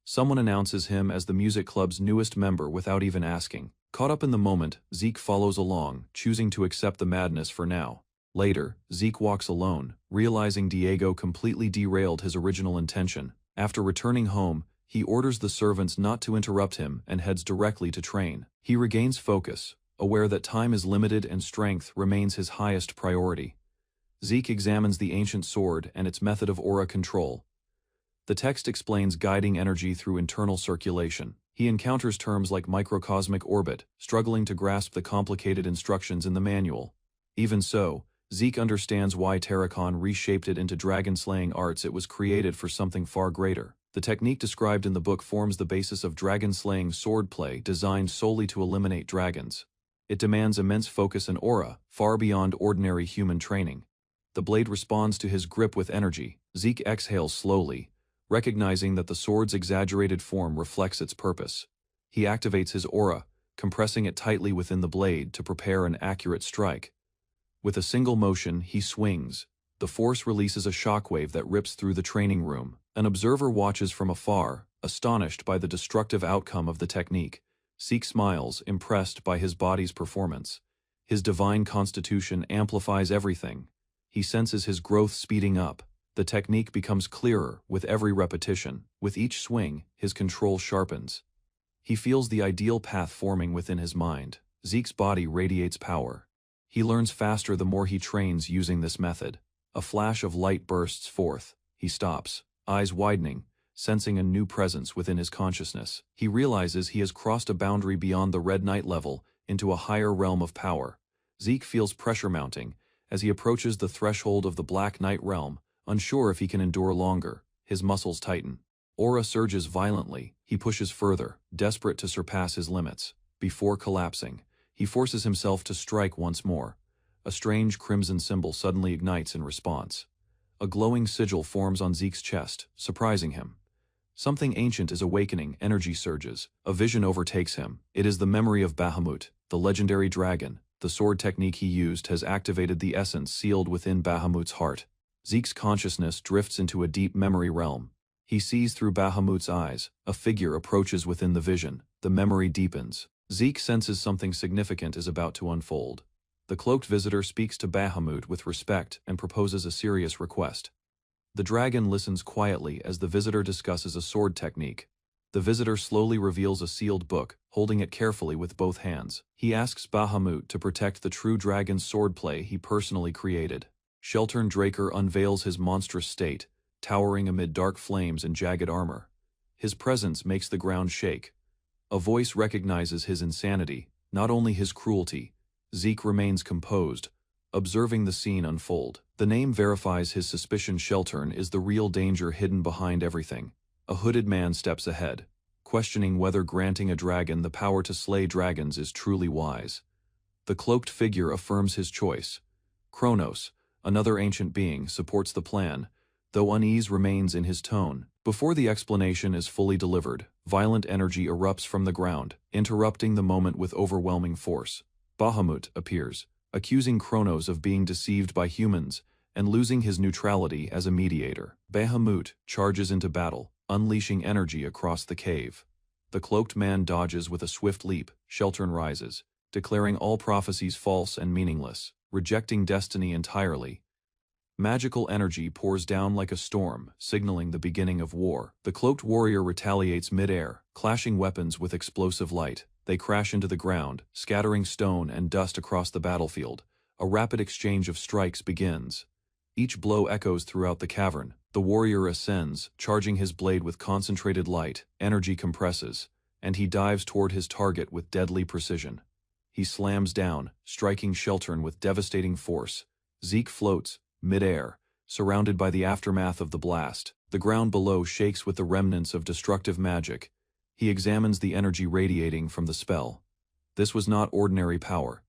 Someone announces him as the music club's newest member without even asking. Caught up in the moment, Zeke follows along, choosing to accept the madness for now. Later, Zeke walks alone, realizing Diego completely derailed his original intention. After returning home, he orders the servants not to interrupt him and heads directly to train. He regains focus, aware that time is limited and strength remains his highest priority. Zeke examines the ancient sword and its method of aura control. The text explains guiding energy through internal circulation. He encounters terms like microcosmic orbit, struggling to grasp the complicated instructions in the manual. Even so, Zeke understands why Terracon reshaped it into dragon-slaying arts. It was created for something far greater. The technique described in the book forms the basis of dragon-slaying swordplay designed solely to eliminate dragons. It demands immense focus and aura, far beyond ordinary human training. The blade responds to his grip with energy. Zeke exhales slowly, recognizing that the sword's exaggerated form reflects its purpose. He activates his aura, compressing it tightly within the blade to prepare an accurate strike. With a single motion, he swings. The force releases a shockwave that rips through the training room. An observer watches from afar, astonished by the destructive outcome of the technique. Zeke smiles, impressed by his body's performance. His divine constitution amplifies everything. He senses his growth speeding up. The technique becomes clearer with every repetition. With each swing, his control sharpens. He feels the ideal path forming within his mind. Zeke's body radiates power. He learns faster the more he trains using this method. A flash of light bursts forth. He stops, eyes widening, sensing a new presence within his consciousness. He realizes he has crossed a boundary beyond the Red Knight level into a higher realm of power. Zeke feels pressure mounting as he approaches the threshold of the Black Knight realm, unsure if he can endure longer. His muscles tighten. Aura surges violently. He pushes further, desperate to surpass his limits. Before collapsing, he forces himself to strike once more. A strange crimson symbol suddenly ignites in response. A glowing sigil forms on Zeke's chest, surprising him. Something ancient is awakening. Energy surges. A vision overtakes him. It is the memory of Bahamut, the legendary dragon, the sword technique he used has activated the essence sealed within Bahamut's heart. Zeke's consciousness drifts into a deep memory realm. He sees through Bahamut's eyes. A figure approaches within the vision. The memory deepens. Zeke senses something significant is about to unfold. The cloaked visitor speaks to Bahamut with respect and proposes a serious request. The dragon listens quietly as the visitor discusses a sword technique. The visitor slowly reveals a sealed book, holding it carefully with both hands. He asks Bahamut to protect the true dragon's swordplay he personally created. Sheltern Draker unveils his monstrous state, towering amid dark flames and jagged armor. His presence makes the ground shake. A voice recognizes his insanity, not only his cruelty. Zeke remains composed, observing the scene unfold. The name verifies his suspicion. Sheltern is the real danger hidden behind everything. A hooded man steps ahead, questioning whether granting a dragon the power to slay dragons is truly wise. The cloaked figure affirms his choice. Kronos, another ancient being, supports the plan, though unease remains in his tone. Before the explanation is fully delivered, violent energy erupts from the ground, interrupting the moment with overwhelming force. Bahamut appears, accusing Kronos of being deceived by humans and losing his neutrality as a mediator. Bahamut charges into battle, unleashing energy across the cave. The cloaked man dodges with a swift leap. Sheltern rises, declaring all prophecies false and meaningless, rejecting destiny entirely. Magical energy pours down like a storm, signaling the beginning of war. The cloaked warrior retaliates mid-air, clashing weapons with explosive light. They crash into the ground, scattering stone and dust across the battlefield. A rapid exchange of strikes begins. Each blow echoes throughout the cavern. The warrior ascends, charging his blade with concentrated light. Energy compresses, and he dives toward his target with deadly precision. He slams down, striking Sheltern with devastating force. Zeke floats, mid-air, surrounded by the aftermath of the blast. The ground below shakes with the remnants of destructive magic. He examines the energy radiating from the spell. This was not ordinary power.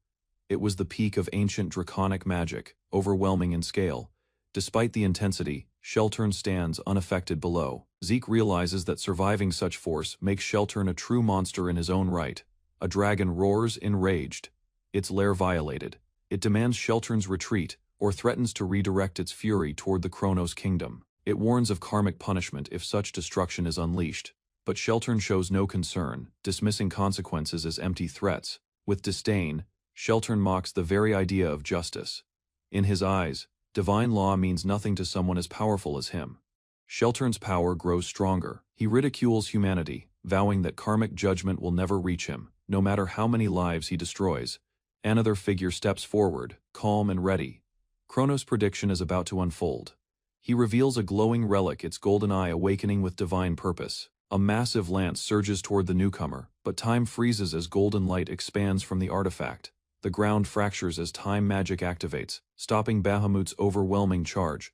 It was the peak of ancient draconic magic, overwhelming in scale. Despite the intensity, Sheltern stands unaffected below. Zeke realizes that surviving such force makes Sheltern a true monster in his own right. A dragon roars enraged, its lair violated. It demands Sheltern's retreat, or threatens to redirect its fury toward the Kronos kingdom. It warns of karmic punishment if such destruction is unleashed. But Sheltern shows no concern, dismissing consequences as empty threats. With disdain, Sheltern mocks the very idea of justice. In his eyes, divine law means nothing to someone as powerful as him. Sheltern's power grows stronger. He ridicules humanity, vowing that karmic judgment will never reach him, no matter how many lives he destroys. Another figure steps forward, calm and ready. Kronos' prediction is about to unfold. He reveals a glowing relic, its golden eye awakening with divine purpose. A massive lance surges toward the newcomer, but time freezes as golden light expands from the artifact. The ground fractures as time magic activates, stopping Bahamut's overwhelming charge.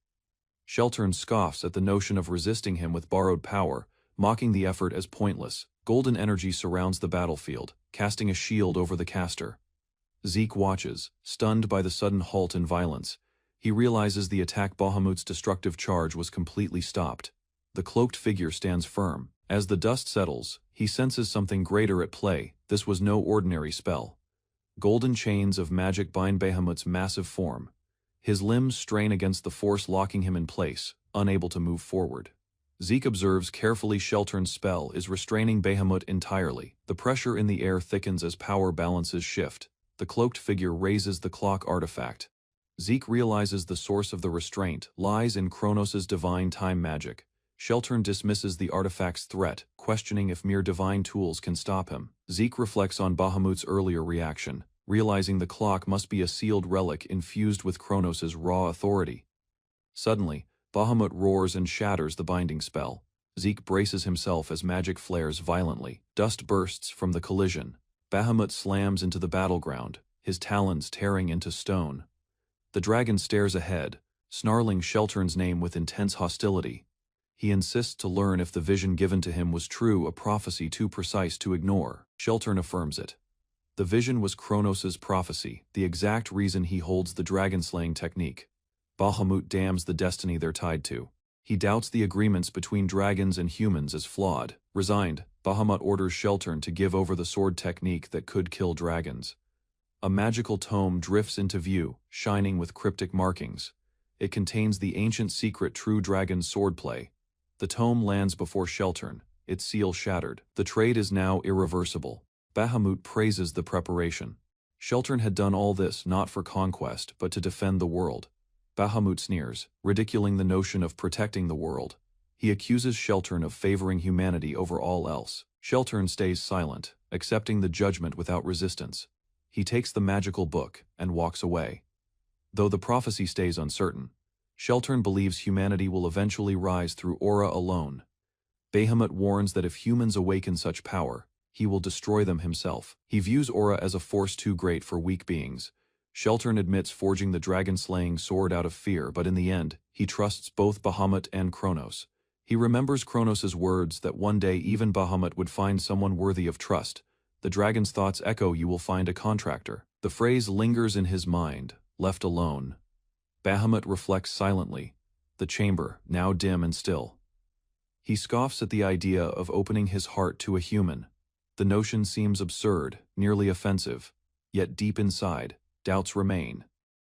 Sheltern scoffs at the notion of resisting him with borrowed power, mocking the effort as pointless. Golden energy surrounds the battlefield, casting a shield over the caster. Zeke watches, stunned by the sudden halt in violence. He realizes the attack. Bahamut's destructive charge was completely stopped. The cloaked figure stands firm. As the dust settles, he senses something greater at play. This was no ordinary spell. Golden chains of magic bind Bahamut's massive form. His limbs strain against the force, locking him in place, unable to move forward. Zeke observes carefully. Sheltern's spell is restraining Bahamut entirely. The pressure in the air thickens as power balances shift. The cloaked figure raises the clock artifact. Zeke realizes the source of the restraint lies in Kronos' divine time magic. Sheltern dismisses the artifact's threat, questioning if mere divine tools can stop him. Zeke reflects on Bahamut's earlier reaction, realizing the clock must be a sealed relic infused with Kronos' raw authority. Suddenly, Bahamut roars and shatters the binding spell. Zeke braces himself as magic flares violently. Dust bursts from the collision. Bahamut slams into the battleground, his talons tearing into stone. The dragon stares ahead, snarling Sheltern's name with intense hostility. He insists to learn if the vision given to him was true, a prophecy too precise to ignore. Sheltern affirms it. The vision was Kronos' prophecy, the exact reason he holds the dragon-slaying technique. Bahamut damns the destiny they're tied to. He doubts the agreements between dragons and humans as flawed. Resigned, Bahamut orders Sheltern to give over the sword technique that could kill dragons. A magical tome drifts into view, shining with cryptic markings. It contains the ancient secret True Dragon's swordplay. The tome lands before Sheltern, its seal shattered. The trade is now irreversible. Bahamut praises the preparation. Sheltern had done all this not for conquest but to defend the world. Bahamut sneers, ridiculing the notion of protecting the world. He accuses Sheltern of favoring humanity over all else. Sheltern stays silent, accepting the judgment without resistance. He takes the magical book and walks away. Though the prophecy stays uncertain, Sheltern believes humanity will eventually rise through aura alone. Bahamut warns that if humans awaken such power, he will destroy them himself. He views aura as a force too great for weak beings. Sheltern admits forging the dragon-slaying sword out of fear, but in the end, he trusts both Bahamut and Kronos. He remembers Kronos' words that one day even Bahamut would find someone worthy of trust. The dragon's thoughts echo, "You will find a contractor." The phrase lingers in his mind, left alone. Bahamut reflects silently, the chamber now dim and still. He scoffs at the idea of opening his heart to a human. The notion seems absurd, nearly offensive, yet deep inside, doubts remain.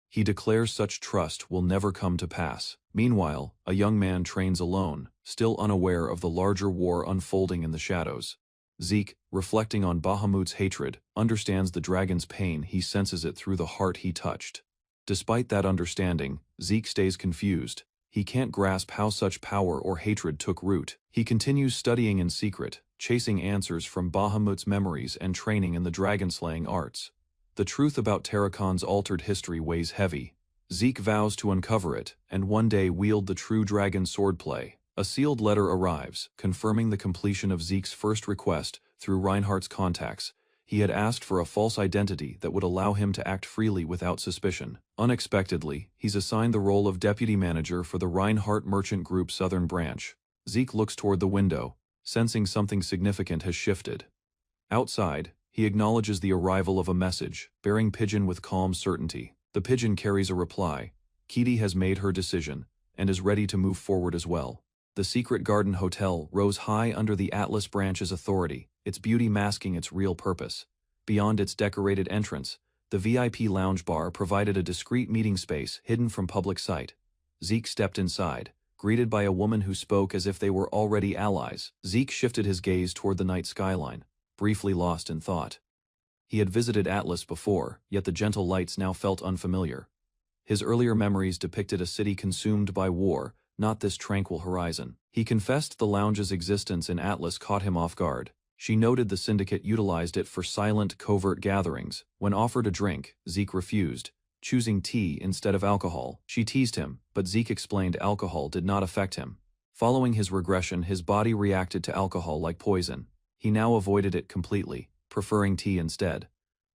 He declares such trust will never come to pass. Meanwhile, a young man trains alone, still unaware of the larger war unfolding in the shadows. Zeke, reflecting on Bahamut's hatred, understands the dragon's pain. He senses it through the heart he touched. Despite that understanding, Zeke stays confused. He can't grasp how such power or hatred took root. He continues studying in secret, chasing answers from Bahamut's memories and training in the dragon-slaying arts. The truth about Tarakan's altered history weighs heavy. Zeke vows to uncover it, and one day wield the true dragon swordplay. A sealed letter arrives, confirming the completion of Zeke's first request through Reinhardt's contacts. He had asked for a false identity that would allow him to act freely without suspicion. Unexpectedly, he's assigned the role of deputy manager for the Reinhardt Merchant Group Southern Branch. Zeke looks toward the window, sensing something significant has shifted. Outside, he acknowledges the arrival of a message, bearing pigeon with calm certainty. The pigeon carries a reply. Kitty has made her decision, and is ready to move forward as well. The Secret Garden Hotel rose high under the Atlas Branch's authority, its beauty masking its real purpose. Beyond its decorated entrance, the VIP lounge bar provided a discreet meeting space hidden from public sight. Zeke stepped inside, greeted by a woman who spoke as if they were already allies. Zeke shifted his gaze toward the night skyline, briefly lost in thought. He had visited Atlas before, yet the gentle lights now felt unfamiliar. His earlier memories depicted a city consumed by war, not this tranquil horizon. He confessed the lounge's existence in Atlas caught him off guard. She noted the syndicate utilized it for silent, covert gatherings. When offered a drink, Zeke refused, choosing tea instead of alcohol. She teased him, but Zeke explained alcohol did not affect him. Following his regression, his body reacted to alcohol like poison. He now avoided it completely, preferring tea instead.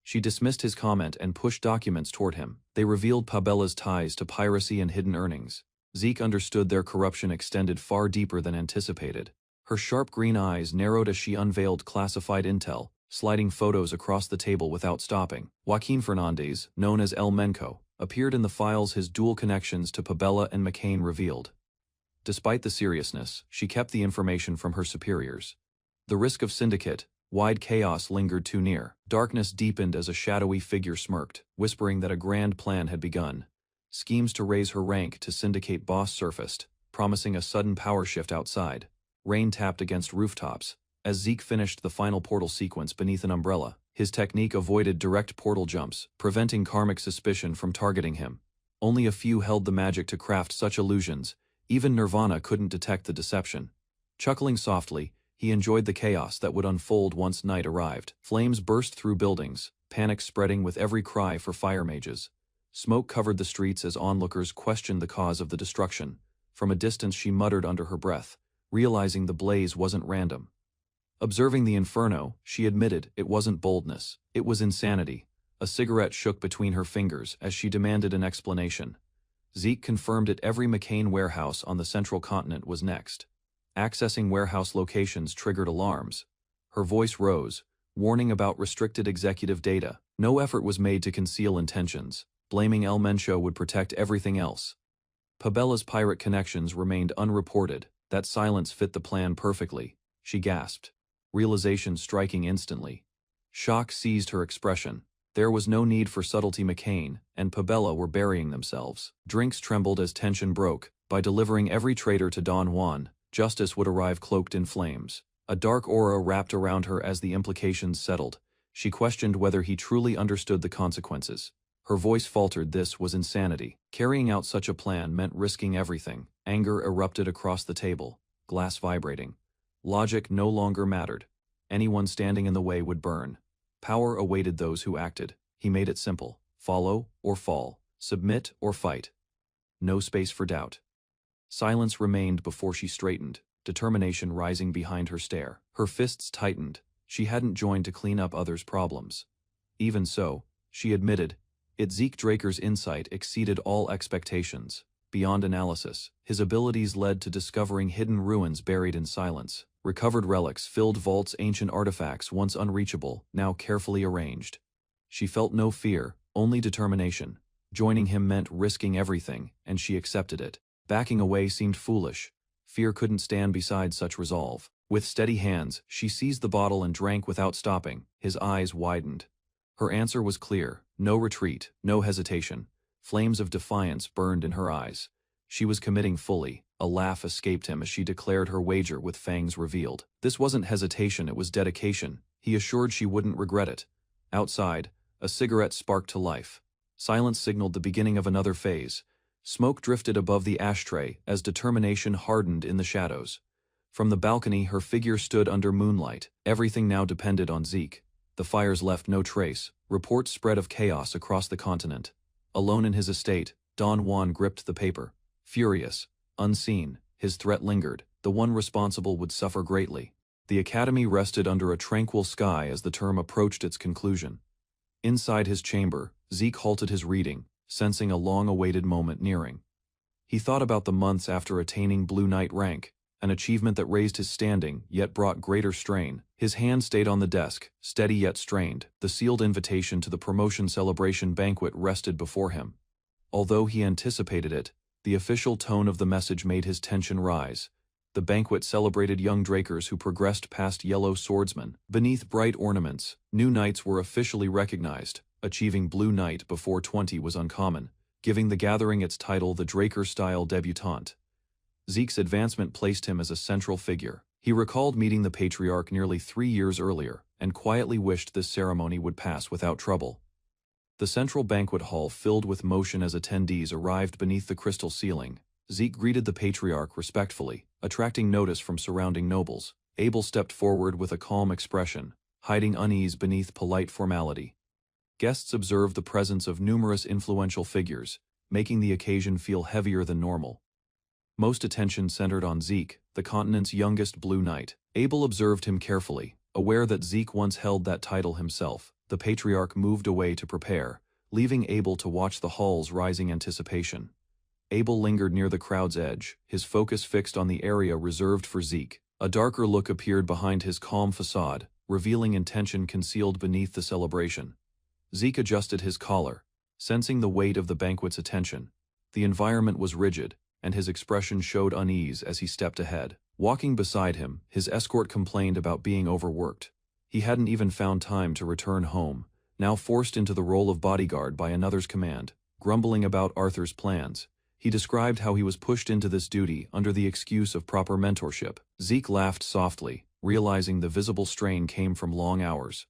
She dismissed his comment and pushed documents toward him. They revealed Pabella's ties to piracy and hidden earnings. Zeke understood their corruption extended far deeper than anticipated. Her sharp green eyes narrowed as she unveiled classified intel, sliding photos across the table without stopping. Joaquin Fernandez, known as El Menco, appeared in the files. His dual connections to Pabella and McCain revealed. Despite the seriousness, she kept the information from her superiors. The risk of syndicate-wide chaos lingered too near. Darkness deepened as a shadowy figure smirked, whispering that a grand plan had begun. Schemes to raise her rank to syndicate boss surfaced, promising a sudden power shift outside. Rain tapped against rooftops. As Zeke finished the final portal sequence beneath an umbrella, his technique avoided direct portal jumps, preventing karmic suspicion from targeting him. Only a few held the magic to craft such illusions. Even Nirvana couldn't detect the deception. Chuckling softly, he enjoyed the chaos that would unfold once night arrived. Flames burst through buildings, panic spreading with every cry for fire mages. Smoke covered the streets as onlookers questioned the cause of the destruction. From a distance she muttered under her breath, realizing the blaze wasn't random. Observing the inferno, she admitted it wasn't boldness, it was insanity. A cigarette shook between her fingers as she demanded an explanation. Zeke confirmed that every McCain warehouse on the central continent was next. Accessing warehouse locations triggered alarms. Her voice rose, warning about restricted executive data. No effort was made to conceal intentions. Blaming El Mencho would protect everything else. Pabella's pirate connections remained unreported. That silence fit the plan perfectly. She gasped, realization striking instantly. Shock seized her expression. There was no need for subtlety. McCain and Pabella were burying themselves. Drinks trembled as tension broke. By delivering every traitor to Don Juan, justice would arrive cloaked in flames. A dark aura wrapped around her as the implications settled. She questioned whether he truly understood the consequences. Her voice faltered. This was insanity. Carrying out such a plan meant risking everything. Anger erupted across the table, glass vibrating. Logic no longer mattered. Anyone standing in the way would burn. Power awaited those who acted. He made it simple. Follow or fall. Submit or fight. No space for doubt. Silence remained before she straightened, determination rising behind her stare. Her fists tightened. She hadn't joined to clean up others' problems. Even so, she admitted, Zeke Draker's insight exceeded all expectations. Beyond analysis, his abilities led to discovering hidden ruins buried in silence. Recovered relics filled vaults, ancient artifacts once unreachable, now carefully arranged. She felt no fear, only determination. Joining him meant risking everything, and she accepted it. Backing away seemed foolish. Fear couldn't stand beside such resolve. With steady hands, she seized the bottle and drank without stopping. His eyes widened. Her answer was clear. No retreat, no hesitation. Flames of defiance burned in her eyes. She was committing fully. A laugh escaped him as she declared her wager with fangs revealed. This wasn't hesitation, it was dedication. He assured she wouldn't regret it. Outside, a cigarette sparked to life. Silence signaled the beginning of another phase. Smoke drifted above the ashtray as determination hardened in the shadows. From the balcony, her figure stood under moonlight. Everything now depended on Zeke. The fires left no trace. Reports spread of chaos across the continent. Alone in his estate, Don Juan gripped the paper. Furious, unseen, his threat lingered. The one responsible would suffer greatly. The academy rested under a tranquil sky as the term approached its conclusion. Inside his chamber, Zeke halted his reading, sensing a long-awaited moment nearing. He thought about the months after attaining Blue Knight rank, an achievement that raised his standing, yet brought greater strain. His hand stayed on the desk, steady yet strained. The sealed invitation to the promotion celebration banquet rested before him. Although he anticipated it, the official tone of the message made his tension rise. The banquet celebrated young Drakers who progressed past yellow swordsmen. Beneath bright ornaments, new knights were officially recognized. Achieving Blue Knight before 20 was uncommon, giving the gathering its title the Draker-style debutante. Zeke's advancement placed him as a central figure. He recalled meeting the Patriarch nearly 3 years earlier, and quietly wished this ceremony would pass without trouble. The central banquet hall filled with motion as attendees arrived beneath the crystal ceiling. Zeke greeted the Patriarch respectfully, attracting notice from surrounding nobles. Abel stepped forward with a calm expression, hiding unease beneath polite formality. Guests observed the presence of numerous influential figures, making the occasion feel heavier than normal. Most attention centered on Zeke, the continent's youngest Blue Knight. Abel observed him carefully, aware that Zeke once held that title himself. The Patriarch moved away to prepare, leaving Abel to watch the hall's rising anticipation. Abel lingered near the crowd's edge, his focus fixed on the area reserved for Zeke. A darker look appeared behind his calm facade, revealing intention concealed beneath the celebration. Zeke adjusted his collar, sensing the weight of the banquet's attention. The environment was rigid, and his expression showed unease as he stepped ahead. Walking beside him, his escort complained about being overworked. He hadn't even found time to return home, now forced into the role of bodyguard by another's command. Grumbling about Arthur's plans, he described how he was pushed into this duty under the excuse of proper mentorship. Zeke laughed softly, realizing the visible strain came from long hours.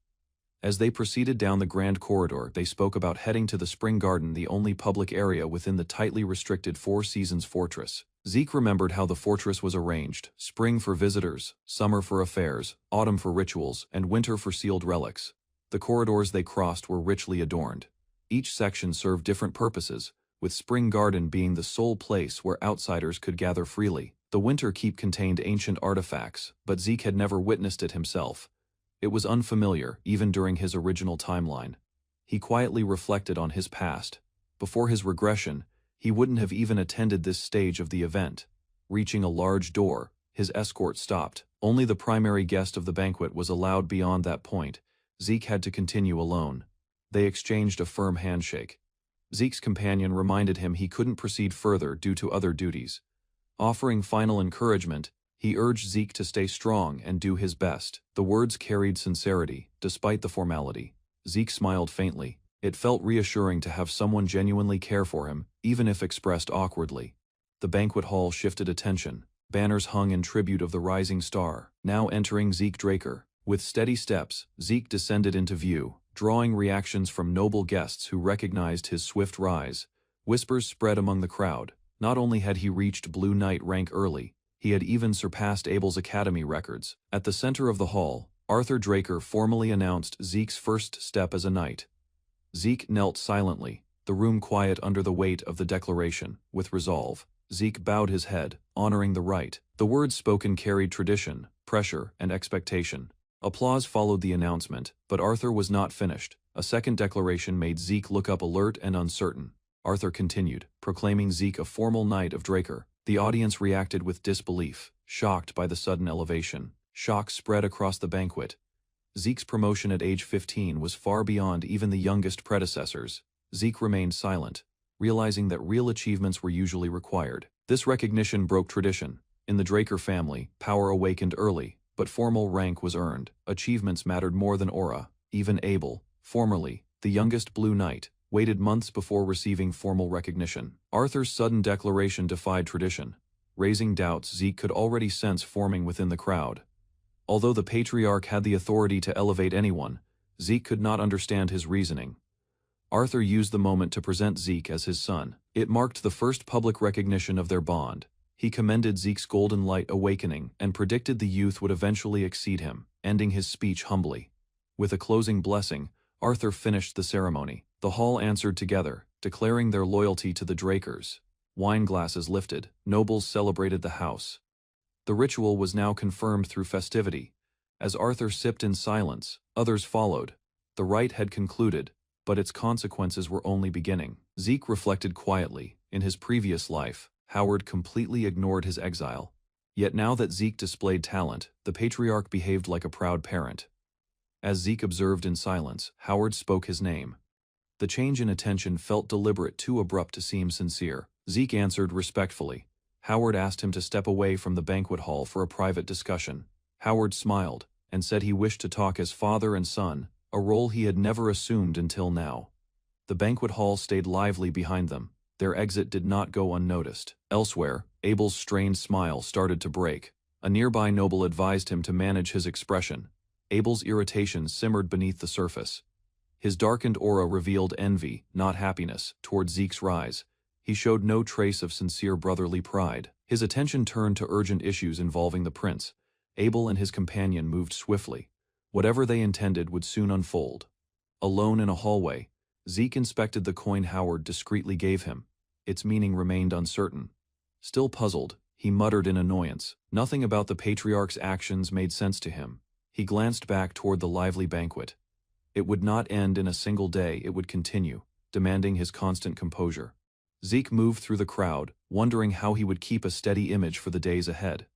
As they proceeded down the grand corridor, they spoke about heading to the Spring Garden, the only public area within the tightly restricted Four Seasons fortress. Zeke remembered how the fortress was arranged: spring for visitors, summer for affairs, autumn for rituals, and winter for sealed relics. The corridors they crossed were richly adorned. Each section served different purposes, with Spring Garden being the sole place where outsiders could gather freely. The Winter Keep contained ancient artifacts, but Zeke had never witnessed it himself. It was unfamiliar, even during his original timeline. He quietly reflected on his past. Before his regression, he wouldn't have even attended this stage of the event. Reaching a large door, his escort stopped. Only the primary guest of the banquet was allowed beyond that point. Zeke had to continue alone. They exchanged a firm handshake. Zeke's companion reminded him he couldn't proceed further due to other duties. Offering final encouragement, he urged Zeke to stay strong and do his best. The words carried sincerity, despite the formality. Zeke smiled faintly. It felt reassuring to have someone genuinely care for him, even if expressed awkwardly. The banquet hall shifted attention. Banners hung in tribute of the rising star, now entering Zeke Draker. With steady steps, Zeke descended into view, drawing reactions from noble guests who recognized his swift rise. Whispers spread among the crowd. Not only had he reached Blue Knight rank early, he had even surpassed Abel's academy records. At the center of the hall, Arthur Draker formally announced Zeke's first step as a knight. Zeke knelt silently, the room quiet under the weight of the declaration. With resolve, Zeke bowed his head, honoring the rite. The words spoken carried tradition, pressure, and expectation. Applause followed the announcement, but Arthur was not finished. A second declaration made Zeke look up alert and uncertain. Arthur continued, proclaiming Zeke a formal knight of Draker. The audience reacted with disbelief, shocked by the sudden elevation. Shock spread across the banquet. Zeke's promotion at age 15 was far beyond even the youngest predecessors. Zeke remained silent, realizing that real achievements were usually required. This recognition broke tradition. In the Draker family, power awakened early, but formal rank was earned. Achievements mattered more than aura. Even Abel, formerly the youngest Blue Knight, waited months before receiving formal recognition. Arthur's sudden declaration defied tradition, raising doubts Zeke could already sense forming within the crowd. Although the patriarch had the authority to elevate anyone, Zeke could not understand his reasoning. Arthur used the moment to present Zeke as his son. It marked the first public recognition of their bond. He commended Zeke's golden light awakening and predicted the youth would eventually exceed him, ending his speech humbly. With a closing blessing, Arthur finished the ceremony. The hall answered together, declaring their loyalty to the Drakers. Wine glasses lifted, nobles celebrated the house. The ritual was now confirmed through festivity. As Arthur sipped in silence, others followed. The rite had concluded, but its consequences were only beginning. Zeke reflected quietly. In his previous life, Howard completely ignored his exile. Yet now that Zeke displayed talent, the patriarch behaved like a proud parent. As Zeke observed in silence, Howard spoke his name. The change in attention felt deliberate, too abrupt to seem sincere. Zeke answered respectfully. Howard asked him to step away from the banquet hall for a private discussion. Howard smiled, and said he wished to talk as father and son, a role he had never assumed until now. The banquet hall stayed lively behind them. Their exit did not go unnoticed. Elsewhere, Abel's strained smile started to break. A nearby noble advised him to manage his expression. Abel's irritation simmered beneath the surface. His darkened aura revealed envy, not happiness, toward Zeke's rise. He showed no trace of sincere brotherly pride. His attention turned to urgent issues involving the prince. Abel and his companion moved swiftly. Whatever they intended would soon unfold. Alone in a hallway, Zeke inspected the coin Howard discreetly gave him. Its meaning remained uncertain. Still puzzled, he muttered in annoyance. Nothing about the patriarch's actions made sense to him. He glanced back toward the lively banquet. It would not end in a single day, it would continue, demanding his constant composure. Zeke moved through the crowd, wondering how he would keep a steady image for the days ahead.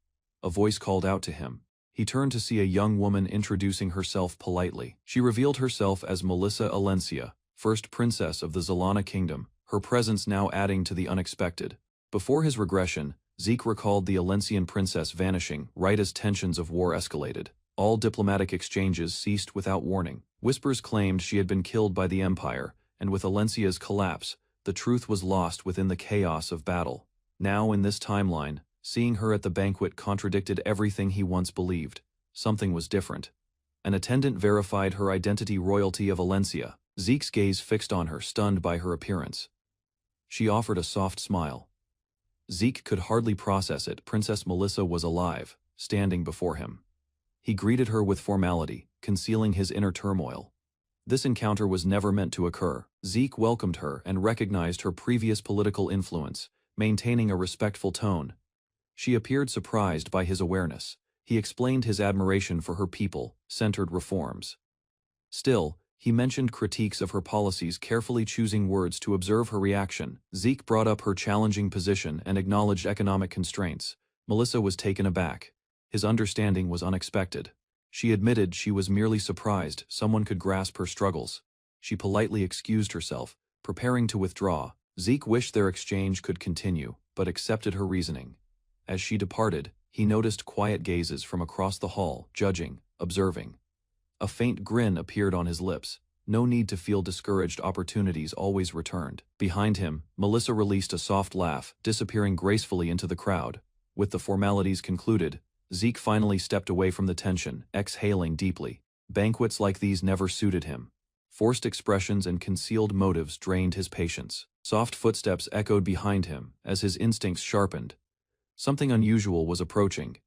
A voice called out to him. He turned to see a young woman introducing herself politely. She revealed herself as Melissa Alencia, first princess of the Zalana kingdom, her presence now adding to the unexpected. Before his regression, Zeke recalled the Alencian princess vanishing right as tensions of war escalated. All diplomatic exchanges ceased without warning. Whispers claimed she had been killed by the Empire, and with Alencia's collapse, the truth was lost within the chaos of battle. Now in this timeline, seeing her at the banquet contradicted everything he once believed. Something was different. An attendant verified her identity, royalty of Alencia. Zeke's gaze fixed on her, stunned by her appearance. She offered a soft smile. Zeke could hardly process it. Princess Melissa was alive, standing before him. He greeted her with formality, concealing his inner turmoil. This encounter was never meant to occur. Zeke welcomed her and recognized her previous political influence, maintaining a respectful tone. She appeared surprised by his awareness. He explained his admiration for her people-centered reforms. Still, he mentioned critiques of her policies, carefully choosing words to observe her reaction. Zeke brought up her challenging position and acknowledged economic constraints. Melissa was taken aback. His understanding was unexpected. She admitted she was merely surprised someone could grasp her struggles. She politely excused herself, preparing to withdraw. Zeke wished their exchange could continue, but accepted her reasoning. As she departed, he noticed quiet gazes from across the hall, judging, observing. A faint grin appeared on his lips. No need to feel discouraged, opportunities always returned. Behind him, Melissa released a soft laugh, disappearing gracefully into the crowd. With the formalities concluded, Zeke finally stepped away from the tension, exhaling deeply. Banquets like these never suited him. Forced expressions and concealed motives drained his patience. Soft footsteps echoed behind him as his instincts sharpened. Something unusual was approaching.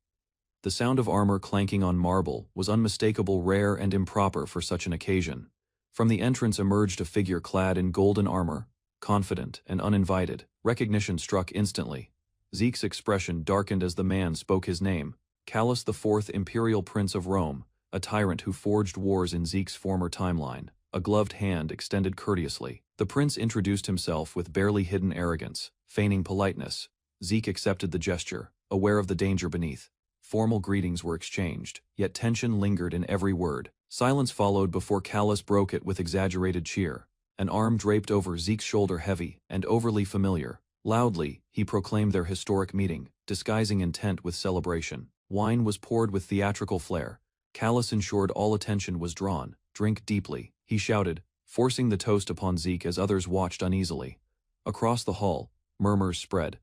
The sound of armor clanking on marble was unmistakable, rare and improper for such an occasion. From the entrance emerged a figure clad in golden armor, confident and uninvited. Recognition struck instantly. Zeke's expression darkened as the man spoke his name, Callus IV, Imperial Prince of Rome, a tyrant who forged wars in Zeke's former timeline. A gloved hand extended courteously. The prince introduced himself with barely hidden arrogance, feigning politeness. Zeke accepted the gesture, aware of the danger beneath. Formal greetings were exchanged, yet tension lingered in every word. Silence followed before Callus broke it with exaggerated cheer. An arm draped over Zeke's shoulder, heavy and overly familiar. Loudly, he proclaimed their historic meeting, disguising intent with celebration. Wine was poured with theatrical flair. Callus ensured all attention was drawn. "Drink deeply," he shouted, forcing the toast upon Zeke as others watched uneasily. Across the hall, murmurs spread.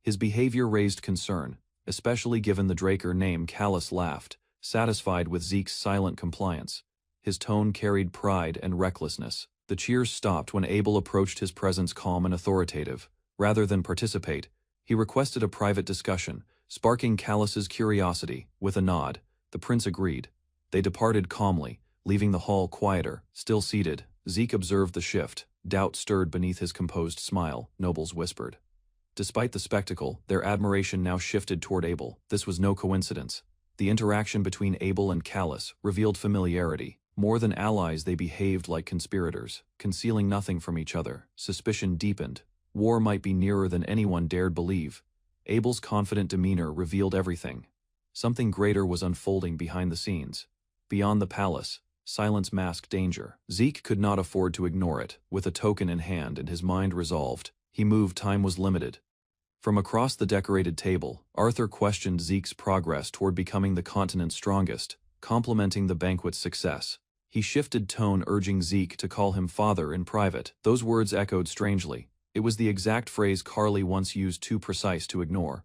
His behavior raised concern, especially given the Draker name. Callus laughed, satisfied with Zeke's silent compliance. His tone carried pride and recklessness. The cheers stopped when Abel approached his presence calm and authoritative. Rather than participate, he requested a private discussion, sparking Callus's curiosity. With a nod, the prince agreed. They departed calmly, leaving the hall quieter. Still seated, Zeke observed the shift. Doubt stirred beneath his composed smile, nobles whispered. Despite the spectacle, their admiration now shifted toward Abel. This was no coincidence. The interaction between Abel and Callus revealed familiarity. More than allies, they behaved like conspirators, concealing nothing from each other. Suspicion deepened. War might be nearer than anyone dared believe. Abel's confident demeanor revealed everything. Something greater was unfolding behind the scenes. Beyond the palace, silence masked danger. Zeke could not afford to ignore it. With a token in hand and his mind resolved, he moved. Time was limited. From across the decorated table, Arthur questioned Zeke's progress toward becoming the continent's strongest, complimenting the banquet's success. He shifted tone, urging Zeke to call him father in private. Those words echoed strangely. It was the exact phrase Carly once used, too precise to ignore.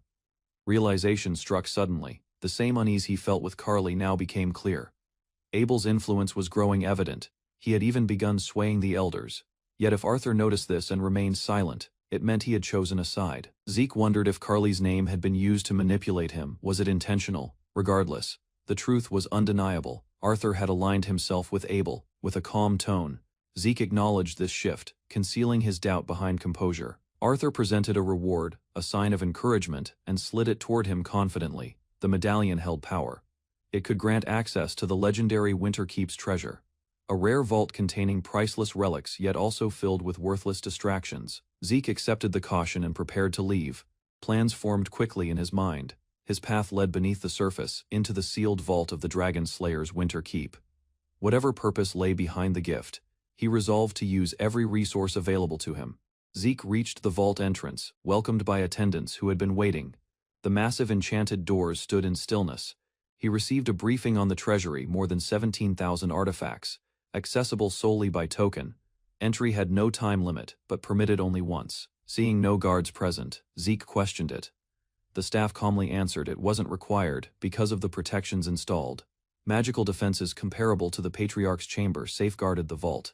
Realization struck suddenly. The same unease he felt with Carly now became clear. Abel's influence was growing evident. He had even begun swaying the elders. Yet if Arthur noticed this and remained silent, it meant he had chosen a side. Zeke wondered if Carly's name had been used to manipulate him. Was it intentional? Regardless, the truth was undeniable. Arthur had aligned himself with Abel. With a calm tone, Zeke acknowledged this shift, concealing his doubt behind composure. Arthur presented a reward, a sign of encouragement, and slid it toward him confidently. The medallion held power. It could grant access to the legendary Winterkeep's treasure, a rare vault containing priceless relics yet also filled with worthless distractions. Zeke accepted the caution and prepared to leave. Plans formed quickly in his mind. His path led beneath the surface, into the sealed vault of the Dragon Slayer's Winter Keep. Whatever purpose lay behind the gift, he resolved to use every resource available to him. Zeke reached the vault entrance, welcomed by attendants who had been waiting. The massive enchanted doors stood in stillness. He received a briefing on the treasury, more than 17,000 artifacts, accessible solely by token. Entry had no time limit, but permitted only once. Seeing no guards present, Zeke questioned it. The staff calmly answered it wasn't required because of the protections installed. Magical defenses comparable to the Patriarch's chamber safeguarded the vault.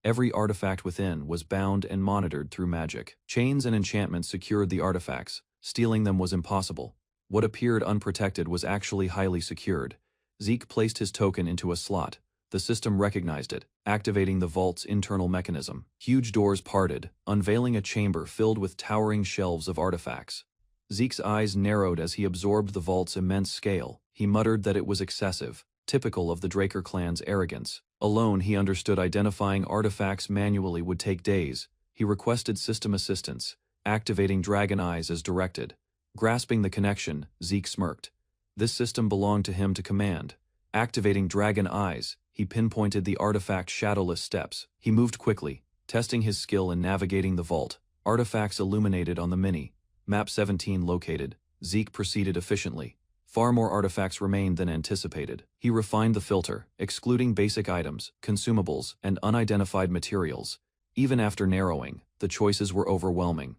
Every artifact within was bound and monitored through magic. Chains and enchantments secured the artifacts. Stealing them was impossible. What appeared unprotected was actually highly secured. Zeke placed his token into a slot. The system recognized it, activating the vault's internal mechanism. Huge doors parted, unveiling a chamber filled with towering shelves of artifacts. Zeke's eyes narrowed as he absorbed the vault's immense scale. He muttered that it was excessive, typical of the Draker clan's arrogance. Alone, he understood identifying artifacts manually would take days. He requested system assistance, activating Dragon Eyes as directed. Grasping the connection, Zeke smirked. This system belonged to him to command. Activating Dragon Eyes, he pinpointed the artifact's shadowless steps. He moved quickly, testing his skill in navigating the vault. Artifacts illuminated on the mini. Map 17 located. Zeke proceeded efficiently, Far more artifacts remained than anticipated. He refined the filter, excluding basic items, consumables, and unidentified materials. Even after narrowing, the choices were overwhelming.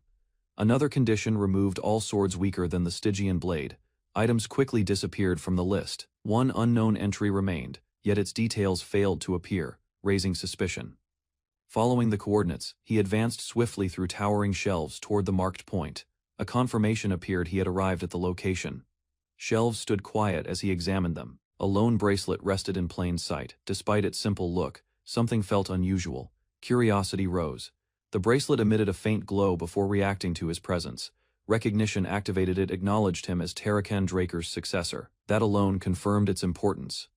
Another condition removed all swords weaker than the Stygian blade. Items quickly disappeared from the list. One unknown entry remained, yet its details failed to appear, raising suspicion. Following the coordinates, he advanced swiftly through towering shelves toward the marked point. A confirmation appeared he had arrived at the location. Shelves stood quiet as he examined them. A lone bracelet rested in plain sight. Despite its simple look, something felt unusual. Curiosity rose. The bracelet emitted a faint glow before reacting to his presence. Recognition activated it, acknowledged him as Tarakan Draker's successor. That alone confirmed its importance.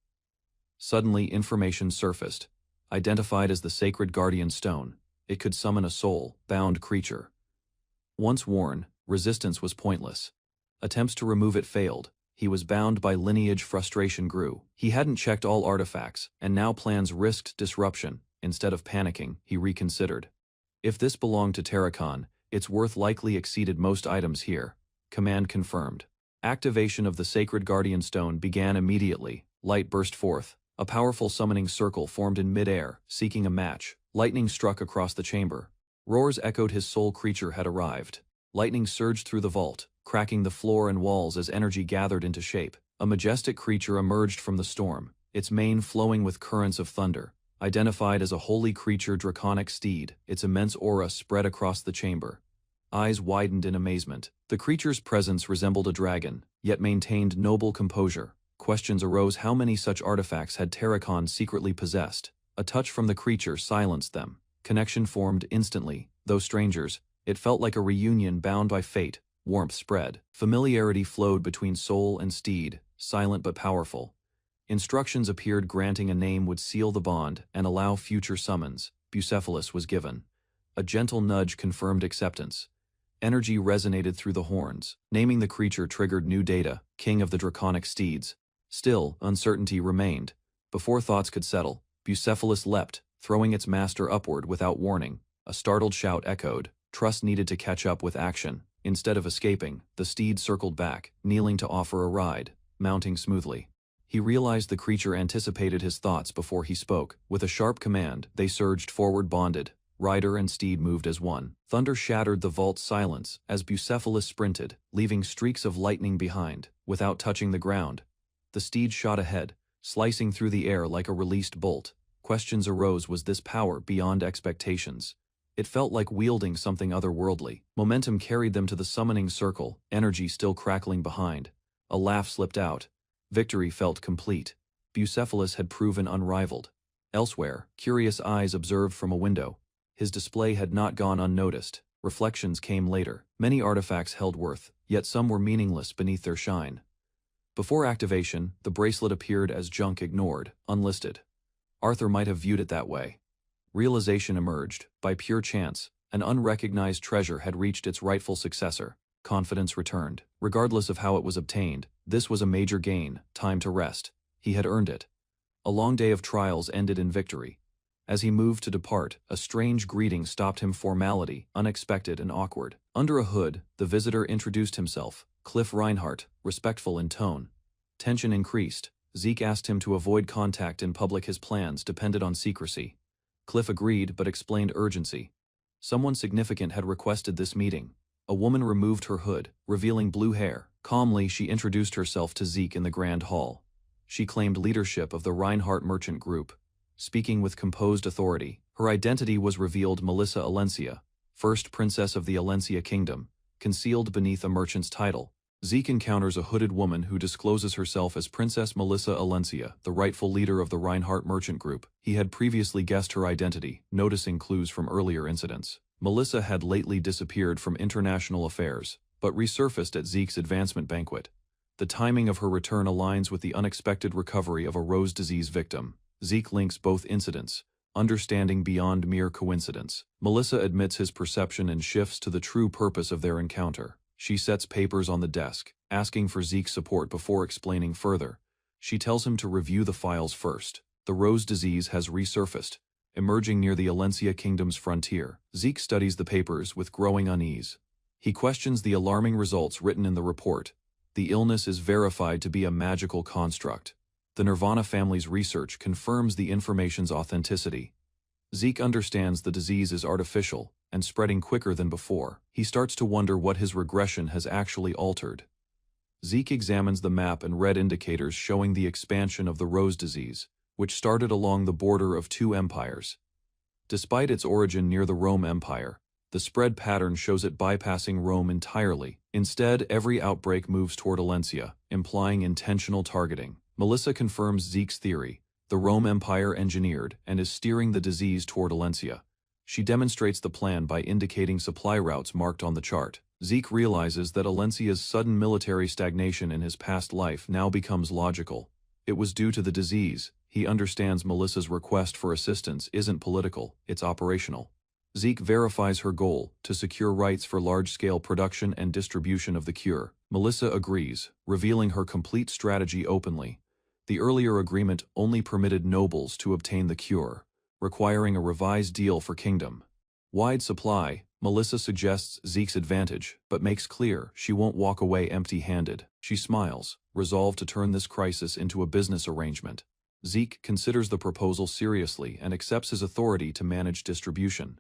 Suddenly, information surfaced. Identified as the Sacred Guardian Stone, it could summon a soul-bound creature. Once worn, resistance was pointless. Attempts to remove it failed. He was bound by lineage. Frustration grew. He hadn't checked all artifacts, and now plans risked disruption. Instead of panicking, he reconsidered. If this belonged to Tarakan, its worth likely exceeded most items here. Command confirmed. Activation of the Sacred Guardian Stone began immediately. Light burst forth. A powerful summoning circle formed in mid-air, seeking a match. Lightning struck across the chamber. Roars echoed his soul creature had arrived. Lightning surged through the vault, cracking the floor and walls as energy gathered into shape. A majestic creature emerged from the storm, its mane flowing with currents of thunder. Identified as a holy creature, draconic steed, its immense aura spread across the chamber. Eyes widened in amazement. The creature's presence resembled a dragon, yet maintained noble composure. Questions arose: how many such artifacts had Tarakan secretly possessed? A touch from the creature silenced them. Connection formed instantly. Though strangers, it felt like a reunion bound by fate. Warmth spread. Familiarity flowed between soul and steed, silent but powerful. Instructions appeared granting a name would seal the bond and allow future summons. Bucephalus was given. A gentle nudge confirmed acceptance. Energy resonated through the horns. Naming the creature triggered new data, king of the draconic steeds. Still, uncertainty remained. Before thoughts could settle, Bucephalus leapt, throwing its master upward without warning. A startled shout echoed. Trust needed to catch up with action. Instead of escaping, the steed circled back, kneeling to offer a ride, mounting smoothly. He realized the creature anticipated his thoughts before he spoke. With a sharp command, they surged forward, bonded. Rider and steed moved as one. Thunder shattered the vault's silence as Bucephalus sprinted, leaving streaks of lightning behind. Without touching the ground, the steed shot ahead, slicing through the air like a released bolt. Questions arose: was this power beyond expectations? It felt like wielding something otherworldly. Momentum carried them to the summoning circle, energy still crackling behind. A laugh slipped out. Victory felt complete. Bucephalus had proven unrivaled. Elsewhere, curious eyes observed from a window. His display had not gone unnoticed. Reflections came later. Many artifacts held worth, yet some were meaningless beneath their shine. Before activation, the bracelet appeared as junk ignored, unlisted. Arthur might have viewed it that way. Realization emerged. By pure chance, an unrecognized treasure had reached its rightful successor. Confidence returned. Regardless of how it was obtained, this was a major gain. Time to rest. He had earned it. A long day of trials ended in victory. As he moved to depart, a strange greeting stopped him. Formality, unexpected and awkward. Under a hood, the visitor introduced himself, Cliff Reinhardt, respectful in tone. Tension increased. Zeke asked him to avoid contact in public. His plans depended on secrecy. Cliff agreed but explained urgency. Someone significant had requested this meeting. A woman removed her hood, revealing blue hair. Calmly, she introduced herself to Zeke in the grand hall. She claimed leadership of the Reinhardt merchant group. Speaking with composed authority, her identity was revealed: Melissa Alencia, first princess of the Alencia kingdom, concealed beneath a merchant's title. Zeke encounters a hooded woman who discloses herself as Princess Melissa Alencia, the rightful leader of the Reinhardt merchant group. He had previously guessed her identity, noticing clues from earlier incidents. Melissa had lately disappeared from international affairs, but resurfaced at Zeke's advancement banquet. The timing of her return aligns with the unexpected recovery of a rose disease victim. Zeke links both incidents, understanding beyond mere coincidence. Melissa admits his perception and shifts to the true purpose of their encounter. She sets papers on the desk, asking for Zeke's support before explaining further. She tells him to review the files first. The rose disease has resurfaced, emerging near the Alencia kingdom's frontier. Zeke studies the papers with growing unease. He questions the alarming results written in the report. The illness is verified to be a magical construct. The Nirvana family's research confirms the information's authenticity. Zeke understands the disease is artificial and spreading quicker than before. He starts to wonder what his regression has actually altered. Zeke examines the map and red indicators showing the expansion of the Rose disease, which started along the border of two empires. Despite its origin near the Rome Empire, the spread pattern shows it bypassing Rome entirely. Instead, every outbreak moves toward Alencia, implying intentional targeting. Melissa confirms Zeke's theory. The Rome Empire engineered and is steering the disease toward Alencia. She demonstrates the plan by indicating supply routes marked on the chart. Zeke realizes that Alencia's sudden military stagnation in his past life now becomes logical. It was due to the disease. He understands Melissa's request for assistance isn't political, it's operational. Zeke verifies her goal to secure rights for large-scale production and distribution of the cure. Melissa agrees, revealing her complete strategy openly. The earlier agreement only permitted nobles to obtain the cure, requiring a revised deal for kingdom-wide supply. Melissa suggests Zeke's advantage, but makes clear she won't walk away empty-handed. She smiles, resolved to turn this crisis into a business arrangement. Zeke considers the proposal seriously and accepts his authority to manage distribution.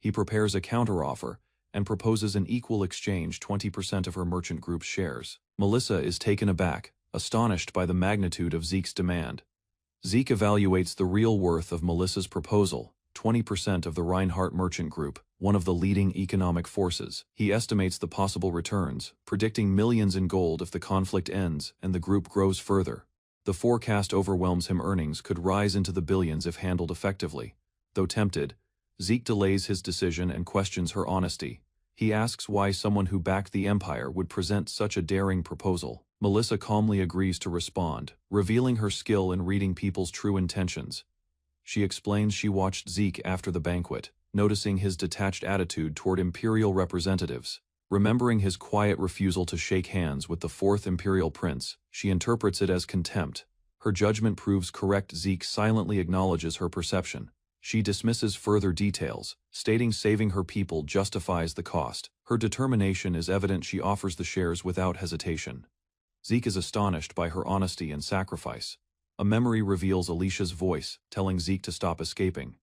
He prepares a counteroffer and proposes an equal exchange 20% of her merchant group's shares. Melissa is taken aback, astonished by the magnitude of Zeke's demand. Zeke evaluates the real worth of Melissa's proposal, 20% of the Reinhardt merchant group, one of the leading economic forces. He estimates the possible returns, predicting millions in gold if the conflict ends and the group grows further. The forecast overwhelms him. Earnings could rise into the billions if handled effectively. Though tempted, Zeke delays his decision and questions her honesty. He asks why someone who backed the Empire would present such a daring proposal. Melissa calmly agrees to respond, revealing her skill in reading people's true intentions. She explains she watched Zeke after the banquet, noticing his detached attitude toward imperial representatives. Remembering his quiet refusal to shake hands with the fourth imperial prince, she interprets it as contempt. Her judgment proves correct. Zeke silently acknowledges her perception. She dismisses further details, stating saving her people justifies the cost. Her determination is evident. She offers the shares without hesitation. Zeke is astonished by her honesty and sacrifice. A memory reveals Alicia's voice, telling Zeke to stop escaping.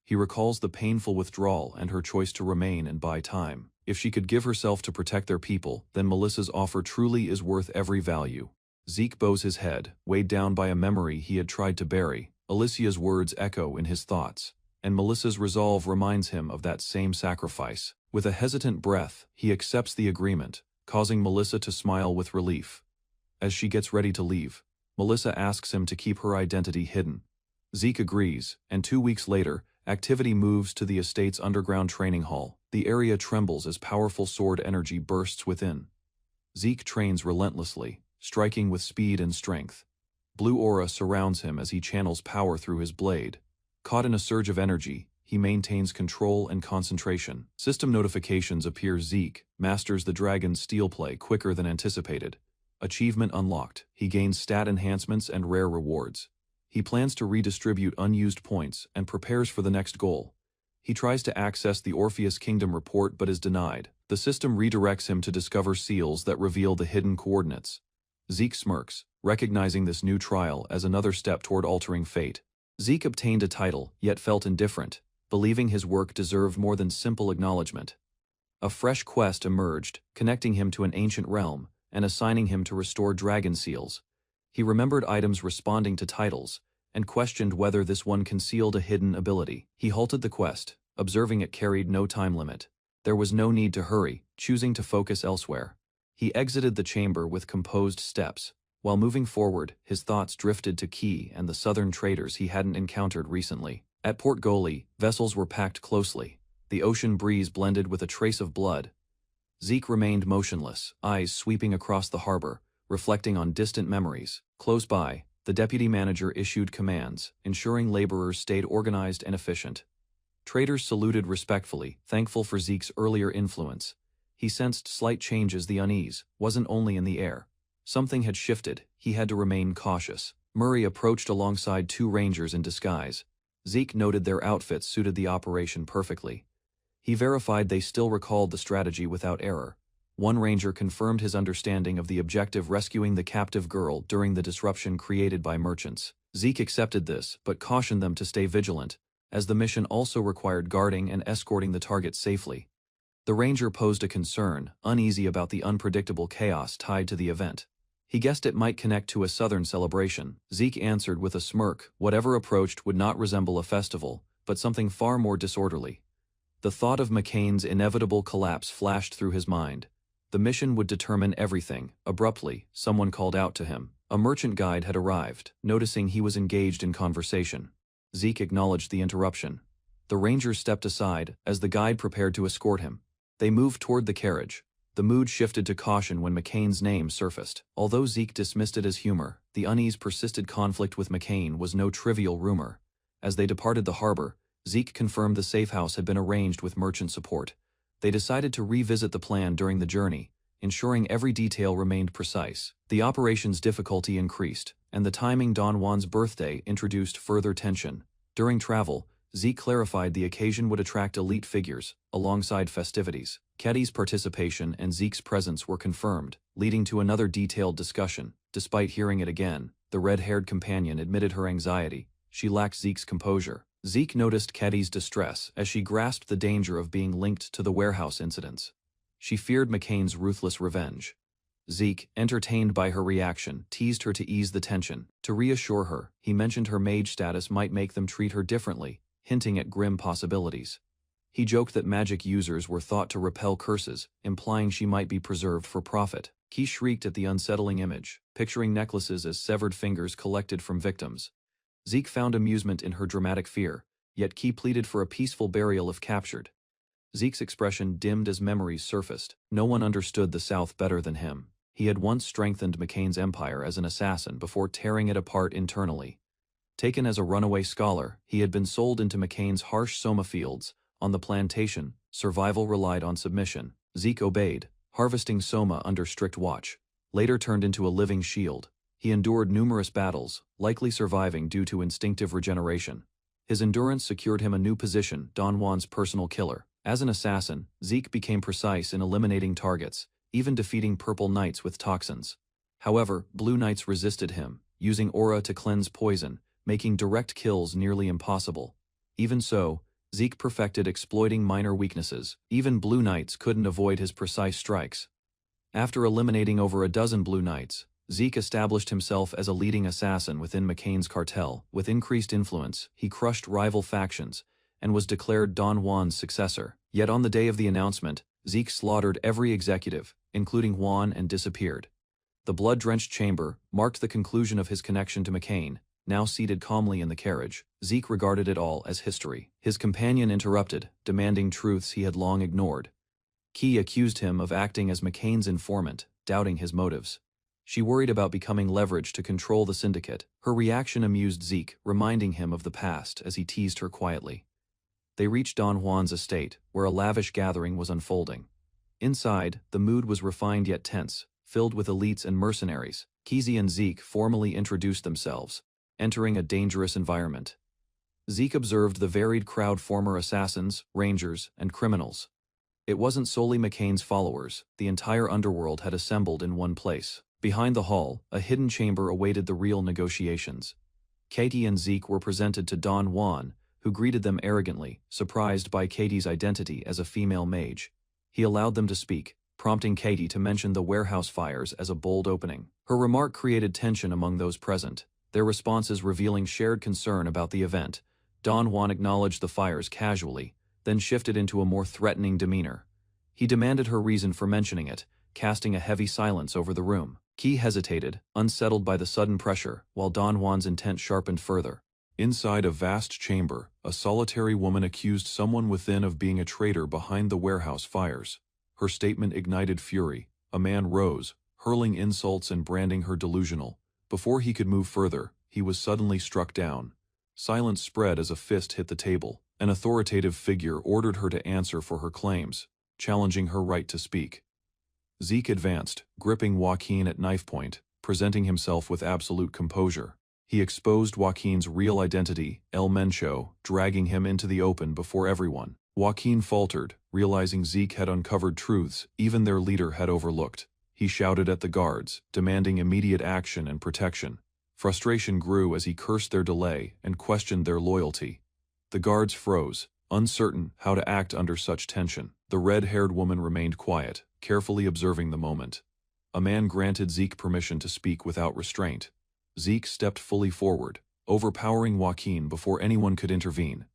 He recalls the painful withdrawal and her choice to remain and buy time. If she could give herself to protect their people, then Melissa's offer truly is worth every value. Zeke bows his head, weighed down by a memory he had tried to bury. Alicia's words echo in his thoughts, and Melissa's resolve reminds him of that same sacrifice. With a hesitant breath, he accepts the agreement, causing Melissa to smile with relief. As she gets ready to leave, Melissa asks him to keep her identity hidden. Zeke agrees, and 2 weeks later, activity moves to the estate's underground training hall. The area trembles as powerful sword energy bursts within. Zeke trains relentlessly, striking with speed and strength. Blue aura surrounds him as he channels power through his blade. Caught in a surge of energy, he maintains control and concentration. System notifications appear. Zeke masters the dragon's steel play quicker than anticipated. Achievement unlocked. He gains stat enhancements and rare rewards. He plans to redistribute unused points and prepares for the next goal. He tries to access the Orpheus Kingdom report but is denied. The system redirects him to discover seals that reveal the hidden coordinates. Zeke smirks, recognizing this new trial as another step toward altering fate. Zeke obtained a title, yet felt indifferent, believing his work deserved more than simple acknowledgement. A fresh quest emerged, connecting him to an ancient realm and assigning him to restore dragon seals. He remembered items responding to titles, and questioned whether this one concealed a hidden ability. He halted the quest, observing it carried no time limit. There was no need to hurry, choosing to focus elsewhere. He exited the chamber with composed steps. While moving forward, his thoughts drifted to Key and the southern traders he hadn't encountered recently. At Port Goli, vessels were packed closely. The ocean breeze blended with a trace of blood. Zeke remained motionless, eyes sweeping across the harbor, reflecting on distant memories. Close by, the deputy manager issued commands, ensuring laborers stayed organized and efficient. Traders saluted respectfully, thankful for Zeke's earlier influence. He sensed slight changes. The unease wasn't only in the air. Something had shifted. He had to remain cautious. Murray approached alongside 2 rangers in disguise. Zeke noted their outfits suited the operation perfectly. He verified they still recalled the strategy without error. One ranger confirmed his understanding of the objective, rescuing the captive girl during the disruption created by merchants. Zeke accepted this, but cautioned them to stay vigilant, as the mission also required guarding and escorting the target safely. The ranger posed a concern, uneasy about the unpredictable chaos tied to the event. He guessed it might connect to a southern celebration. Zeke answered with a smirk, whatever approached would not resemble a festival, but something far more disorderly. The thought of McCain's inevitable collapse flashed through his mind. The mission would determine everything. Abruptly, someone called out to him. A merchant guide had arrived, noticing he was engaged in conversation. Zeke acknowledged the interruption. The ranger stepped aside, as the guide prepared to escort him. They moved toward the carriage. The mood shifted to caution when McCain's name surfaced. Although Zeke dismissed it as humor, the unease persisted. Conflict with McCain was no trivial rumor. As they departed the harbor, Zeke confirmed the safe house had been arranged with merchant support. They decided to revisit the plan during the journey, ensuring every detail remained precise. The operation's difficulty increased, and the timing Don Juan's birthday introduced further tension. During travel, Zeke clarified the occasion would attract elite figures, alongside festivities. Keddy's participation and Zeke's presence were confirmed, leading to another detailed discussion. Despite hearing it again, the red-haired companion admitted her anxiety. She lacked Zeke's composure. Zeke noticed Keddy's distress as she grasped the danger of being linked to the warehouse incidents. She feared McCain's ruthless revenge. Zeke, entertained by her reaction, teased her to ease the tension. To reassure her, he mentioned her mage status might make them treat her differently, hinting at grim possibilities. He joked that magic users were thought to repel curses, implying she might be preserved for profit. Key shrieked at the unsettling image, picturing necklaces as severed fingers collected from victims. Zeke found amusement in her dramatic fear, yet Key pleaded for a peaceful burial if captured. Zeke's expression dimmed as memories surfaced. No one understood the South better than him. He had once strengthened McCain's empire as an assassin before tearing it apart internally. Taken as a runaway scholar, he had been sold into McCain's harsh Soma fields. On the plantation, survival relied on submission. Zeke obeyed, harvesting Soma under strict watch. Later turned into a living shield. He endured numerous battles, likely surviving due to instinctive regeneration. His endurance secured him a new position, Don Juan's personal killer. As an assassin, Zeke became precise in eliminating targets, even defeating purple knights with toxins. However, blue knights resisted him, using aura to cleanse poison, making direct kills nearly impossible. Even so, Zeke perfected exploiting minor weaknesses. Even blue knights couldn't avoid his precise strikes. After eliminating over a dozen blue knights, Zeke established himself as a leading assassin within McCain's cartel. With increased influence, he crushed rival factions, and was declared Don Juan's successor. Yet on the day of the announcement, Zeke slaughtered every executive, including Juan, and disappeared. The blood-drenched chamber marked the conclusion of his connection to McCain. Now seated calmly in the carriage, Zeke regarded it all as history. His companion interrupted, demanding truths he had long ignored. Key accused him of acting as McCain's informant, doubting his motives. She worried about becoming leverage to control the syndicate. Her reaction amused Zeke, reminding him of the past as he teased her quietly. They reached Don Juan's estate, where a lavish gathering was unfolding. Inside, the mood was refined yet tense, filled with elites and mercenaries. Kesey and Zeke formally introduced themselves, entering a dangerous environment. Zeke observed the varied crowd: former assassins, rangers, and criminals. It wasn't solely McCain's followers. The entire underworld had assembled in one place. Behind the hall, a hidden chamber awaited the real negotiations. Katie and Zeke were presented to Don Juan, who greeted them arrogantly, surprised by Katie's identity as a female mage. He allowed them to speak, prompting Katie to mention the warehouse fires as a bold opening. Her remark created tension among those present, their responses revealing shared concern about the event. Don Juan acknowledged the fires casually, then shifted into a more threatening demeanor. He demanded her reason for mentioning it, casting a heavy silence over the room. Key hesitated, unsettled by the sudden pressure, while Don Juan's intent sharpened further. Inside a vast chamber, a solitary woman accused someone within of being a traitor behind the warehouse fires. Her statement ignited fury. A man rose, hurling insults and branding her delusional. Before he could move further, he was suddenly struck down. Silence spread as a fist hit the table. An authoritative figure ordered her to answer for her claims, challenging her right to speak. Zeke advanced, gripping Joaquin at knife point, presenting himself with absolute composure. He exposed Joaquin's real identity, El Mencho, dragging him into the open before everyone. Joaquin faltered, realizing Zeke had uncovered truths even their leader had overlooked. He shouted at the guards, demanding immediate action and protection. Frustration grew as he cursed their delay and questioned their loyalty. The guards froze, uncertain how to act under such tension. The red-haired woman remained quiet, carefully observing the moment. A man granted Zeke permission to speak without restraint. Zeke stepped fully forward, overpowering Joaquin before anyone could intervene.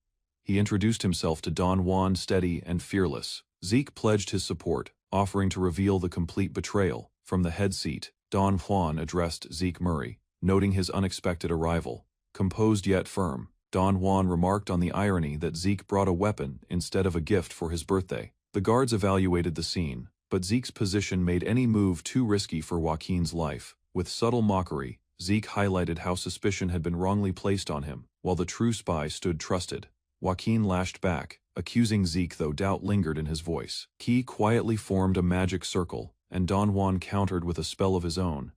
He introduced himself to Don Juan, steady and fearless. Zeke pledged his support, offering to reveal the complete betrayal. From the head seat, Don Juan addressed Zeke Murray, noting his unexpected arrival. Composed yet firm, Don Juan remarked on the irony that Zeke brought a weapon instead of a gift for his birthday. The guards evaluated the scene, but Zeke's position made any move too risky for Joaquin's life. With subtle mockery, Zeke highlighted how suspicion had been wrongly placed on him, while the true spy stood trusted. Joaquin lashed back, accusing Zeke though doubt lingered in his voice. He quietly formed a magic circle, and Don Juan countered with a spell of his own.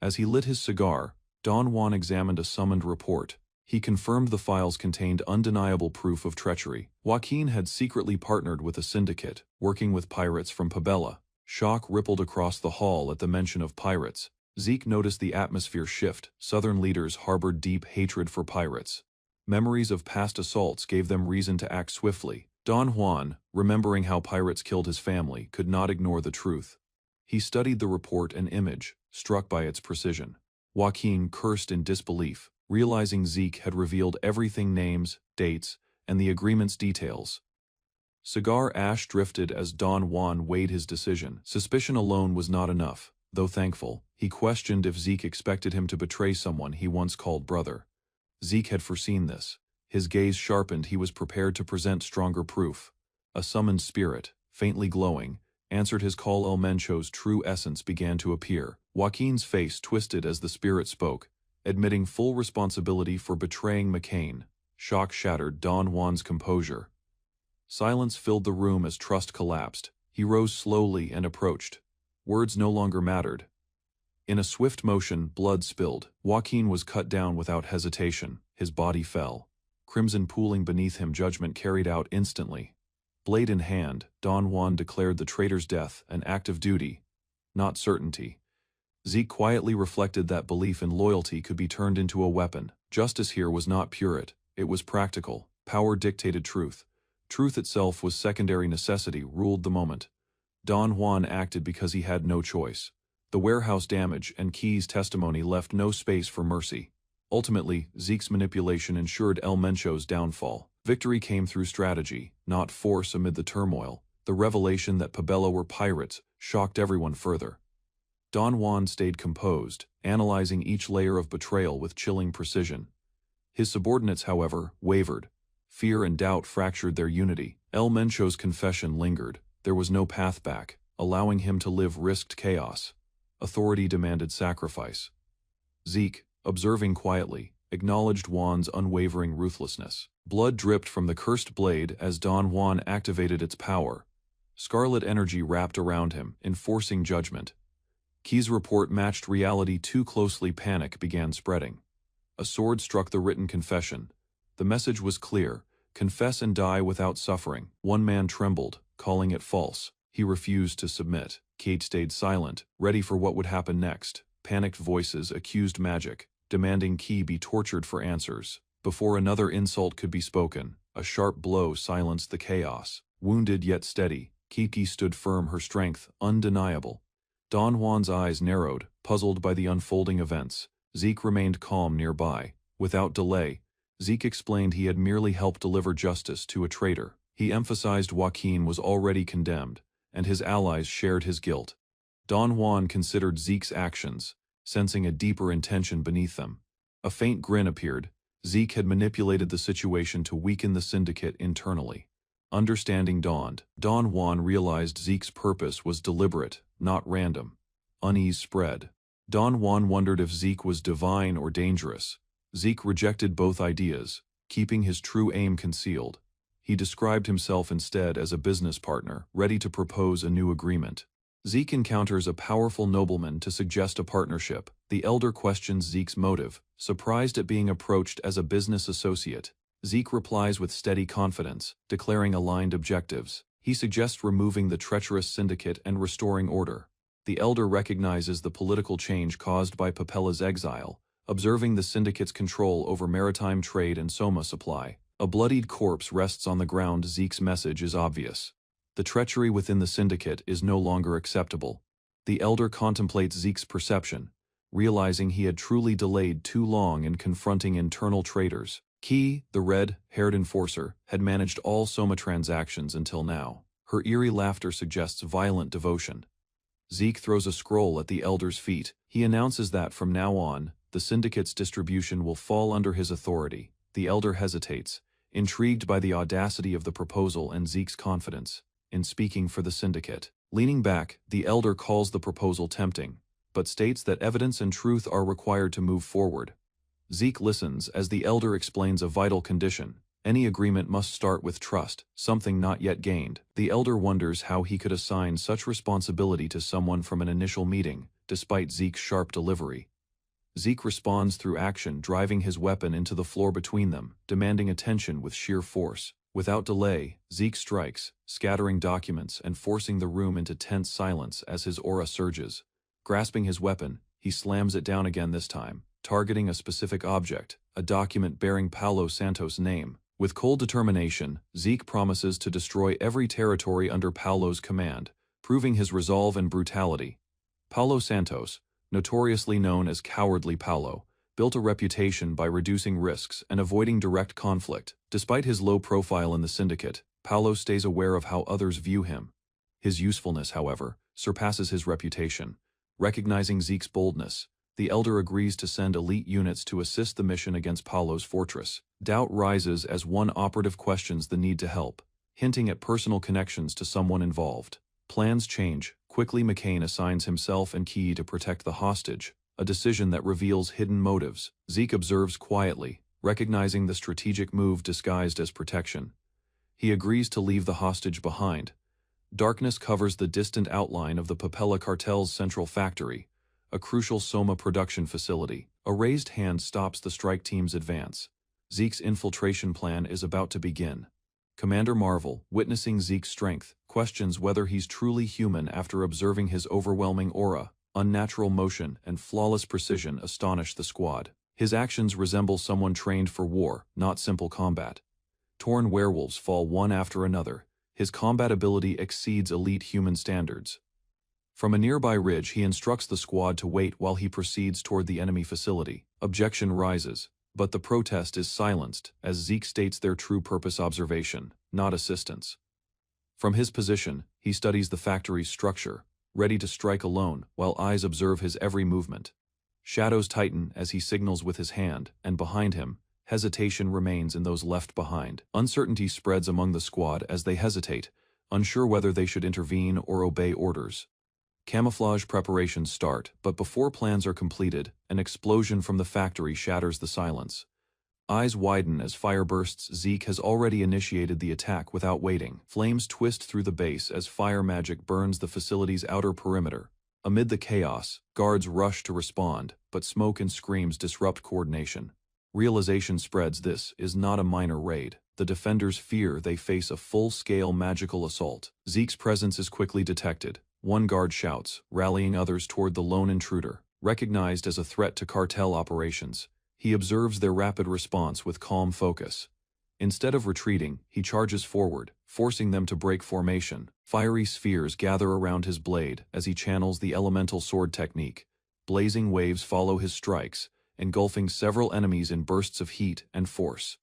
As he lit his cigar, Don Juan examined a summoned report. He confirmed the files contained undeniable proof of treachery. Joaquin had secretly partnered with a syndicate, working with pirates from Pabella. Shock rippled across the hall at the mention of pirates. Zeke noticed the atmosphere shift. Southern leaders harbored deep hatred for pirates. Memories of past assaults gave them reason to act swiftly. Don Juan, remembering how pirates killed his family, could not ignore the truth. He studied the report and image, struck by its precision. Joaquin cursed in disbelief, realizing Zeke had revealed everything: names, dates, and the agreement's details. Cigar ash drifted as Don Juan weighed his decision. Suspicion alone was not enough. Though thankful, he questioned if Zeke expected him to betray someone he once called brother. Zeke had foreseen this. His gaze sharpened. He was prepared to present stronger proof. A summoned spirit, faintly glowing, answered his call. El Mencho's true essence began to appear. Joaquin's face twisted as the spirit spoke, admitting full responsibility for betraying McCain. Shock shattered Don Juan's composure. Silence filled the room as trust collapsed. He rose slowly and approached. Words no longer mattered. In a swift motion, blood spilled. Joaquin was cut down without hesitation. His body fell. Crimson pooling beneath him, judgment carried out instantly. Blade in hand, Don Juan declared the traitor's death an act of duty, not certainty. Zeke quietly reflected that belief in loyalty could be turned into a weapon. Justice here was not purite, it was practical. Power dictated truth. Truth itself was secondary. Necessity ruled the moment. Don Juan acted because he had no choice. The warehouse damage and Key's testimony left no space for mercy. Ultimately, Zeke's manipulation ensured El Mencho's downfall. Victory came through strategy, not force. Amid the turmoil, the revelation that Pabella were pirates shocked everyone further. Don Juan stayed composed, analyzing each layer of betrayal with chilling precision. His subordinates, however, wavered. Fear and doubt fractured their unity. El Mencho's confession lingered. There was no path back. Allowing him to live risked chaos. Authority demanded sacrifice. Zeke, observing quietly, acknowledged Juan's unwavering ruthlessness. Blood dripped from the cursed blade as Don Juan activated its power. Scarlet energy wrapped around him, enforcing judgment. Key's report matched reality too closely. Panic began spreading. A sword struck the written confession. The message was clear: confess and die without suffering. One man trembled, calling it false. He refused to submit. Kate stayed silent, ready for what would happen next. Panicked voices accused magic, demanding Key be tortured for answers. Before another insult could be spoken, a sharp blow silenced the chaos. Wounded yet steady, Kiki stood firm, her strength undeniable. Don Juan's eyes narrowed, puzzled by the unfolding events. Zeke remained calm nearby. Without delay, Zeke explained he had merely helped deliver justice to a traitor. He emphasized Joaquin was already condemned, and his allies shared his guilt. Don Juan considered Zeke's actions, sensing a deeper intention beneath them. A faint grin appeared. Zeke had manipulated the situation to weaken the syndicate internally. Understanding dawned. Don Juan realized Zeke's purpose was deliberate, not random. Unease spread. Don Juan wondered if Zeke was divine or dangerous. Zeke rejected both ideas, keeping his true aim concealed. He described himself instead as a business partner, ready to propose a new agreement. Zeke encounters a powerful nobleman to suggest a partnership. The elder questions Zeke's motive, surprised at being approached as a business associate. Zeke replies with steady confidence, declaring aligned objectives. He suggests removing the treacherous syndicate and restoring order. The elder recognizes the political change caused by Papella's exile, observing the syndicate's control over maritime trade and soma supply. A bloodied corpse rests on the ground. Zeke's message is obvious. The treachery within the syndicate is no longer acceptable. The elder contemplates Zeke's perception, realizing he had truly delayed too long in confronting internal traitors. Key, the red-haired enforcer, had managed all soma transactions until now. Her eerie laughter suggests violent devotion. Zeke throws a scroll at the elder's feet. He announces that from now on, the syndicate's distribution will fall under his authority. The elder hesitates, intrigued by the audacity of the proposal and Zeke's confidence in speaking for the syndicate. Leaning back, the elder calls the proposal tempting, but states that evidence and truth are required to move forward. Zeke listens as the elder explains a vital condition. Any agreement must start with trust, something not yet gained. The elder wonders how he could assign such responsibility to someone from an initial meeting, despite Zeke's sharp delivery. Zeke responds through action, driving his weapon into the floor between them, demanding attention with sheer force. Without delay, Zeke strikes, scattering documents and forcing the room into tense silence as his aura surges. Grasping his weapon, he slams it down again, this time targeting a specific object, a document bearing Paulo Santos' name. With cold determination, Zeke promises to destroy every territory under Paulo's command, proving his resolve and brutality. Paulo Santos, notoriously known as Cowardly Paulo, built a reputation by reducing risks and avoiding direct conflict. Despite his low profile in the syndicate, Paulo stays aware of how others view him. His usefulness, however, surpasses his reputation. Recognizing Zeke's boldness, the elder agrees to send elite units to assist the mission against Paulo's fortress. Doubt rises as one operative questions the need to help, hinting at personal connections to someone involved. Plans change. Quickly, McCain assigns himself and Key to protect the hostage, a decision that reveals hidden motives. Zeke observes quietly, recognizing the strategic move disguised as protection. He agrees to leave the hostage behind. Darkness covers the distant outline of the Papella cartel's central factory, a crucial soma production facility. A raised hand stops the strike team's advance. Zeke's infiltration plan is about to begin. Commander Marvel, witnessing Zeke's strength, questions whether he's truly human after observing his overwhelming aura. Unnatural motion and flawless precision astonish the squad. His actions resemble someone trained for war, not simple combat. Torn werewolves fall one after another. His combat ability exceeds elite human standards. From a nearby ridge, he instructs the squad to wait while he proceeds toward the enemy facility. Objection rises, but the protest is silenced as Zeke states their true purpose: observation, not assistance. From his position, he studies the factory's structure, ready to strike alone, while eyes observe his every movement. Shadows tighten as he signals with his hand, and behind him, hesitation remains in those left behind. Uncertainty spreads among the squad as they hesitate, unsure whether they should intervene or obey orders. Camouflage preparations start, but before plans are completed, an explosion from the factory shatters the silence. Eyes widen as fire bursts. Zeke has already initiated the attack without waiting. Flames twist through the base as fire magic burns the facility's outer perimeter. Amid the chaos, guards rush to respond, but smoke and screams disrupt coordination. Realization spreads this is not a minor raid. The defenders fear they face a full-scale magical assault. Zeke's presence is quickly detected. One guard shouts, rallying others toward the lone intruder. Recognized as a threat to cartel operations, he observes their rapid response with calm focus. Instead of retreating, he charges forward, forcing them to break formation. Fiery spheres gather around his blade as he channels the elemental sword technique. Blazing waves follow his strikes, engulfing several enemies in bursts of heat and force.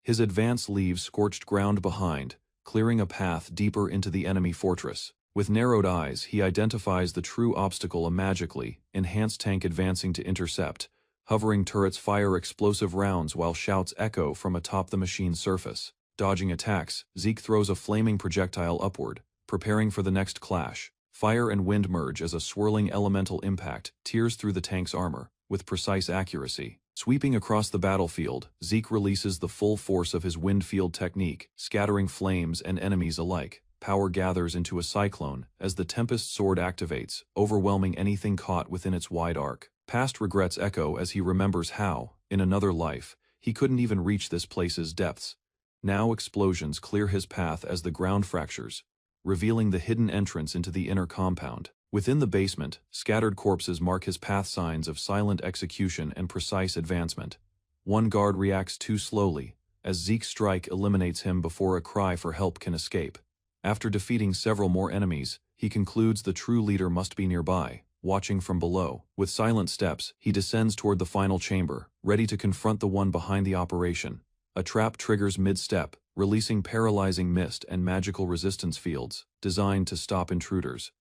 His advance leaves scorched ground behind, clearing a path deeper into the enemy fortress. With narrowed eyes, he identifies the true obstacle: a magically enhanced tank advancing to intercept. Hovering turrets fire explosive rounds while shouts echo from atop the machine's surface. Dodging attacks, Zeke throws a flaming projectile upward, preparing for the next clash. Fire and wind merge as a swirling elemental impact tears through the tank's armor, with precise accuracy. Sweeping across the battlefield, Zeke releases the full force of his wind field technique, scattering flames and enemies alike. Power gathers into a cyclone as the Tempest Sword activates, overwhelming anything caught within its wide arc. Past regrets echo as he remembers how, in another life, he couldn't even reach this place's depths. Now explosions clear his path as the ground fractures, revealing the hidden entrance into the inner compound. Within the basement, scattered corpses mark his path, signs of silent execution and precise advancement. One guard reacts too slowly, as Zeke's strike eliminates him before a cry for help can escape. After defeating several more enemies, he concludes the true leader must be nearby, watching from below. With silent steps, he descends toward the final chamber, ready to confront the one behind the operation. A trap triggers mid-step, releasing paralyzing mist and magical resistance fields, designed to stop intruders.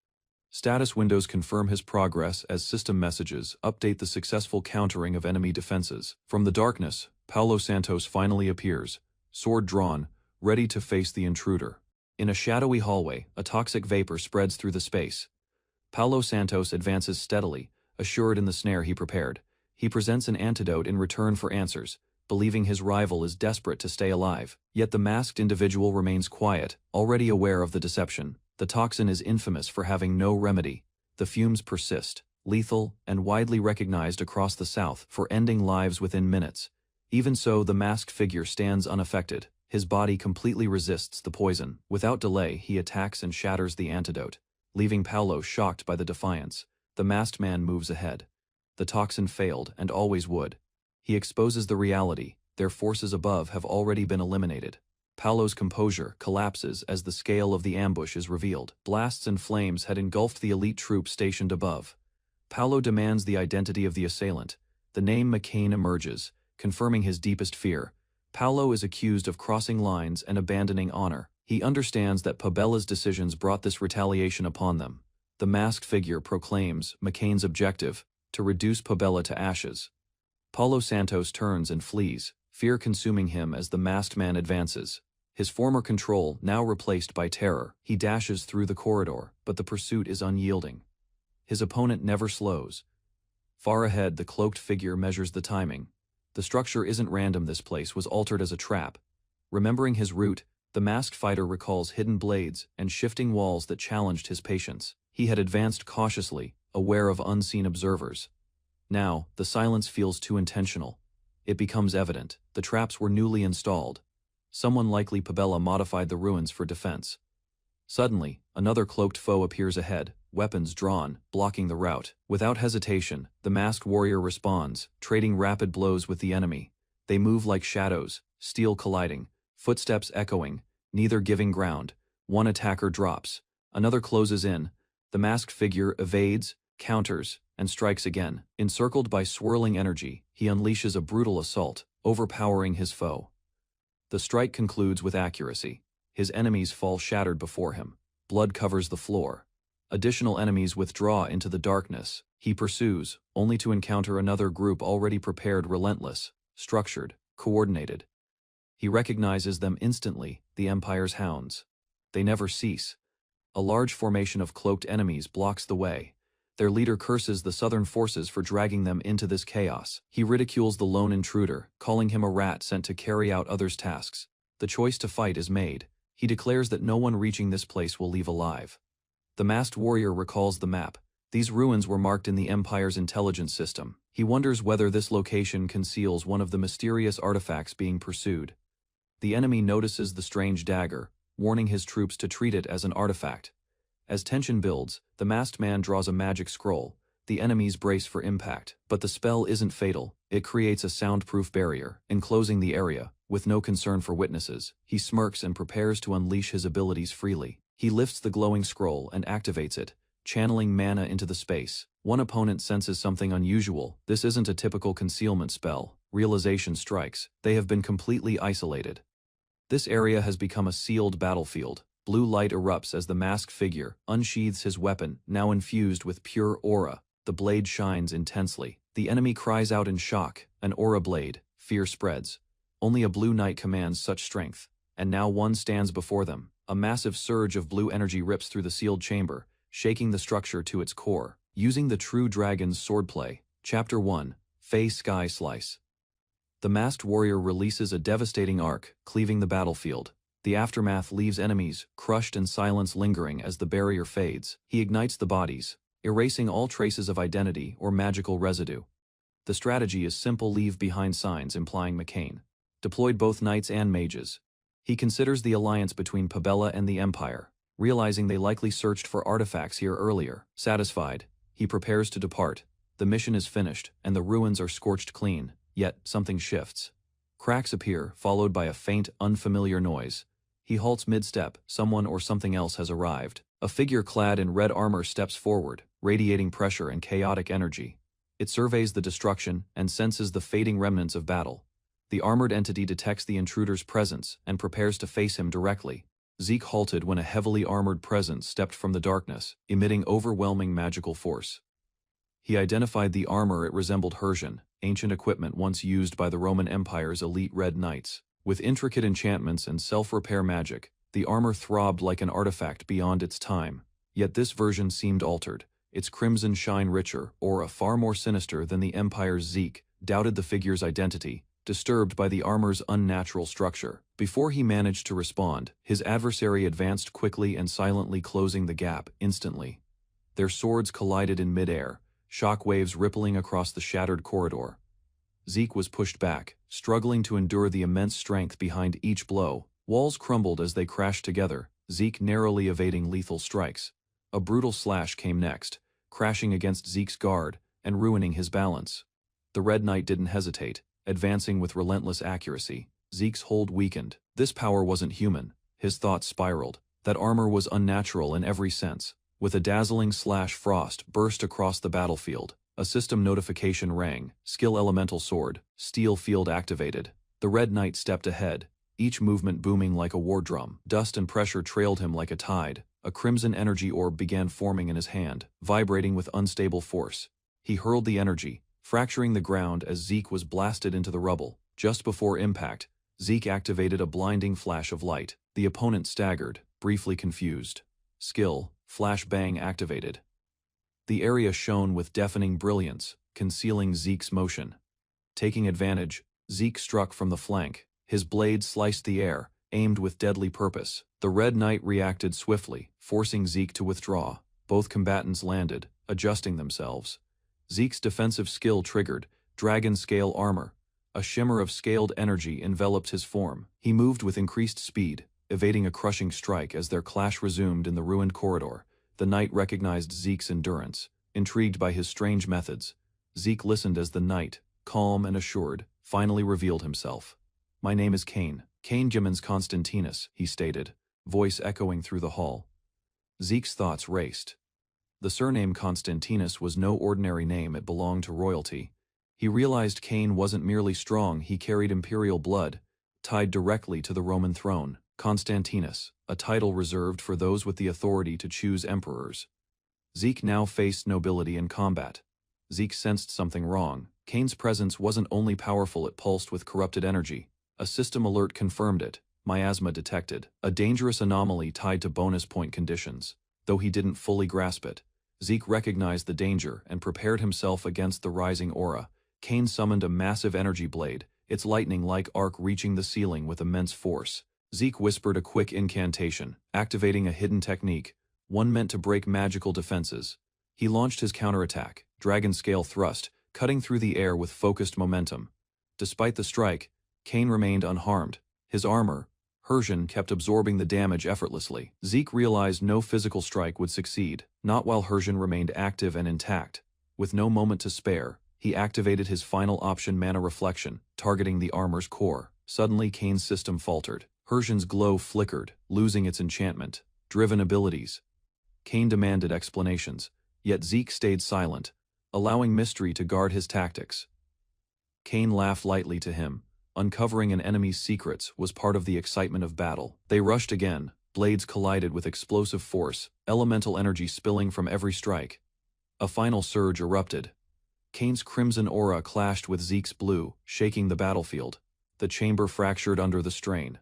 Status windows confirm his progress as system messages update the successful countering of enemy defenses. From the darkness, Paulo Santos finally appears, sword drawn, ready to face the intruder. In a shadowy hallway, a toxic vapor spreads through the space. Paulo Santos advances steadily, assured in the snare he prepared. He presents an antidote in return for answers, believing his rival is desperate to stay alive. Yet the masked individual remains quiet, already aware of the deception. The toxin is infamous for having no remedy. The fumes persist, lethal and widely recognized across the South for ending lives within minutes. Even so, the masked figure stands unaffected. His body completely resists the poison. Without delay, he attacks and shatters the antidote, leaving Paulo shocked by the defiance. The masked man moves ahead. The toxin failed, and always would. He exposes the reality. Their forces above have already been eliminated. Paulo's composure collapses as the scale of the ambush is revealed. Blasts and flames had engulfed the elite troops stationed above. Paulo demands the identity of the assailant. The name McCain emerges, confirming his deepest fear. Paulo is accused of crossing lines and abandoning honor. He understands that Pabella's decisions brought this retaliation upon them. The masked figure proclaims McCain's objective: to reduce Pabella to ashes. Paulo Santos turns and flees, fear consuming him as the masked man advances. His former control now replaced by terror. He dashes through the corridor, but the pursuit is unyielding. His opponent never slows. Far ahead, the cloaked figure measures the timing. The structure isn't random. This place was altered as a trap. Remembering his route, the masked fighter recalls hidden blades and shifting walls that challenged his patience. He had advanced cautiously, aware of unseen observers. Now, the silence feels too intentional. It becomes evident. The traps were newly installed. Someone, likely Pabella, modified the ruins for defense. Suddenly, another cloaked foe appears ahead, weapons drawn, blocking the route. Without hesitation, the masked warrior responds, trading rapid blows with the enemy. They move like shadows, steel colliding, footsteps echoing, neither giving ground. One attacker drops. Another closes in. The masked figure evades, counters, and strikes again. Encircled by swirling energy, he unleashes a brutal assault, overpowering his foe. The strike concludes with accuracy. His enemies fall shattered before him. Blood covers the floor. Additional enemies withdraw into the darkness. He pursues, only to encounter another group already prepared, relentless, structured, coordinated. He recognizes them instantly, the Empire's hounds. They never cease. A large formation of cloaked enemies blocks the way. Their leader curses the Southern forces for dragging them into this chaos. He ridicules the lone intruder, calling him a rat sent to carry out others' tasks. The choice to fight is made. He declares that no one reaching this place will leave alive. The masked warrior recalls the map. These ruins were marked in the Empire's intelligence system. He wonders whether this location conceals one of the mysterious artifacts being pursued. The enemy notices the strange dagger, warning his troops to treat it as an artifact. As tension builds, the masked man draws a magic scroll. The enemies brace for impact. But the spell isn't fatal. It creates a soundproof barrier, enclosing the area. With no concern for witnesses, he smirks and prepares to unleash his abilities freely. He lifts the glowing scroll and activates it, channeling mana into the space. One opponent senses something unusual. This isn't a typical concealment spell. Realization strikes. They have been completely isolated. This area has become a sealed battlefield. Blue light erupts as the masked figure unsheathes his weapon, now infused with pure aura. The blade shines intensely. The enemy cries out in shock. An aura blade. Fear spreads. Only a blue knight commands such strength. And now one stands before them. A massive surge of blue energy rips through the sealed chamber, shaking the structure to its core. Using the true dragon's swordplay. Chapter 1. Fey Sky Slice. The masked warrior releases a devastating arc, cleaving the battlefield. The aftermath leaves enemies, crushed and silence lingering as the barrier fades. He ignites the bodies, erasing all traces of identity or magical residue. The strategy is simple: leave behind signs implying McCain. Deployed both knights and mages. He considers the alliance between Pabella and the Empire, realizing they likely searched for artifacts here earlier. Satisfied, he prepares to depart. The mission is finished, and the ruins are scorched clean, yet something shifts. Cracks appear, followed by a faint, unfamiliar noise. He halts mid-step. Someone or something else has arrived. A figure clad in red armor steps forward, radiating pressure and chaotic energy. It surveys the destruction and senses the fading remnants of battle. The armored entity detects the intruder's presence and prepares to face him directly. Zeke halted when a heavily armored presence stepped from the darkness, emitting overwhelming magical force. He identified the armor. It resembled Hersian, ancient equipment once used by the Roman Empire's elite Red Knights. With intricate enchantments and self-repair magic, the armor throbbed like an artifact beyond its time. Yet this version seemed altered, its crimson shine richer, aura far more sinister than the Empire's. Zeke doubted the figure's identity, disturbed by the armor's unnatural structure. Before he managed to respond, his adversary advanced quickly and silently, closing the gap instantly. Their swords collided in midair, shockwaves rippling across the shattered corridor. Zeke was pushed back, struggling to endure the immense strength behind each blow. Walls crumbled as they crashed together, Zeke narrowly evading lethal strikes. A brutal slash came next, crashing against Zeke's guard and ruining his balance. The Red Knight didn't hesitate, advancing with relentless accuracy. Zeke's hold weakened. This power wasn't human. His thoughts spiraled. That armor was unnatural in every sense. With a dazzling slash, frost burst across the battlefield. A system notification rang. Skill elemental sword, steel field activated. The Red Knight stepped ahead, each movement booming like a war drum. Dust and pressure trailed him like a tide. A crimson energy orb began forming in his hand, vibrating with unstable force. He hurled the energy, fracturing the ground as Zeke was blasted into the rubble. Just before impact, Zeke activated a blinding flash of light. The opponent staggered, briefly confused. Skill, flashbang activated. The area shone with deafening brilliance, concealing Zeke's motion. Taking advantage, Zeke struck from the flank. His blade sliced the air, aimed with deadly purpose. The Red Knight reacted swiftly, forcing Zeke to withdraw. Both combatants landed, adjusting themselves. Zeke's defensive skill triggered, dragon scale armor. A shimmer of scaled energy enveloped his form. He moved with increased speed, evading a crushing strike as their clash resumed in the ruined corridor. The knight recognized Zeke's endurance. Intrigued by his strange methods, Zeke listened as the knight, calm and assured, finally revealed himself. "My name is Cain. Cain Gimmons Constantinus," he stated, voice echoing through the hall. Zeke's thoughts raced. The surname Constantinus was no ordinary name. It belonged to royalty. He realized Cain wasn't merely strong, he carried imperial blood, tied directly to the Roman throne. Constantinus, a title reserved for those with the authority to choose emperors. Zeke now faced nobility in combat. Zeke sensed something wrong. Cain's presence wasn't only powerful, it pulsed with corrupted energy. A system alert confirmed it. Miasma detected. A dangerous anomaly tied to bonus point conditions. Though he didn't fully grasp it, Zeke recognized the danger and prepared himself against the rising aura. Cain summoned a massive energy blade, its lightning-like arc reaching the ceiling with immense force. Zeke whispered a quick incantation, activating a hidden technique, one meant to break magical defenses. He launched his counterattack, dragon scale thrust, cutting through the air with focused momentum. Despite the strike, Cain remained unharmed. His armor, Hersian, kept absorbing the damage effortlessly. Zeke realized no physical strike would succeed, not while Hersian remained active and intact. With no moment to spare, he activated his final option, Mana Reflection, targeting the armor's core. Suddenly Cain's system faltered. Hersian's glow flickered, losing its enchantment. Driven abilities. Cain demanded explanations, yet Zeke stayed silent, allowing mystery to guard his tactics. Cain laughed lightly to him. Uncovering an enemy's secrets was part of the excitement of battle. They rushed again, blades collided with explosive force, elemental energy spilling from every strike. A final surge erupted. Cain's crimson aura clashed with Zeke's blue, shaking the battlefield. The chamber fractured under the strain.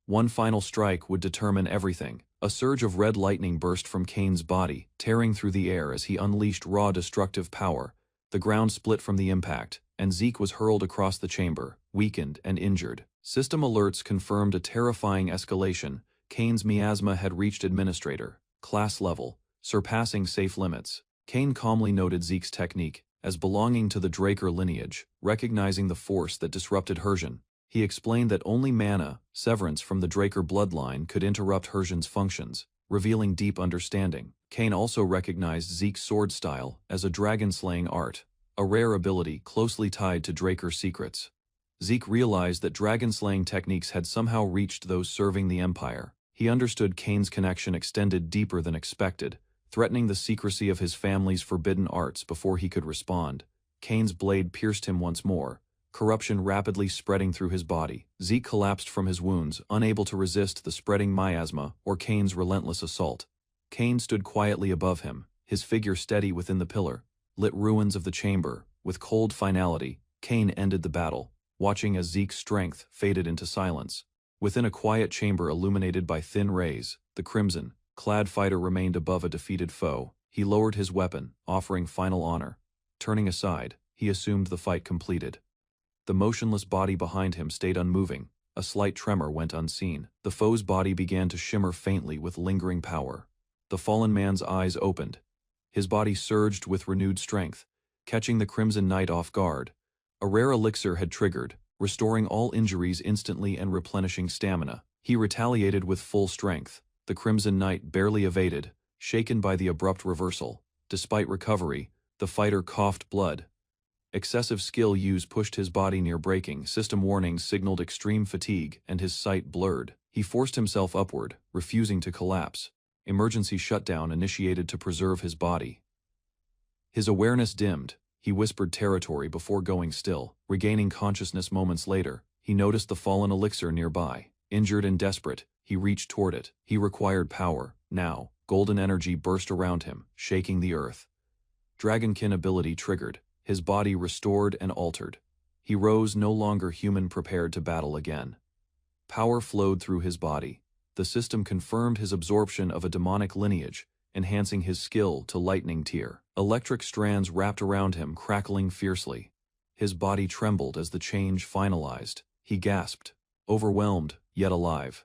One final strike would determine everything. A surge of red lightning burst from Cain's body, tearing through the air as he unleashed raw destructive power. The ground split from the impact, and Zeke was hurled across the chamber, weakened and injured. System alerts confirmed a terrifying escalation. Cain's miasma had reached administrator, class level, surpassing safe limits. Cain calmly noted Zeke's technique as belonging to the Draker lineage, recognizing the force that disrupted Hersian. He explained that only mana, severance from the Draker bloodline, could interrupt Hersian's functions. revealing deep understanding. Kane also recognized Zeke's sword style as a dragon-slaying art, a rare ability closely tied to Draker's secrets. Zeke realized that dragon-slaying techniques had somehow reached those serving the Empire. He understood Kane's connection extended deeper than expected, threatening the secrecy of his family's forbidden arts before he could respond. Kane's blade pierced him once more, corruption rapidly spreading through his body. Zeke collapsed from his wounds, unable to resist the spreading miasma or Kane's relentless assault. Kane stood quietly above him, his figure steady within the pillar, lit ruins of the chamber. With cold finality, Kane ended the battle, watching as Zeke's strength faded into silence. Within a quiet chamber illuminated by thin rays, the crimson-clad fighter remained above a defeated foe. He lowered his weapon, offering final honor. Turning aside, he assumed the fight completed. The motionless body behind him stayed unmoving. A slight tremor went unseen. The foe's body began to shimmer faintly with lingering power. The fallen man's eyes opened. His body surged with renewed strength, catching the Crimson Knight off guard. A rare elixir had triggered, restoring all injuries instantly and replenishing stamina. He retaliated with full strength. The Crimson Knight barely evaded, shaken by the abrupt reversal. Despite recovery, the fighter coughed blood. Excessive skill use pushed his body near breaking. System warnings signaled extreme fatigue, and his sight blurred. He forced himself upward, refusing to collapse. Emergency shutdown initiated to preserve his body. His awareness dimmed. He whispered territory before going still. Regaining consciousness moments later, he noticed the fallen elixir nearby. Injured and desperate, he reached toward it. He required power. Now, golden energy burst around him, shaking the earth. Dragonkin ability triggered, his body restored and altered. He rose, no longer human, prepared to battle again. Power flowed through his body. The system confirmed his absorption of a demonic lineage, enhancing his skill to lightning tier. Electric strands wrapped around him, crackling fiercely. His body trembled as the change finalized. He gasped, overwhelmed, yet alive.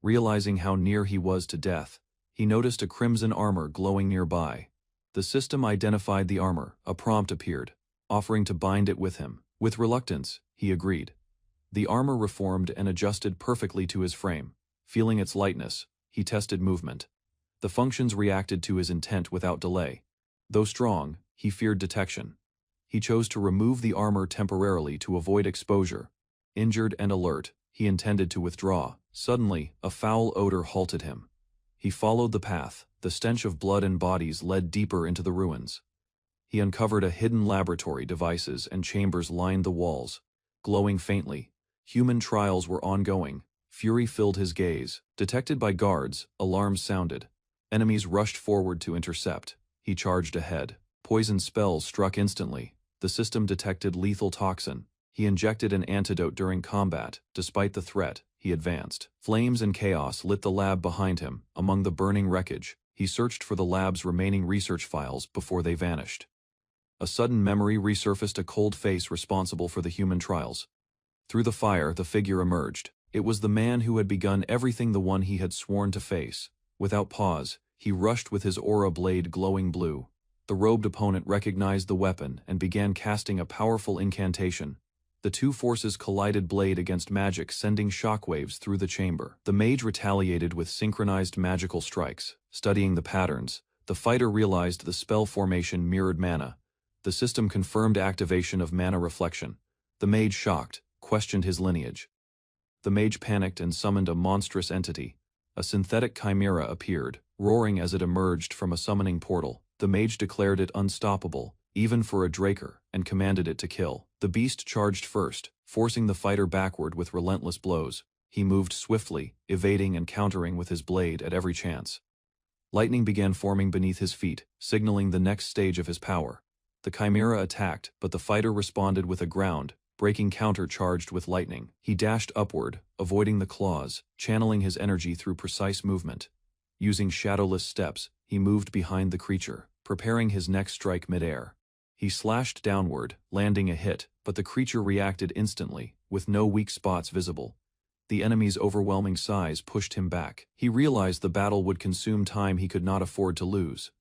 Realizing how near he was to death, he noticed a crimson armor glowing nearby. The system identified the armor. A prompt appeared, offering to bind it with him. With reluctance, he agreed. The armor reformed and adjusted perfectly to his frame. Feeling its lightness, he tested movement. The functions reacted to his intent without delay. Though strong, he feared detection. He chose to remove the armor temporarily to avoid exposure. Injured and alert, he intended to withdraw. Suddenly, a foul odor halted him. He followed the path. The stench of blood and bodies led deeper into the ruins. He uncovered a hidden laboratory. Devices and chambers lined the walls, glowing faintly. Human trials were ongoing. Fury filled his gaze. Detected by guards, alarms sounded. Enemies rushed forward to intercept. He charged ahead. Poison spells struck instantly. The system detected lethal toxin. He injected an antidote during combat. Despite the threat, he advanced. Flames and chaos lit the lab behind him. Among the burning wreckage, he searched for the lab's remaining research files before they vanished. A sudden memory resurfaced, a cold face responsible for the human trials. Through the fire, the figure emerged. It was the man who had begun everything, the one he had sworn to face. Without pause, he rushed with his aura blade glowing blue. The robed opponent recognized the weapon and began casting a powerful incantation. The two forces collided, blade against magic, sending shockwaves through the chamber. The mage retaliated with synchronized magical strikes. Studying the patterns, the fighter realized the spell formation mirrored mana. The system confirmed activation of mana reflection. The mage, shocked, questioned his lineage. The mage panicked and summoned a monstrous entity. A synthetic chimera appeared, roaring as it emerged from a summoning portal. The mage declared it unstoppable, even for a Draker, and commanded it to kill. The beast charged first, forcing the fighter backward with relentless blows. He moved swiftly, evading and countering with his blade at every chance. Lightning began forming beneath his feet, signaling the next stage of his power. The chimera attacked, but the fighter responded with a ground-breaking counter charged with lightning. He dashed upward, avoiding the claws, channeling his energy through precise movement. Using shadowless steps, he moved behind the creature, preparing his next strike midair. He slashed downward, landing a hit, but the creature reacted instantly, with no weak spots visible. The enemy's overwhelming size pushed him back. He realized the battle would consume time he could not afford to lose.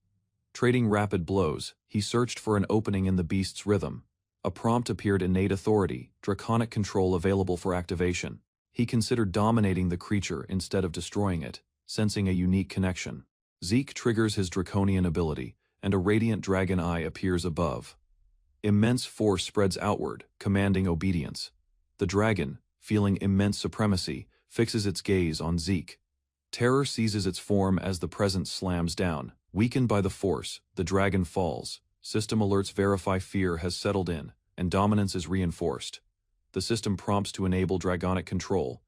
Trading rapid blows, he searched for an opening in the beast's rhythm. A prompt appeared: innate authority, draconic control available for activation. He considered dominating the creature instead of destroying it. sensing a unique connection. Zeke triggers his draconian ability, and a radiant dragon eye appears above. Immense force spreads outward, commanding obedience. The dragon, feeling immense supremacy, fixes its gaze on Zeke. Terror seizes its form as the presence slams down. Weakened by the force, the dragon falls. System alerts verify fear has settled in, and dominance is reinforced. The system prompts to enable dragonic control.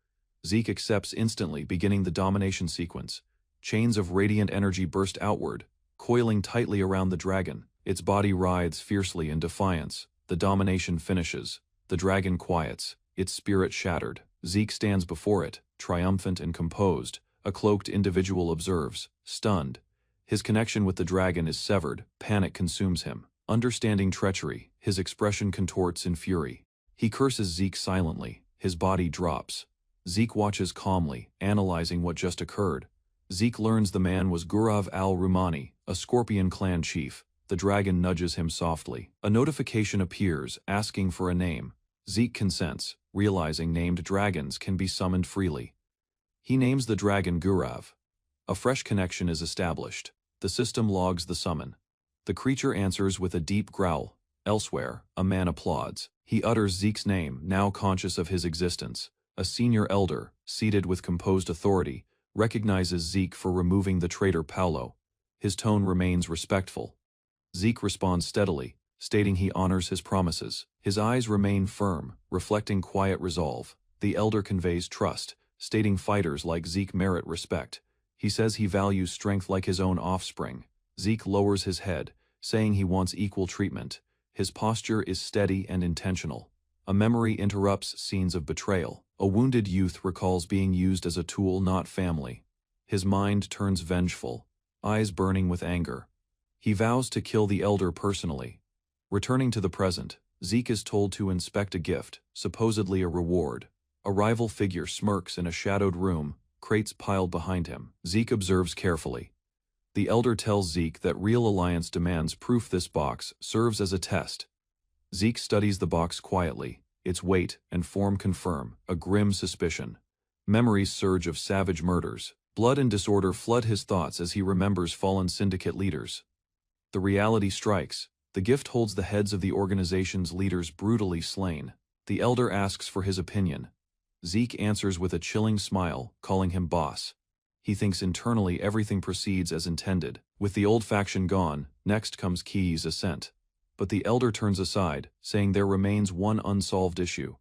Zeke accepts instantly, beginning the domination sequence. Chains of radiant energy burst outward, coiling tightly around the dragon. Its body writhes fiercely in defiance. The domination finishes. The dragon quiets, its spirit shattered. Zeke stands before it, triumphant and composed. A cloaked individual observes, stunned. His connection with the dragon is severed. Panic consumes him. Understanding treachery, his expression contorts in fury. He curses Zeke silently. His body drops. Zeke watches calmly, analyzing what just occurred. Zeke learns the man was Gurav al-Rumani, a Scorpion clan chief. The dragon nudges him softly. A notification appears, asking for a name. Zeke consents, realizing named dragons can be summoned freely. He names the dragon Gurav. A fresh connection is established. The system logs the summon. The creature answers with a deep growl. Elsewhere, a man applauds. He utters Zeke's name, now conscious of his existence. A senior elder, seated with composed authority, recognizes Zeke for removing the traitor Paulo. His tone remains respectful. Zeke responds steadily, stating he honors his promises. His eyes remain firm, reflecting quiet resolve. The elder conveys trust, stating fighters like Zeke merit respect. He says he values strength like his own offspring. Zeke lowers his head, saying he wants equal treatment. His posture is steady and intentional. A memory interrupts scenes of betrayal. A wounded youth recalls being used as a tool, not family. His mind turns vengeful, eyes burning with anger. He vows to kill the elder personally. Returning to the present, Zeke is told to inspect a gift, supposedly a reward. A rival figure smirks in a shadowed room, crates piled behind him. Zeke observes carefully. The elder tells Zeke that Real Alliance demands proof this box serves as a test. Zeke studies the box quietly. Its weight and form confirm a grim suspicion. Memories surge of savage murders. Blood and disorder flood his thoughts as he remembers fallen syndicate leaders. The reality strikes. The gift holds the heads of the organization's leaders brutally slain. The elder asks for his opinion. Zeke answers with a chilling smile, calling him boss. He thinks internally everything proceeds as intended. With the old faction gone, next comes Ki's ascent. But the elder turns aside, saying there remains one unsolved issue.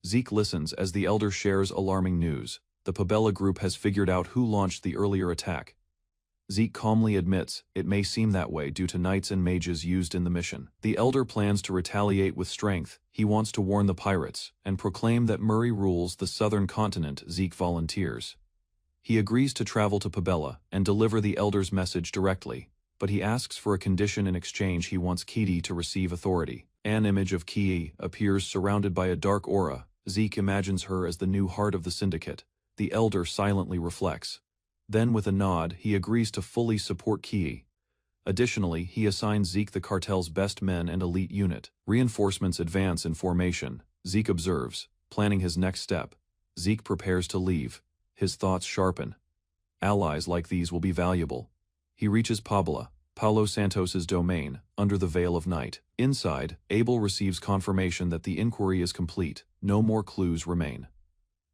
Zeke listens as the elder shares alarming news. The Pabella group has figured out who launched the earlier attack. Zeke calmly admits it may seem that way due to knights and mages used in the mission. The elder plans to retaliate with strength. He wants to warn the pirates and proclaim that Murray rules the southern continent. Zeke volunteers. He agrees to travel to Pabella and deliver the elder's message directly, but he asks for a condition in exchange. He wants Kidi to receive authority. An image of Ki appears surrounded by a dark aura. Zeke imagines her as the new heart of the syndicate. The elder silently reflects. Then with a nod, he agrees to fully support Ki. Additionally, he assigns Zeke the cartel's best men and elite unit. Reinforcements advance in formation. Zeke observes, planning his next step. Zeke prepares to leave. His thoughts sharpen. Allies like these will be valuable. He reaches Pabella, Paulo Santos's domain, under the veil of night. Inside, Abel receives confirmation that the inquiry is complete. No more clues remain.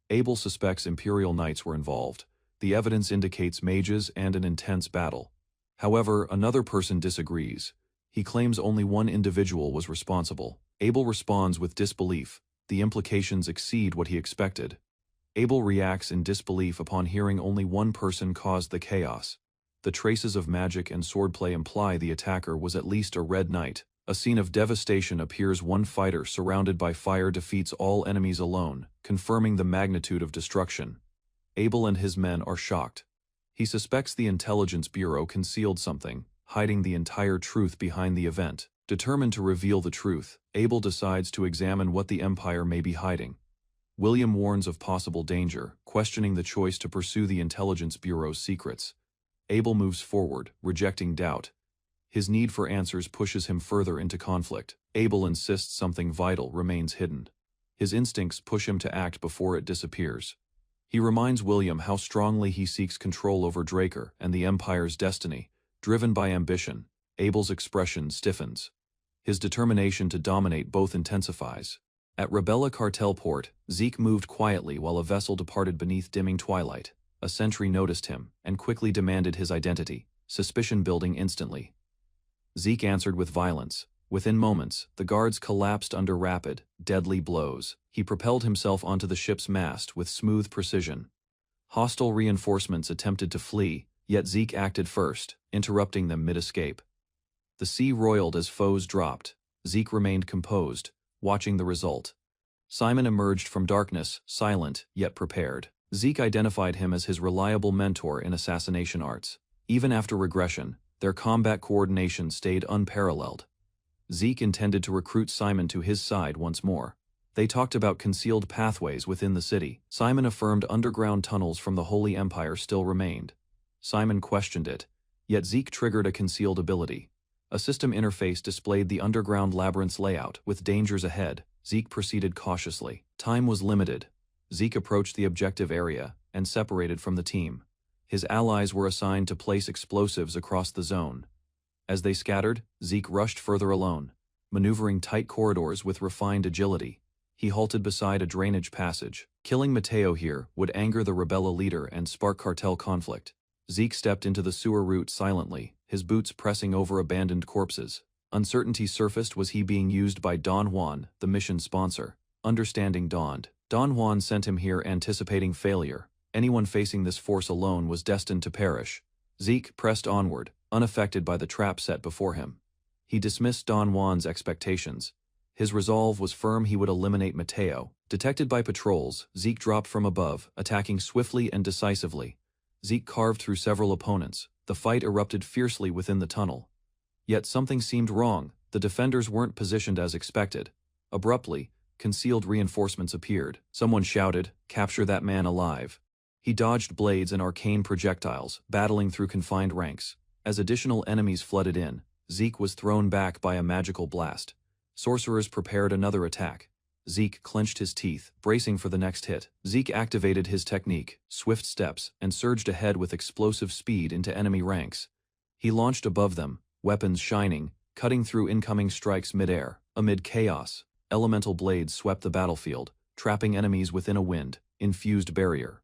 Abel suspects Imperial Knights were involved. The evidence indicates mages and an intense battle. However, another person disagrees. He claims only one individual was responsible. Abel responds with disbelief. The implications exceed what he expected. Abel reacts in disbelief upon hearing only one person caused the chaos. The traces of magic and swordplay imply the attacker was at least a Red Knight. A scene of devastation appears. One fighter surrounded by fire defeats all enemies alone, confirming the magnitude of destruction. Abel and his men are shocked. He suspects the Intelligence Bureau concealed something, hiding the entire truth behind the event. Determined to reveal the truth, Abel decides to examine what the Empire may be hiding. William warns of possible danger, questioning the choice to pursue the Intelligence Bureau's secrets. Abel moves forward, rejecting doubt. His need for answers pushes him further into conflict. Abel insists something vital remains hidden. His instincts push him to act before it disappears. He reminds William how strongly he seeks control over Draker and the Empire's destiny, driven by ambition. Abel's expression stiffens. His determination to dominate both intensifies. At Rebella Cartel Port, Zeke moved quietly while a vessel departed beneath dimming twilight. A sentry noticed him and quickly demanded his identity, suspicion building instantly. Zeke answered with violence. Within moments, the guards collapsed under rapid, deadly blows. He propelled himself onto the ship's mast with smooth precision. Hostile reinforcements attempted to flee, yet Zeke acted first, interrupting them mid-escape. The sea roiled as foes dropped. Zeke remained composed, watching the result. Simon emerged from darkness, silent yet prepared. Zeke identified him as his reliable mentor in assassination arts. Even after regression, their combat coordination stayed unparalleled. Zeke intended to recruit Simon to his side once more. They talked about concealed pathways within the city. Simon affirmed underground tunnels from the Holy Empire still remained. Simon questioned it, yet Zeke triggered a concealed ability. A system interface displayed the underground labyrinth's layout, with dangers ahead. Zeke proceeded cautiously. Time was limited. Zeke approached the objective area and separated from the team. His allies were assigned to place explosives across the zone. As they scattered, Zeke rushed further alone, maneuvering tight corridors with refined agility. He halted beside a drainage passage. Killing Mateo here would anger the Rebella leader and spark cartel conflict. Zeke stepped into the sewer route silently, his boots pressing over abandoned corpses. Uncertainty surfaced. Was he being used by Don Juan, the mission sponsor? Understanding dawned. Don Juan sent him here anticipating failure. Anyone facing this force alone was destined to perish. Zeke pressed onward, unaffected by the trap set before him. He dismissed Don Juan's expectations. His resolve was firm. He would eliminate Mateo. Detected by patrols, Zeke dropped from above, attacking swiftly and decisively. Zeke carved through several opponents. The fight erupted fiercely within the tunnel. Yet something seemed wrong. The defenders weren't positioned as expected. Abruptly, concealed reinforcements appeared. Someone shouted, "Capture that man alive." He dodged blades and arcane projectiles, battling through confined ranks. As additional enemies flooded in, Zeke was thrown back by a magical blast. Sorcerers prepared another attack. Zeke clenched his teeth, bracing for the next hit. Zeke activated his technique, swift steps, and surged ahead with explosive speed into enemy ranks. He launched above them, weapons shining, cutting through incoming strikes mid-air. Amid chaos, elemental blades swept the battlefield, trapping enemies within a wind-infused barrier.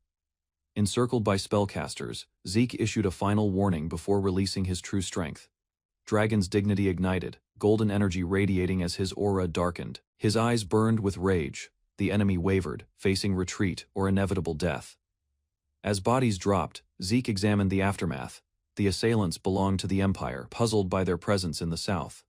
Encircled by spellcasters, Zeke issued a final warning before releasing his true strength. Dragon's dignity ignited, golden energy radiating as his aura darkened. His eyes burned with rage. The enemy wavered, facing retreat or inevitable death. As bodies dropped, Zeke examined the aftermath. The assailants belonged to the Empire, puzzled by their presence in the south.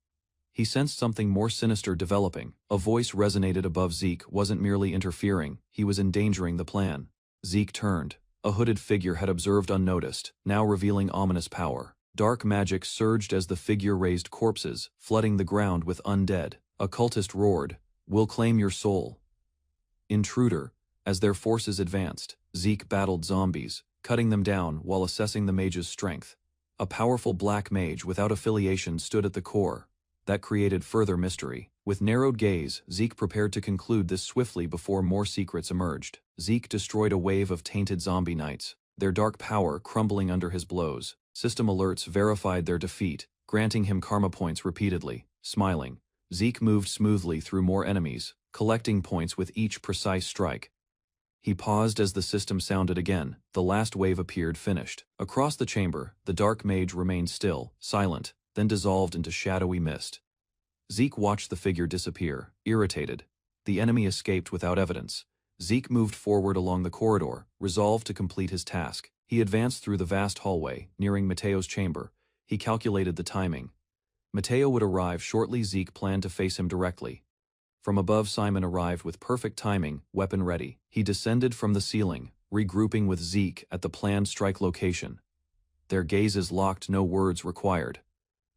He sensed something more sinister developing. A voice resonated above. Zeke wasn't merely interfering, he was endangering the plan. Zeke turned. A hooded figure had observed unnoticed, now revealing ominous power. Dark magic surged as the figure raised corpses, flooding the ground with undead. A cultist roared, "We'll claim your soul." Intruder. As their forces advanced, Zeke battled zombies, cutting them down while assessing the mage's strength. A powerful black mage without affiliation stood at the core. That created further mystery. With narrowed gaze, Zeke prepared to conclude this swiftly before more secrets emerged. Zeke destroyed a wave of tainted zombie knights, their dark power crumbling under his blows. System alerts verified their defeat, granting him karma points repeatedly. Smiling, Zeke moved smoothly through more enemies, collecting points with each precise strike. He paused as the system sounded again. The last wave appeared finished. Across the chamber, the dark mage remained still, silent, then dissolved into shadowy mist. Zeke watched the figure disappear, irritated. The enemy escaped without evidence. Zeke moved forward along the corridor, resolved to complete his task. He advanced through the vast hallway, nearing Mateo's chamber. He calculated the timing. Mateo would arrive shortly. Zeke planned to face him directly. From above, Simon arrived with perfect timing, weapon ready. He descended from the ceiling, regrouping with Zeke at the planned strike location. Their gazes locked, no words required.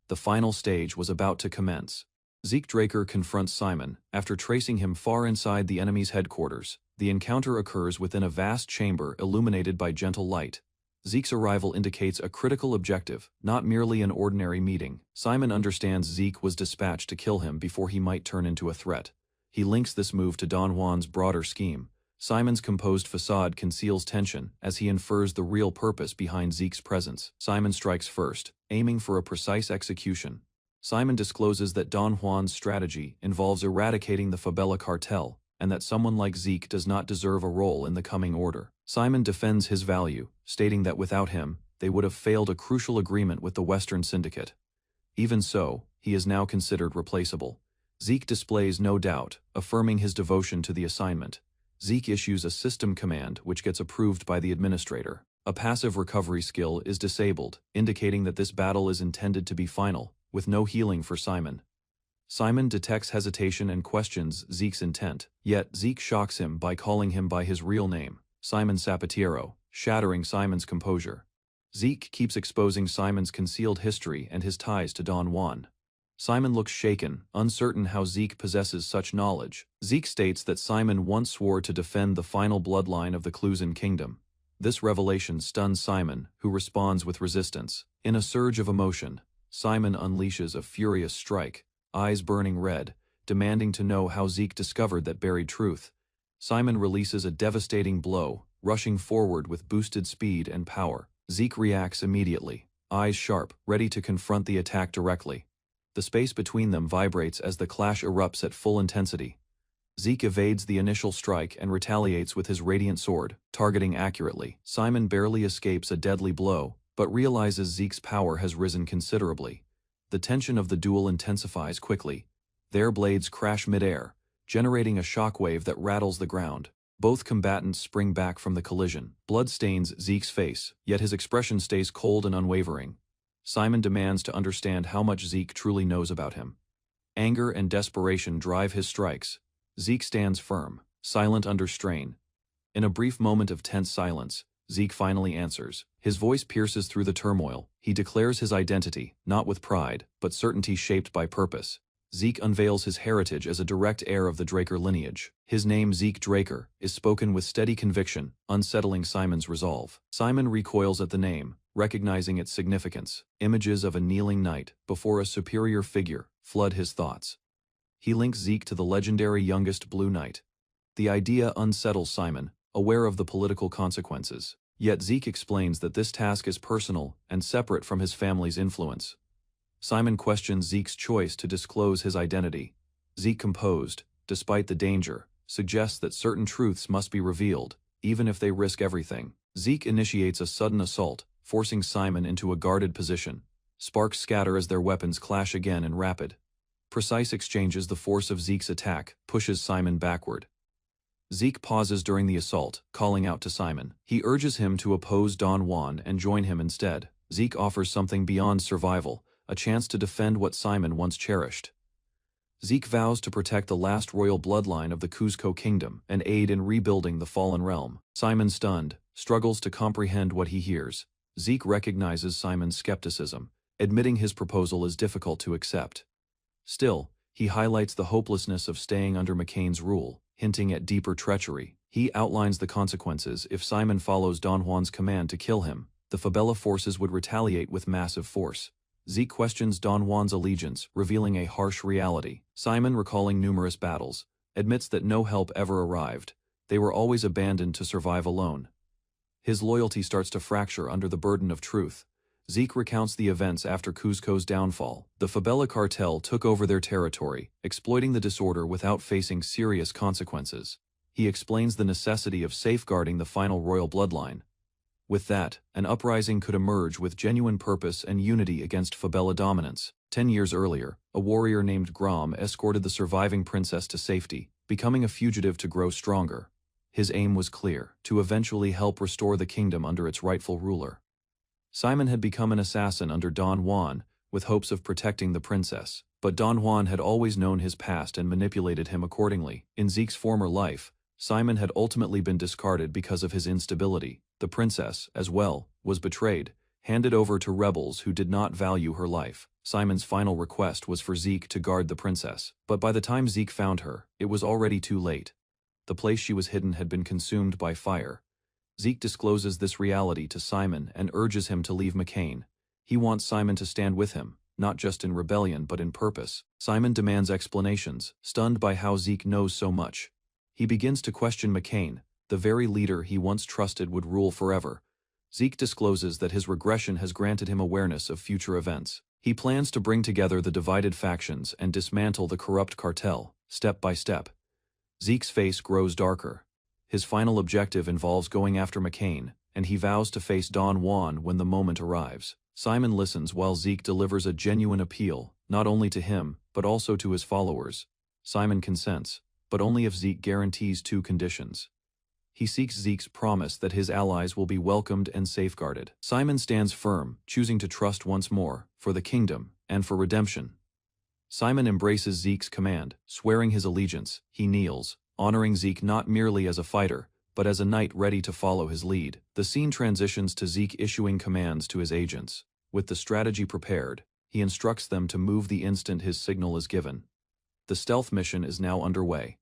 The final stage was about to commence. Zeke Draker confronts Simon, after tracing him far inside the enemy's headquarters. The encounter occurs within a vast chamber illuminated by gentle light. Zeke's arrival indicates a critical objective, not merely an ordinary meeting. Simon understands Zeke was dispatched to kill him before he might turn into a threat. He links this move to Don Juan's broader scheme, Simon's composed facade conceals tension as he infers the real purpose behind Zeke's presence. Simon strikes first, aiming for a precise execution. Simon discloses that Don Juan's strategy involves eradicating the favela cartel, and that someone like Zeke does not deserve a role in the coming order. Simon defends his value, stating that without him, they would have failed a crucial agreement with the Western Syndicate. Even so, he is now considered replaceable. Zeke displays no doubt, affirming his devotion to the assignment. Zeke issues a system command which gets approved by the administrator. A passive recovery skill is disabled, indicating that this battle is intended to be final, with no healing for Simon. Simon detects hesitation and questions Zeke's intent, yet Zeke shocks him by calling him by his real name, Simon Sapatiero, shattering Simon's composure. Zeke keeps exposing Simon's concealed history and his ties to Don Juan. Simon looks shaken, uncertain how Zeke possesses such knowledge. Zeke states that Simon once swore to defend the final bloodline of the Clusan kingdom. This revelation stuns Simon, who responds with resistance. In a surge of emotion, Simon unleashes a furious strike, eyes burning red, demanding to know how Zeke discovered that buried truth. Simon releases a devastating blow, rushing forward with boosted speed and power. Zeke reacts immediately, eyes sharp, ready to confront the attack directly. The space between them vibrates as the clash erupts at full intensity. Zeke evades the initial strike and retaliates with his radiant sword, targeting accurately. Simon barely escapes a deadly blow, but realizes Zeke's power has risen considerably. The tension of the duel intensifies quickly. Their blades crash midair, generating a shockwave that rattles the ground. Both combatants spring back from the collision. Blood stains Zeke's face, yet his expression stays cold and unwavering. Simon demands to understand how much Zeke truly knows about him. Anger and desperation drive his strikes. Zeke stands firm, silent under strain. In a brief moment of tense silence, Zeke finally answers. His voice pierces through the turmoil. He declares his identity, not with pride, but certainty shaped by purpose. Zeke unveils his heritage as a direct heir of the Draker lineage. His name, Zeke Draker, is spoken with steady conviction, unsettling Simon's resolve. Simon recoils at the name, recognizing its significance. Images of a kneeling knight before a superior figure flood his thoughts. He links Zeke to the legendary youngest Blue Knight. The idea unsettles Simon, aware of the political consequences. Yet Zeke explains that this task is personal and separate from his family's influence. Simon questions Zeke's choice to disclose his identity. Zeke, composed, despite the danger, suggests that certain truths must be revealed, even if they risk everything. Zeke initiates a sudden assault, forcing Simon into a guarded position. Sparks scatter as their weapons clash again in rapid, precise exchanges. The force of Zeke's attack pushes Simon backward. Zeke pauses during the assault, calling out to Simon. He urges him to oppose Don Juan and join him instead. Zeke offers something beyond survival, a chance to defend what Simon once cherished. Zeke vows to protect the last royal bloodline of the Cuzco kingdom and aid in rebuilding the fallen realm. Simon, stunned, struggles to comprehend what he hears. Zeke recognizes Simon's skepticism, admitting his proposal is difficult to accept. Still, he highlights the hopelessness of staying under McCain's rule, hinting at deeper treachery. He outlines the consequences if Simon follows Don Juan's command to kill him. The Fabella forces would retaliate with massive force. Zeke questions Don Juan's allegiance, revealing a harsh reality. Simon, recalling numerous battles, admits that no help ever arrived. They were always abandoned to survive alone. His loyalty starts to fracture under the burden of truth. Zeke recounts the events after Cuzco's downfall. The Fabella cartel took over their territory, exploiting the disorder without facing serious consequences. He explains the necessity of safeguarding the final royal bloodline. With that, an uprising could emerge with genuine purpose and unity against Fabella dominance. 10 years earlier, a warrior named Grom escorted the surviving princess to safety, becoming a fugitive to grow stronger. His aim was clear, to eventually help restore the kingdom under its rightful ruler. Simon had become an assassin under Don Juan, with hopes of protecting the princess. But Don Juan had always known his past and manipulated him accordingly. In Zeke's former life, Simon had ultimately been discarded because of his instability. The princess, as well, was betrayed, handed over to rebels who did not value her life. Simon's final request was for Zeke to guard the princess. But by the time Zeke found her, it was already too late. The place she was hidden had been consumed by fire. Zeke discloses this reality to Simon and urges him to leave McCain. He wants Simon to stand with him, not just in rebellion but in purpose. Simon demands explanations, stunned by how Zeke knows so much. He begins to question McCain, The very leader he once trusted would rule forever. Zeke discloses that his regression has granted him awareness of future events. He plans to bring together the divided factions and dismantle the corrupt cartel, step by step. Zeke's face grows darker. His final objective involves going after McCain, and he vows to face Don Juan when the moment arrives. Simon listens while Zeke delivers a genuine appeal, not only to him, but also to his followers. Simon consents, but only if Zeke guarantees two conditions. He seeks Zeke's promise that his allies will be welcomed and safeguarded. Simon stands firm, choosing to trust once more, for the kingdom, and for redemption. Simon embraces Zeke's command, swearing his allegiance. He kneels, honoring Zeke not merely as a fighter, but as a knight ready to follow his lead. The scene transitions to Zeke issuing commands to his agents. With the strategy prepared, he instructs them to move the instant his signal is given. The stealth mission is now underway.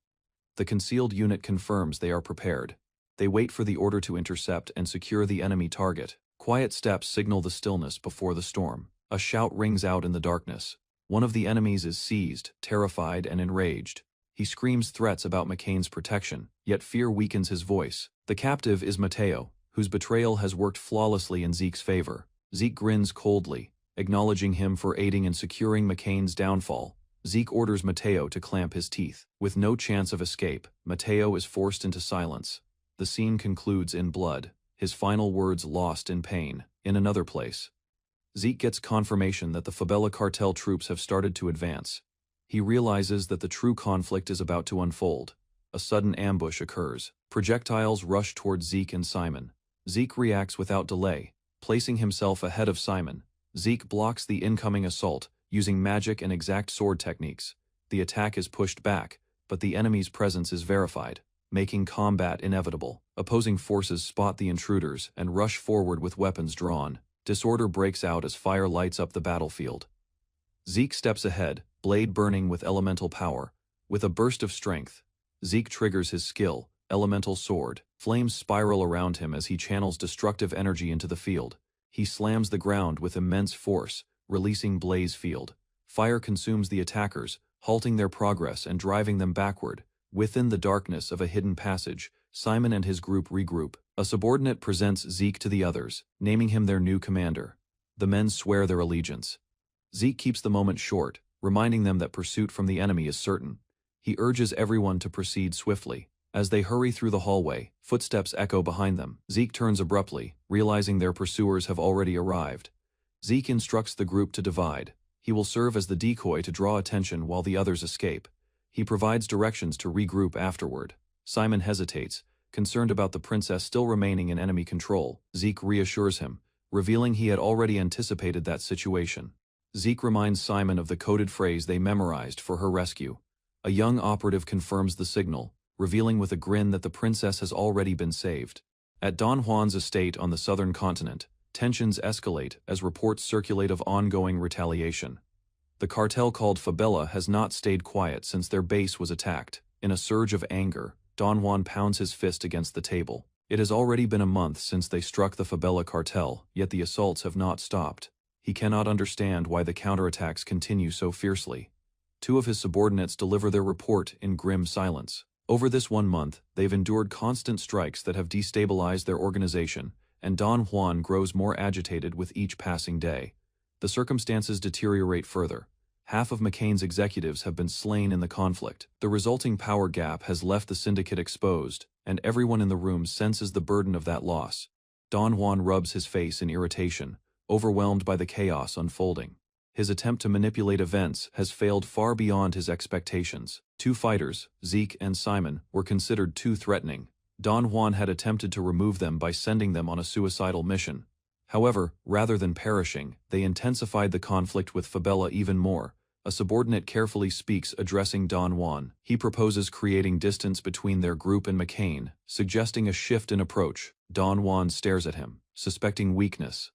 The concealed unit confirms they are prepared. They wait for the order to intercept and secure the enemy target. Quiet steps signal the stillness before the storm. A shout rings out in the darkness. One of the enemies is seized, terrified and enraged. He screams threats about McCain's protection, yet fear weakens his voice. The captive is Mateo, whose betrayal has worked flawlessly in Zeke's favor. Zeke grins coldly, acknowledging him for aiding in securing McCain's downfall. Zeke orders Mateo to clamp his teeth. With no chance of escape, Mateo is forced into silence. The scene concludes in blood, his final words lost in pain. In another place, Zeke gets confirmation that the Favela cartel troops have started to advance. He realizes that the true conflict is about to unfold. A sudden ambush occurs. Projectiles rush towards Zeke and Simon. Zeke reacts without delay, placing himself ahead of Simon. Zeke blocks the incoming assault, using magic and exact sword techniques. The attack is pushed back, but the enemy's presence is verified, making combat inevitable. Opposing forces spot the intruders and rush forward with weapons drawn. Disorder breaks out as fire lights up the battlefield. Zeke steps ahead, blade burning with elemental power. With a burst of strength, Zeke triggers his skill, Elemental Sword. Flames spiral around him as he channels destructive energy into the field. He slams the ground with immense force, releasing blaze field. Fire consumes the attackers, halting their progress and driving them backward. Within the darkness of a hidden passage, Simon and his group regroup. A subordinate presents Zeke to the others, naming him their new commander. The men swear their allegiance. Zeke keeps the moment short, reminding them that pursuit from the enemy is certain. He urges everyone to proceed swiftly. As they hurry through the hallway, footsteps echo behind them. Zeke turns abruptly, realizing their pursuers have already arrived. Zeke instructs the group to divide. He will serve as the decoy to draw attention while the others escape. He provides directions to regroup afterward. Simon hesitates, concerned about the princess still remaining in enemy control. Zeke reassures him, revealing he had already anticipated that situation. Zeke reminds Simon of the coded phrase they memorized for her rescue. A young operative confirms the signal, revealing with a grin that the princess has already been saved. At Don Juan's estate on the southern continent, tensions escalate as reports circulate of ongoing retaliation. The cartel called Favela has not stayed quiet since their base was attacked. In a surge of anger, Don Juan pounds his fist against the table. It has already been a month since they struck the Favela cartel, yet the assaults have not stopped. He cannot understand why the counterattacks continue so fiercely. Two of his subordinates deliver their report in grim silence. Over this 1 month, they've endured constant strikes that have destabilized their organization, and Don Juan grows more agitated with each passing day. The circumstances deteriorate further. Half of McCain's executives have been slain in the conflict. The resulting power gap has left the syndicate exposed, and everyone in the room senses the burden of that loss. Don Juan rubs his face in irritation, overwhelmed by the chaos unfolding. His attempt to manipulate events has failed far beyond his expectations. Two fighters, Zeke and Simon, were considered too threatening. Don Juan had attempted to remove them by sending them on a suicidal mission. However, rather than perishing, they intensified the conflict with Favela even more. A subordinate carefully speaks, addressing Don Juan. He proposes creating distance between their group and McCain, suggesting a shift in approach. Don Juan stares at him, suspecting weakness.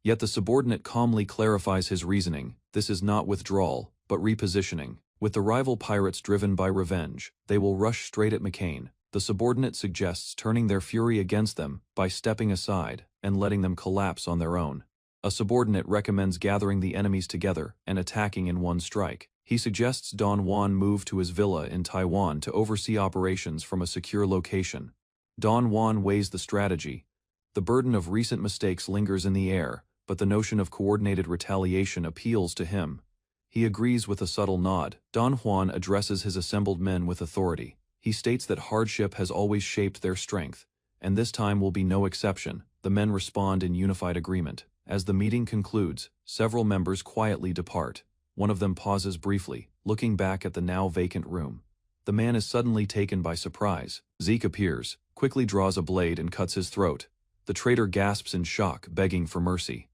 Yet the subordinate calmly clarifies his reasoning. This is not withdrawal, but repositioning. With the rival pirates driven by revenge, they will rush straight at McCain. The subordinate suggests turning their fury against them by stepping aside and letting them collapse on their own. A subordinate recommends gathering the enemies together and attacking in one strike. He suggests Don Juan move to his villa in Taiwan to oversee operations from a secure location. Don Juan weighs the strategy. The burden of recent mistakes lingers in the air, but the notion of coordinated retaliation appeals to him. He agrees with a subtle nod. Don Juan addresses his assembled men with authority. He states that hardship has always shaped their strength, and this time will be no exception. The men respond in unified agreement. As the meeting concludes, several members quietly depart. One of them pauses briefly, looking back at the now vacant room. The man is suddenly taken by surprise. Zeke appears, quickly draws a blade and cuts his throat. The traitor gasps in shock, begging for mercy.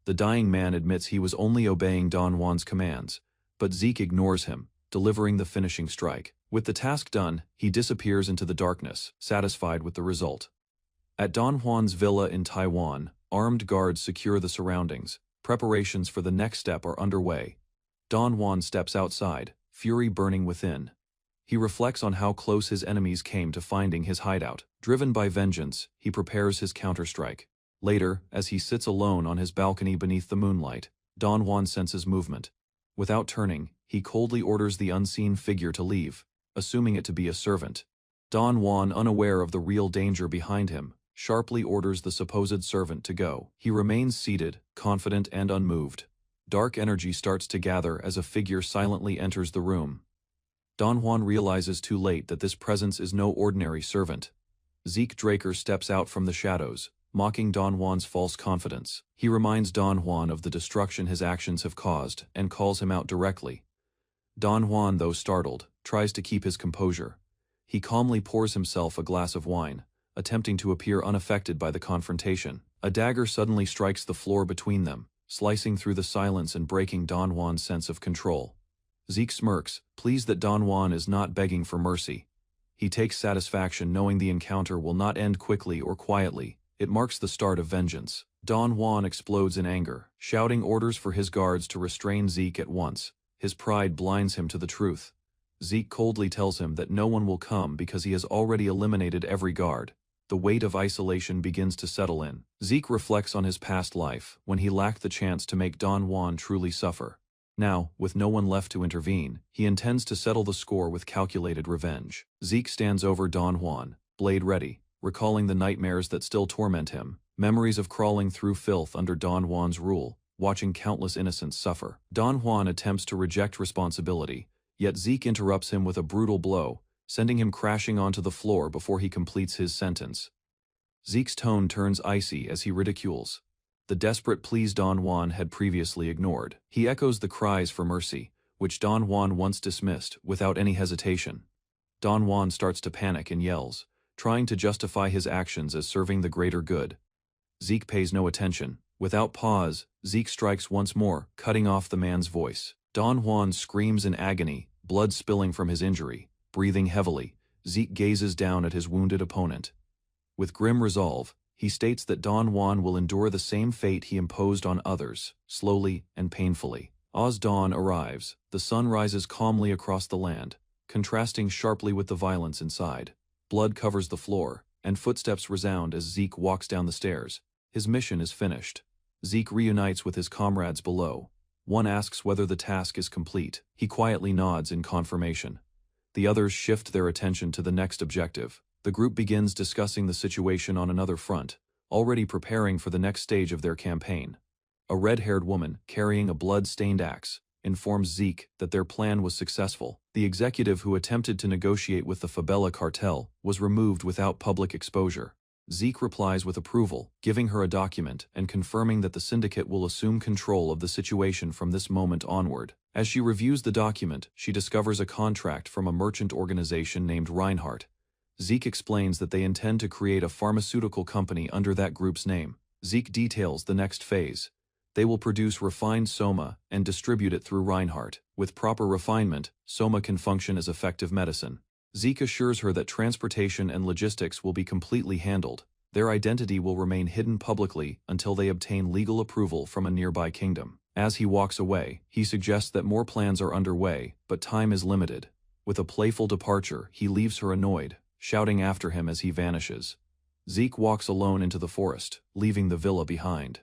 The dying man admits he was only obeying Don Juan's commands, but Zeke ignores him, delivering the finishing strike. With the task done, he disappears into the darkness, satisfied with the result. At Don Juan's villa in Taiwan, armed guards secure the surroundings. Preparations for the next step are underway. Don Juan steps outside, fury burning within. He reflects on how close his enemies came to finding his hideout. Driven by vengeance, he prepares his counterstrike. Later, as he sits alone on his balcony beneath the moonlight, Don Juan senses movement. Without turning, he coldly orders the unseen figure to leave, assuming it to be a servant. Don Juan, unaware of the real danger behind him, sharply orders the supposed servant to go. He remains seated, confident and unmoved. Dark energy starts to gather as a figure silently enters the room. Don Juan realizes too late that this presence is no ordinary servant. Zeke Draker steps out from the shadows, mocking Don Juan's false confidence. He reminds Don Juan of the destruction his actions have caused and calls him out directly. Don Juan, though startled, tries to keep his composure. He calmly pours himself a glass of wine, attempting to appear unaffected by the confrontation. A dagger suddenly strikes the floor between them, slicing through the silence and breaking Don Juan's sense of control. Zeke smirks, pleased that Don Juan is not begging for mercy. He takes satisfaction knowing the encounter will not end quickly or quietly. It marks the start of vengeance. Don Juan explodes in anger, shouting orders for his guards to restrain Zeke at once. His pride blinds him to the truth. Zeke coldly tells him that no one will come because he has already eliminated every guard. The weight of isolation begins to settle in. Zeke reflects on his past life, when he lacked the chance to make Don Juan truly suffer. Now, with no one left to intervene, he intends to settle the score with calculated revenge. Zeke stands over Don Juan, blade ready, recalling the nightmares that still torment him, memories of crawling through filth under Don Juan's rule, watching countless innocents suffer. Don Juan attempts to reject responsibility, yet Zeke interrupts him with a brutal blow, sending him crashing onto the floor before he completes his sentence. Zeke's tone turns icy as he ridicules the desperate pleas Don Juan had previously ignored. He echoes the cries for mercy, which Don Juan once dismissed without any hesitation. Don Juan starts to panic and yells, trying to justify his actions as serving the greater good. Zeke pays no attention. Without pause, Zeke strikes once more, cutting off the man's voice. Don Juan screams in agony, blood spilling from his injury. Breathing heavily, Zeke gazes down at his wounded opponent. With grim resolve, he states that Don Juan will endure the same fate he imposed on others, slowly and painfully. As dawn arrives, the sun rises calmly across the land, contrasting sharply with the violence inside. Blood covers the floor, and footsteps resound as Zeke walks down the stairs. His mission is finished. Zeke reunites with his comrades below. One asks whether the task is complete. He quietly nods in confirmation. The others shift their attention to the next objective. The group begins discussing the situation on another front, already preparing for the next stage of their campaign. A red-haired woman, carrying a blood-stained axe, informs Zeke that their plan was successful. The executive who attempted to negotiate with the Fabella cartel was removed without public exposure. Zeke replies with approval, giving her a document and confirming that the syndicate will assume control of the situation from this moment onward. As she reviews the document, she discovers a contract from a merchant organization named Reinhardt. Zeke explains that they intend to create a pharmaceutical company under that group's name. Zeke details the next phase. They will produce refined soma and distribute it through Reinhardt. With proper refinement, soma can function as effective medicine. Zeke assures her that transportation and logistics will be completely handled. Their identity will remain hidden publicly until they obtain legal approval from a nearby kingdom. As he walks away, he suggests that more plans are underway, but time is limited. With a playful departure, he leaves her annoyed, shouting after him as he vanishes. Zeke walks alone into the forest, leaving the villa behind.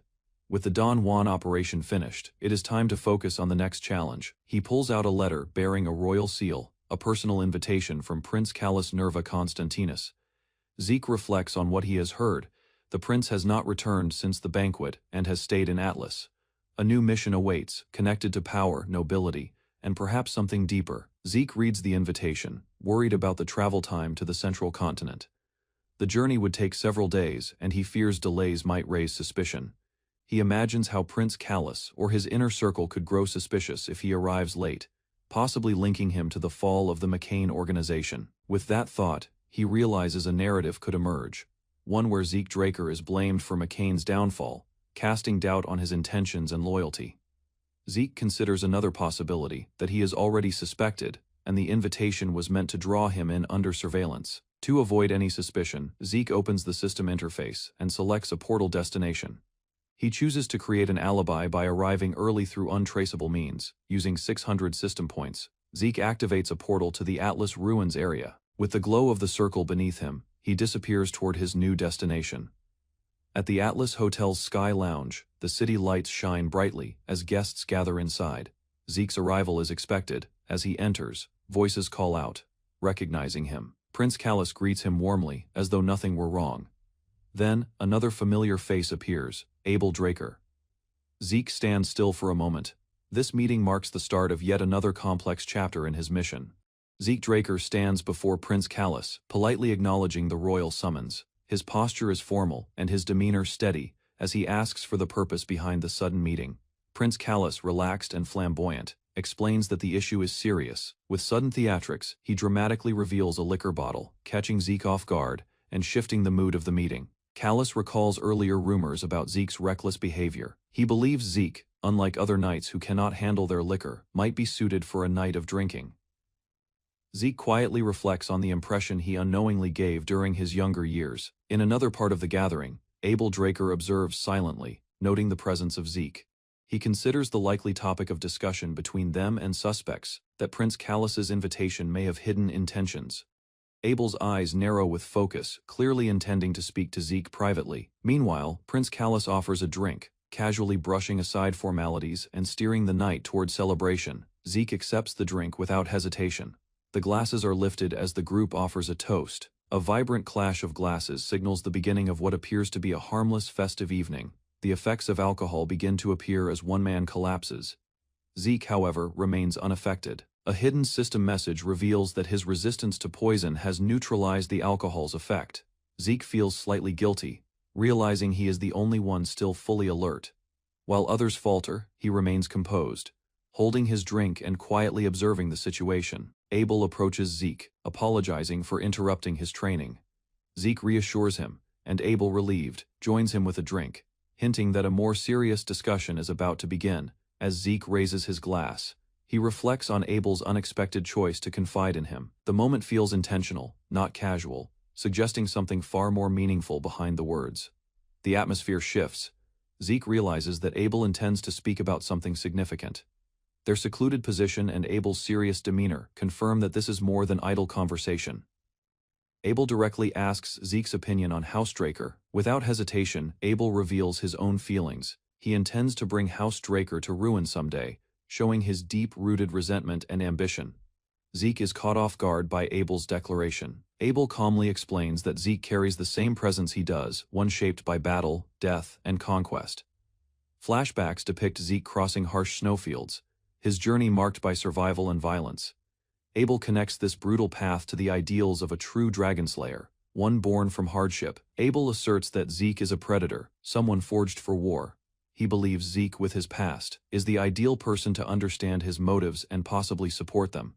With the Don Juan operation finished, it is time to focus on the next challenge. He pulls out a letter bearing a royal seal, a personal invitation from Prince Callus Nerva Constantinus. Zeke reflects on what he has heard. The prince has not returned since the banquet and has stayed in Atlas. A new mission awaits, connected to power, nobility, and perhaps something deeper. Zeke reads the invitation, worried about the travel time to the central continent. The journey would take several days, and he fears delays might raise suspicion. He imagines how Prince Callus or his inner circle could grow suspicious if he arrives late, possibly linking him to the fall of the McCain organization. With that thought, he realizes a narrative could emerge, one where Zeke Draker is blamed for McCain's downfall, casting doubt on his intentions and loyalty. Zeke considers another possibility, that he is already suspected, and the invitation was meant to draw him in under surveillance. To avoid any suspicion, Zeke opens the system interface and selects a portal destination. He chooses to create an alibi by arriving early through untraceable means, using 600 system points. Zeke activates a portal to the Atlas Ruins area. With the glow of the circle beneath him, he disappears toward his new destination. At the Atlas Hotel's Sky Lounge, the city lights shine brightly as guests gather inside. Zeke's arrival is expected. As he enters, voices call out, recognizing him. Prince Callus greets him warmly, as though nothing were wrong. Then, another familiar face appears, Abel Draker. Zeke stands still for a moment. This meeting marks the start of yet another complex chapter in his mission. Zeke Draker stands before Prince Callus, politely acknowledging the royal summons. His posture is formal, and his demeanor steady, as he asks for the purpose behind the sudden meeting. Prince Callus, relaxed and flamboyant, explains that the issue is serious. With sudden theatrics, he dramatically reveals a liquor bottle, catching Zeke off guard, and shifting the mood of the meeting. Callus recalls earlier rumors about Zeke's reckless behavior. He believes Zeke, unlike other knights who cannot handle their liquor, might be suited for a night of drinking. Zeke quietly reflects on the impression he unknowingly gave during his younger years. In another part of the gathering, Abel Draker observes silently, noting the presence of Zeke. He considers the likely topic of discussion between them and suspects, that Prince Callus's invitation may have hidden intentions. Abel's eyes narrow with focus, clearly intending to speak to Zeke privately. Meanwhile, Prince Callus offers a drink, casually brushing aside formalities and steering the night toward celebration. Zeke accepts the drink without hesitation. The glasses are lifted as the group offers a toast. A vibrant clash of glasses signals the beginning of what appears to be a harmless festive evening. The effects of alcohol begin to appear as one man collapses. Zeke, however, remains unaffected. A hidden system message reveals that his resistance to poison has neutralized the alcohol's effect. Zeke feels slightly guilty, realizing he is the only one still fully alert. While others falter, he remains composed, holding his drink and quietly observing the situation. Abel approaches Zeke, apologizing for interrupting his training. Zeke reassures him, and Abel, relieved, joins him with a drink, hinting that a more serious discussion is about to begin. As Zeke raises his glass, he reflects on Abel's unexpected choice to confide in him. The moment feels intentional, not casual, suggesting something far more meaningful behind the words. The atmosphere shifts. Zeke realizes that Abel intends to speak about something significant. Their secluded position and Abel's serious demeanor confirm that this is more than idle conversation. Abel directly asks Zeke's opinion on House Draker. Without hesitation, Abel reveals his own feelings. He intends to bring House Draker to ruin someday, showing his deep-rooted resentment and ambition. Zeke is caught off guard by Abel's declaration. Abel calmly explains that Zeke carries the same presence he does, one shaped by battle, death, and conquest. Flashbacks depict Zeke crossing harsh snowfields, his journey marked by survival and violence. Abel connects this brutal path to the ideals of a true dragonslayer, one born from hardship. Abel asserts that Zeke is a predator, someone forged for war. He believes Zeke, with his past, is the ideal person to understand his motives and possibly support them.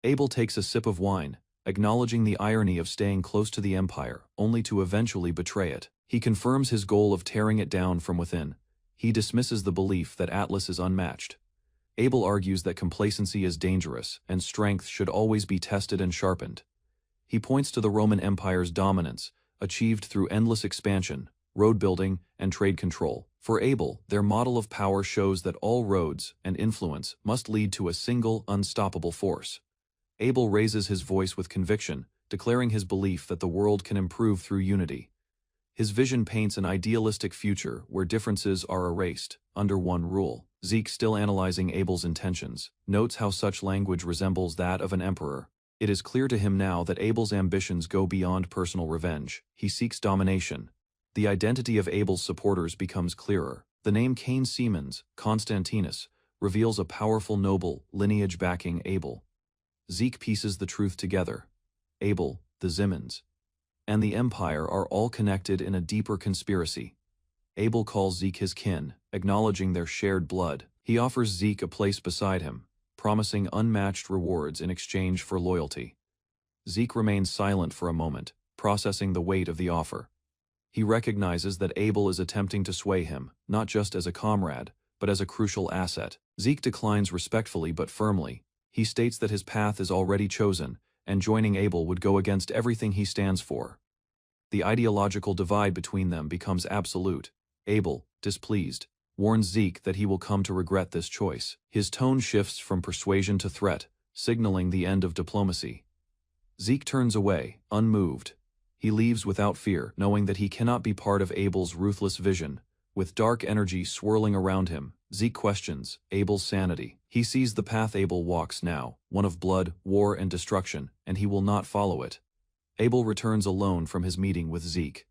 Abel takes a sip of wine, acknowledging the irony of staying close to the Empire, only to eventually betray it. He confirms his goal of tearing it down from within. He dismisses the belief that Atlas is unmatched. Abel argues that complacency is dangerous, and strength should always be tested and sharpened. He points to the Roman Empire's dominance, achieved through endless expansion, road building, and trade control. For Abel, their model of power shows that all roads and influence must lead to a single, unstoppable force. Abel raises his voice with conviction, declaring his belief that the world can improve through unity. His vision paints an idealistic future where differences are erased, under one rule. Zeke, still analyzing Abel's intentions, notes how such language resembles that of an emperor. It is clear to him now that Abel's ambitions go beyond personal revenge. He seeks domination. The identity of Abel's supporters becomes clearer. The name Cain Siemens, Constantinus, reveals a powerful noble lineage backing Abel. Zeke pieces the truth together. Abel, the Siemens, and the Empire are all connected in a deeper conspiracy. Abel calls Zeke his kin, acknowledging their shared blood. He offers Zeke a place beside him, promising unmatched rewards in exchange for loyalty. Zeke remains silent for a moment, processing the weight of the offer. He recognizes that Abel is attempting to sway him, not just as a comrade, but as a crucial asset. Zeke declines respectfully but firmly. He states that his path is already chosen, and joining Abel would go against everything he stands for. The ideological divide between them becomes absolute. Abel, displeased, warns Zeke that he will come to regret this choice. His tone shifts from persuasion to threat, signaling the end of diplomacy. Zeke turns away, unmoved. He leaves without fear, knowing that he cannot be part of Abel's ruthless vision. With dark energy swirling around him, Zeke questions Abel's sanity. He sees the path Abel walks now, one of blood, war, and destruction, and he will not follow it. Abel returns alone from his meeting with Zeke.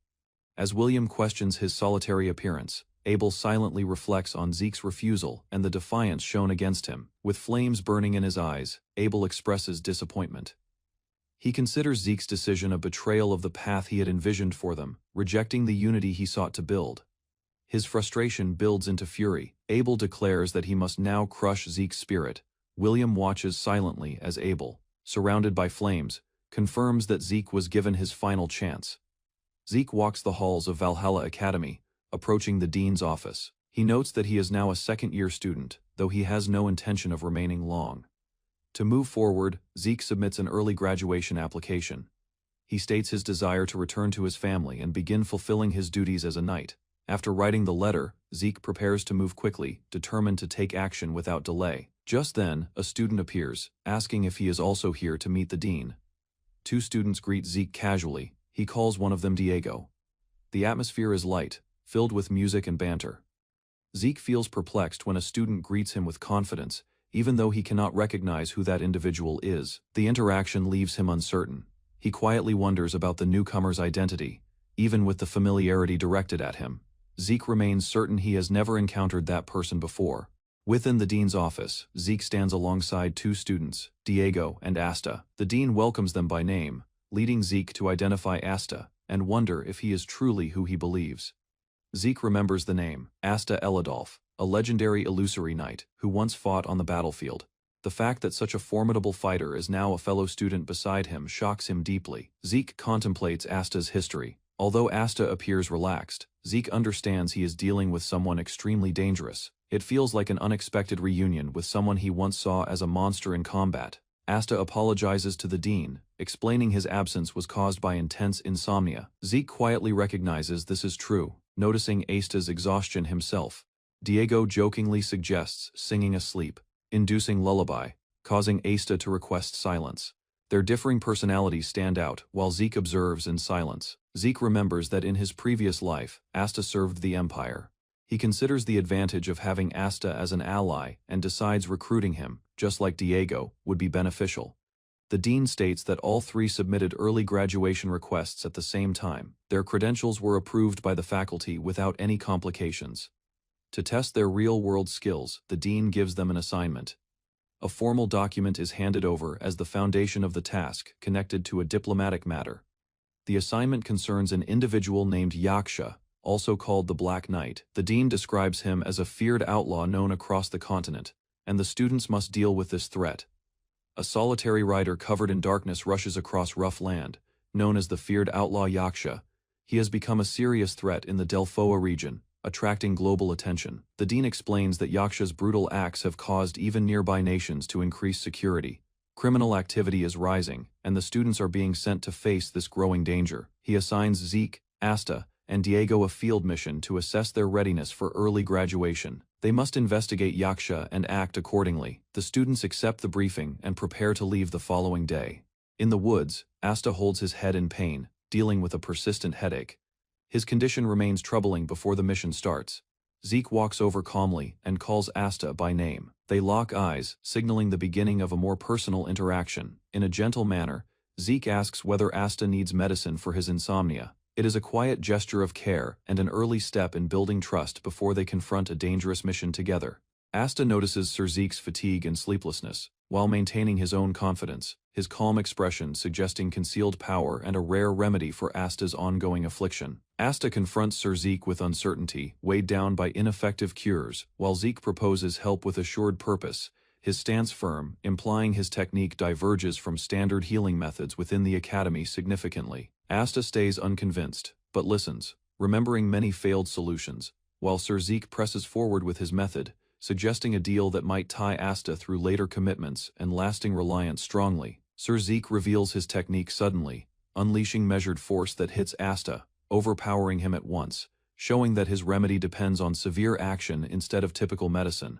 As William questions his solitary appearance, Abel silently reflects on Zeke's refusal and the defiance shown against him. With flames burning in his eyes, Abel expresses disappointment. He considers Zeke's decision a betrayal of the path he had envisioned for them, rejecting the unity he sought to build. His frustration builds into fury. Abel declares that he must now crush Zeke's spirit. William watches silently as Abel, surrounded by flames, confirms that Zeke was given his final chance. Zeke walks the halls of Valhalla Academy, approaching the dean's office. He notes that he is now a second-year student, though he has no intention of remaining long. To move forward, Zeke submits an early graduation application. He states his desire to return to his family and begin fulfilling his duties as a knight. After writing the letter, Zeke prepares to move quickly, determined to take action without delay. Just then, a student appears, asking if he is also here to meet the dean. Two students greet Zeke casually. He calls one of them Diego. The atmosphere is light, filled with music and banter. Zeke feels perplexed when a student greets him with confidence, even though he cannot recognize who that individual is. The interaction leaves him uncertain. He quietly wonders about the newcomer's identity, even with the familiarity directed at him. Zeke remains certain he has never encountered that person before. Within the dean's office, Zeke stands alongside two students, Diego and Asta. The dean welcomes them by name, leading Zeke to identify Asta and wonder if he is truly who he believes. Zeke remembers the name, Asta Elidolf, a legendary illusory knight who once fought on the battlefield. The fact that such a formidable fighter is now a fellow student beside him shocks him deeply. Zeke contemplates Asta's history. Although Asta appears relaxed, Zeke understands he is dealing with someone extremely dangerous. It feels like an unexpected reunion with someone he once saw as a monster in combat. Asta apologizes to the dean, explaining his absence was caused by intense insomnia. Zeke quietly recognizes this is true, noticing Asta's exhaustion himself. Diego jokingly suggests singing a sleep-inducing lullaby, causing Asta to request silence. Their differing personalities stand out, while Zeke observes in silence. Zeke remembers that in his previous life, Asta served the Empire. He considers the advantage of having Asta as an ally and decides recruiting him, just like Diego, would be beneficial. The dean states that all three submitted early graduation requests at the same time. Their credentials were approved by the faculty without any complications. To test their real-world skills, the dean gives them an assignment. A formal document is handed over as the foundation of the task, connected to a diplomatic matter. The assignment concerns an individual named Yaksha, also called the Black Knight. The dean describes him as a feared outlaw known across the continent, and the students must deal with this threat. A solitary rider covered in darkness rushes across rough land, known as the feared outlaw Yaksha. He has become a serious threat in the Delphoa region, attracting global attention. The dean explains that Yaksha's brutal acts have caused even nearby nations to increase security. Criminal activity is rising, and the students are being sent to face this growing danger. He assigns Zeke, Asta, and Diego a field mission to assess their readiness for early graduation. They must investigate Yaksha and act accordingly. The students accept the briefing and prepare to leave the following day. In the woods, Asta holds his head in pain, dealing with a persistent headache. His condition remains troubling before the mission starts. Zeke walks over calmly and calls Asta by name. They lock eyes, signaling the beginning of a more personal interaction. In a gentle manner, Zeke asks whether Asta needs medicine for his insomnia. It is a quiet gesture of care and an early step in building trust before they confront a dangerous mission together. Asta notices Sir Zeke's fatigue and sleeplessness, while maintaining his own confidence, his calm expression suggesting concealed power and a rare remedy for Asta's ongoing affliction. Asta confronts Sir Zeke with uncertainty, weighed down by ineffective cures, while Zeke proposes help with assured purpose, his stance firm, implying his technique diverges from standard healing methods within the academy significantly. Asta stays unconvinced, but listens, remembering many failed solutions, while Sir Zeke presses forward with his method, suggesting a deal that might tie Asta through later commitments and lasting reliance strongly. Sir Zeke reveals his technique suddenly, unleashing measured force that hits Asta, overpowering him at once, showing that his remedy depends on severe action instead of typical medicine,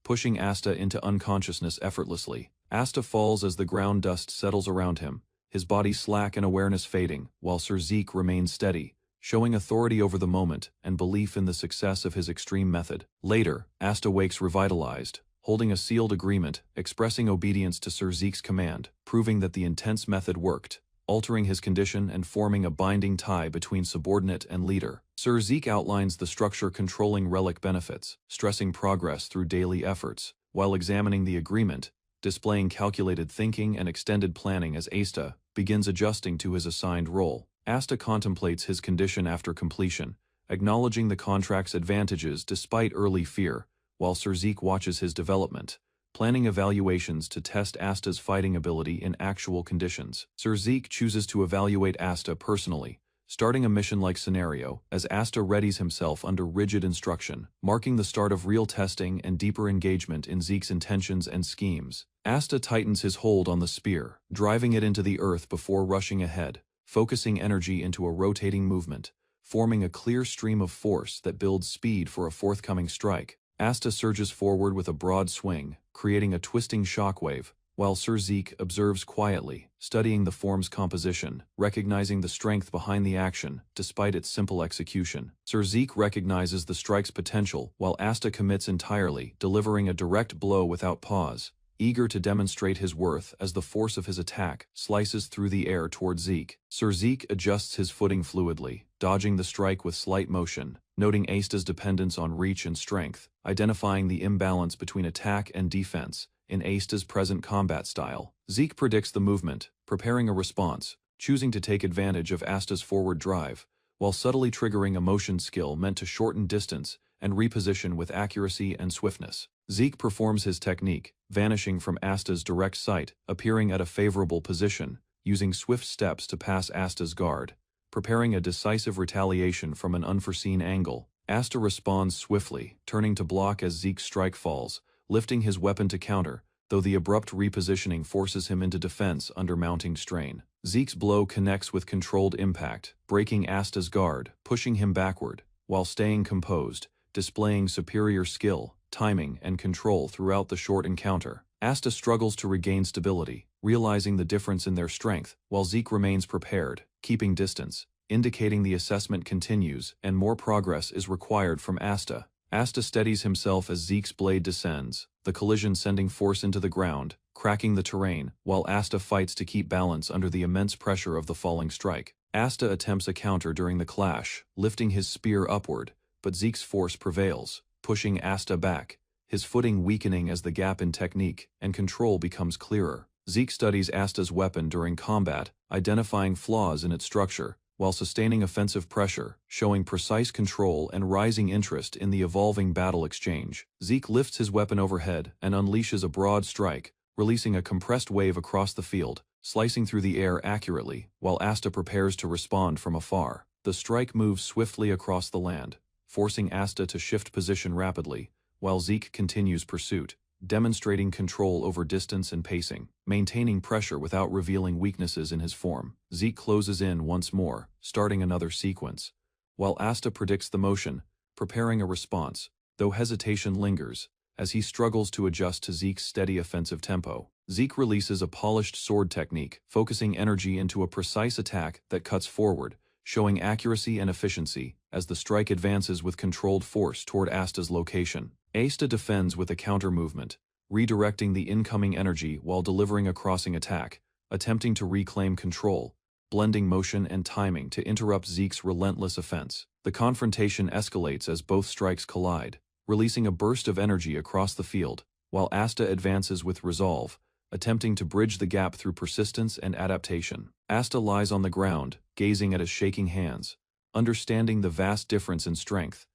pushing Asta into unconsciousness effortlessly. Asta falls as the ground dust settles around him, his body slack and awareness fading, while Sir Zeke remains steady, showing authority over the moment and belief in the success of his extreme method. Later, Asta wakes revitalized, holding a sealed agreement, expressing obedience to Sir Zeke's command, proving that the intense method worked, altering his condition and forming a binding tie between subordinate and leader. Sir Zeke outlines the structure controlling relic benefits, stressing progress through daily efforts, while examining the agreement, displaying calculated thinking and extended planning as Asta begins adjusting to his assigned role. Asta contemplates his condition after completion, acknowledging the contract's advantages despite early fear, while Sir Zeke watches his development, planning evaluations to test Asta's fighting ability in actual conditions. Sir Zeke chooses to evaluate Asta personally, starting a mission-like scenario as Asta readies himself under rigid instruction, marking the start of real testing and deeper engagement in Zeke's intentions and schemes. Asta tightens his hold on the spear, driving it into the earth before rushing ahead, focusing energy into a rotating movement, forming a clear stream of force that builds speed for a forthcoming strike. Asta surges forward with a broad swing, creating a twisting shockwave, while Sir Zeke observes quietly, studying the form's composition, recognizing the strength behind the action, despite its simple execution. Sir Zeke recognizes the strike's potential, while Asta commits entirely, delivering a direct blow without pause, eager to demonstrate his worth as the force of his attack slices through the air toward Zeke. Sir Zeke adjusts his footing fluidly, dodging the strike with slight motion, noting Asta's dependence on reach and strength, identifying the imbalance between attack and defense in Asta's present combat style. Zeke predicts the movement, preparing a response, choosing to take advantage of Asta's forward drive, while subtly triggering a motion skill meant to shorten distance and reposition with accuracy and swiftness. Zeke performs his technique, vanishing from Asta's direct sight, appearing at a favorable position, using swift steps to pass Asta's guard, preparing a decisive retaliation from an unforeseen angle. Asta responds swiftly, turning to block as Zeke's strike falls, lifting his weapon to counter, though the abrupt repositioning forces him into defense under mounting strain. Zeke's blow connects with controlled impact, breaking Asta's guard, pushing him backward, while staying composed, displaying superior skill, timing, and control throughout the short encounter. Asta struggles to regain stability, realizing the difference in their strength, while Zeke remains prepared, keeping distance, indicating the assessment continues and more progress is required from Asta. Asta steadies himself as Zeke's blade descends, the collision sending force into the ground, cracking the terrain, while Asta fights to keep balance under the immense pressure of the falling strike. Asta attempts a counter during the clash, lifting his spear upward, but Zeke's force prevails, pushing Asta back, his footing weakening as the gap in technique and control becomes clearer. Zeke studies Asta's weapon during combat, identifying flaws in its structure, while sustaining offensive pressure, showing precise control and rising interest in the evolving battle exchange. Zeke lifts his weapon overhead and unleashes a broad strike, releasing a compressed wave across the field, slicing through the air accurately, while Asta prepares to respond from afar. The strike moves swiftly across the land, forcing Asta to shift position rapidly, while Zeke continues pursuit, demonstrating control over distance and pacing, maintaining pressure without revealing weaknesses in his form. Zeke closes in once more, starting another sequence, while Asta predicts the motion, preparing a response, though hesitation lingers, as he struggles to adjust to Zeke's steady offensive tempo. Zeke releases a polished sword technique, focusing energy into a precise attack that cuts forward, showing accuracy and efficiency, as the strike advances with controlled force toward Asta's location. Asta defends with a counter-movement, redirecting the incoming energy while delivering a crossing attack, attempting to reclaim control, blending motion and timing to interrupt Zeke's relentless offense. The confrontation escalates as both strikes collide, releasing a burst of energy across the field, while Asta advances with resolve, attempting to bridge the gap through persistence and adaptation. Asta lies on the ground, gazing at his shaking hands, understanding the vast difference in strength,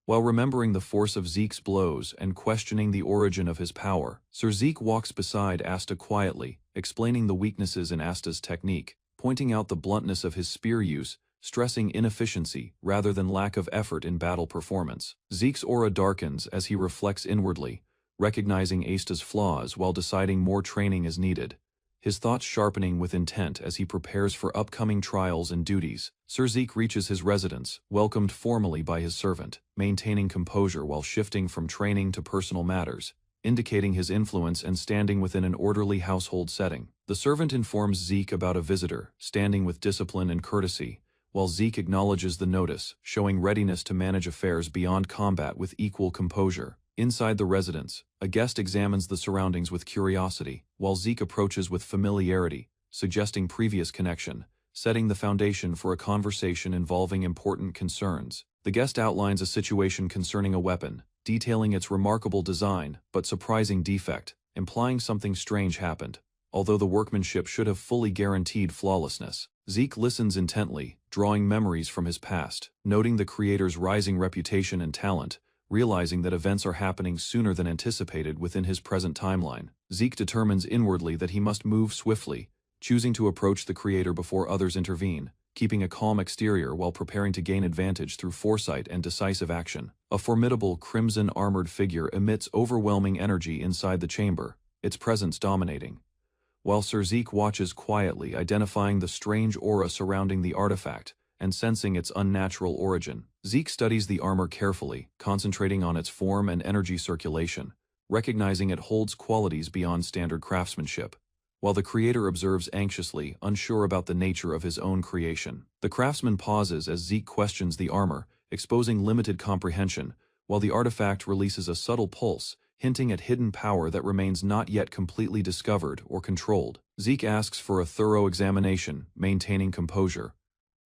while remembering the force of Zeke's blows and questioning the origin of his power. Sir Zeke walks beside Asta quietly, explaining the weaknesses in Asta's technique, pointing out the bluntness of his spear use, stressing inefficiency rather than lack of effort in battle performance. Zeke's aura darkens as he reflects inwardly, recognizing Asta's flaws while deciding more training is needed, his thoughts sharpening with intent as he prepares for upcoming trials and duties. Sir Zeke reaches his residence, welcomed formally by his servant, maintaining composure while shifting from training to personal matters, indicating his influence and standing within an orderly household setting. The servant informs Zeke about a visitor, standing with discipline and courtesy, while Zeke acknowledges the notice, showing readiness to manage affairs beyond combat with equal composure. Inside the residence, a guest examines the surroundings with curiosity, while Zeke approaches with familiarity, suggesting previous connection, setting the foundation for a conversation involving important concerns. The guest outlines a situation concerning a weapon, detailing its remarkable design but surprising defect, implying something strange happened, although the workmanship should have fully guaranteed flawlessness. Zeke listens intently, drawing memories from his past, noting the creator's rising reputation and talent, realizing that events are happening sooner than anticipated within his present timeline. Zeke determines inwardly that he must move swiftly, choosing to approach the creator before others intervene, keeping a calm exterior while preparing to gain advantage through foresight and decisive action. A formidable crimson-armored figure emits overwhelming energy inside the chamber, its presence dominating, while Sir Zeke watches quietly, identifying the strange aura surrounding the artifact and sensing its unnatural origin. Zeke studies the armor carefully, concentrating on its form and energy circulation, recognizing it holds qualities beyond standard craftsmanship, while the creator observes anxiously, unsure about the nature of his own creation. The craftsman pauses as Zeke questions the armor, exposing limited comprehension, while the artifact releases a subtle pulse, hinting at hidden power that remains not yet completely discovered or controlled. Zeke asks for a thorough examination, maintaining composure,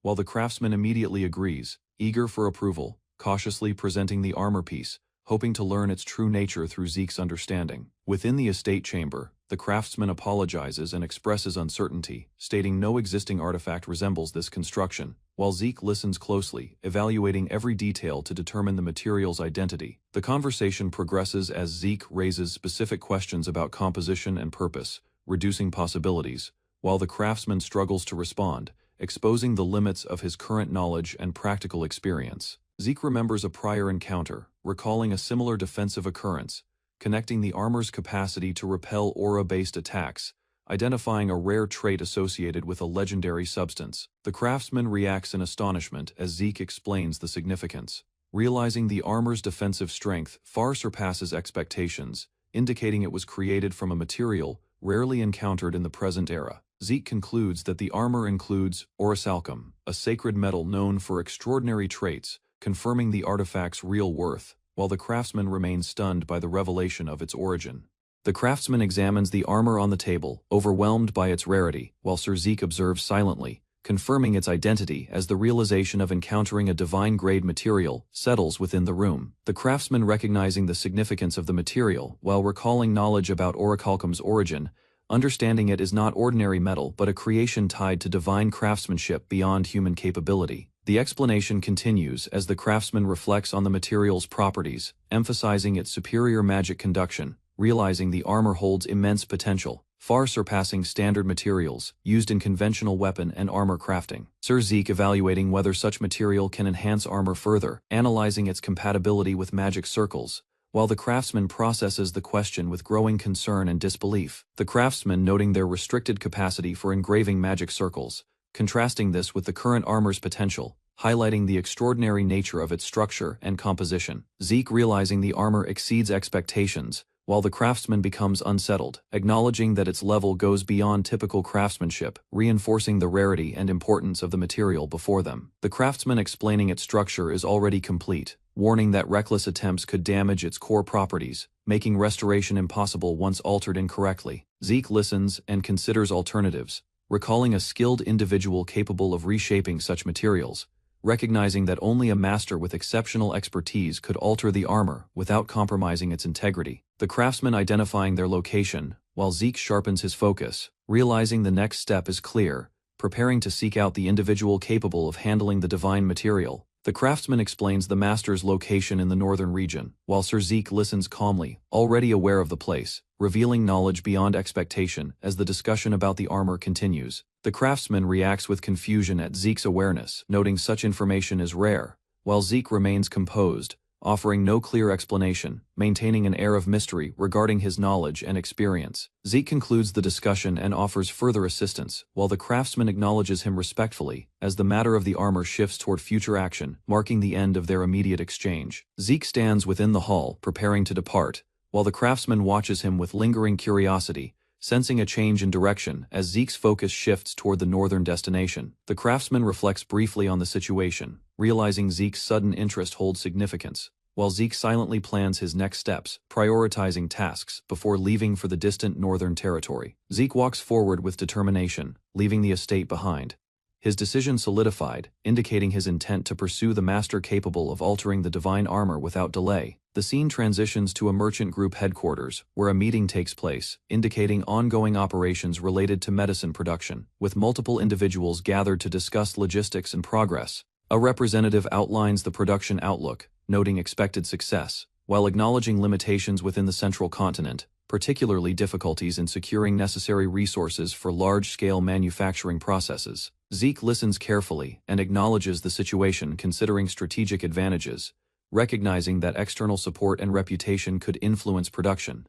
while the craftsman immediately agrees, eager for approval, cautiously presenting the armor piece, hoping to learn its true nature through Zeke's understanding. Within the estate chamber, the craftsman apologizes and expresses uncertainty, stating no existing artifact resembles this construction, while Zeke listens closely, evaluating every detail to determine the material's identity. The conversation progresses as Zeke raises specific questions about composition and purpose, reducing possibilities, while the craftsman struggles to respond, exposing the limits of his current knowledge and practical experience. Zeke remembers a prior encounter, recalling a similar defensive occurrence, connecting the armor's capacity to repel aura-based attacks, identifying a rare trait associated with a legendary substance. The craftsman reacts in astonishment as Zeke explains the significance, realizing the armor's defensive strength far surpasses expectations, indicating it was created from a material rarely encountered in the present era. Zeke concludes that the armor includes orichalcum, a sacred metal known for extraordinary traits, confirming the artifact's real worth, while the craftsman remains stunned by the revelation of its origin. The craftsman examines the armor on the table, overwhelmed by its rarity, while Sir Zeke observes silently, confirming its identity as the realization of encountering a divine-grade material settles within the room. The craftsman, recognizing the significance of the material while recalling knowledge about orichalcum's origin, understanding it is not ordinary metal but a creation tied to divine craftsmanship beyond human capability. The explanation continues as the craftsman reflects on the material's properties, emphasizing its superior magic conduction, realizing the armor holds immense potential, far surpassing standard materials used in conventional weapon and armor crafting. Sir Zeke evaluating whether such material can enhance armor further, analyzing its compatibility with magic circles, while the craftsman processes the question with growing concern and disbelief. The craftsman noting their restricted capacity for engraving magic circles, contrasting this with the current armor's potential, highlighting the extraordinary nature of its structure and composition. Zeke realizing the armor exceeds expectations, while the craftsman becomes unsettled, acknowledging that its level goes beyond typical craftsmanship, reinforcing the rarity and importance of the material before them. The craftsman explaining its structure is already complete, warning that reckless attempts could damage its core properties, making restoration impossible once altered incorrectly. Zeke listens and considers alternatives, recalling a skilled individual capable of reshaping such materials, recognizing that only a master with exceptional expertise could alter the armor without compromising its integrity. The craftsman identifying their location, while Zeke sharpens his focus, realizing the next step is clear, preparing to seek out the individual capable of handling the divine material. The craftsman explains the master's location in the northern region, while Sir Zeke listens calmly, already aware of the place, revealing knowledge beyond expectation as the discussion about the armor continues. The craftsman reacts with confusion at Zeke's awareness, noting such information is rare, while Zeke remains composed, offering no clear explanation, maintaining an air of mystery regarding his knowledge and experience. Zeke concludes the discussion and offers further assistance, while the craftsman acknowledges him respectfully, as the matter of the armor shifts toward future action, marking the end of their immediate exchange. Zeke stands within the hall, preparing to depart, while the craftsman watches him with lingering curiosity, sensing a change in direction as Zeke's focus shifts toward the northern destination. The craftsman reflects briefly on the situation, realizing Zeke's sudden interest holds significance, while Zeke silently plans his next steps, prioritizing tasks before leaving for the distant northern territory. Zeke walks forward with determination, leaving the estate behind. His decision solidified, indicating his intent to pursue the master capable of altering the divine armor without delay. The scene transitions to a merchant group headquarters, where a meeting takes place, indicating ongoing operations related to medicine production, with multiple individuals gathered to discuss logistics and progress. A representative outlines the production outlook, noting expected success, while acknowledging limitations within the central continent, particularly difficulties in securing necessary resources for large-scale manufacturing processes. Zeke listens carefully and acknowledges the situation, considering strategic advantages, recognizing that external support and reputation could influence production,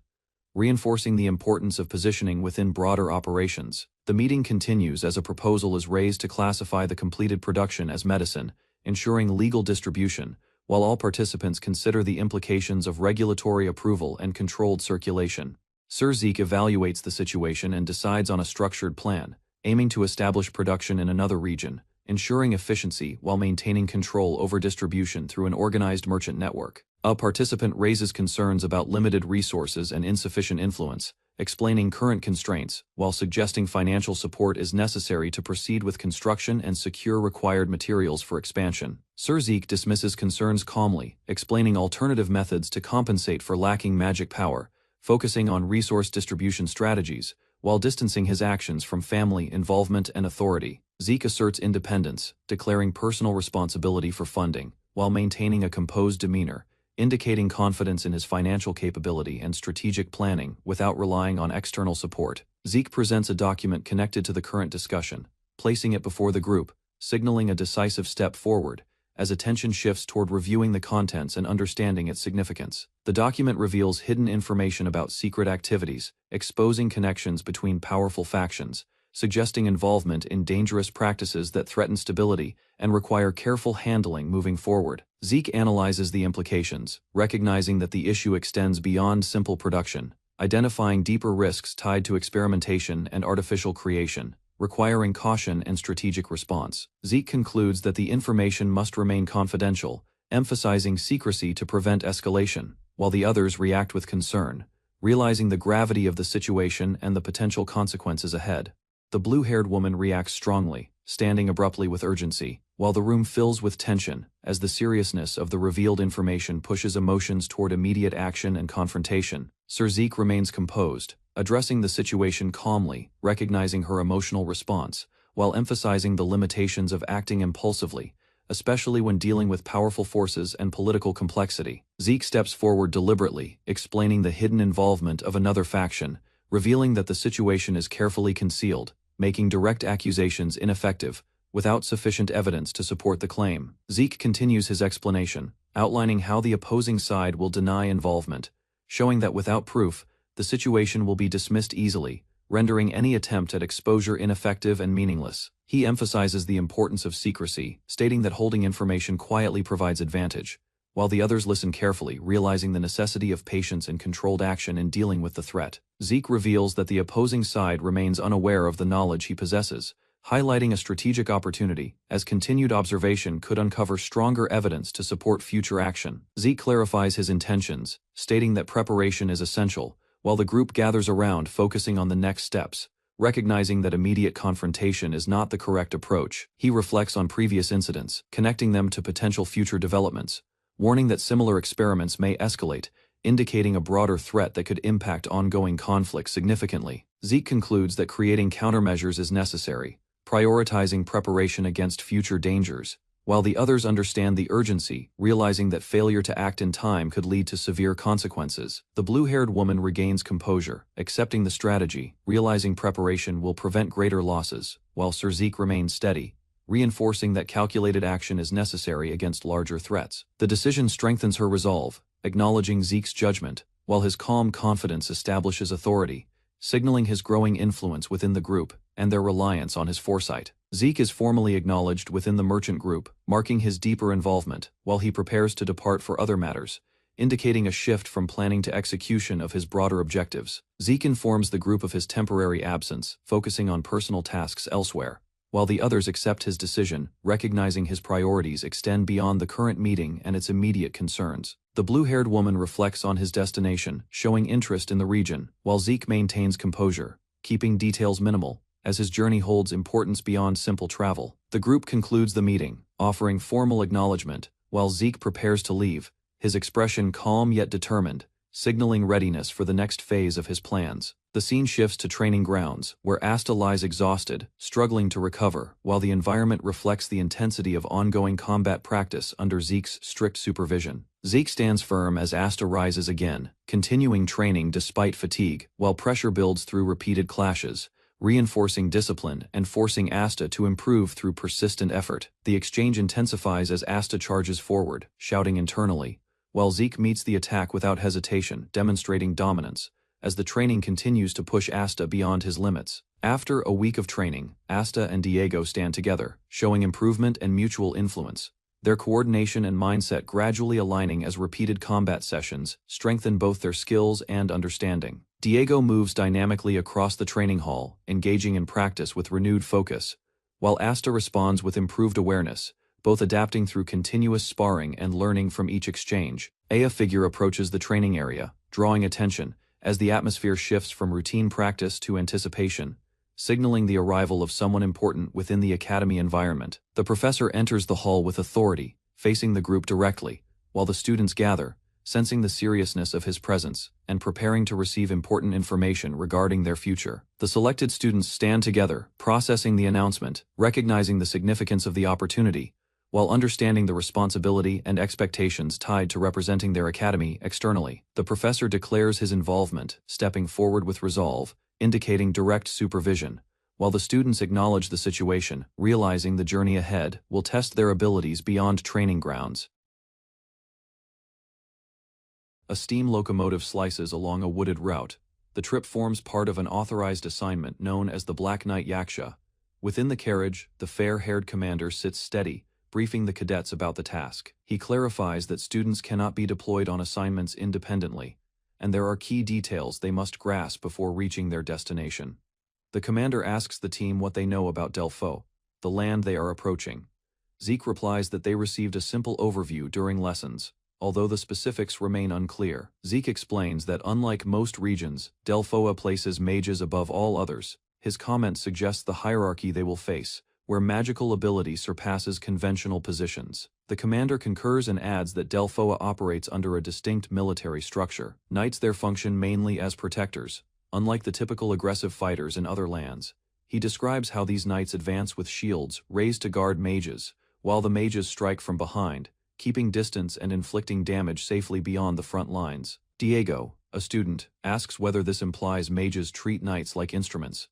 reinforcing the importance of positioning within broader operations. The meeting continues as a proposal is raised to classify the completed production as medicine, ensuring legal distribution, while all participants consider the implications of regulatory approval and controlled circulation. Sir Zeke evaluates the situation and decides on a structured plan, aiming to establish production in another region, ensuring efficiency while maintaining control over distribution through an organized merchant network. A participant raises concerns about limited resources and insufficient influence, explaining current constraints, while suggesting financial support is necessary to proceed with construction and secure required materials for expansion. Sir Zeke dismisses concerns calmly, explaining alternative methods to compensate for lacking magic power, focusing on resource distribution strategies, while distancing his actions from family involvement and authority. Zeke asserts independence, declaring personal responsibility for funding, while maintaining a composed demeanor, indicating confidence in his financial capability and strategic planning without relying on external support. Zeke presents a document connected to the current discussion, placing it before the group, signaling a decisive step forward, as attention shifts toward reviewing the contents and understanding its significance. The document reveals hidden information about secret activities, exposing connections between powerful factions, suggesting involvement in dangerous practices that threaten stability and require careful handling moving forward. Zeke analyzes the implications, recognizing that the issue extends beyond simple production, identifying deeper risks tied to experimentation and artificial creation, requiring caution and strategic response. Zeke concludes that the information must remain confidential, emphasizing secrecy to prevent escalation, while the others react with concern, realizing the gravity of the situation and the potential consequences ahead. The blue-haired woman reacts strongly, standing abruptly with urgency, while the room fills with tension, as the seriousness of the revealed information pushes emotions toward immediate action and confrontation. Sir Zeke remains composed, addressing the situation calmly, recognizing her emotional response, while emphasizing the limitations of acting impulsively, especially when dealing with powerful forces and political complexity. Zeke steps forward deliberately, explaining the hidden involvement of another faction, revealing that the situation is carefully concealed, making direct accusations ineffective, without sufficient evidence to support the claim. Zeke continues his explanation, outlining how the opposing side will deny involvement, showing that without proof, the situation will be dismissed easily, rendering any attempt at exposure ineffective and meaningless. He emphasizes the importance of secrecy, stating that holding information quietly provides advantage, while the others listen carefully, realizing the necessity of patience and controlled action in dealing with the threat. Zeke reveals that the opposing side remains unaware of the knowledge he possesses, highlighting a strategic opportunity, as continued observation could uncover stronger evidence to support future action. Zeke clarifies his intentions, stating that preparation is essential, while the group gathers around focusing on the next steps. Recognizing that immediate confrontation is not the correct approach, he reflects on previous incidents, connecting them to potential future developments, warning that similar experiments may escalate, indicating a broader threat that could impact ongoing conflict significantly. Zeke concludes that creating countermeasures is necessary, prioritizing preparation against future dangers, while the others understand the urgency, realizing that failure to act in time could lead to severe consequences. The blue-haired woman regains composure, accepting the strategy, realizing preparation will prevent greater losses, while Sir Zeke remains steady, reinforcing that calculated action is necessary against larger threats. The decision strengthens her resolve, acknowledging Zeke's judgment, while his calm confidence establishes authority, signaling his growing influence within the group and their reliance on his foresight. Zeke is formally acknowledged within the merchant group, marking his deeper involvement, while he prepares to depart for other matters, indicating a shift from planning to execution of his broader objectives. Zeke informs the group of his temporary absence, focusing on personal tasks elsewhere, while the others accept his decision, recognizing his priorities extend beyond the current meeting and its immediate concerns. The blue-haired woman reflects on his destination, showing interest in the region, while Zeke maintains composure, keeping details minimal, as his journey holds importance beyond simple travel. The group concludes the meeting, offering formal acknowledgement, while Zeke prepares to leave, his expression calm yet determined, signaling readiness for the next phase of his plans. The scene shifts to training grounds, where Asta lies exhausted, struggling to recover, while the environment reflects the intensity of ongoing combat practice under Zeke's strict supervision. Zeke stands firm as Asta rises again, continuing training despite fatigue, while pressure builds through repeated clashes, reinforcing discipline and forcing Asta to improve through persistent effort. The exchange intensifies as Asta charges forward, shouting internally, while Zeke meets the attack without hesitation, demonstrating dominance, as the training continues to push Asta beyond his limits. After a week of training, Asta and Diego stand together, showing improvement and mutual influence, their coordination and mindset gradually aligning as repeated combat sessions strengthen both their skills and understanding. Diego moves dynamically across the training hall, engaging in practice with renewed focus, while Asta responds with improved awareness, both adapting through continuous sparring and learning from each exchange. A figure approaches the training area, drawing attention, as the atmosphere shifts from routine practice to anticipation, signaling the arrival of someone important within the academy environment. The professor enters the hall with authority, facing the group directly, while the students gather, sensing the seriousness of his presence, and preparing to receive important information regarding their future. The selected students stand together, processing the announcement, recognizing the significance of the opportunity, while understanding the responsibility and expectations tied to representing their academy externally. The professor declares his involvement, stepping forward with resolve, indicating direct supervision, while the students acknowledge the situation, realizing the journey ahead will test their abilities beyond training grounds. A steam locomotive slices along a wooded route. The trip forms part of an authorized assignment known as the Black Knight Yaksha. Within the carriage, the fair-haired commander sits steady, briefing the cadets about the task. He clarifies that students cannot be deployed on assignments independently, and there are key details they must grasp before reaching their destination. The commander asks the team what they know about Delpho, the land they are approaching. Zeke replies that they received a simple overview during lessons, although the specifics remain unclear. Zeke explains that unlike most regions, Delphoa places mages above all others. His comment suggests the hierarchy they will face, where magical ability surpasses conventional positions. The commander concurs and adds that Delphoa operates under a distinct military structure. Knights there function mainly as protectors, unlike the typical aggressive fighters in other lands. He describes how these knights advance with shields raised to guard mages, while the mages strike from behind, keeping distance and inflicting damage safely beyond the front lines. Diego, a student, asks whether this implies mages treat knights like instruments.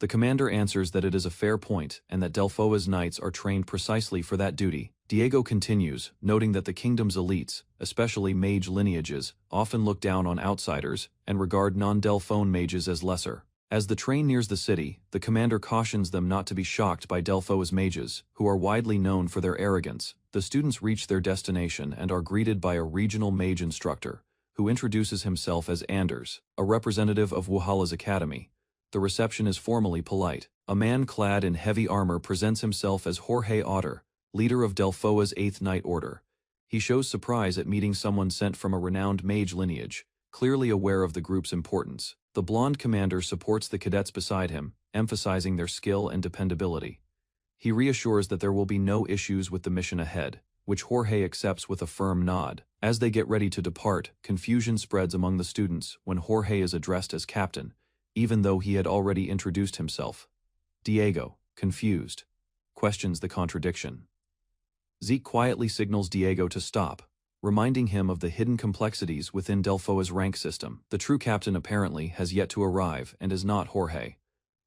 The commander answers that it is a fair point and that Delphoa's knights are trained precisely for that duty. Diego continues, noting that the kingdom's elites, especially mage lineages, often look down on outsiders and regard non-Delphone mages as lesser. As the train nears the city, the commander cautions them not to be shocked by Delphoa's mages, who are widely known for their arrogance. The students reach their destination and are greeted by a regional mage instructor, who introduces himself as Anders, a representative of Wahala's academy. The reception is formally polite. A man clad in heavy armor presents himself as Jorge Otter, leader of Delphoa's 8th Knight Order. He shows surprise at meeting someone sent from a renowned mage lineage, clearly aware of the group's importance. The blonde commander supports the cadets beside him, emphasizing their skill and dependability. He reassures that there will be no issues with the mission ahead, which Jorge accepts with a firm nod. As they get ready to depart, confusion spreads among the students when Jorge is addressed as captain, even though he had already introduced himself. Diego, confused, questions the contradiction. Zeke quietly signals Diego to stop, reminding him of the hidden complexities within Delphoa's rank system. The true captain apparently has yet to arrive and is not Jorge.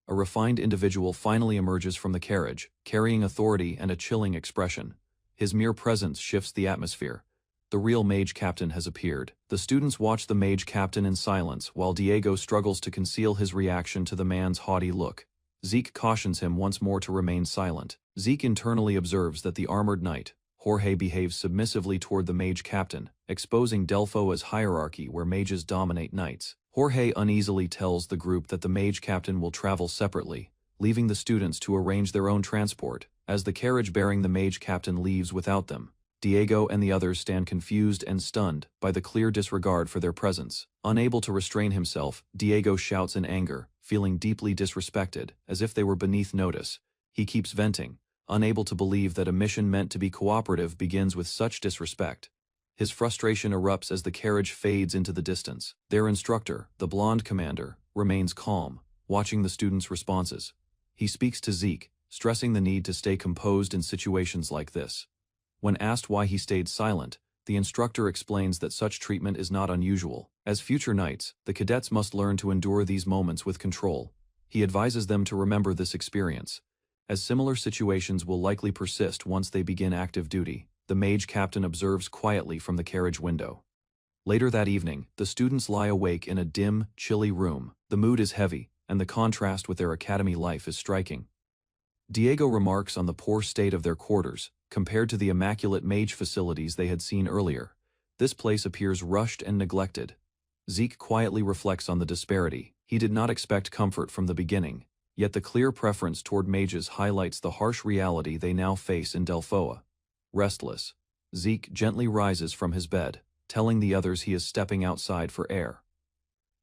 A refined individual finally emerges from the carriage, carrying authority and a chilling expression. His mere presence shifts the atmosphere. The real mage captain has appeared. The students watch the mage captain in silence while Diego struggles to conceal his reaction to the man's haughty look. Zeke cautions him once more to remain silent. Zeke internally observes that the armored knight, Jorge, behaves submissively toward the mage captain, exposing Delphoa's hierarchy where mages dominate knights. Jorge uneasily tells the group that the mage captain will travel separately, leaving the students to arrange their own transport. As the carriage bearing the mage captain leaves without them, Diego and the others stand confused and stunned by the clear disregard for their presence. Unable to restrain himself, Diego shouts in anger, feeling deeply disrespected, as if they were beneath notice. He keeps venting, unable to believe that a mission meant to be cooperative begins with such disrespect. His frustration erupts as the carriage fades into the distance. Their instructor, the blonde commander, remains calm, watching the students' responses. He speaks to Zeke, stressing the need to stay composed in situations like this. When asked why he stayed silent, the instructor explains that such treatment is not unusual. As future knights, the cadets must learn to endure these moments with control. He advises them to remember this experience, as similar situations will likely persist once they begin active duty. The mage captain observes quietly from the carriage window. Later that evening, the students lie awake in a dim, chilly room. The mood is heavy, and the contrast with their academy life is striking. Diego remarks on the poor state of their quarters, compared to the immaculate mage facilities they had seen earlier. This place appears rushed and neglected. Zeke quietly reflects on the disparity. He did not expect comfort from the beginning, yet the clear preference toward mages highlights the harsh reality they now face in Delphoa. Restless, Zeke gently rises from his bed, telling the others he is stepping outside for air.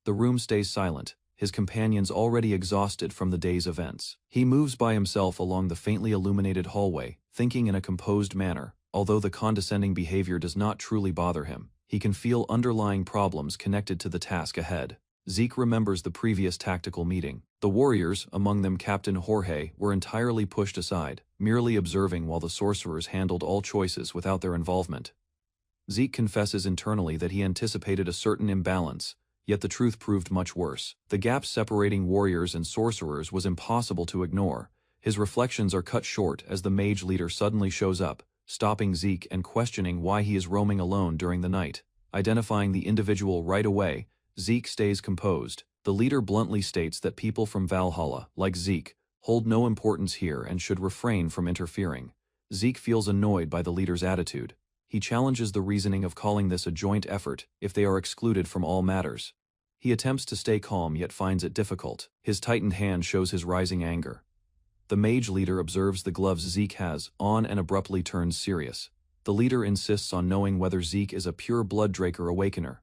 The room stays silent, his companions already exhausted from the day's events. He moves by himself along the faintly illuminated hallway, thinking in a composed manner. Although the condescending behavior does not truly bother him, he can feel underlying problems connected to the task ahead. Zeke remembers the previous tactical meeting. The warriors, among them Captain Jorge, were entirely pushed aside, merely observing while the sorcerers handled all choices without their involvement. Zeke confesses internally that he anticipated a certain imbalance, yet the truth proved much worse. The gap separating warriors and sorcerers was impossible to ignore. His reflections are cut short as the mage leader suddenly shows up, stopping Zeke and questioning why he is roaming alone during the night. Identifying the individual right away, Zeke stays composed. The leader bluntly states that people from Valhalla, like Zeke, hold no importance here and should refrain from interfering. Zeke feels annoyed by the leader's attitude. He challenges the reasoning of calling this a joint effort if they are excluded from all matters. He attempts to stay calm yet finds it difficult. His tightened hand shows his rising anger. The mage leader observes the gloves Zeke has on and abruptly turns serious. The leader insists on knowing whether Zeke is a pure blood Draker awakener.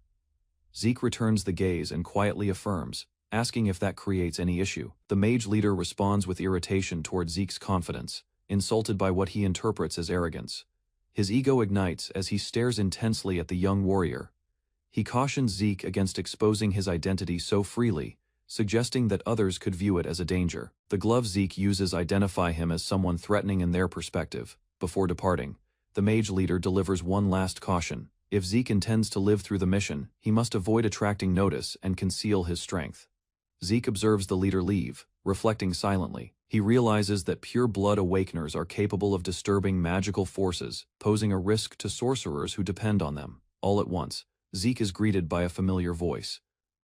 Zeke returns the gaze and quietly affirms, asking if that creates any issue. The mage leader responds with irritation toward Zeke's confidence, insulted by what he interprets as arrogance. His ego ignites as he stares intensely at the young warrior. He cautions Zeke against exposing his identity so freely, suggesting that others could view it as a danger. The gloves Zeke uses identify him as someone threatening in their perspective. Before departing, the mage leader delivers one last caution. If Zeke intends to live through the mission, he must avoid attracting notice and conceal his strength. Zeke observes the leader leave, reflecting silently. He realizes that pure blood awakeners are capable of disturbing magical forces, posing a risk to sorcerers who depend on them. All at once, Zeke is greeted by a familiar voice.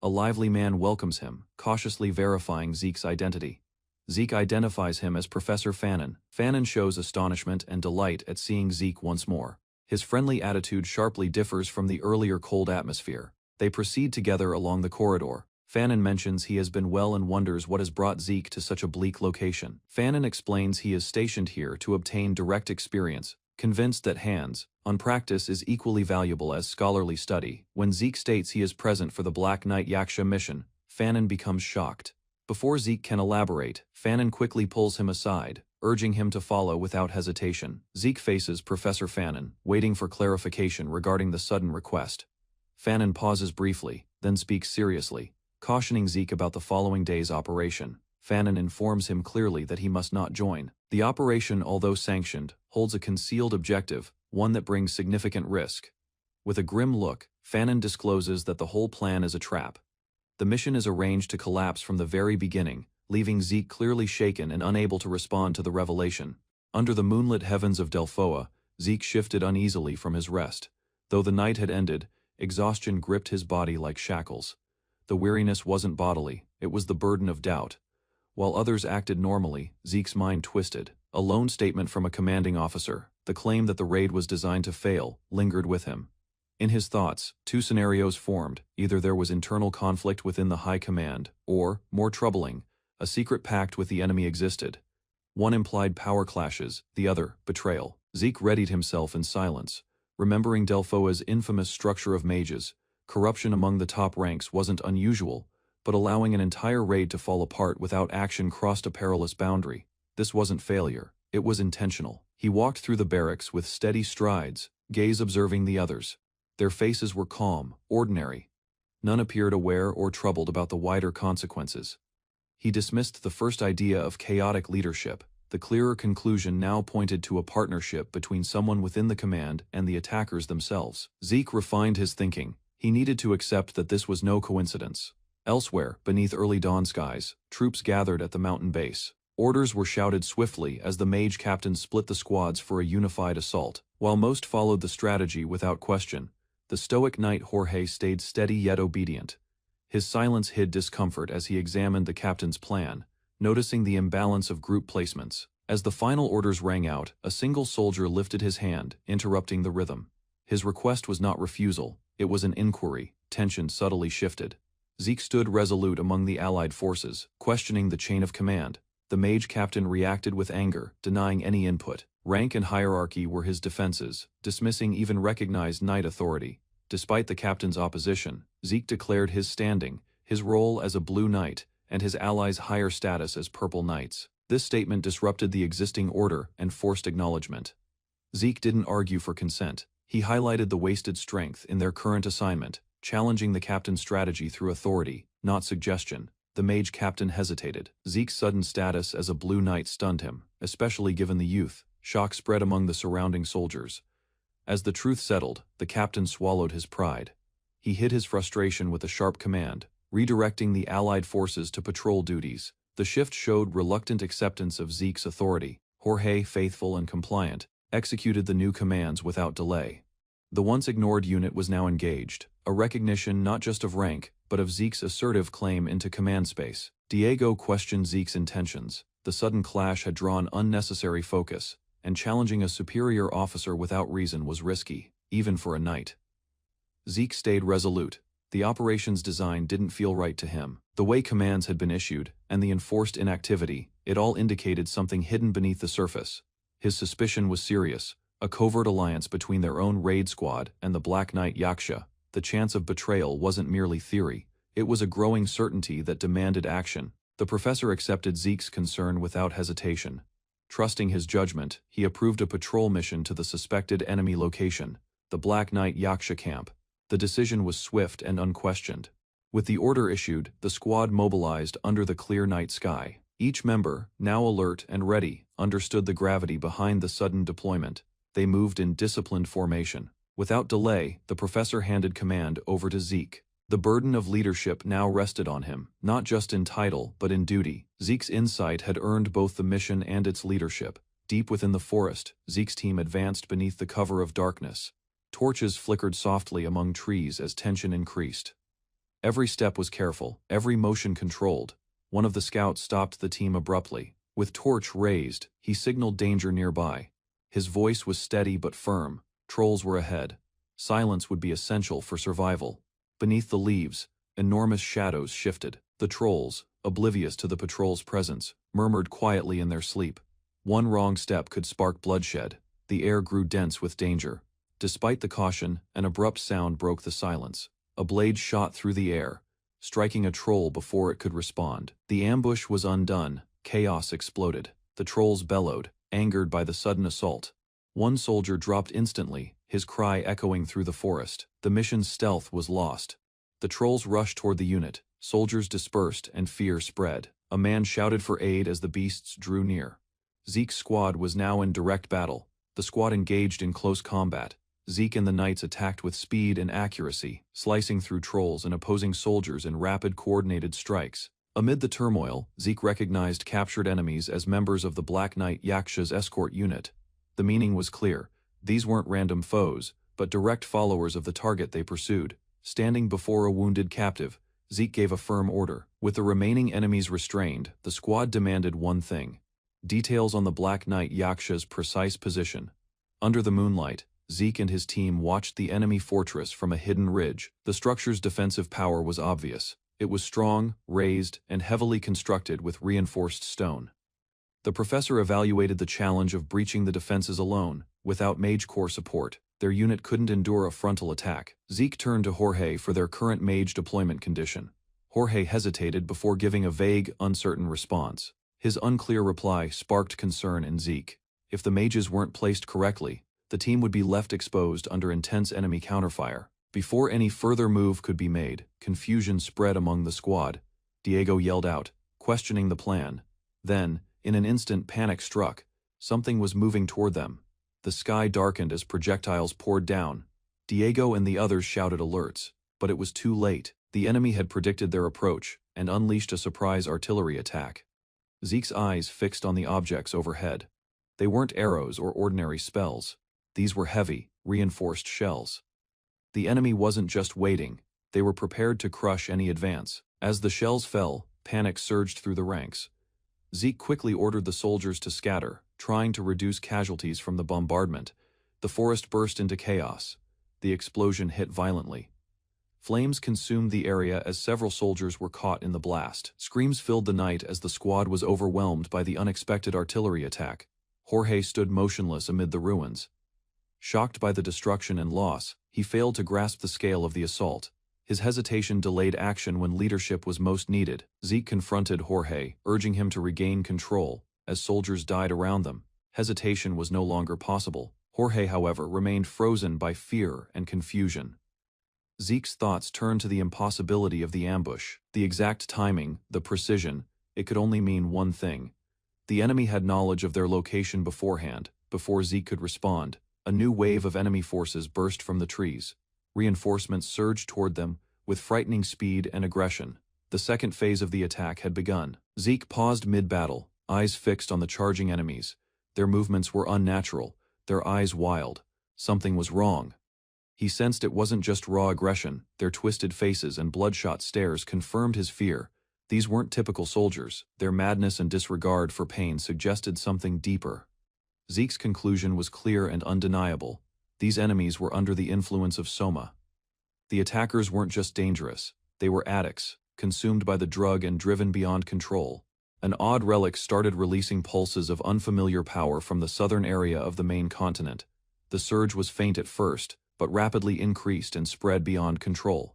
A lively man welcomes him, cautiously verifying Zeke's identity. Zeke identifies him as Professor Fannin. Fannin shows astonishment and delight at seeing Zeke once more. His friendly attitude sharply differs from the earlier cold atmosphere. They proceed together along the corridor. Fannin mentions he has been well and wonders what has brought Zeke to such a bleak location. Fannin explains he is stationed here to obtain direct experience, convinced that hands-on practice is equally valuable as scholarly study. When Zeke states he is present for the Black Knight Yaksha mission, Fannin becomes shocked. Before Zeke can elaborate, Fannin quickly pulls him aside, urging him to follow without hesitation. Zeke faces Professor Fannin, waiting for clarification regarding the sudden request. Fannin pauses briefly, then speaks seriously, cautioning Zeke about the following day's operation. Fannin informs him clearly that he must not join. The operation, although sanctioned, holds a concealed objective, one that brings significant risk. With a grim look, Fannin discloses that the whole plan is a trap. The mission is arranged to collapse from the very beginning, leaving Zeke clearly shaken and unable to respond to the revelation. Under the moonlit heavens of Delphoa, Zeke shifted uneasily from his rest. Though the night had ended, exhaustion gripped his body like shackles. The weariness wasn't bodily, it was the burden of doubt. While others acted normally, Zeke's mind twisted. A lone statement from a commanding officer, the claim that the raid was designed to fail, lingered with him. In his thoughts, two scenarios formed. Either there was internal conflict within the high command, or, more troubling, a secret pact with the enemy existed. One implied power clashes, the other, betrayal. Zeke readied himself in silence. Remembering Delphoa's infamous structure of mages, corruption among the top ranks wasn't unusual, but allowing an entire raid to fall apart without action crossed a perilous boundary. This wasn't failure, it was intentional. He walked through the barracks with steady strides, gaze observing the others. Their faces were calm, ordinary. None appeared aware or troubled about the wider consequences. He dismissed the first idea of chaotic leadership. The clearer conclusion now pointed to a partnership between someone within the command and the attackers themselves. Zeke refined his thinking. He needed to accept that this was no coincidence. Elsewhere, beneath early dawn skies, troops gathered at the mountain base. Orders were shouted swiftly as the mage captain split the squads for a unified assault. While most followed the strategy without question, the stoic knight Jorge stayed steady yet obedient. His silence hid discomfort as he examined the captain's plan, noticing the imbalance of group placements. As the final orders rang out, a single soldier lifted his hand, interrupting the rhythm. His request was not refusal, it was an inquiry. Tension subtly shifted. Zeke stood resolute among the allied forces, questioning the chain of command. The mage captain reacted with anger, denying any input. Rank and hierarchy were his defenses, dismissing even recognized knight authority. Despite the captain's opposition, Zeke declared his standing, his role as a blue knight, and his allies' higher status as purple knights. This statement disrupted the existing order and forced acknowledgement. Zeke didn't argue for consent. He highlighted the wasted strength in their current assignment, challenging the captain's strategy through authority, not suggestion. The mage captain hesitated. Zeke's sudden status as a blue knight stunned him, especially given the youth. Shock spread among the surrounding soldiers. As the truth settled, the captain swallowed his pride. He hid his frustration with a sharp command, redirecting the allied forces to patrol duties. The shift showed reluctant acceptance of Zeke's authority. Jorge, faithful and compliant, executed the new commands without delay. The once ignored unit was now engaged, a recognition not just of rank, but of Zeke's assertive claim into command space. Diego questioned Zeke's intentions. The sudden clash had drawn unnecessary focus, and challenging a superior officer without reason was risky, even for a knight. Zeke stayed resolute. The operation's design didn't feel right to him. The way commands had been issued, and the enforced inactivity, it all indicated something hidden beneath the surface. His suspicion was serious, a covert alliance between their own raid squad and the Black Knight Yaksha. The chance of betrayal wasn't merely theory, it was a growing certainty that demanded action. The professor accepted Zeke's concern without hesitation. Trusting his judgment, he approved a patrol mission to the suspected enemy location, the Black Knight Yaksha camp. The decision was swift and unquestioned. With the order issued, the squad mobilized under the clear night sky. Each member, now alert and ready, understood the gravity behind the sudden deployment. They moved in disciplined formation. Without delay, the professor handed command over to Zeke. The burden of leadership now rested on him, not just in title but in duty. Zeke's insight had earned both the mission and its leadership. Deep within the forest, Zeke's team advanced beneath the cover of darkness. Torches flickered softly among trees as tension increased. Every step was careful, every motion controlled. One of the scouts stopped the team abruptly. With torch raised, he signaled danger nearby. His voice was steady but firm. Trolls were ahead. Silence would be essential for survival. Beneath the leaves, enormous shadows shifted. The trolls, oblivious to the patrol's presence, murmured quietly in their sleep. One wrong step could spark bloodshed. The air grew dense with danger. Despite the caution, an abrupt sound broke the silence. A blade shot through the air, striking a troll before it could respond. The ambush was undone. Chaos exploded. The trolls bellowed, angered by the sudden assault. One soldier dropped instantly, his cry echoing through the forest. The mission's stealth was lost. The trolls rushed toward the unit. Soldiers dispersed and fear spread. A man shouted for aid as the beasts drew near. Zeke's squad was now in direct battle. The squad engaged in close combat. Zeke and the knights attacked with speed and accuracy, slicing through trolls and opposing soldiers in rapid coordinated strikes. Amid the turmoil, Zeke recognized captured enemies as members of the Black Knight Yaksha's escort unit. The meaning was clear. These weren't random foes, but direct followers of the target they pursued. Standing before a wounded captive, Zeke gave a firm order. With the remaining enemies restrained, the squad demanded one thing: details on the Black Knight Yaksha's precise position. Under the moonlight, Zeke and his team watched the enemy fortress from a hidden ridge. The structure's defensive power was obvious. It was strong, raised, and heavily constructed with reinforced stone. The professor evaluated the challenge of breaching the defenses alone. Without Mage Corps support, their unit couldn't endure a frontal attack. Zeke turned to Jorge for their current mage deployment condition. Jorge hesitated before giving a vague, uncertain response. His unclear reply sparked concern in Zeke. If the mages weren't placed correctly, the team would be left exposed under intense enemy counterfire. Before any further move could be made, confusion spread among the squad. Diego yelled out, questioning the plan. Then, in an instant, panic struck. Something was moving toward them. The sky darkened as projectiles poured down. Diego and the others shouted alerts, but it was too late. The enemy had predicted their approach and unleashed a surprise artillery attack. Zeke's eyes fixed on the objects overhead. They weren't arrows or ordinary spells. These were heavy, reinforced shells. The enemy wasn't just waiting, they were prepared to crush any advance. As the shells fell, panic surged through the ranks. Zeke quickly ordered the soldiers to scatter, trying to reduce casualties from the bombardment. The forest burst into chaos. The explosion hit violently. Flames consumed the area as several soldiers were caught in the blast. Screams filled the night as the squad was overwhelmed by the unexpected artillery attack. Jorge stood motionless amid the ruins. Shocked by the destruction and loss, he failed to grasp the scale of the assault. His hesitation delayed action when leadership was most needed. Zeke confronted Jorge, urging him to regain control. As soldiers died around them, hesitation was no longer possible. Jorge, however, remained frozen by fear and confusion. Zeke's thoughts turned to the impossibility of the ambush. The exact timing, the precision, it could only mean one thing. The enemy had knowledge of their location beforehand. Before Zeke could respond, a new wave of enemy forces burst from the trees. Reinforcements surged toward them, with frightening speed and aggression. The second phase of the attack had begun. Zeke paused mid-battle, eyes fixed on the charging enemies. Their movements were unnatural, their eyes wild. Something was wrong. He sensed it wasn't just raw aggression. Their twisted faces and bloodshot stares confirmed his fear. These weren't typical soldiers. Their madness and disregard for pain suggested something deeper. Zeke's conclusion was clear and undeniable. These enemies were under the influence of Soma. The attackers weren't just dangerous, they were addicts, consumed by the drug and driven beyond control. An odd relic started releasing pulses of unfamiliar power from the southern area of the main continent. The surge was faint at first, but rapidly increased and spread beyond control.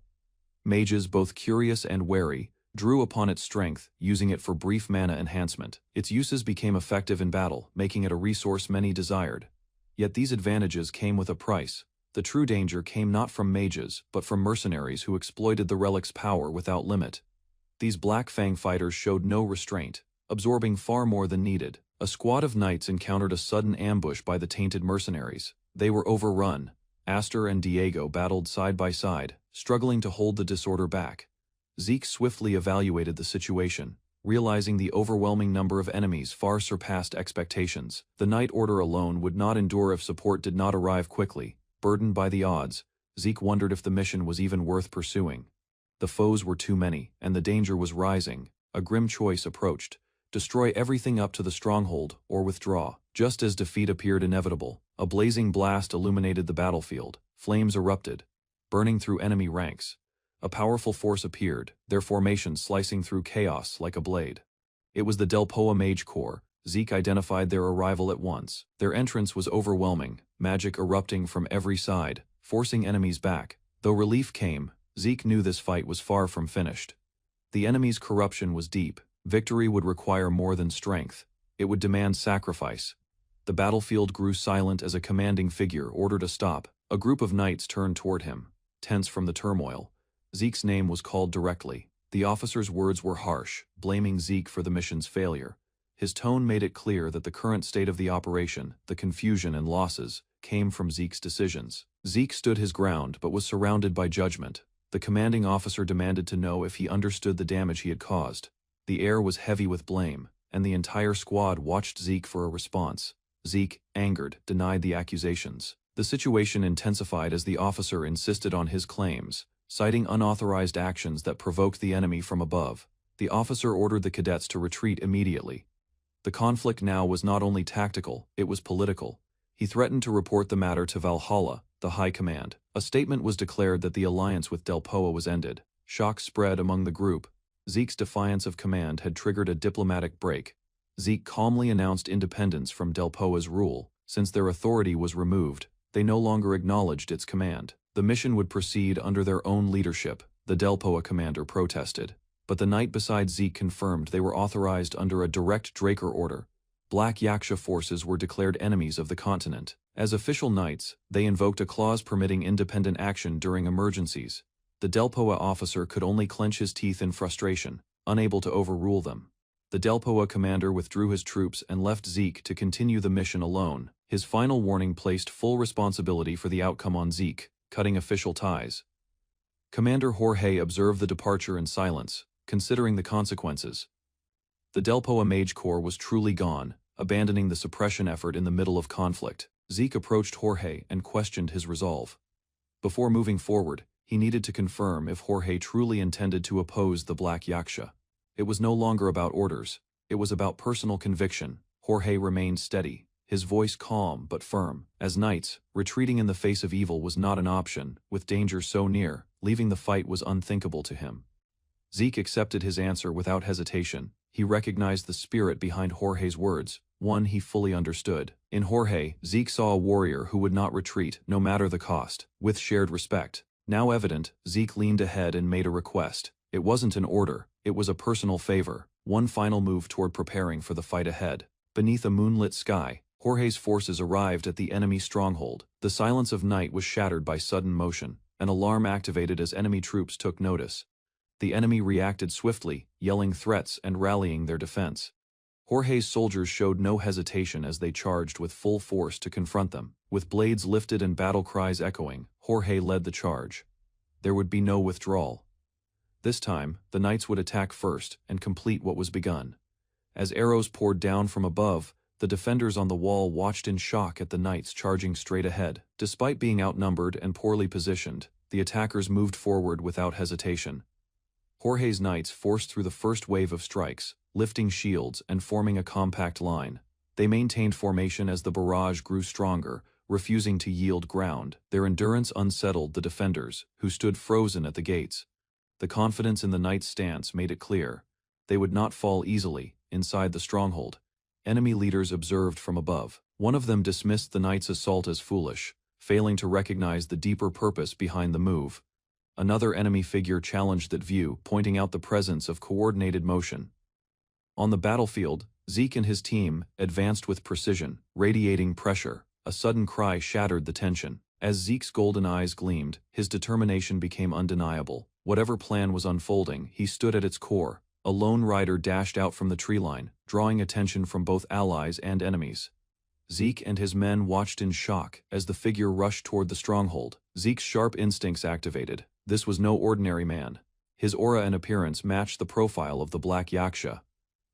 Mages, both curious and wary, drew upon its strength, using it for brief mana enhancement. Its uses became effective in battle, making it a resource many desired. Yet these advantages came with a price. The true danger came not from mages, but from mercenaries who exploited the relic's power without limit. These Black Fang fighters showed no restraint, absorbing far more than needed. A squad of knights encountered a sudden ambush by the tainted mercenaries. They were overrun. Aster and Diego battled side by side, struggling to hold the disorder back. Zeke swiftly evaluated the situation, realizing the overwhelming number of enemies far surpassed expectations. The Knight Order alone would not endure if support did not arrive quickly. Burdened by the odds, Zeke wondered if the mission was even worth pursuing. The foes were too many, and the danger was rising. A grim choice approached: destroy everything up to the stronghold, or withdraw. Just as defeat appeared inevitable, a blazing blast illuminated the battlefield. Flames erupted, burning through enemy ranks. A powerful force appeared, their formation slicing through chaos like a blade. It was the Delpoa Mage Corps. Zeke identified their arrival at once. Their entrance was overwhelming, magic erupting from every side, forcing enemies back. Though relief came, Zeke knew this fight was far from finished. The enemy's corruption was deep. Victory would require more than strength. It would demand sacrifice. The battlefield grew silent as a commanding figure ordered a stop. A group of knights turned toward him, tense from the turmoil. Zeke's name was called directly. The officer's words were harsh, blaming Zeke for the mission's failure. His tone made it clear that the current state of the operation, the confusion and losses, came from Zeke's decisions. Zeke stood his ground but was surrounded by judgment. The commanding officer demanded to know if he understood the damage he had caused. The air was heavy with blame, and the entire squad watched Zeke for a response. Zeke, angered, denied the accusations. The situation intensified as the officer insisted on his claims, citing unauthorized actions that provoked the enemy from above. The officer ordered the cadets to retreat immediately. The conflict now was not only tactical, it was political. He threatened to report the matter to Valhalla, the High Command. A statement was declared that the alliance with Delpoa was ended. Shock spread among the group. Zeke's defiance of command had triggered a diplomatic break. Zeke calmly announced independence from Delpoa's rule. Since their authority was removed, they no longer acknowledged its command. The mission would proceed under their own leadership. The Delpoa commander protested, but the knight beside Zeke confirmed they were authorized under a direct Draker order. Black Yaksha forces were declared enemies of the continent. As official knights, they invoked a clause permitting independent action during emergencies. The Delpoa officer could only clench his teeth in frustration, unable to overrule them. The Delpoa commander withdrew his troops and left Zeke to continue the mission alone. His final warning placed full responsibility for the outcome on Zeke, cutting official ties. Commander Jorge observed the departure in silence, considering the consequences. The Delpoa Mage Corps was truly gone, abandoning the suppression effort in the middle of conflict. Zeke approached Jorge and questioned his resolve. Before moving forward, he needed to confirm if Jorge truly intended to oppose the Black Yaksha. It was no longer about orders, it was about personal conviction. Jorge remained steady, his voice calm but firm. As knights, retreating in the face of evil was not an option. With danger so near, leaving the fight was unthinkable to him. Zeke accepted his answer without hesitation. He recognized the spirit behind Jorge's words, one he fully understood. In Jorge, Zeke saw a warrior who would not retreat, no matter the cost. With shared respect, now evident, Zeke leaned ahead and made a request. It wasn't an order, it was a personal favor, one final move toward preparing for the fight ahead. Beneath a moonlit sky, Jorge's forces arrived at the enemy stronghold. The silence of night was shattered by sudden motion. An alarm activated as enemy troops took notice. The enemy reacted swiftly, yelling threats and rallying their defense. Jorge's soldiers showed no hesitation as they charged with full force to confront them. With blades lifted and battle cries echoing, Jorge led the charge. There would be no withdrawal. This time, the knights would attack first and complete what was begun. As arrows poured down from above, the defenders on the wall watched in shock at the knights charging straight ahead. Despite being outnumbered and poorly positioned, the attackers moved forward without hesitation. Jorge's knights forced through the first wave of strikes, lifting shields and forming a compact line. They maintained formation as the barrage grew stronger, refusing to yield ground. Their endurance unsettled the defenders, who stood frozen at the gates. The confidence in the knights' stance made it clear. They would not fall easily. Inside the stronghold, enemy leaders observed from above. One of them dismissed the knights' assault as foolish, failing to recognize the deeper purpose behind the move. Another enemy figure challenged that view, pointing out the presence of coordinated motion. On the battlefield, Zeke and his team advanced with precision, radiating pressure. A sudden cry shattered the tension. As Zeke's golden eyes gleamed, his determination became undeniable. Whatever plan was unfolding, he stood at its core. A lone rider dashed out from the tree line, drawing attention from both allies and enemies. Zeke and his men watched in shock as the figure rushed toward the stronghold. Zeke's sharp instincts activated. This was no ordinary man. His aura and appearance matched the profile of the Black Yaksha.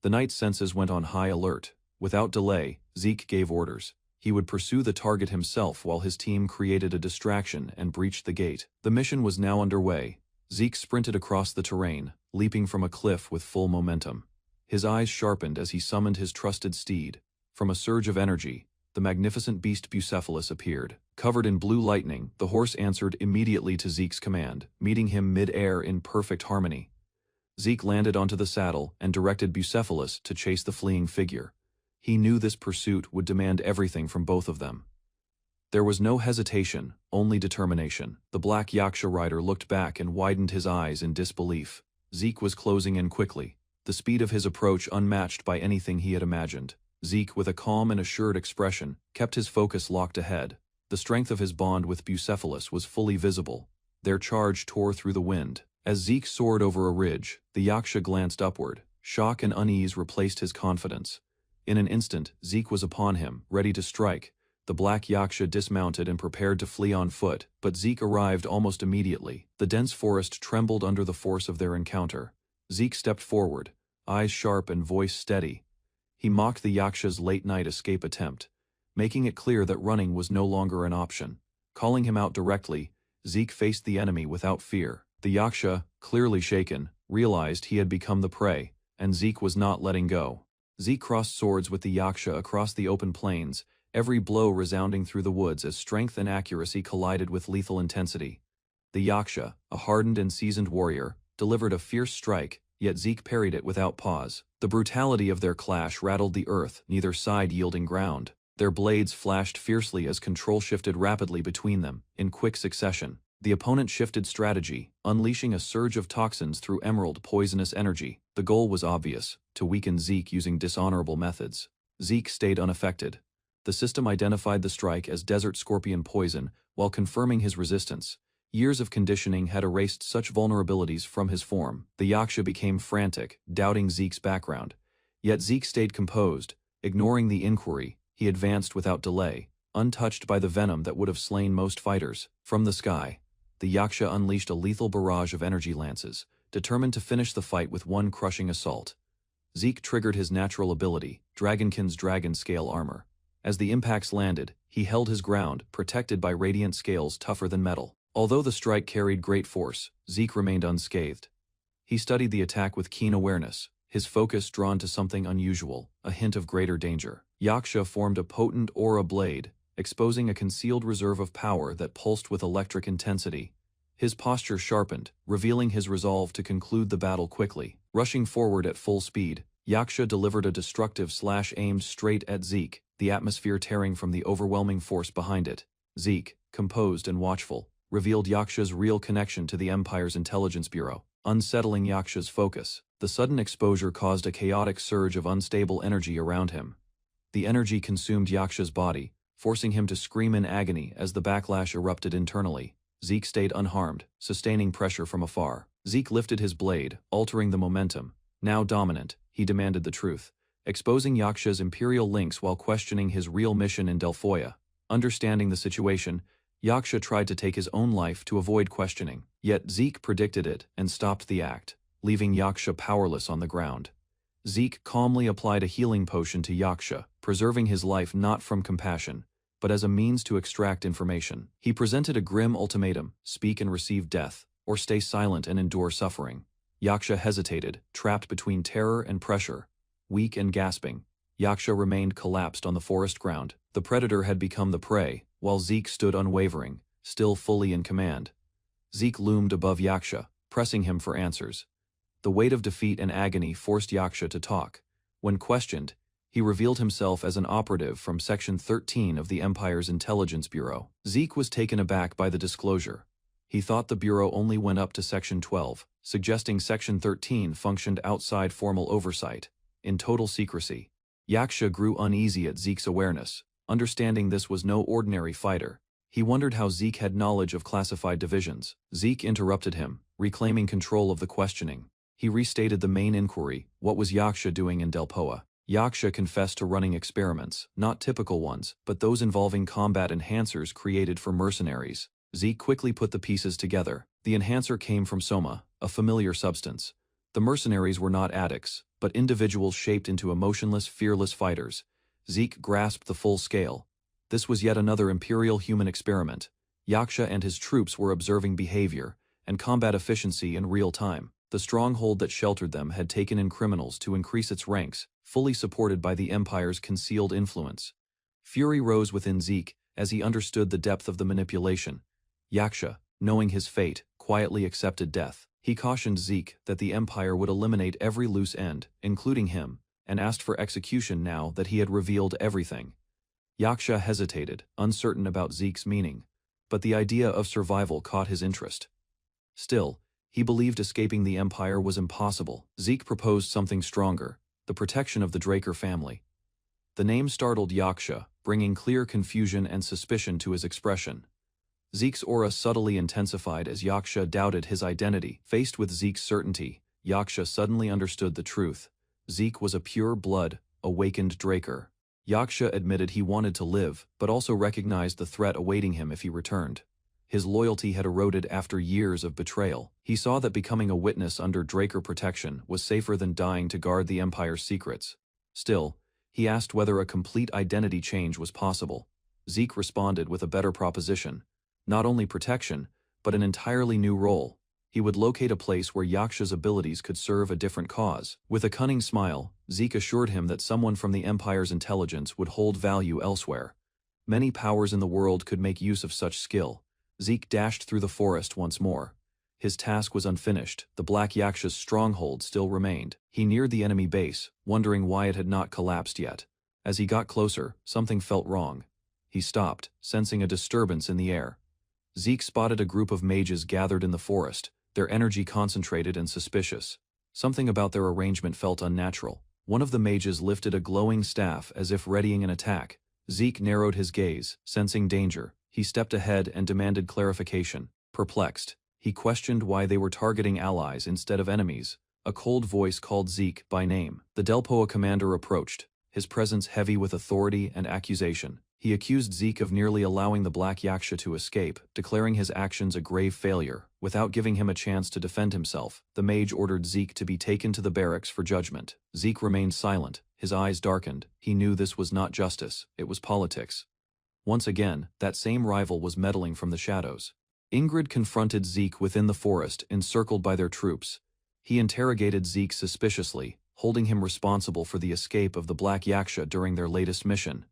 The knight's senses went on high alert. Without delay, Zeke gave orders. He would pursue the target himself while his team created a distraction and breached the gate. The mission was now underway. Zeke sprinted across the terrain, leaping from a cliff with full momentum. His eyes sharpened as he summoned his trusted steed. From a surge of energy, the magnificent beast Bucephalus appeared. Covered in blue lightning, the horse answered immediately to Zeke's command, meeting him mid-air in perfect harmony. Zeke landed onto the saddle and directed Bucephalus to chase the fleeing figure. He knew this pursuit would demand everything from both of them. There was no hesitation, only determination. The black Yaksha rider looked back and widened his eyes in disbelief. Zeke was closing in quickly, the speed of his approach unmatched by anything he had imagined. Zeke, with a calm and assured expression, kept his focus locked ahead. The strength of his bond with Bucephalus was fully visible. Their charge tore through the wind. As Zeke soared over a ridge, the Yaksha glanced upward. Shock and unease replaced his confidence. In an instant, Zeke was upon him, ready to strike. The black Yaksha dismounted and prepared to flee on foot, but Zeke arrived almost immediately. The dense forest trembled under the force of their encounter. Zeke stepped forward, eyes sharp and voice steady. He mocked the Yaksha's late-night escape attempt, making it clear that running was no longer an option. Calling him out directly, Zeke faced the enemy without fear. The Yaksha, clearly shaken, realized he had become the prey, and Zeke was not letting go. Zeke crossed swords with the Yaksha across the open plains, every blow resounding through the woods as strength and accuracy collided with lethal intensity. The Yaksha, a hardened and seasoned warrior, delivered a fierce strike, yet Zeke parried it without pause. The brutality of their clash rattled the earth, neither side yielding ground. Their blades flashed fiercely as control shifted rapidly between them, in quick succession. The opponent shifted strategy, unleashing a surge of toxins through emerald poisonous energy. The goal was obvious, to weaken Zeke using dishonorable methods. Zeke stayed unaffected. The system identified the strike as desert scorpion poison, while confirming his resistance. Years of conditioning had erased such vulnerabilities from his form. The Yaksha became frantic, doubting Zeke's background. Yet Zeke stayed composed. Ignoring the inquiry, he advanced without delay, untouched by the venom that would have slain most fighters. From the sky, the Yaksha unleashed a lethal barrage of energy lances, determined to finish the fight with one crushing assault. Zeke triggered his natural ability, Dragonkin's dragon scale armor. As the impacts landed, he held his ground, protected by radiant scales tougher than metal. Although the strike carried great force, Zeke remained unscathed. He studied the attack with keen awareness, his focus drawn to something unusual, a hint of greater danger. Yaksha formed a potent aura blade, exposing a concealed reserve of power that pulsed with electric intensity. His posture sharpened, revealing his resolve to conclude the battle quickly. Rushing forward at full speed, Yaksha delivered a destructive slash aimed straight at Zeke, the atmosphere tearing from the overwhelming force behind it. Zeke, composed and watchful, revealed Yaksha's real connection to the Empire's intelligence bureau, unsettling Yaksha's focus. The sudden exposure caused a chaotic surge of unstable energy around him. The energy consumed Yaksha's body, forcing him to scream in agony as the backlash erupted internally. Zeke stayed unharmed, sustaining pressure from afar. Zeke lifted his blade, altering the momentum. Now dominant, he demanded the truth, exposing Yaksha's imperial links while questioning his real mission in Delphoia. Understanding the situation, Yaksha tried to take his own life to avoid questioning. Yet Zeke predicted it and stopped the act, leaving Yaksha powerless on the ground. Zeke calmly applied a healing potion to Yaksha, preserving his life not from compassion, but as a means to extract information. He presented a grim ultimatum: speak and receive death, or stay silent and endure suffering. Yaksha hesitated, trapped between terror and pressure. Weak and gasping, Yaksha remained collapsed on the forest ground. The predator had become the prey, while Zeke stood unwavering, still fully in command. Zeke loomed above Yaksha, pressing him for answers. The weight of defeat and agony forced Yaksha to talk. When questioned, he revealed himself as an operative from Section 13 of the Empire's Intelligence Bureau. Zeke was taken aback by the disclosure. He thought the Bureau only went up to Section 12, suggesting Section 13 functioned outside formal oversight, in total secrecy. Yaksha grew uneasy at Zeke's awareness. Understanding this was no ordinary fighter, he wondered how Zeke had knowledge of classified divisions. Zeke interrupted him, reclaiming control of the questioning. He restated the main inquiry: what was Yaksha doing in Delphoia? Yaksha confessed to running experiments, not typical ones, but those involving combat enhancers created for mercenaries. Zeke quickly put the pieces together. The enhancer came from soma, a familiar substance. The mercenaries were not addicts, but individuals shaped into emotionless, fearless fighters. Zeke grasped the full scale. This was yet another imperial human experiment. Yaksha and his troops were observing behavior, and combat efficiency in real time. The stronghold that sheltered them had taken in criminals to increase its ranks, fully supported by the Empire's concealed influence. Fury rose within Zeke as he understood the depth of the manipulation. Yaksha, knowing his fate, quietly accepted death. He cautioned Zeke that the Empire would eliminate every loose end, including him, and asked for execution now that he had revealed everything. Yaksha hesitated, uncertain about Zeke's meaning, but the idea of survival caught his interest. Still, he believed escaping the Empire was impossible. Zeke proposed something stronger, the protection of the Draker family. The name startled Yaksha, bringing clear confusion and suspicion to his expression. Zeke's aura subtly intensified as Yaksha doubted his identity. Faced with Zeke's certainty, Yaksha suddenly understood the truth. Zeke was a pure-blood, awakened Draker. Yaksha admitted he wanted to live, but also recognized the threat awaiting him if he returned. His loyalty had eroded after years of betrayal. He saw that becoming a witness under Draker protection was safer than dying to guard the Empire's secrets. Still, he asked whether a complete identity change was possible. Zeke responded with a better proposition. Not only protection, but an entirely new role. He would locate a place where Yaksha's abilities could serve a different cause. With a cunning smile, Zeke assured him that someone from the Empire's intelligence would hold value elsewhere. Many powers in the world could make use of such skill. Zeke dashed through the forest once more. His task was unfinished. The Black Yaksha's stronghold still remained. He neared the enemy base, wondering why it had not collapsed yet. As he got closer, something felt wrong. He stopped, sensing a disturbance in the air. Zeke spotted a group of mages gathered in the forest, their energy concentrated and suspicious. Something about their arrangement felt unnatural. One of the mages lifted a glowing staff as if readying an attack. Zeke narrowed his gaze, sensing danger. He stepped ahead and demanded clarification. Perplexed, he questioned why they were targeting allies instead of enemies. A cold voice called Zeke by name. The Delpoa commander approached, his presence heavy with authority and accusation. He accused Zeke of nearly allowing the Black Yaksha to escape, declaring his actions a grave failure. Without giving him a chance to defend himself, the mage ordered Zeke to be taken to the barracks for judgment. Zeke remained silent, his eyes darkened. He knew this was not justice, it was politics. Once again, that same rival was meddling from the shadows. Ingrid confronted Zeke within the forest, encircled by their troops. He interrogated Zeke suspiciously, holding him responsible for the escape of the Black Yaksha during their latest mission.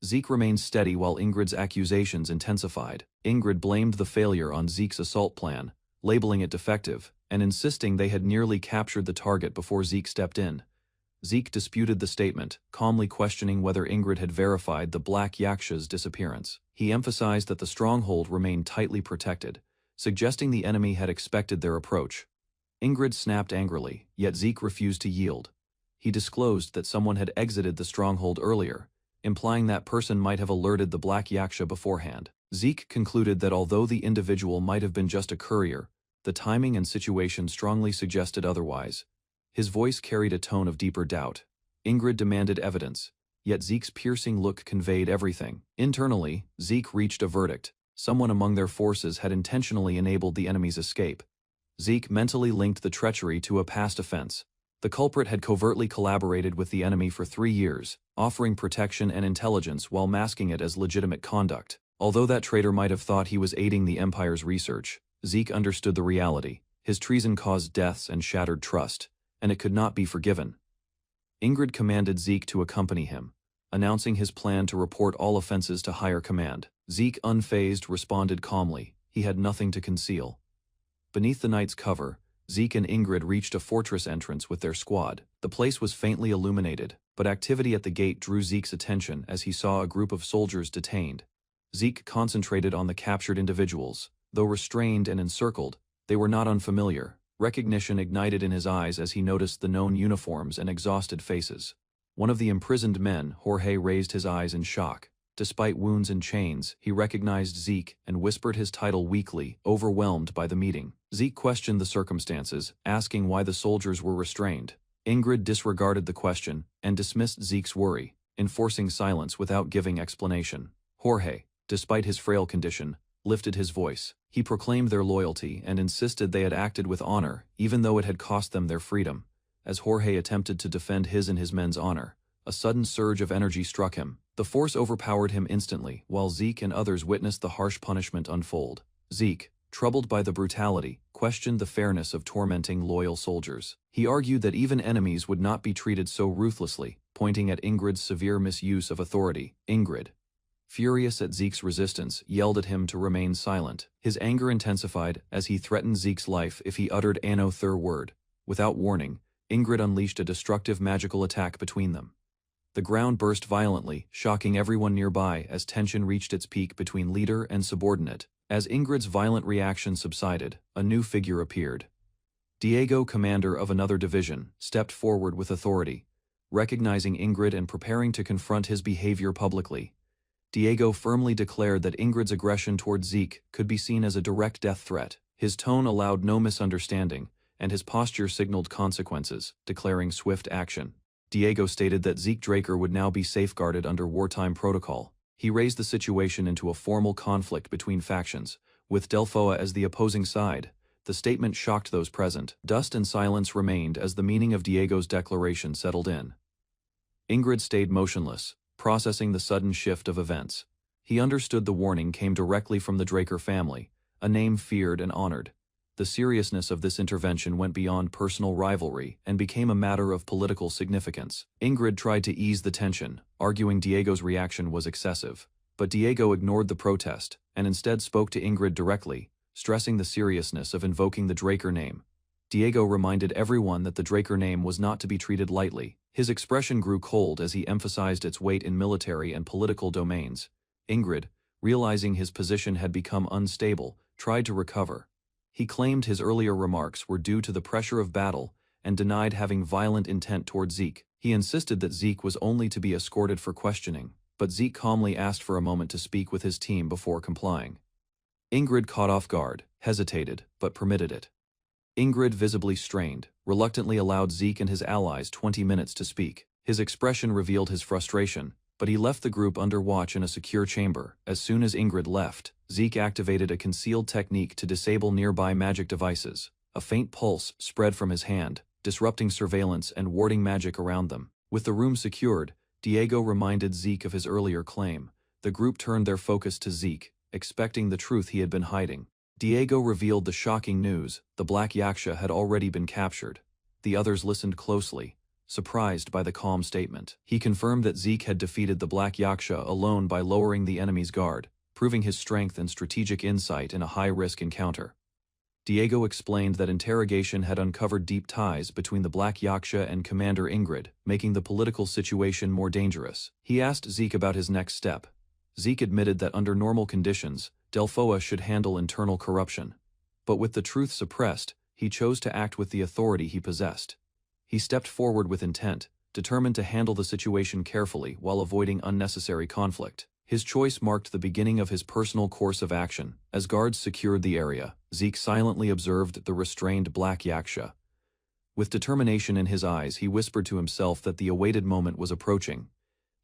Zeke remained steady while Ingrid's accusations intensified. Ingrid blamed the failure on Zeke's assault plan, labeling it defective, and insisting they had nearly captured the target before Zeke stepped in. Zeke disputed the statement, calmly questioning whether Ingrid had verified the Black Yaksha's disappearance. He emphasized that the stronghold remained tightly protected, suggesting the enemy had expected their approach. Ingrid snapped angrily, yet Zeke refused to yield. He disclosed that someone had exited the stronghold earlier, implying that person might have alerted the Black Yaksha beforehand. Zeke concluded that although the individual might have been just a courier, the timing and situation strongly suggested otherwise. His voice carried a tone of deeper doubt. Ingrid demanded evidence, yet Zeke's piercing look conveyed everything. Internally, Zeke reached a verdict. Someone among their forces had intentionally enabled the enemy's escape. Zeke mentally linked the treachery to a past offense. The culprit had covertly collaborated with the enemy for 3 years, offering protection and intelligence while masking it as legitimate conduct. Although that traitor might have thought he was aiding the Empire's research, Zeke understood the reality. His treason caused deaths and shattered trust, and it could not be forgiven. Ingrid commanded Zeke to accompany him, announcing his plan to report all offenses to higher command. Zeke, unfazed, responded calmly. He had nothing to conceal. Beneath the night's cover, Zeke and Ingrid reached a fortress entrance with their squad. The place was faintly illuminated, but activity at the gate drew Zeke's attention as he saw a group of soldiers detained. Zeke concentrated on the captured individuals. Though restrained and encircled, they were not unfamiliar. Recognition ignited in his eyes as he noticed the known uniforms and exhausted faces. One of the imprisoned men, Jorge, raised his eyes in shock. Despite wounds and chains, he recognized Zeke and whispered his title weakly, overwhelmed by the meeting. Zeke questioned the circumstances, asking why the soldiers were restrained. Ingrid disregarded the question and dismissed Zeke's worry, enforcing silence without giving explanation. Jorge, despite his frail condition, lifted his voice. He proclaimed their loyalty and insisted they had acted with honor, even though it had cost them their freedom. As Jorge attempted to defend his and his men's honor, a sudden surge of energy struck him. The force overpowered him instantly, while Zeke and others witnessed the harsh punishment unfold. Zeke, troubled by the brutality, questioned the fairness of tormenting loyal soldiers. He argued that even enemies would not be treated so ruthlessly, pointing at Ingrid's severe misuse of authority. Ingrid, furious at Zeke's resistance, yelled at him to remain silent. His anger intensified as he threatened Zeke's life if he uttered an third word. Without warning, Ingrid unleashed a destructive magical attack between them. The ground burst violently, shocking everyone nearby as tension reached its peak between leader and subordinate. As Ingrid's violent reaction subsided, a new figure appeared. Diego, commander of another division, stepped forward with authority. Recognizing Ingrid and preparing to confront his behavior publicly, Diego firmly declared that Ingrid's aggression toward Zeke could be seen as a direct death threat. His tone allowed no misunderstanding, and his posture signaled consequences, declaring swift action. Diego stated that Zeke Draker would now be safeguarded under wartime protocol. He raised the situation into a formal conflict between factions, with Delfoa as the opposing side. The statement shocked those present. Dust and silence remained as the meaning of Diego's declaration settled in. Ingrid stayed motionless, processing the sudden shift of events. He understood the warning came directly from the Draker family, a name feared and honored. The seriousness of this intervention went beyond personal rivalry and became a matter of political significance. Ingrid tried to ease the tension, arguing Diego's reaction was excessive. But Diego ignored the protest and instead spoke to Ingrid directly, stressing the seriousness of invoking the Draker name. Diego reminded everyone that the Draker name was not to be treated lightly. His expression grew cold as he emphasized its weight in military and political domains. Ingrid, realizing his position had become unstable, tried to recover. He claimed his earlier remarks were due to the pressure of battle and denied having violent intent toward Zeke. He insisted that Zeke was only to be escorted for questioning, but Zeke calmly asked for a moment to speak with his team before complying. Ingrid, caught off guard, hesitated, but permitted it. Ingrid, visibly strained, reluctantly allowed Zeke and his allies 20 minutes to speak. His expression revealed his frustration, but he left the group under watch in a secure chamber. As soon as Ingrid left, Zeke activated a concealed technique to disable nearby magic devices. A faint pulse spread from his hand, disrupting surveillance and warding magic around them. With the room secured, Diego reminded Zeke of his earlier claim. The group turned their focus to Zeke, expecting the truth he had been hiding. Diego revealed the shocking news: the Black Yaksha had already been captured. The others listened closely, surprised by the calm statement. He confirmed that Zeke had defeated the Black Yaksha alone by lowering the enemy's guard, proving his strength and strategic insight in a high-risk encounter. Diego explained that interrogation had uncovered deep ties between the Black Yaksha and Commander Ingrid, making the political situation more dangerous. He asked Zeke about his next step. Zeke admitted that under normal conditions, Delfoa should handle internal corruption. But with the truth suppressed, he chose to act with the authority he possessed. He stepped forward with intent, determined to handle the situation carefully while avoiding unnecessary conflict. His choice marked the beginning of his personal course of action. As guards secured the area, Zeke silently observed the restrained Black Yaksha. With determination in his eyes, he whispered to himself that the awaited moment was approaching.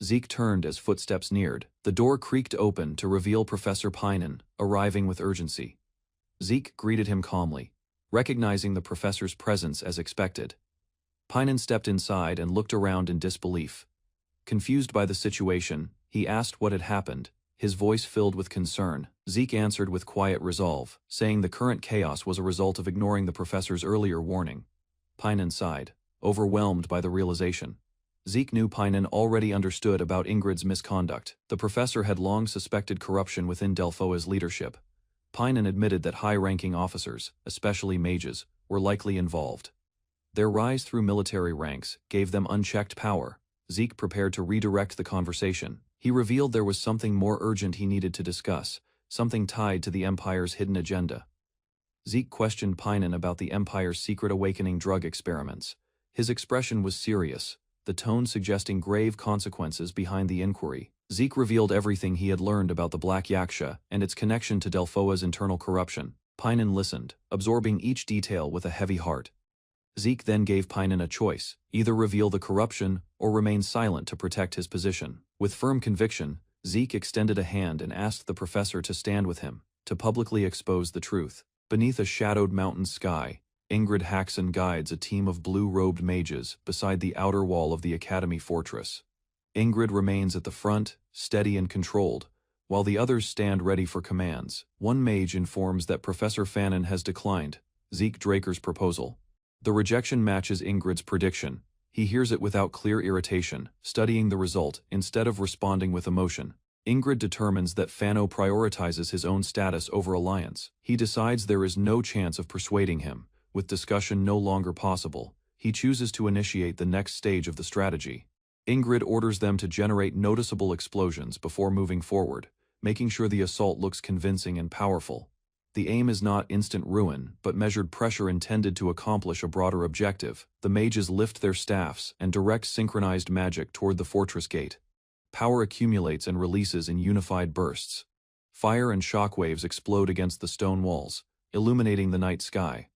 Zeke turned as footsteps neared. The door creaked open to reveal Professor Pinan, arriving with urgency. Zeke greeted him calmly, recognizing the professor's presence as expected. Pinan stepped inside and looked around in disbelief. Confused by the situation, he asked what had happened, his voice filled with concern. Zeke answered with quiet resolve, saying the current chaos was a result of ignoring the professor's earlier warning. Pinan sighed, overwhelmed by the realization. Zeke knew Pinan already understood about Ingrid's misconduct. The professor had long suspected corruption within Delfoa's leadership. Pinan admitted that high-ranking officers, especially mages, were likely involved. Their rise through military ranks gave them unchecked power. Zeke prepared to redirect the conversation. He revealed there was something more urgent he needed to discuss, something tied to the Empire's hidden agenda. Zeke questioned Pinan about the Empire's secret awakening drug experiments. His expression was serious, the tone suggesting grave consequences behind the inquiry. Zeke revealed everything he had learned about the Black Yaksha and its connection to Delfoa's internal corruption. Pinan listened, absorbing each detail with a heavy heart. Zeke then gave Pinan a choice: either reveal the corruption or remain silent to protect his position. With firm conviction, Zeke extended a hand and asked the professor to stand with him, to publicly expose the truth. Beneath a shadowed mountain sky, Ingrid Haxon guides a team of blue-robed mages beside the outer wall of the Academy fortress. Ingrid remains at the front, steady and controlled, while the others stand ready for commands. One mage informs that Professor Fanon has declined Zeke Draker's proposal. The rejection matches Ingrid's prediction. He hears it without clear irritation, studying the result instead of responding with emotion. Ingrid determines that Fano prioritizes his own status over alliance. He decides there is no chance of persuading him. With discussion no longer possible, he chooses to initiate the next stage of the strategy. Ingrid orders them to generate noticeable explosions before moving forward, making sure the assault looks convincing and powerful. The aim is not instant ruin, but measured pressure intended to accomplish a broader objective. The mages lift their staffs and direct synchronized magic toward the fortress gate. Power accumulates and releases in unified bursts. Fire and shockwaves explode against the stone walls, illuminating the night sky.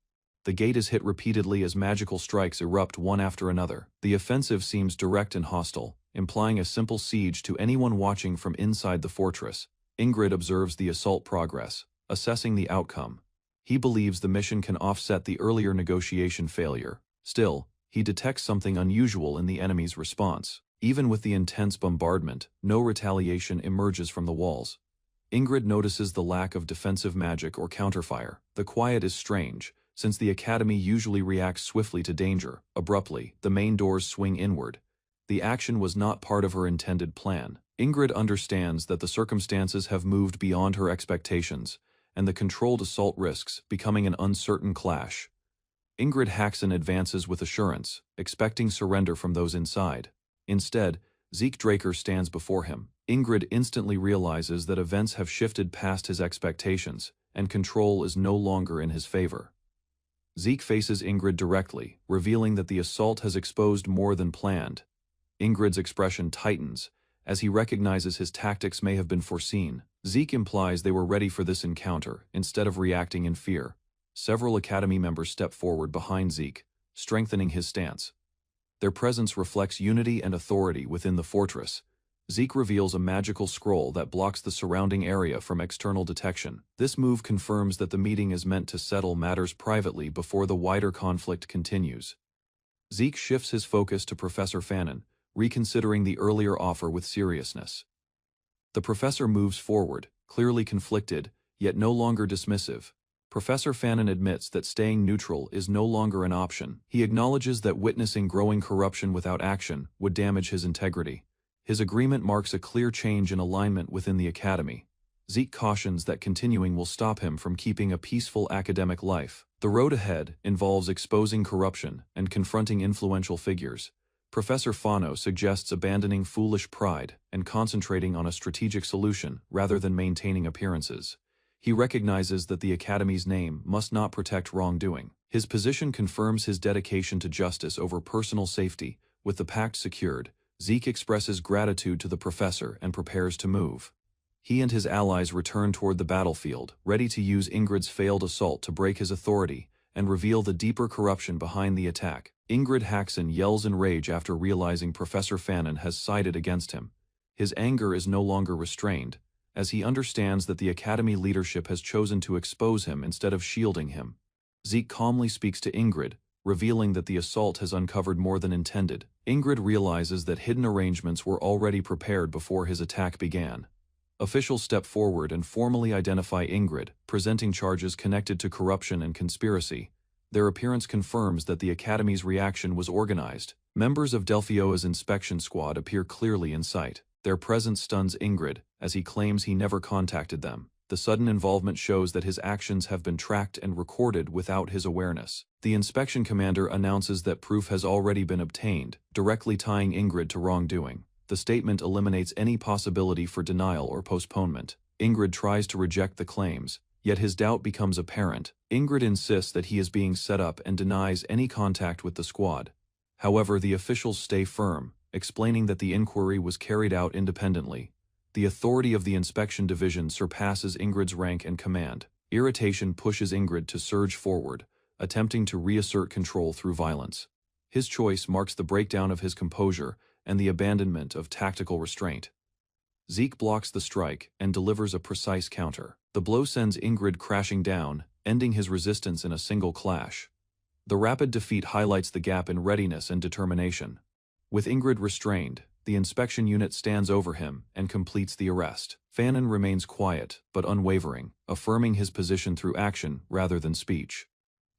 The gate is hit repeatedly as magical strikes erupt one after another. The offensive seems direct and hostile, implying a simple siege to anyone watching from inside the fortress. Ingrid observes the assault progress, assessing the outcome. He believes the mission can offset the earlier negotiation failure. Still, he detects something unusual in the enemy's response. Even with the intense bombardment, no retaliation emerges from the walls. Ingrid notices the lack of defensive magic or counterfire. The quiet is strange, since the Academy usually reacts swiftly to danger. Abruptly, the main doors swing inward. The action was not part of her intended plan. Ingrid understands that the circumstances have moved beyond her expectations, and the controlled assault risks becoming an uncertain clash. Ingrid Haxon advances with assurance, expecting surrender from those inside. Instead, Zeke Draker stands before him. Ingrid instantly realizes that events have shifted past his expectations, and control is no longer in his favor. Zeke faces Ingrid directly, revealing that the assault has exposed more than planned. Ingrid's expression tightens, as he recognizes his tactics may have been foreseen. Zeke implies they were ready for this encounter, instead of reacting in fear. Several Academy members step forward behind Zeke, strengthening his stance. Their presence reflects unity and authority within the fortress. Zeke reveals a magical scroll that blocks the surrounding area from external detection. This move confirms that the meeting is meant to settle matters privately before the wider conflict continues. Zeke shifts his focus to Professor Fanon, reconsidering the earlier offer with seriousness. The professor moves forward, clearly conflicted, yet no longer dismissive. Professor Fanon admits that staying neutral is no longer an option. He acknowledges that witnessing growing corruption without action would damage his integrity. His agreement marks a clear change in alignment within the Academy. Zeke cautions that continuing will stop him from keeping a peaceful academic life. The road ahead involves exposing corruption and confronting influential figures. Professor Fano suggests abandoning foolish pride and concentrating on a strategic solution rather than maintaining appearances. He recognizes that the Academy's name must not protect wrongdoing. His position confirms his dedication to justice over personal safety. With the pact secured, Zeke expresses gratitude to the professor and prepares to move. He and his allies return toward the battlefield, ready to use Ingrid's failed assault to break his authority and reveal the deeper corruption behind the attack. Ingrid Haxon yells in rage after realizing Professor Fanon has sided against him. His anger is no longer restrained, as he understands that the Academy leadership has chosen to expose him instead of shielding him. Zeke calmly speaks to Ingrid, revealing that the assault has uncovered more than intended. Ingrid realizes that hidden arrangements were already prepared before his attack began. Officials step forward and formally identify Ingrid, presenting charges connected to corruption and conspiracy. Their appearance confirms that the Academy's reaction was organized. Members of Delphioa's inspection squad appear clearly in sight. Their presence stuns Ingrid, as he claims he never contacted them. The sudden involvement shows that his actions have been tracked and recorded without his awareness. The inspection commander announces that proof has already been obtained, directly tying Ingrid to wrongdoing. The statement eliminates any possibility for denial or postponement. Ingrid tries to reject the claims, yet his doubt becomes apparent. Ingrid insists that he is being set up and denies any contact with the squad. However, the officials stay firm, explaining that the inquiry was carried out independently. The authority of the inspection division surpasses Ingrid's rank and command. Irritation pushes Ingrid to surge forward, attempting to reassert control through violence. His choice marks the breakdown of his composure and the abandonment of tactical restraint. Zeke blocks the strike and delivers a precise counter. The blow sends Ingrid crashing down, ending his resistance in a single clash. The rapid defeat highlights the gap in readiness and determination. With Ingrid restrained, the inspection unit stands over him and completes the arrest. Fanon remains quiet, but unwavering, affirming his position through action rather than speech.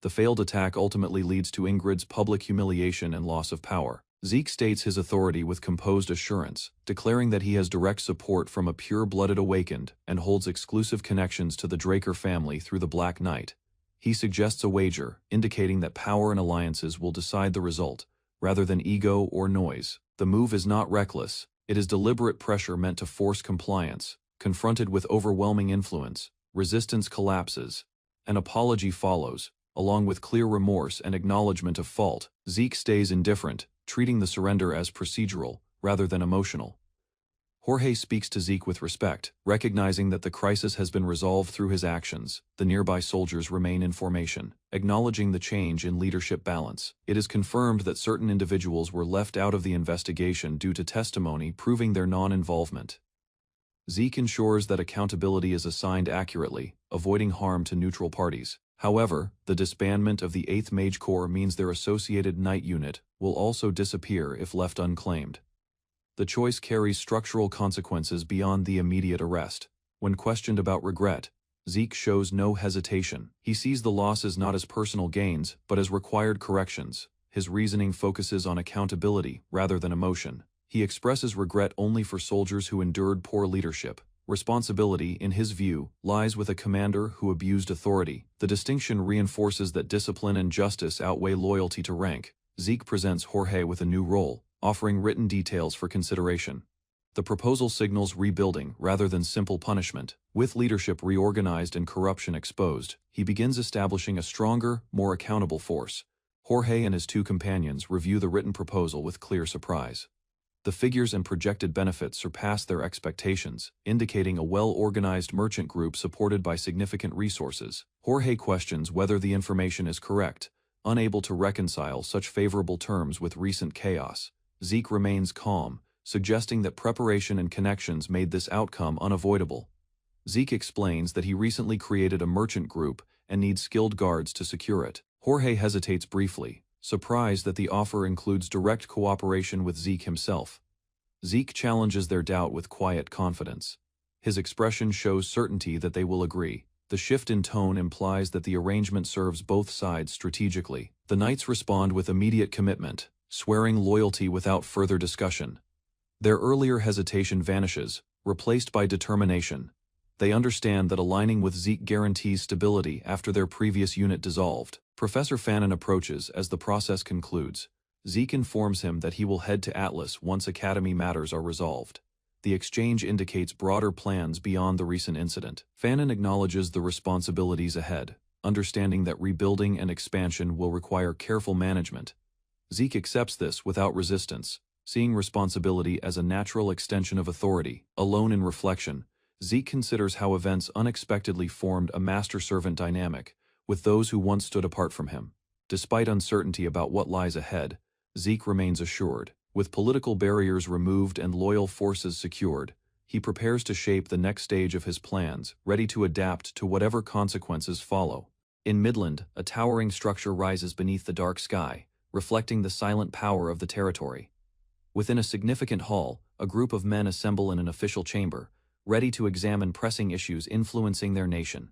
The failed attack ultimately leads to Ingrid's public humiliation and loss of power. Zeke states his authority with composed assurance, declaring that he has direct support from a pure-blooded awakened and holds exclusive connections to the Draker family through the Black Knight. He suggests a wager, indicating that power and alliances will decide the result, rather than ego or noise. The move is not reckless, it is deliberate pressure meant to force compliance. Confronted with overwhelming influence, resistance collapses. An apology follows, along with clear remorse and acknowledgement of fault. Zeke stays indifferent, treating the surrender as procedural, rather than emotional. Jorge speaks to Zeke with respect, recognizing that the crisis has been resolved through his actions. The nearby soldiers remain in formation, acknowledging the change in leadership balance. It is confirmed that certain individuals were left out of the investigation due to testimony proving their non-involvement. Zeke ensures that accountability is assigned accurately, avoiding harm to neutral parties. However, the disbandment of the 8th Mage Corps means their associated Knight unit will also disappear if left unclaimed. The choice carries structural consequences beyond the immediate arrest. When questioned about regret, Zeke shows no hesitation. He sees the losses not as personal gains, but as required corrections. His reasoning focuses on accountability rather than emotion. He expresses regret only for soldiers who endured poor leadership. Responsibility, in his view, lies with a commander who abused authority. The distinction reinforces that discipline and justice outweigh loyalty to rank. Zeke presents Jorge with a new role, offering written details for consideration. The proposal signals rebuilding rather than simple punishment. With leadership reorganized and corruption exposed, he begins establishing a stronger, more accountable force. Jorge and his 2 companions review the written proposal with clear surprise. The figures and projected benefits surpass their expectations, indicating a well-organized merchant group supported by significant resources. Jorge questions whether the information is correct, unable to reconcile such favorable terms with recent chaos. Zeke remains calm, suggesting that preparation and connections made this outcome unavoidable. Zeke explains that he recently created a merchant group and needs skilled guards to secure it. Jorge hesitates briefly, surprised that the offer includes direct cooperation with Zeke himself. Zeke challenges their doubt with quiet confidence. His expression shows certainty that they will agree. The shift in tone implies that the arrangement serves both sides strategically. The Knights respond with immediate commitment, swearing loyalty without further discussion. Their earlier hesitation vanishes, replaced by determination. They understand that aligning with Zeke guarantees stability after their previous unit dissolved. Professor Fanon approaches as the process concludes. Zeke informs him that he will head to Atlas once Academy matters are resolved. The exchange indicates broader plans beyond the recent incident. Fanon acknowledges the responsibilities ahead, understanding that rebuilding and expansion will require careful management. Zeke accepts this without resistance, seeing responsibility as a natural extension of authority. Alone in reflection, Zeke considers how events unexpectedly formed a master-servant dynamic with those who once stood apart from him. Despite uncertainty about what lies ahead, Zeke remains assured. With political barriers removed and loyal forces secured, he prepares to shape the next stage of his plans, ready to adapt to whatever consequences follow. In Midland, a towering structure rises beneath the dark sky, reflecting the silent power of the territory. Within a significant hall, a group of men assemble in an official chamber, ready to examine pressing issues influencing their nation.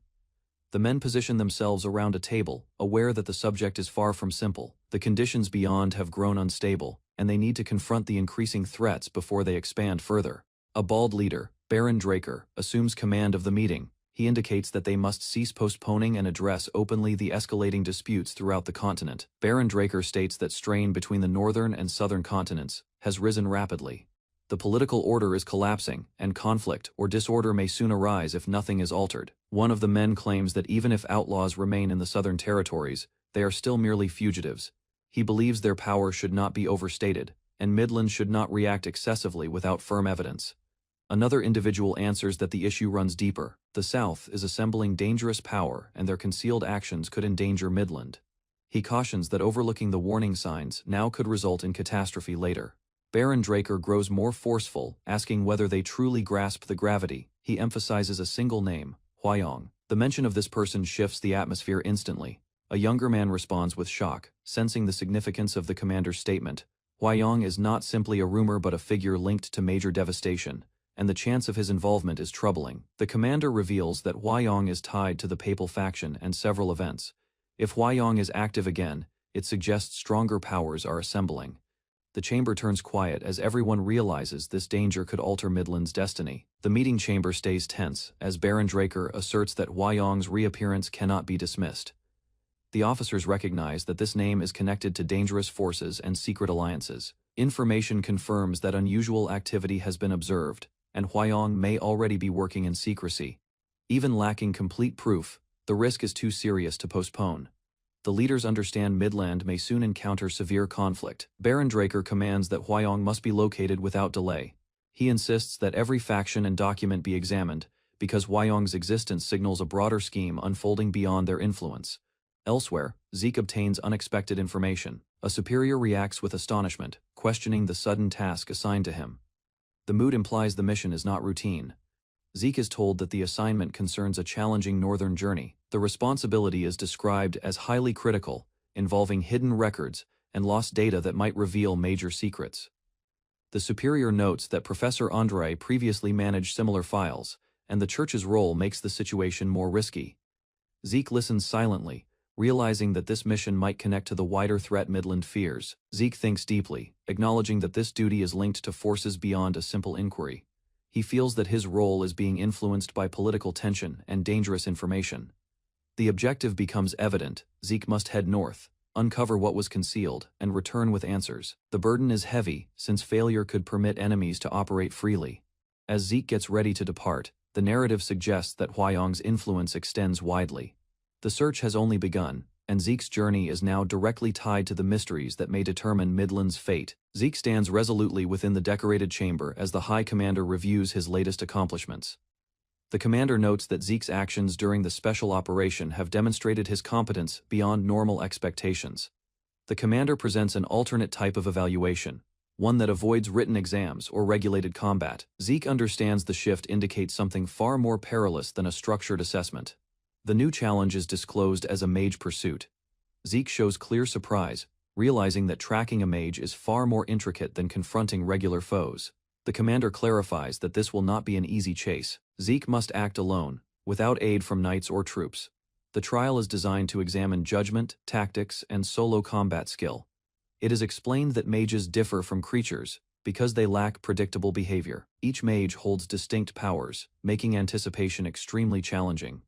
The men position themselves around a table, aware that the subject is far from simple. The conditions beyond have grown unstable, and they need to confront the increasing threats before they expand further. A bald leader, Baron Draker, assumes command of the meeting. He indicates that they must cease postponing and address openly the escalating disputes throughout the continent. Baron Draker states that strain between the northern and southern continents has risen rapidly. The political order is collapsing, and conflict or disorder may soon arise if nothing is altered. One of the men claims that even if outlaws remain in the southern territories, they are still merely fugitives. He believes their power should not be overstated, and Midland should not react excessively without firm evidence. Another individual answers that the issue runs deeper. The South is assembling dangerous power, and their concealed actions could endanger Midland. He cautions that overlooking the warning signs now could result in catastrophe later. Baron Draker grows more forceful, asking whether they truly grasp the gravity. He emphasizes a single name, Huayong. The mention of this person shifts the atmosphere instantly. A younger man responds with shock, sensing the significance of the commander's statement. Huayong is not simply a rumor but a figure linked to major devastation, and the chance of his involvement is troubling. The commander reveals that Huayong is tied to the papal faction and several events. If Huayong is active again, it suggests stronger powers are assembling. The chamber turns quiet as everyone realizes this danger could alter Midland's destiny. The meeting chamber stays tense as Baron Draker asserts that Huayong's reappearance cannot be dismissed. The officers recognize that this name is connected to dangerous forces and secret alliances. Information confirms that unusual activity has been observed, and Huayong may already be working in secrecy. Even lacking complete proof, the risk is too serious to postpone. The leaders understand Midland may soon encounter severe conflict. Baron Draker commands that Huayong must be located without delay. He insists that every faction and document be examined, because Huayong's existence signals a broader scheme unfolding beyond their influence. Elsewhere, Zeke obtains unexpected information. A superior reacts with astonishment, questioning the sudden task assigned to him. The mood implies the mission is not routine. Zeke is told that the assignment concerns a challenging northern journey. The responsibility is described as highly critical, involving hidden records and lost data that might reveal major secrets. The superior notes that Professor Andre previously managed similar files, and the church's role makes the situation more risky. Zeke listens silently, realizing that this mission might connect to the wider threat Midland fears. Zeke thinks deeply, acknowledging that this duty is linked to forces beyond a simple inquiry. He feels that his role is being influenced by political tension and dangerous information. The objective becomes evident. Zeke must head north, uncover what was concealed, and return with answers. The burden is heavy, since failure could permit enemies to operate freely. As Zeke gets ready to depart, the narrative suggests that Huayong's influence extends widely. The search has only begun, and Zeke's journey is now directly tied to the mysteries that may determine Midland's fate. Zeke stands resolutely within the decorated chamber as the High Commander reviews his latest accomplishments. The commander notes that Zeke's actions during the special operation have demonstrated his competence beyond normal expectations. The commander presents an alternate type of evaluation, one that avoids written exams or regulated combat. Zeke understands the shift indicates something far more perilous than a structured assessment. The new challenge is disclosed as a mage pursuit. Zeke shows clear surprise, realizing that tracking a mage is far more intricate than confronting regular foes. The commander clarifies that this will not be an easy chase. Zeke must act alone, without aid from knights or troops. The trial is designed to examine judgment, tactics, and solo combat skill. It is explained that mages differ from creatures because they lack predictable behavior. Each mage holds distinct powers, making anticipation extremely challenging.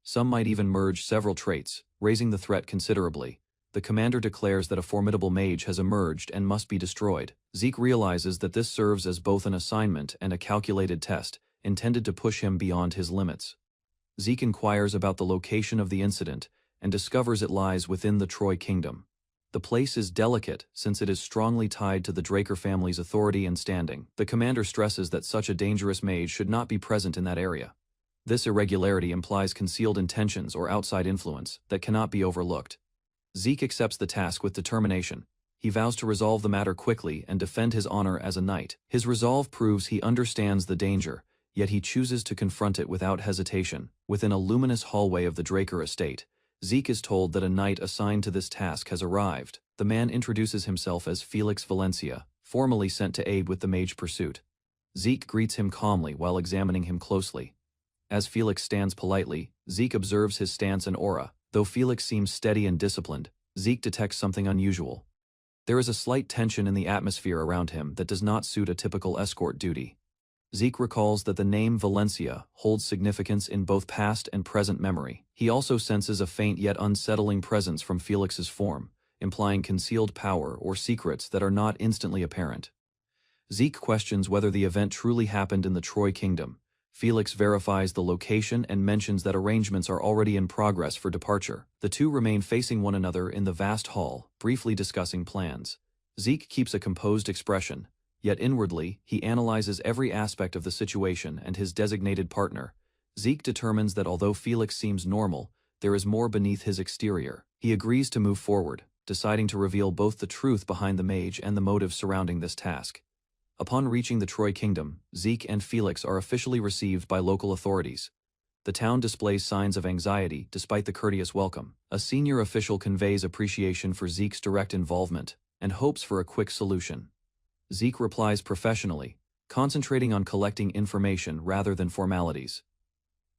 Some might even merge several traits, raising the threat considerably. The commander declares that a formidable mage has emerged and must be destroyed. Zeke realizes that this serves as both an assignment and a calculated test, intended to push him beyond his limits. Zeke inquires about the location of the incident and discovers it lies within the Troy Kingdom. The place is delicate since it is strongly tied to the Draker family's authority and standing. The commander stresses that such a dangerous mage should not be present in that area. This irregularity implies concealed intentions or outside influence that cannot be overlooked. Zeke accepts the task with determination. He vows to resolve the matter quickly and defend his honor as a knight. His resolve proves he understands the danger, yet he chooses to confront it without hesitation. Within a luminous hallway of the Draker estate, Zeke is told that a knight assigned to this task has arrived. The man introduces himself as Felix Valencia, formally sent to aid with the mage pursuit. Zeke greets him calmly while examining him closely. As Felix stands politely, Zeke observes his stance and aura. Though Felix seems steady and disciplined, Zeke detects something unusual. There is a slight tension in the atmosphere around him that does not suit a typical escort duty. Zeke recalls that the name Valencia holds significance in both past and present memory. He also senses a faint yet unsettling presence from Felix's form, implying concealed power or secrets that are not instantly apparent. Zeke questions whether the event truly happened in the Troy Kingdom. Felix verifies the location and mentions that arrangements are already in progress for departure. The two remain facing one another in the vast hall, briefly discussing plans. Zeke keeps a composed expression, yet inwardly, he analyzes every aspect of the situation and his designated partner. Zeke determines that although Felix seems normal, there is more beneath his exterior. He agrees to move forward, deciding to reveal both the truth behind the mage and the motives surrounding this task. Upon reaching the Troy Kingdom, Zeke and Felix are officially received by local authorities. The town displays signs of anxiety despite the courteous welcome. A senior official conveys appreciation for Zeke's direct involvement and hopes for a quick solution. Zeke replies professionally, concentrating on collecting information rather than formalities.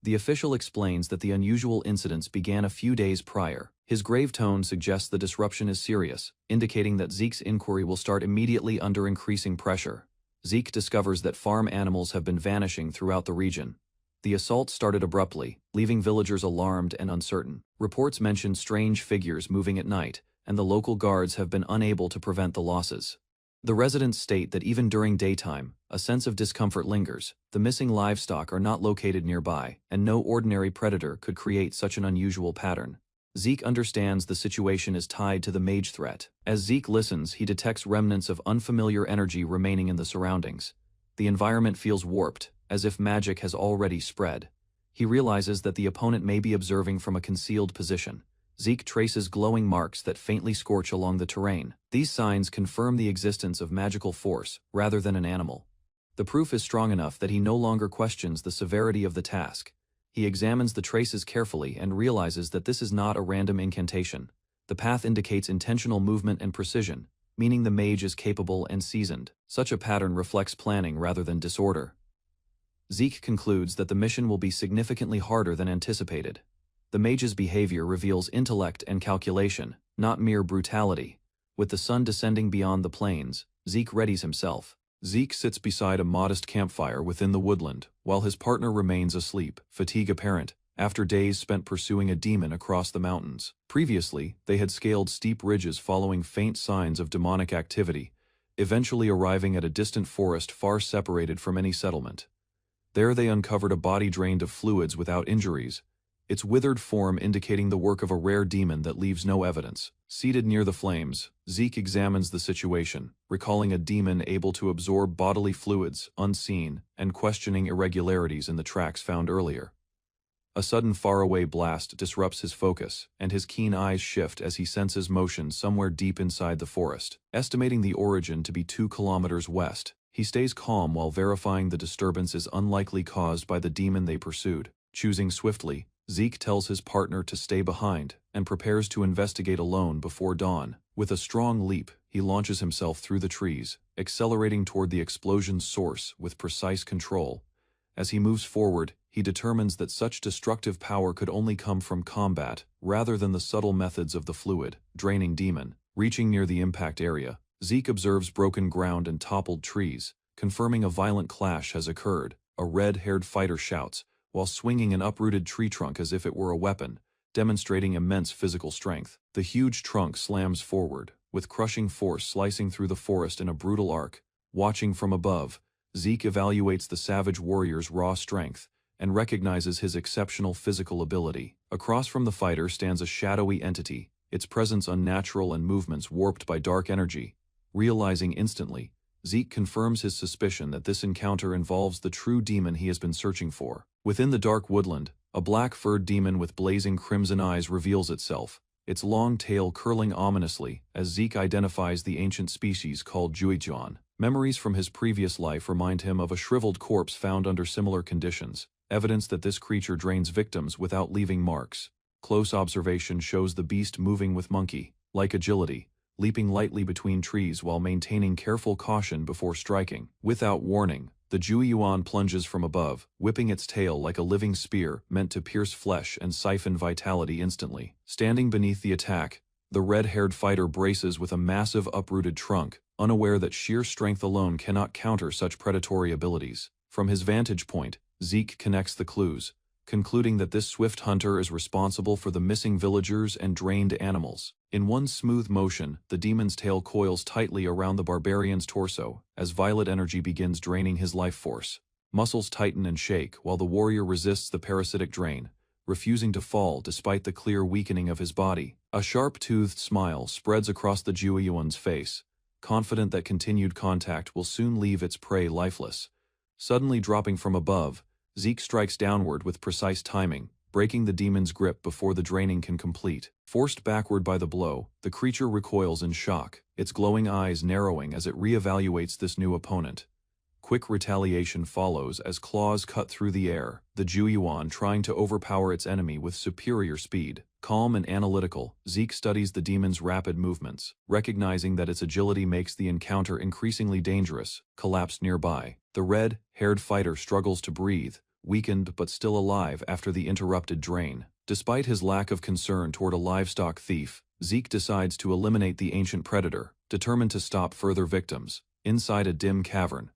The official explains that the unusual incidents began a few days prior. His grave tone suggests the disruption is serious, indicating that Zeke's inquiry will start immediately under increasing pressure. Zeke discovers that farm animals have been vanishing throughout the region. The assault started abruptly, leaving villagers alarmed and uncertain. Reports mention strange figures moving at night, and the local guards have been unable to prevent the losses. The residents state that even during daytime, a sense of discomfort lingers. The missing livestock are not located nearby, and no ordinary predator could create such an unusual pattern. Zeke understands the situation is tied to the mage threat. As Zeke listens, he detects remnants of unfamiliar energy remaining in the surroundings. The environment feels warped, as if magic has already spread. He realizes that the opponent may be observing from a concealed position. Zeke traces glowing marks that faintly scorch along the terrain. These signs confirm the existence of magical force, rather than an animal. The proof is strong enough that he no longer questions the severity of the task. He examines the traces carefully and realizes that this is not a random incantation. The path indicates intentional movement and precision, meaning the mage is capable and seasoned. Such a pattern reflects planning rather than disorder. Zeke concludes that the mission will be significantly harder than anticipated. The mage's behavior reveals intellect and calculation, not mere brutality. With the sun descending beyond the plains, Zeke readies himself. Zeke sits beside a modest campfire within the woodland, while his partner remains asleep, fatigue apparent, after days spent pursuing a demon across the mountains. Previously, they had scaled steep ridges following faint signs of demonic activity, eventually arriving at a distant forest far separated from any settlement. There they uncovered a body drained of fluids without injuries, its withered form indicating the work of a rare demon that leaves no evidence. Seated near the flames, Zeke examines the situation, recalling a demon able to absorb bodily fluids, unseen, and questioning irregularities in the tracks found earlier. A sudden faraway blast disrupts his focus, and his keen eyes shift as he senses motion somewhere deep inside the forest. Estimating the origin to be 2 kilometers west, he stays calm while verifying the disturbance is unlikely caused by the demon they pursued. Choosing swiftly, Zeke tells his partner to stay behind and prepares to investigate alone before dawn. With a strong leap, he launches himself through the trees, accelerating toward the explosion's source with precise control. As he moves forward, he determines that such destructive power could only come from combat, rather than the subtle methods of the fluid-draining demon. Reaching near the impact area, Zeke observes broken ground and toppled trees, confirming a violent clash has occurred. A red-haired fighter shouts, while swinging an uprooted tree trunk as if it were a weapon, demonstrating immense physical strength. The huge trunk slams forward, with crushing force slicing through the forest in a brutal arc. Watching from above, Zeke evaluates the savage warrior's raw strength and recognizes his exceptional physical ability. Across from the fighter stands a shadowy entity, its presence unnatural and movements warped by dark energy. Realizing instantly, Zeke confirms his suspicion that this encounter involves the true demon he has been searching for. Within the dark woodland, a black-furred demon with blazing crimson eyes reveals itself, its long tail curling ominously as Zeke identifies the ancient species called Juijuan. Memories from his previous life remind him of a shriveled corpse found under similar conditions, evidence that this creature drains victims without leaving marks. Close observation shows the beast moving with monkey-like agility, leaping lightly between trees while maintaining careful caution before striking. Without warning, the Juiyuan plunges from above, whipping its tail like a living spear meant to pierce flesh and siphon vitality instantly. Standing beneath the attack, the red-haired fighter braces with a massive uprooted trunk, unaware that sheer strength alone cannot counter such predatory abilities. From his vantage point, Zeke connects the clues, concluding that this swift hunter is responsible for the missing villagers and drained animals. In one smooth motion, the demon's tail coils tightly around the barbarian's torso, as violet energy begins draining his life force. Muscles tighten and shake while the warrior resists the parasitic drain, refusing to fall despite the clear weakening of his body. A sharp-toothed smile spreads across the Juiyuan's face, confident that continued contact will soon leave its prey lifeless. Suddenly dropping from above, Zeke strikes downward with precise timing, breaking the demon's grip before the draining can complete. Forced backward by the blow, the creature recoils in shock, its glowing eyes narrowing as it re-evaluates this new opponent. Quick retaliation follows as claws cut through the air, the Juiyuan trying to overpower its enemy with superior speed. Calm and analytical, Zeke studies the demon's rapid movements, recognizing that its agility makes the encounter increasingly dangerous. Collapsed nearby, the red-haired fighter struggles to breathe, weakened but still alive after the interrupted drain. Despite his lack of concern toward a livestock thief, Zeke decides to eliminate the ancient predator, determined to stop further victims. Inside a dim cavern,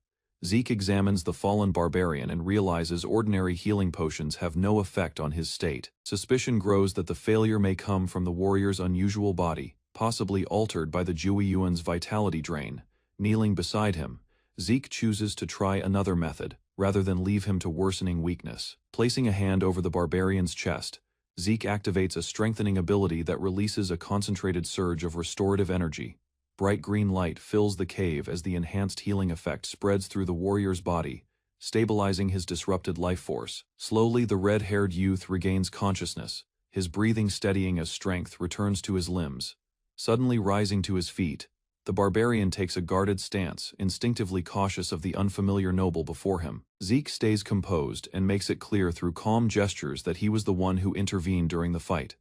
Zeke examines the fallen barbarian and realizes ordinary healing potions have no effect on his state. Suspicion grows that the failure may come from the warrior's unusual body, possibly altered by the Jueyuan's vitality drain. Kneeling beside him, Zeke chooses to try another method, rather than leave him to worsening weakness. Placing a hand over the barbarian's chest, Zeke activates a strengthening ability that releases a concentrated surge of restorative energy. Bright green light fills the cave as the enhanced healing effect spreads through the warrior's body, stabilizing his disrupted life force. Slowly, the red-haired youth regains consciousness, his breathing steadying as strength returns to his limbs. Suddenly rising to his feet, the barbarian takes a guarded stance, instinctively cautious of the unfamiliar noble before him. Zeke stays composed and makes it clear through calm gestures that he was the one who intervened during the fight.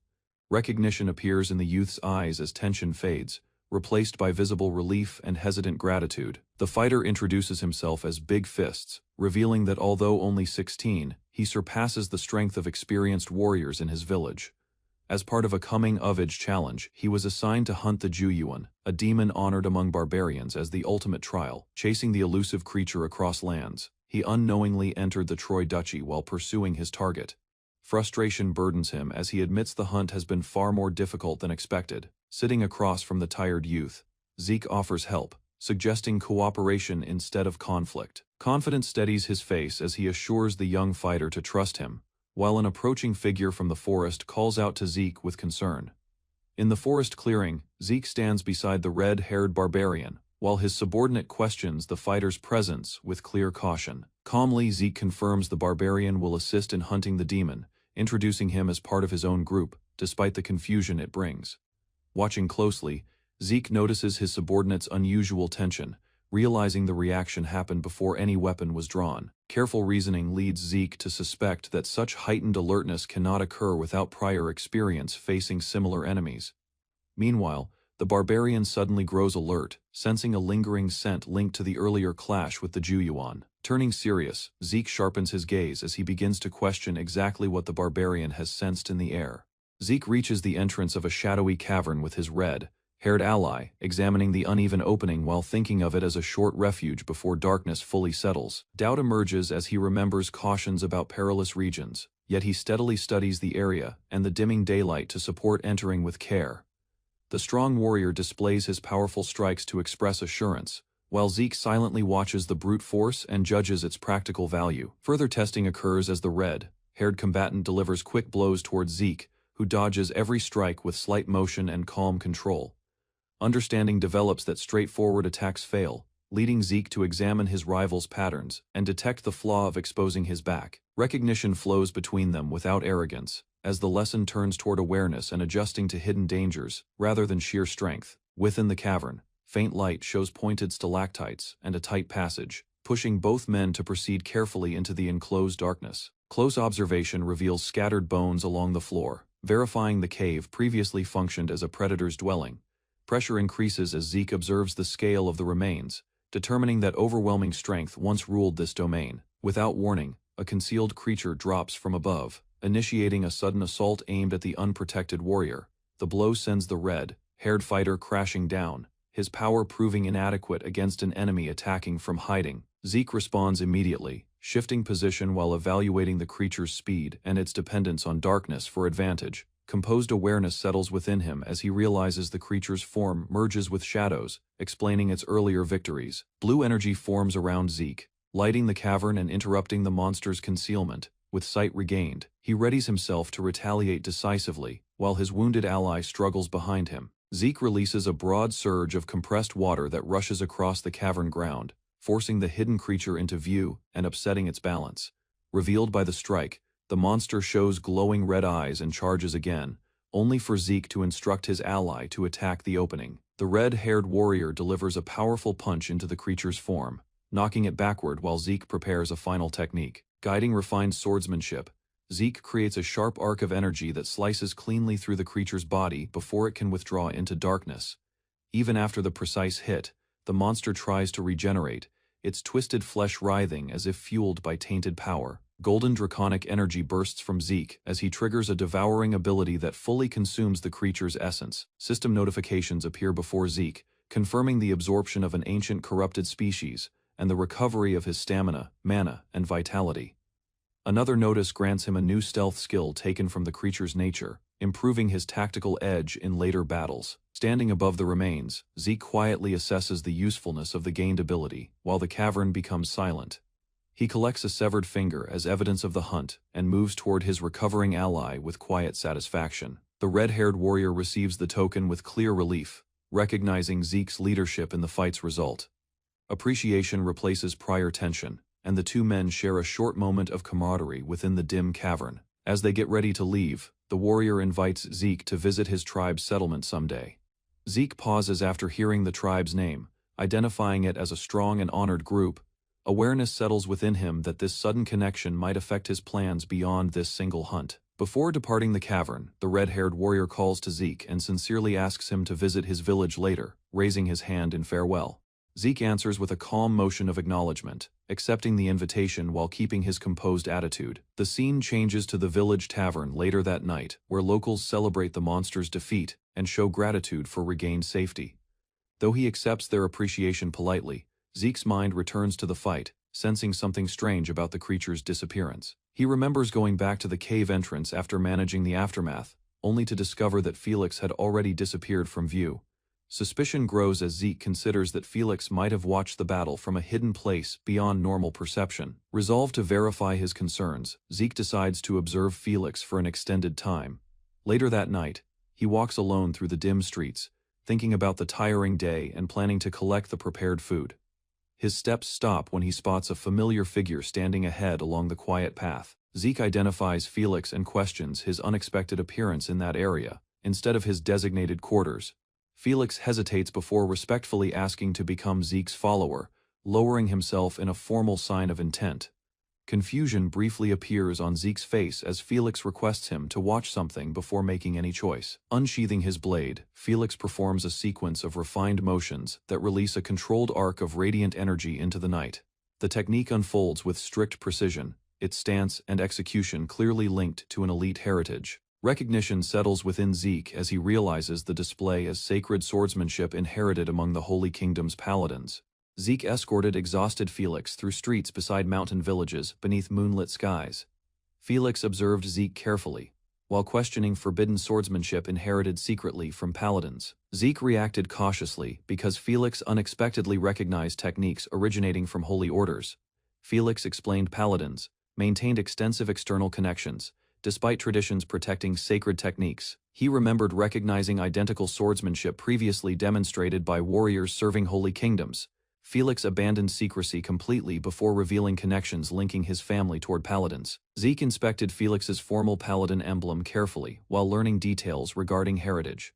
Recognition appears in the youth's eyes as tension fades, replaced by visible relief and hesitant gratitude. The fighter introduces himself as Big Fists, revealing that although only 16, he surpasses the strength of experienced warriors in his village. As part of a coming-of-age challenge, he was assigned to hunt the Jueyuan, a demon honored among barbarians as the ultimate trial. Chasing the elusive creature across lands, he unknowingly entered the Troy Duchy while pursuing his target. Frustration burdens him as he admits the hunt has been far more difficult than expected. Sitting across from the tired youth, Zeke offers help, suggesting cooperation instead of conflict. Confidence steadies his face as he assures the young fighter to trust him, while an approaching figure from the forest calls out to Zeke with concern. In the forest clearing, Zeke stands beside the red-haired barbarian, while his subordinate questions the fighter's presence with clear caution. Calmly, Zeke confirms the barbarian will assist in hunting the demon, introducing him as part of his own group, despite the confusion it brings. Watching closely, Zeke notices his subordinate's unusual tension, realizing the reaction happened before any weapon was drawn. Careful reasoning leads Zeke to suspect that such heightened alertness cannot occur without prior experience facing similar enemies. Meanwhile, the barbarian suddenly grows alert, sensing a lingering scent linked to the earlier clash with the Jueyuan. Turning serious, Zeke sharpens his gaze as he begins to question exactly what the barbarian has sensed in the air. Zeke reaches the entrance of a shadowy cavern with his red-haired ally, examining the uneven opening while thinking of it as a short refuge before darkness fully settles. Doubt emerges as he remembers cautions about perilous regions, yet he steadily studies the area and the dimming daylight to support entering with care. The strong warrior displays his powerful strikes to express assurance, while Zeke silently watches the brute force and judges its practical value. Further testing occurs as the red-haired combatant delivers quick blows towards Zeke, who dodges every strike with slight motion and calm control. Understanding develops that straightforward attacks fail, leading Zeke to examine his rival's patterns and detect the flaw of exposing his back. Recognition flows between them without arrogance, as the lesson turns toward awareness and adjusting to hidden dangers, rather than sheer strength. Within the cavern, faint light shows pointed stalactites and a tight passage, pushing both men to proceed carefully into the enclosed darkness. Close observation reveals scattered bones along the floor, verifying the cave previously functioned as a predator's dwelling. Pressure increases as Zeke observes the scale of the remains, determining that overwhelming strength once ruled this domain. Without warning, a concealed creature drops from above, initiating a sudden assault aimed at the unprotected warrior. The blow sends the red-haired fighter crashing down, his power proving inadequate against an enemy attacking from hiding. Zeke responds immediately, shifting position while evaluating the creature's speed and its dependence on darkness for advantage. Composed awareness settles within him as he realizes the creature's form merges with shadows, explaining its earlier victories. Blue energy forms around Zeke, lighting the cavern and interrupting the monster's concealment. With sight regained, he readies himself to retaliate decisively, while his wounded ally struggles behind him. Zeke releases a broad surge of compressed water that rushes across the cavern ground, forcing the hidden creature into view and upsetting its balance. Revealed by the strike, the monster shows glowing red eyes and charges again, only for Zeke to instruct his ally to attack the opening. The red-haired warrior delivers a powerful punch into the creature's form, knocking it backward while Zeke prepares a final technique. Guiding refined swordsmanship, Zeke creates a sharp arc of energy that slices cleanly through the creature's body before it can withdraw into darkness. Even after the precise hit, the monster tries to regenerate, its twisted flesh writhing as if fueled by tainted power. Golden draconic energy bursts from Zeke as he triggers a devouring ability that fully consumes the creature's essence. System notifications appear before Zeke, confirming the absorption of an ancient corrupted species and the recovery of his stamina, mana, and vitality. Another notice grants him a new stealth skill taken from the creature's nature, improving his tactical edge in later battles. Standing above the remains, Zeke quietly assesses the usefulness of the gained ability, while the cavern becomes silent. He collects a severed finger as evidence of the hunt and moves toward his recovering ally with quiet satisfaction. The red-haired warrior receives the token with clear relief, recognizing Zeke's leadership in the fight's result. Appreciation replaces prior tension, and the two men share a short moment of camaraderie within the dim cavern. As they get ready to leave, the warrior invites Zeke to visit his tribe's settlement someday. Zeke pauses after hearing the tribe's name, identifying it as a strong and honored group. Awareness settles within him that this sudden connection might affect his plans beyond this single hunt. Before departing the cavern, the red-haired warrior calls to Zeke and sincerely asks him to visit his village later, raising his hand in farewell. Zeke answers with a calm motion of acknowledgement, accepting the invitation while keeping his composed attitude. The scene changes to the village tavern later that night, where locals celebrate the monster's defeat and show gratitude for regained safety. Though he accepts their appreciation politely, Zeke's mind returns to the fight, sensing something strange about the creature's disappearance. He remembers going back to the cave entrance after managing the aftermath, only to discover that Felix had already disappeared from view. Suspicion grows as Zeke considers that Felix might have watched the battle from a hidden place beyond normal perception. Resolved to verify his concerns, Zeke decides to observe Felix for an extended time. Later that night, he walks alone through the dim streets, thinking about the tiring day and planning to collect the prepared food. His steps stop when he spots a familiar figure standing ahead along the quiet path. Zeke identifies Felix and questions his unexpected appearance in that area, instead of his designated quarters. Felix hesitates before respectfully asking to become Zeke's follower, lowering himself in a formal sign of intent. Confusion briefly appears on Zeke's face as Felix requests him to watch something before making any choice. Unsheathing his blade, Felix performs a sequence of refined motions that release a controlled arc of radiant energy into the night. The technique unfolds with strict precision, its stance and execution clearly linked to an elite heritage. Recognition settles within Zeke as he realizes the display as sacred swordsmanship inherited among the Holy Kingdom's paladins. Zeke escorted exhausted Felix through streets beside mountain villages beneath moonlit skies. Felix observed Zeke carefully, while questioning forbidden swordsmanship inherited secretly from paladins. Zeke reacted cautiously because Felix unexpectedly recognized techniques originating from holy orders. Felix explained paladins maintained extensive external connections, despite traditions protecting sacred techniques. He remembered recognizing identical swordsmanship previously demonstrated by warriors serving holy kingdoms. Felix abandoned secrecy completely before revealing connections linking his family toward paladins. Zeke inspected Felix's formal paladin emblem carefully while learning details regarding heritage.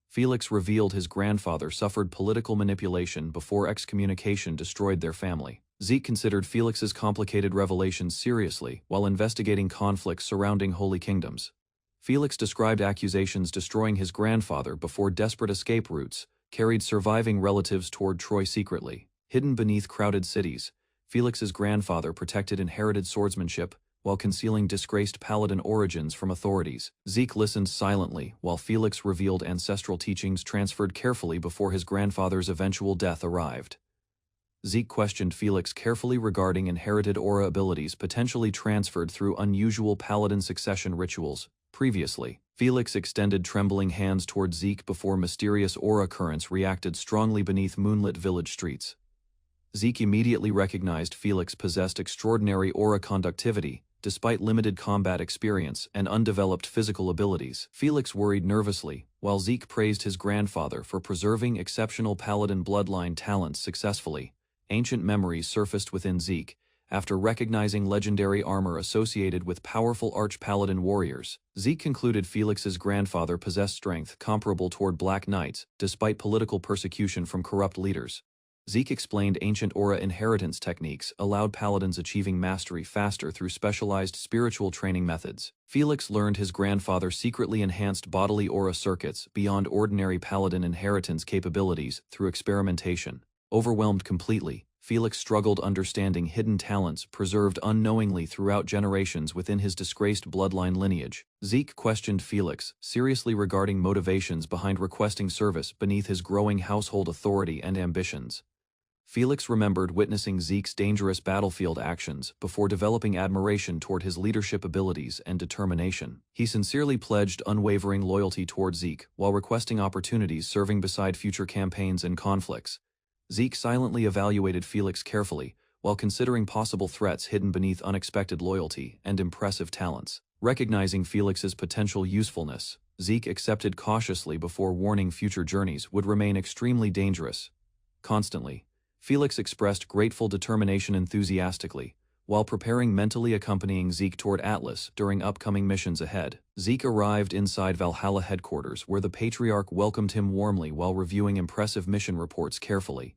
Felix revealed his grandfather suffered political manipulation before excommunication destroyed their family. Zeke considered Felix's complicated revelations seriously while investigating conflicts surrounding holy kingdoms. Felix described accusations destroying his grandfather before desperate escape routes carried surviving relatives toward Troy secretly. Hidden beneath crowded cities, Felix's grandfather protected inherited swordsmanship while concealing disgraced paladin origins from authorities. Zeke listened silently while Felix revealed ancestral teachings transferred carefully before his grandfather's eventual death arrived. Zeke questioned Felix carefully regarding inherited aura abilities potentially transferred through unusual paladin succession rituals. Previously, Felix extended trembling hands toward Zeke before mysterious aura currents reacted strongly beneath moonlit village streets. Zeke immediately recognized Felix possessed extraordinary aura conductivity, despite limited combat experience and undeveloped physical abilities. Felix worried nervously, while Zeke praised his grandfather for preserving exceptional paladin bloodline talents successfully. Ancient memories surfaced within Zeke, after recognizing legendary armor associated with powerful arch-paladin warriors. Zeke concluded Felix's grandfather possessed strength comparable toward Black Knights, despite political persecution from corrupt leaders. Zeke explained ancient aura inheritance techniques allowed paladins achieving mastery faster through specialized spiritual training methods. Felix learned his grandfather secretly enhanced bodily aura circuits beyond ordinary paladin inheritance capabilities through experimentation. Overwhelmed completely, Felix struggled understanding hidden talents preserved unknowingly throughout generations within his disgraced bloodline lineage. Zeke questioned Felix seriously regarding motivations behind requesting service beneath his growing household authority and ambitions. Felix remembered witnessing Zeke's dangerous battlefield actions before developing admiration toward his leadership abilities and determination. He sincerely pledged unwavering loyalty toward Zeke while requesting opportunities serving beside future campaigns and conflicts. Zeke silently evaluated Felix carefully while considering possible threats hidden beneath unexpected loyalty and impressive talents. Recognizing Felix's potential usefulness, Zeke accepted cautiously before warning future journeys would remain extremely dangerous. Constantly, Felix expressed grateful determination enthusiastically, while preparing mentally accompanying Zeke toward Atlas during upcoming missions ahead. Zeke arrived inside Valhalla headquarters where the Patriarch welcomed him warmly while reviewing impressive mission reports carefully.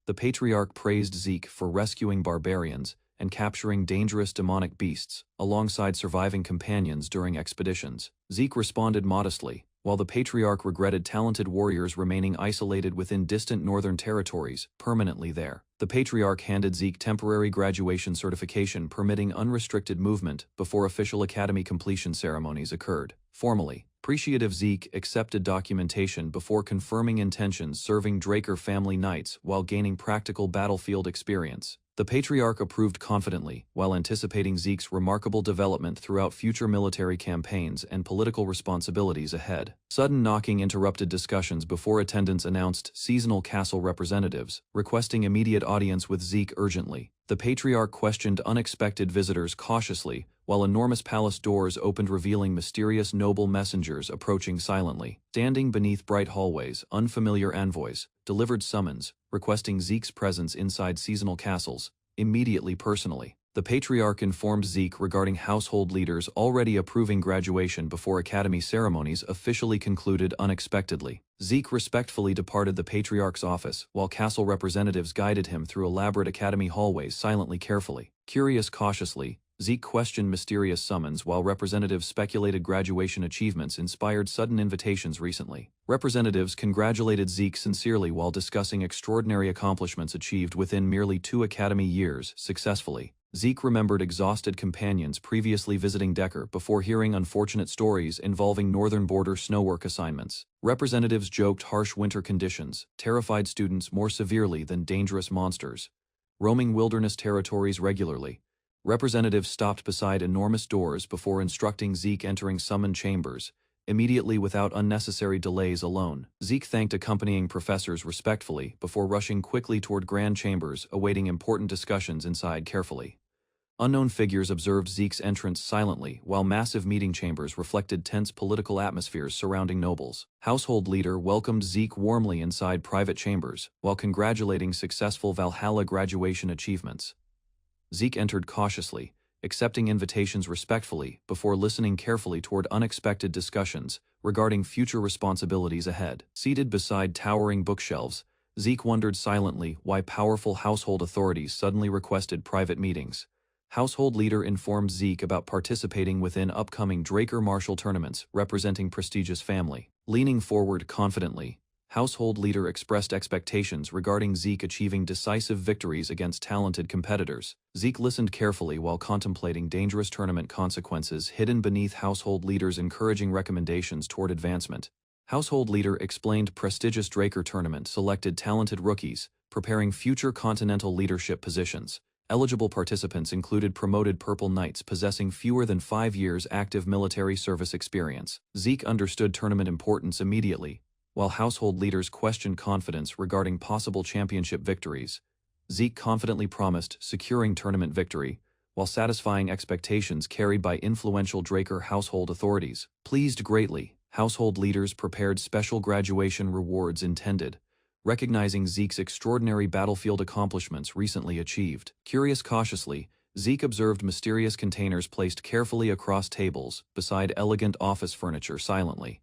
The Patriarch praised Zeke for rescuing barbarians and capturing dangerous demonic beasts, alongside surviving companions during expeditions. Zeke responded modestly, while the Patriarch regretted talented warriors remaining isolated within distant northern territories, permanently there. The Patriarch handed Zeke temporary graduation certification permitting unrestricted movement before official academy completion ceremonies occurred. Formally, appreciative Zeke accepted documentation before confirming intentions serving Draker family knights while gaining practical battlefield experience. The Patriarch approved confidently, while anticipating Zeke's remarkable development throughout future military campaigns and political responsibilities ahead. Sudden knocking interrupted discussions before attendants announced seasonal castle representatives, requesting immediate audience with Zeke urgently. The Patriarch questioned unexpected visitors cautiously, while enormous palace doors opened revealing mysterious noble messengers approaching silently. Standing beneath bright hallways, unfamiliar envoys delivered summons, requesting Zeke's presence inside seasonal castles, immediately personally. The Patriarch informed Zeke regarding household leaders already approving graduation before academy ceremonies officially concluded unexpectedly. Zeke respectfully departed the Patriarch's office while castle representatives guided him through elaborate academy hallways silently carefully. Curious cautiously, Zeke questioned mysterious summons while representatives speculated graduation achievements inspired sudden invitations recently. Representatives congratulated Zeke sincerely while discussing extraordinary accomplishments achieved within merely 2 academy years successfully. Zeke remembered exhausted companions previously visiting Decker before hearing unfortunate stories involving northern border snowwork assignments. Representatives joked harsh winter conditions terrified students more severely than dangerous monsters. Roaming wilderness territories regularly, representatives stopped beside enormous doors before instructing Zeke entering summoned chambers, immediately without unnecessary delays alone. Zeke thanked accompanying professors respectfully before rushing quickly toward grand chambers awaiting important discussions inside carefully. Unknown figures observed Zeke's entrance silently while massive meeting chambers reflected tense political atmospheres surrounding nobles. Household leader welcomed Zeke warmly inside private chambers while congratulating successful Valhalla graduation achievements. Zeke entered cautiously, accepting invitations respectfully before listening carefully toward unexpected discussions regarding future responsibilities ahead. Seated beside towering bookshelves, Zeke wondered silently why powerful household authorities suddenly requested private meetings. Household leader informed Zeke about participating within upcoming Draker martial tournaments representing prestigious family. Leaning forward confidently, household leader expressed expectations regarding Zeke achieving decisive victories against talented competitors. Zeke listened carefully while contemplating dangerous tournament consequences hidden beneath household leader's encouraging recommendations toward advancement. Household leader explained prestigious Draker tournament selected talented rookies, preparing future continental leadership positions. Eligible participants included promoted Purple Knights possessing fewer than 5 years active military service experience. Zeke understood tournament importance immediately, while household leaders questioned confidence regarding possible championship victories. Zeke confidently promised securing tournament victory, while satisfying expectations carried by influential Draker household authorities. Pleased greatly, household leaders prepared special graduation rewards intended, recognizing Zeke's extraordinary battlefield accomplishments recently achieved. Curious cautiously, Zeke observed mysterious containers placed carefully across tables beside elegant office furniture silently.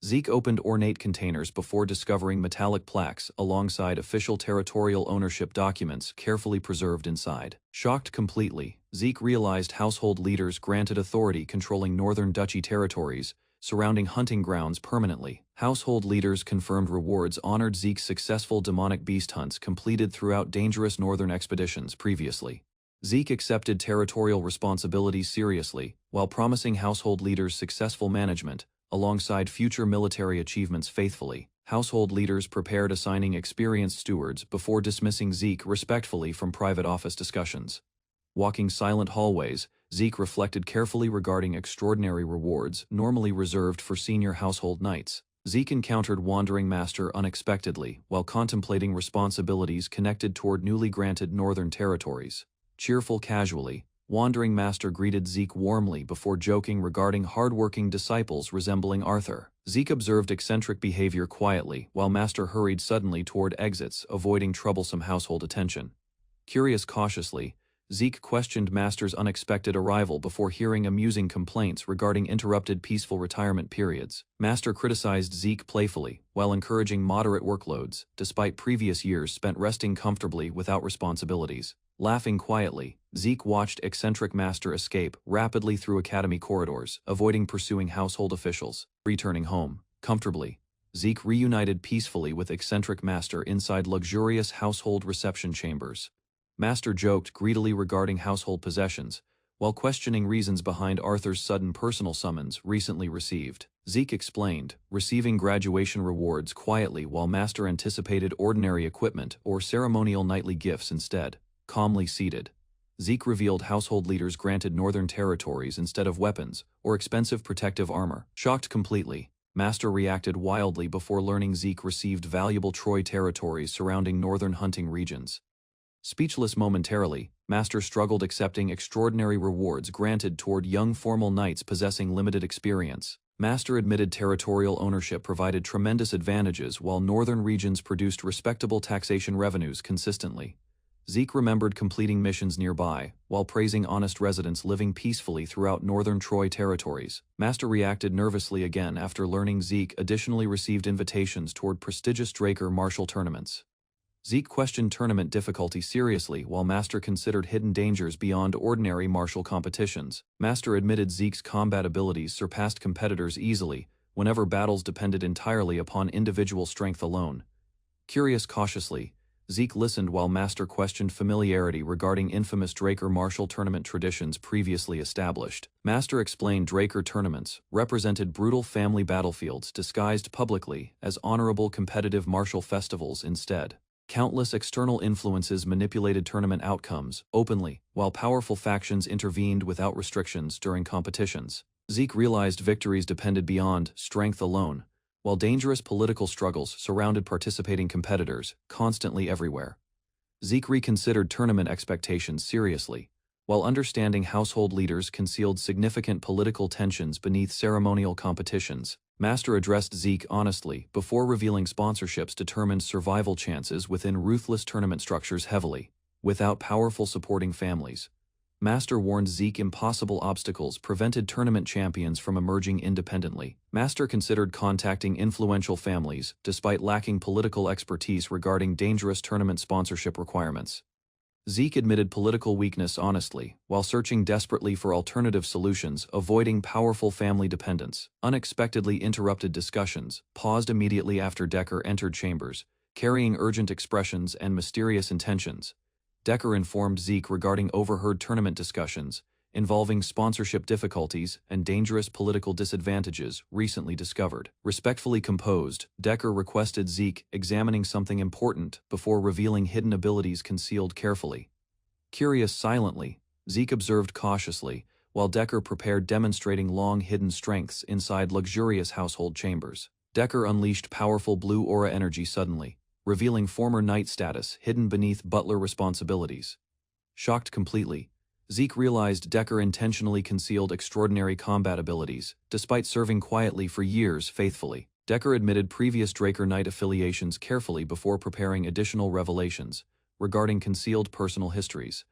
Zeke opened ornate containers before discovering metallic plaques alongside official territorial ownership documents carefully preserved inside. Shocked completely, Zeke realized household leaders granted authority controlling northern duchy territories, surrounding hunting grounds permanently. Household leaders confirmed rewards honored Zeke's successful demonic beast hunts completed throughout dangerous northern expeditions previously. Zeke accepted territorial responsibilities seriously, while promising household leaders successful management, alongside future military achievements faithfully. Household leaders prepared assigning experienced stewards before dismissing Zeke respectfully from private office discussions. Walking silent hallways, Zeke reflected carefully regarding extraordinary rewards normally reserved for senior household knights. Zeke encountered Wandering Master unexpectedly while contemplating responsibilities connected toward newly granted northern territories. Cheerful casually, Wandering Master greeted Zeke warmly before joking regarding hard-working disciples resembling Arthur. Zeke observed eccentric behavior quietly while Master hurried suddenly toward exits, avoiding troublesome household attention. Curious cautiously, Zeke questioned Master's unexpected arrival before hearing amusing complaints regarding interrupted peaceful retirement periods. Master criticized Zeke playfully while encouraging moderate workloads, despite previous years spent resting comfortably without responsibilities. Laughing quietly, Zeke watched eccentric Master escape rapidly through academy corridors, avoiding pursuing household officials. Returning home, comfortably, Zeke reunited peacefully with eccentric Master inside luxurious household reception chambers. Master joked greedily regarding household possessions, while questioning reasons behind Arthur's sudden personal summons recently received. Zeke explained, receiving graduation rewards quietly while Master anticipated ordinary equipment or ceremonial knightly gifts instead. Calmly seated, Zeke revealed household leaders granted northern territories instead of weapons or expensive protective armor. Shocked completely, Master reacted wildly before learning Zeke received valuable Troy territories surrounding northern hunting regions. Speechless momentarily, Master struggled accepting extraordinary rewards granted toward young formal knights possessing limited experience. Master admitted territorial ownership provided tremendous advantages while northern regions produced respectable taxation revenues consistently. Zeke remembered completing missions nearby, while praising honest residents living peacefully throughout northern Troy territories. Master reacted nervously again after learning Zeke additionally received invitations toward prestigious Draker martial tournaments. Zeke questioned tournament difficulty seriously while Master considered hidden dangers beyond ordinary martial competitions. Master admitted Zeke's combat abilities surpassed competitors easily whenever battles depended entirely upon individual strength alone. Curious cautiously, Zeke listened while Master questioned familiarity regarding infamous Draker martial tournament traditions previously established. Master explained Draker tournaments represented brutal family battlefields disguised publicly as honorable competitive martial festivals instead. Countless external influences manipulated tournament outcomes openly, while powerful factions intervened without restrictions during competitions. Zeke realized victories depended beyond strength alone, while dangerous political struggles surrounded participating competitors constantly everywhere. Zeke reconsidered tournament expectations seriously, while understanding household leaders concealed significant political tensions beneath ceremonial competitions. Master addressed Zeke honestly before revealing sponsorships determined survival chances within ruthless tournament structures heavily, without powerful supporting families. Master warned Zeke impossible obstacles prevented tournament champions from emerging independently. Master considered contacting influential families despite lacking political expertise regarding dangerous tournament sponsorship requirements. Zeke admitted political weakness honestly, while searching desperately for alternative solutions, avoiding powerful family dependence. Unexpectedly interrupted discussions, paused immediately after Decker entered chambers, carrying urgent expressions and mysterious intentions. Decker informed Zeke regarding overheard tournament discussions, involving sponsorship difficulties and dangerous political disadvantages recently discovered. Respectfully composed, Decker requested Zeke examining something important before revealing hidden abilities concealed carefully. Curious silently, Zeke observed cautiously, while Decker prepared demonstrating long hidden strengths inside luxurious household chambers. Decker unleashed powerful blue aura energy suddenly, revealing former knight status hidden beneath butler responsibilities. Shocked completely, Zeke realized Decker intentionally concealed extraordinary combat abilities, despite serving quietly for years faithfully. Decker admitted previous Draker Knight affiliations carefully before preparing additional revelations regarding concealed personal histories.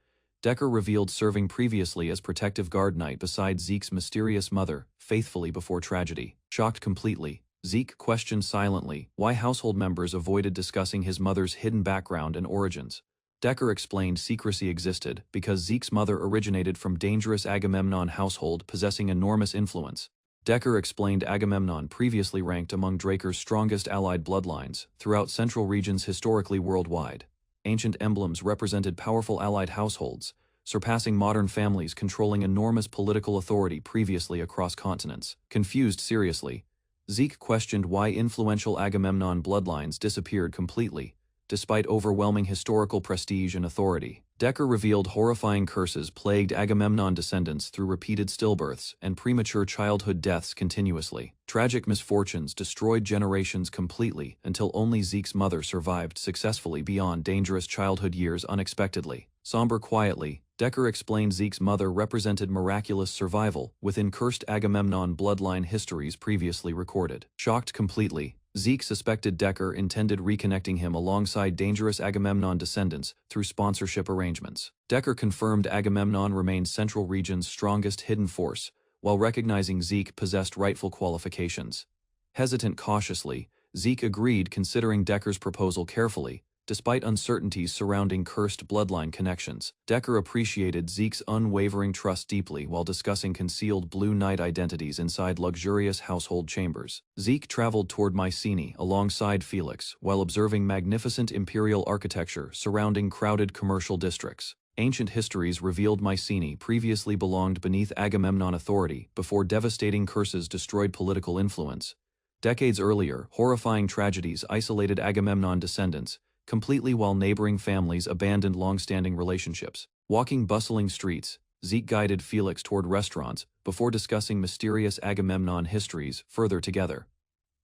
Decker revealed serving previously as Protective Guard Knight beside Zeke's mysterious mother, faithfully before tragedy. Shocked completely, Zeke questioned silently why household members avoided discussing his mother's hidden background and origins. Decker explained secrecy existed because Zeke's mother originated from dangerous Agamemnon household possessing enormous influence. Decker explained Agamemnon previously ranked among Draker's strongest allied bloodlines throughout Central regions historically worldwide. Ancient emblems represented powerful allied households, surpassing modern families controlling enormous political authority previously across continents. Confused seriously, Zeke questioned why influential Agamemnon bloodlines disappeared completely, despite overwhelming historical prestige and authority. Decker revealed horrifying curses plagued Agamemnon descendants through repeated stillbirths and premature childhood deaths continuously. Tragic misfortunes destroyed generations completely until only Zeke's mother survived successfully beyond dangerous childhood years unexpectedly. Somber quietly, Decker explained Zeke's mother represented miraculous survival within cursed Agamemnon bloodline histories previously recorded. Shocked completely, Zeke suspected Decker intended reconnecting him alongside dangerous Agamemnon descendants through sponsorship arrangements. Decker confirmed Agamemnon remained Central Region's strongest hidden force, while recognizing Zeke possessed rightful qualifications. Hesitant cautiously, Zeke agreed, considering Decker's proposal carefully, despite uncertainties surrounding cursed bloodline connections. Decker appreciated Zeke's unwavering trust deeply while discussing concealed Blue Knight identities inside luxurious household chambers. Zeke traveled toward Mycenae alongside Felix while observing magnificent imperial architecture surrounding crowded commercial districts. Ancient histories revealed Mycenae previously belonged beneath Agamemnon authority before devastating curses destroyed political influence. Decades earlier, horrifying tragedies isolated Agamemnon descendants completely while neighboring families abandoned long-standing relationships. Walking bustling streets, Zeke guided Felix toward restaurants before discussing mysterious Agamemnon histories further together.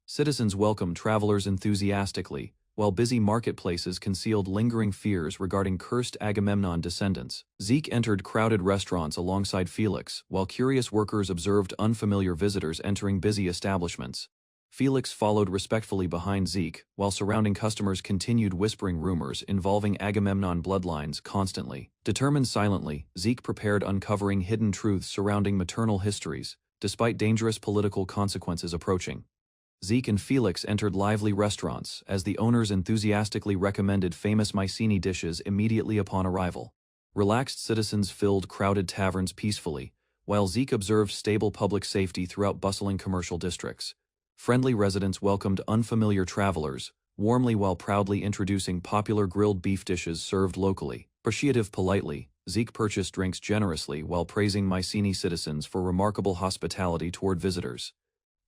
Citizens welcomed travelers enthusiastically, while busy marketplaces concealed lingering fears regarding cursed Agamemnon descendants. Zeke entered crowded restaurants alongside Felix, while curious workers observed unfamiliar visitors entering busy establishments. Felix followed respectfully behind Zeke, while surrounding customers continued whispering rumors involving Agamemnon bloodlines constantly. Determined silently, Zeke prepared uncovering hidden truths surrounding maternal histories, despite dangerous political consequences approaching. Zeke and Felix entered lively restaurants as the owners enthusiastically recommended famous Mycenae dishes immediately upon arrival. Relaxed citizens filled crowded taverns peacefully, while Zeke observed stable public safety throughout bustling commercial districts. Friendly residents welcomed unfamiliar travelers, warmly while proudly introducing popular grilled beef dishes served locally. Appreciative politely, Zeke purchased drinks generously while praising Mycenae citizens for remarkable hospitality toward visitors.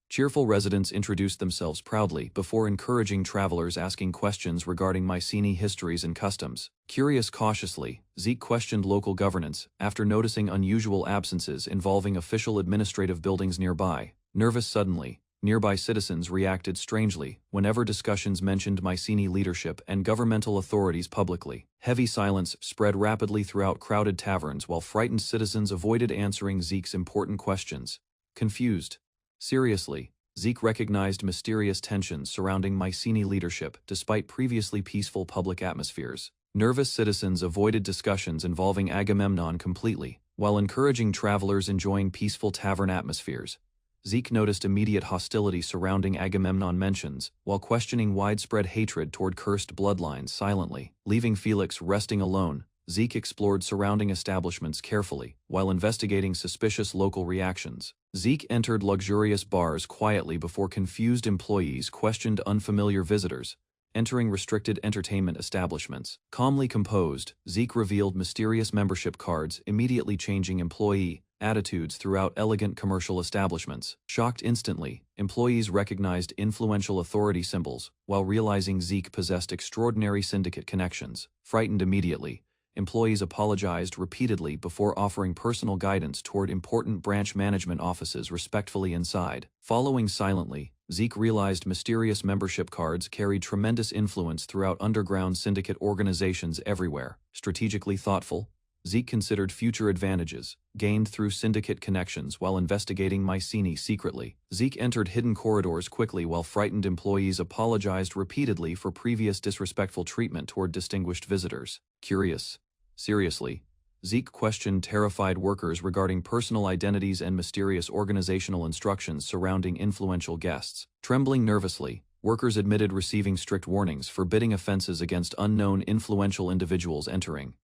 Cheerful residents introduced themselves proudly before encouraging travelers asking questions regarding Mycenae histories and customs. Curious cautiously, Zeke questioned local governance after noticing unusual absences involving official administrative buildings nearby. Nervous suddenly, nearby citizens reacted strangely whenever discussions mentioned Mycenae leadership and governmental authorities publicly. Heavy silence spread rapidly throughout crowded taverns while frightened citizens avoided answering Zeke's important questions. Confused. Seriously, Zeke recognized mysterious tensions surrounding Mycenae leadership despite previously peaceful public atmospheres. Nervous citizens avoided discussions involving Agamemnon completely, while encouraging travelers enjoying peaceful tavern atmospheres. Zeke noticed immediate hostility surrounding Agamemnon mentions, while questioning widespread hatred toward cursed bloodlines silently. Leaving Felix resting alone, Zeke explored surrounding establishments carefully, while investigating suspicious local reactions. Zeke entered luxurious bars quietly before confused employees questioned unfamiliar visitors, entering restricted entertainment establishments. Calmly composed, Zeke revealed mysterious membership cards, immediately changing employee attitudes throughout elegant commercial establishments. Shocked instantly, employees recognized influential authority symbols, while realizing Zeke possessed extraordinary syndicate connections. Frightened immediately, employees apologized repeatedly before offering personal guidance toward important branch management offices respectfully inside. Following silently, Zeke realized mysterious membership cards carried tremendous influence throughout underground syndicate organizations everywhere. Strategically thoughtful, Zeke considered future advantages, gained through syndicate connections while investigating Mycenae secretly. Zeke entered hidden corridors quickly while frightened employees apologized repeatedly for previous disrespectful treatment toward distinguished visitors. Curious. Seriously, Zeke questioned terrified workers regarding personal identities and mysterious organizational instructions surrounding influential guests. Trembling nervously, workers admitted receiving strict warnings forbidding offenses against unknown influential individuals entering.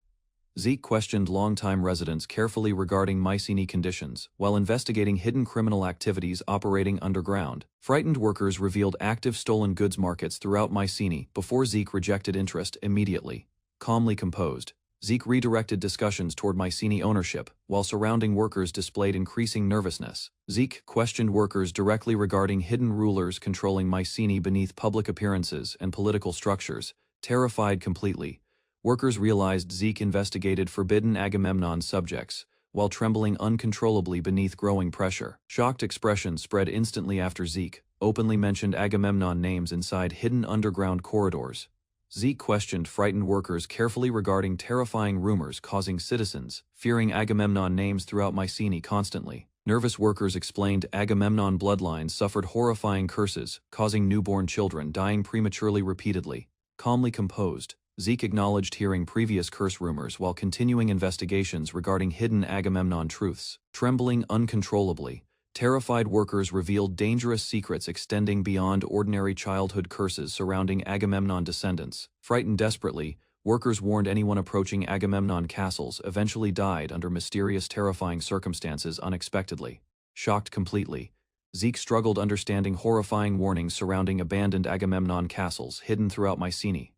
Zeke questioned longtime residents carefully regarding Mycenae conditions, while investigating hidden criminal activities operating underground. Frightened workers revealed active stolen goods markets throughout Mycenae before Zeke rejected interest immediately. Calmly composed, Zeke redirected discussions toward Mycenae ownership, while surrounding workers displayed increasing nervousness. Zeke questioned workers directly regarding hidden rulers controlling Mycenae beneath public appearances and political structures. Terrified completely, workers realized Zeke investigated forbidden Agamemnon subjects, while trembling uncontrollably beneath growing pressure. Shocked expressions spread instantly after Zeke openly mentioned Agamemnon names inside hidden underground corridors. Zeke questioned frightened workers carefully regarding terrifying rumors causing citizens fearing Agamemnon names throughout Mycenae constantly. Nervous workers explained Agamemnon bloodlines suffered horrifying curses, causing newborn children dying prematurely repeatedly. Calmly composed, Zeke acknowledged hearing previous curse rumors while continuing investigations regarding hidden Agamemnon truths. Trembling uncontrollably, terrified workers revealed dangerous secrets extending beyond ordinary childhood curses surrounding Agamemnon descendants. Frightened desperately, workers warned anyone approaching Agamemnon castles eventually died under mysterious terrifying circumstances unexpectedly. Shocked completely, Zeke struggled understanding horrifying warnings surrounding abandoned Agamemnon castles hidden throughout Mycenae.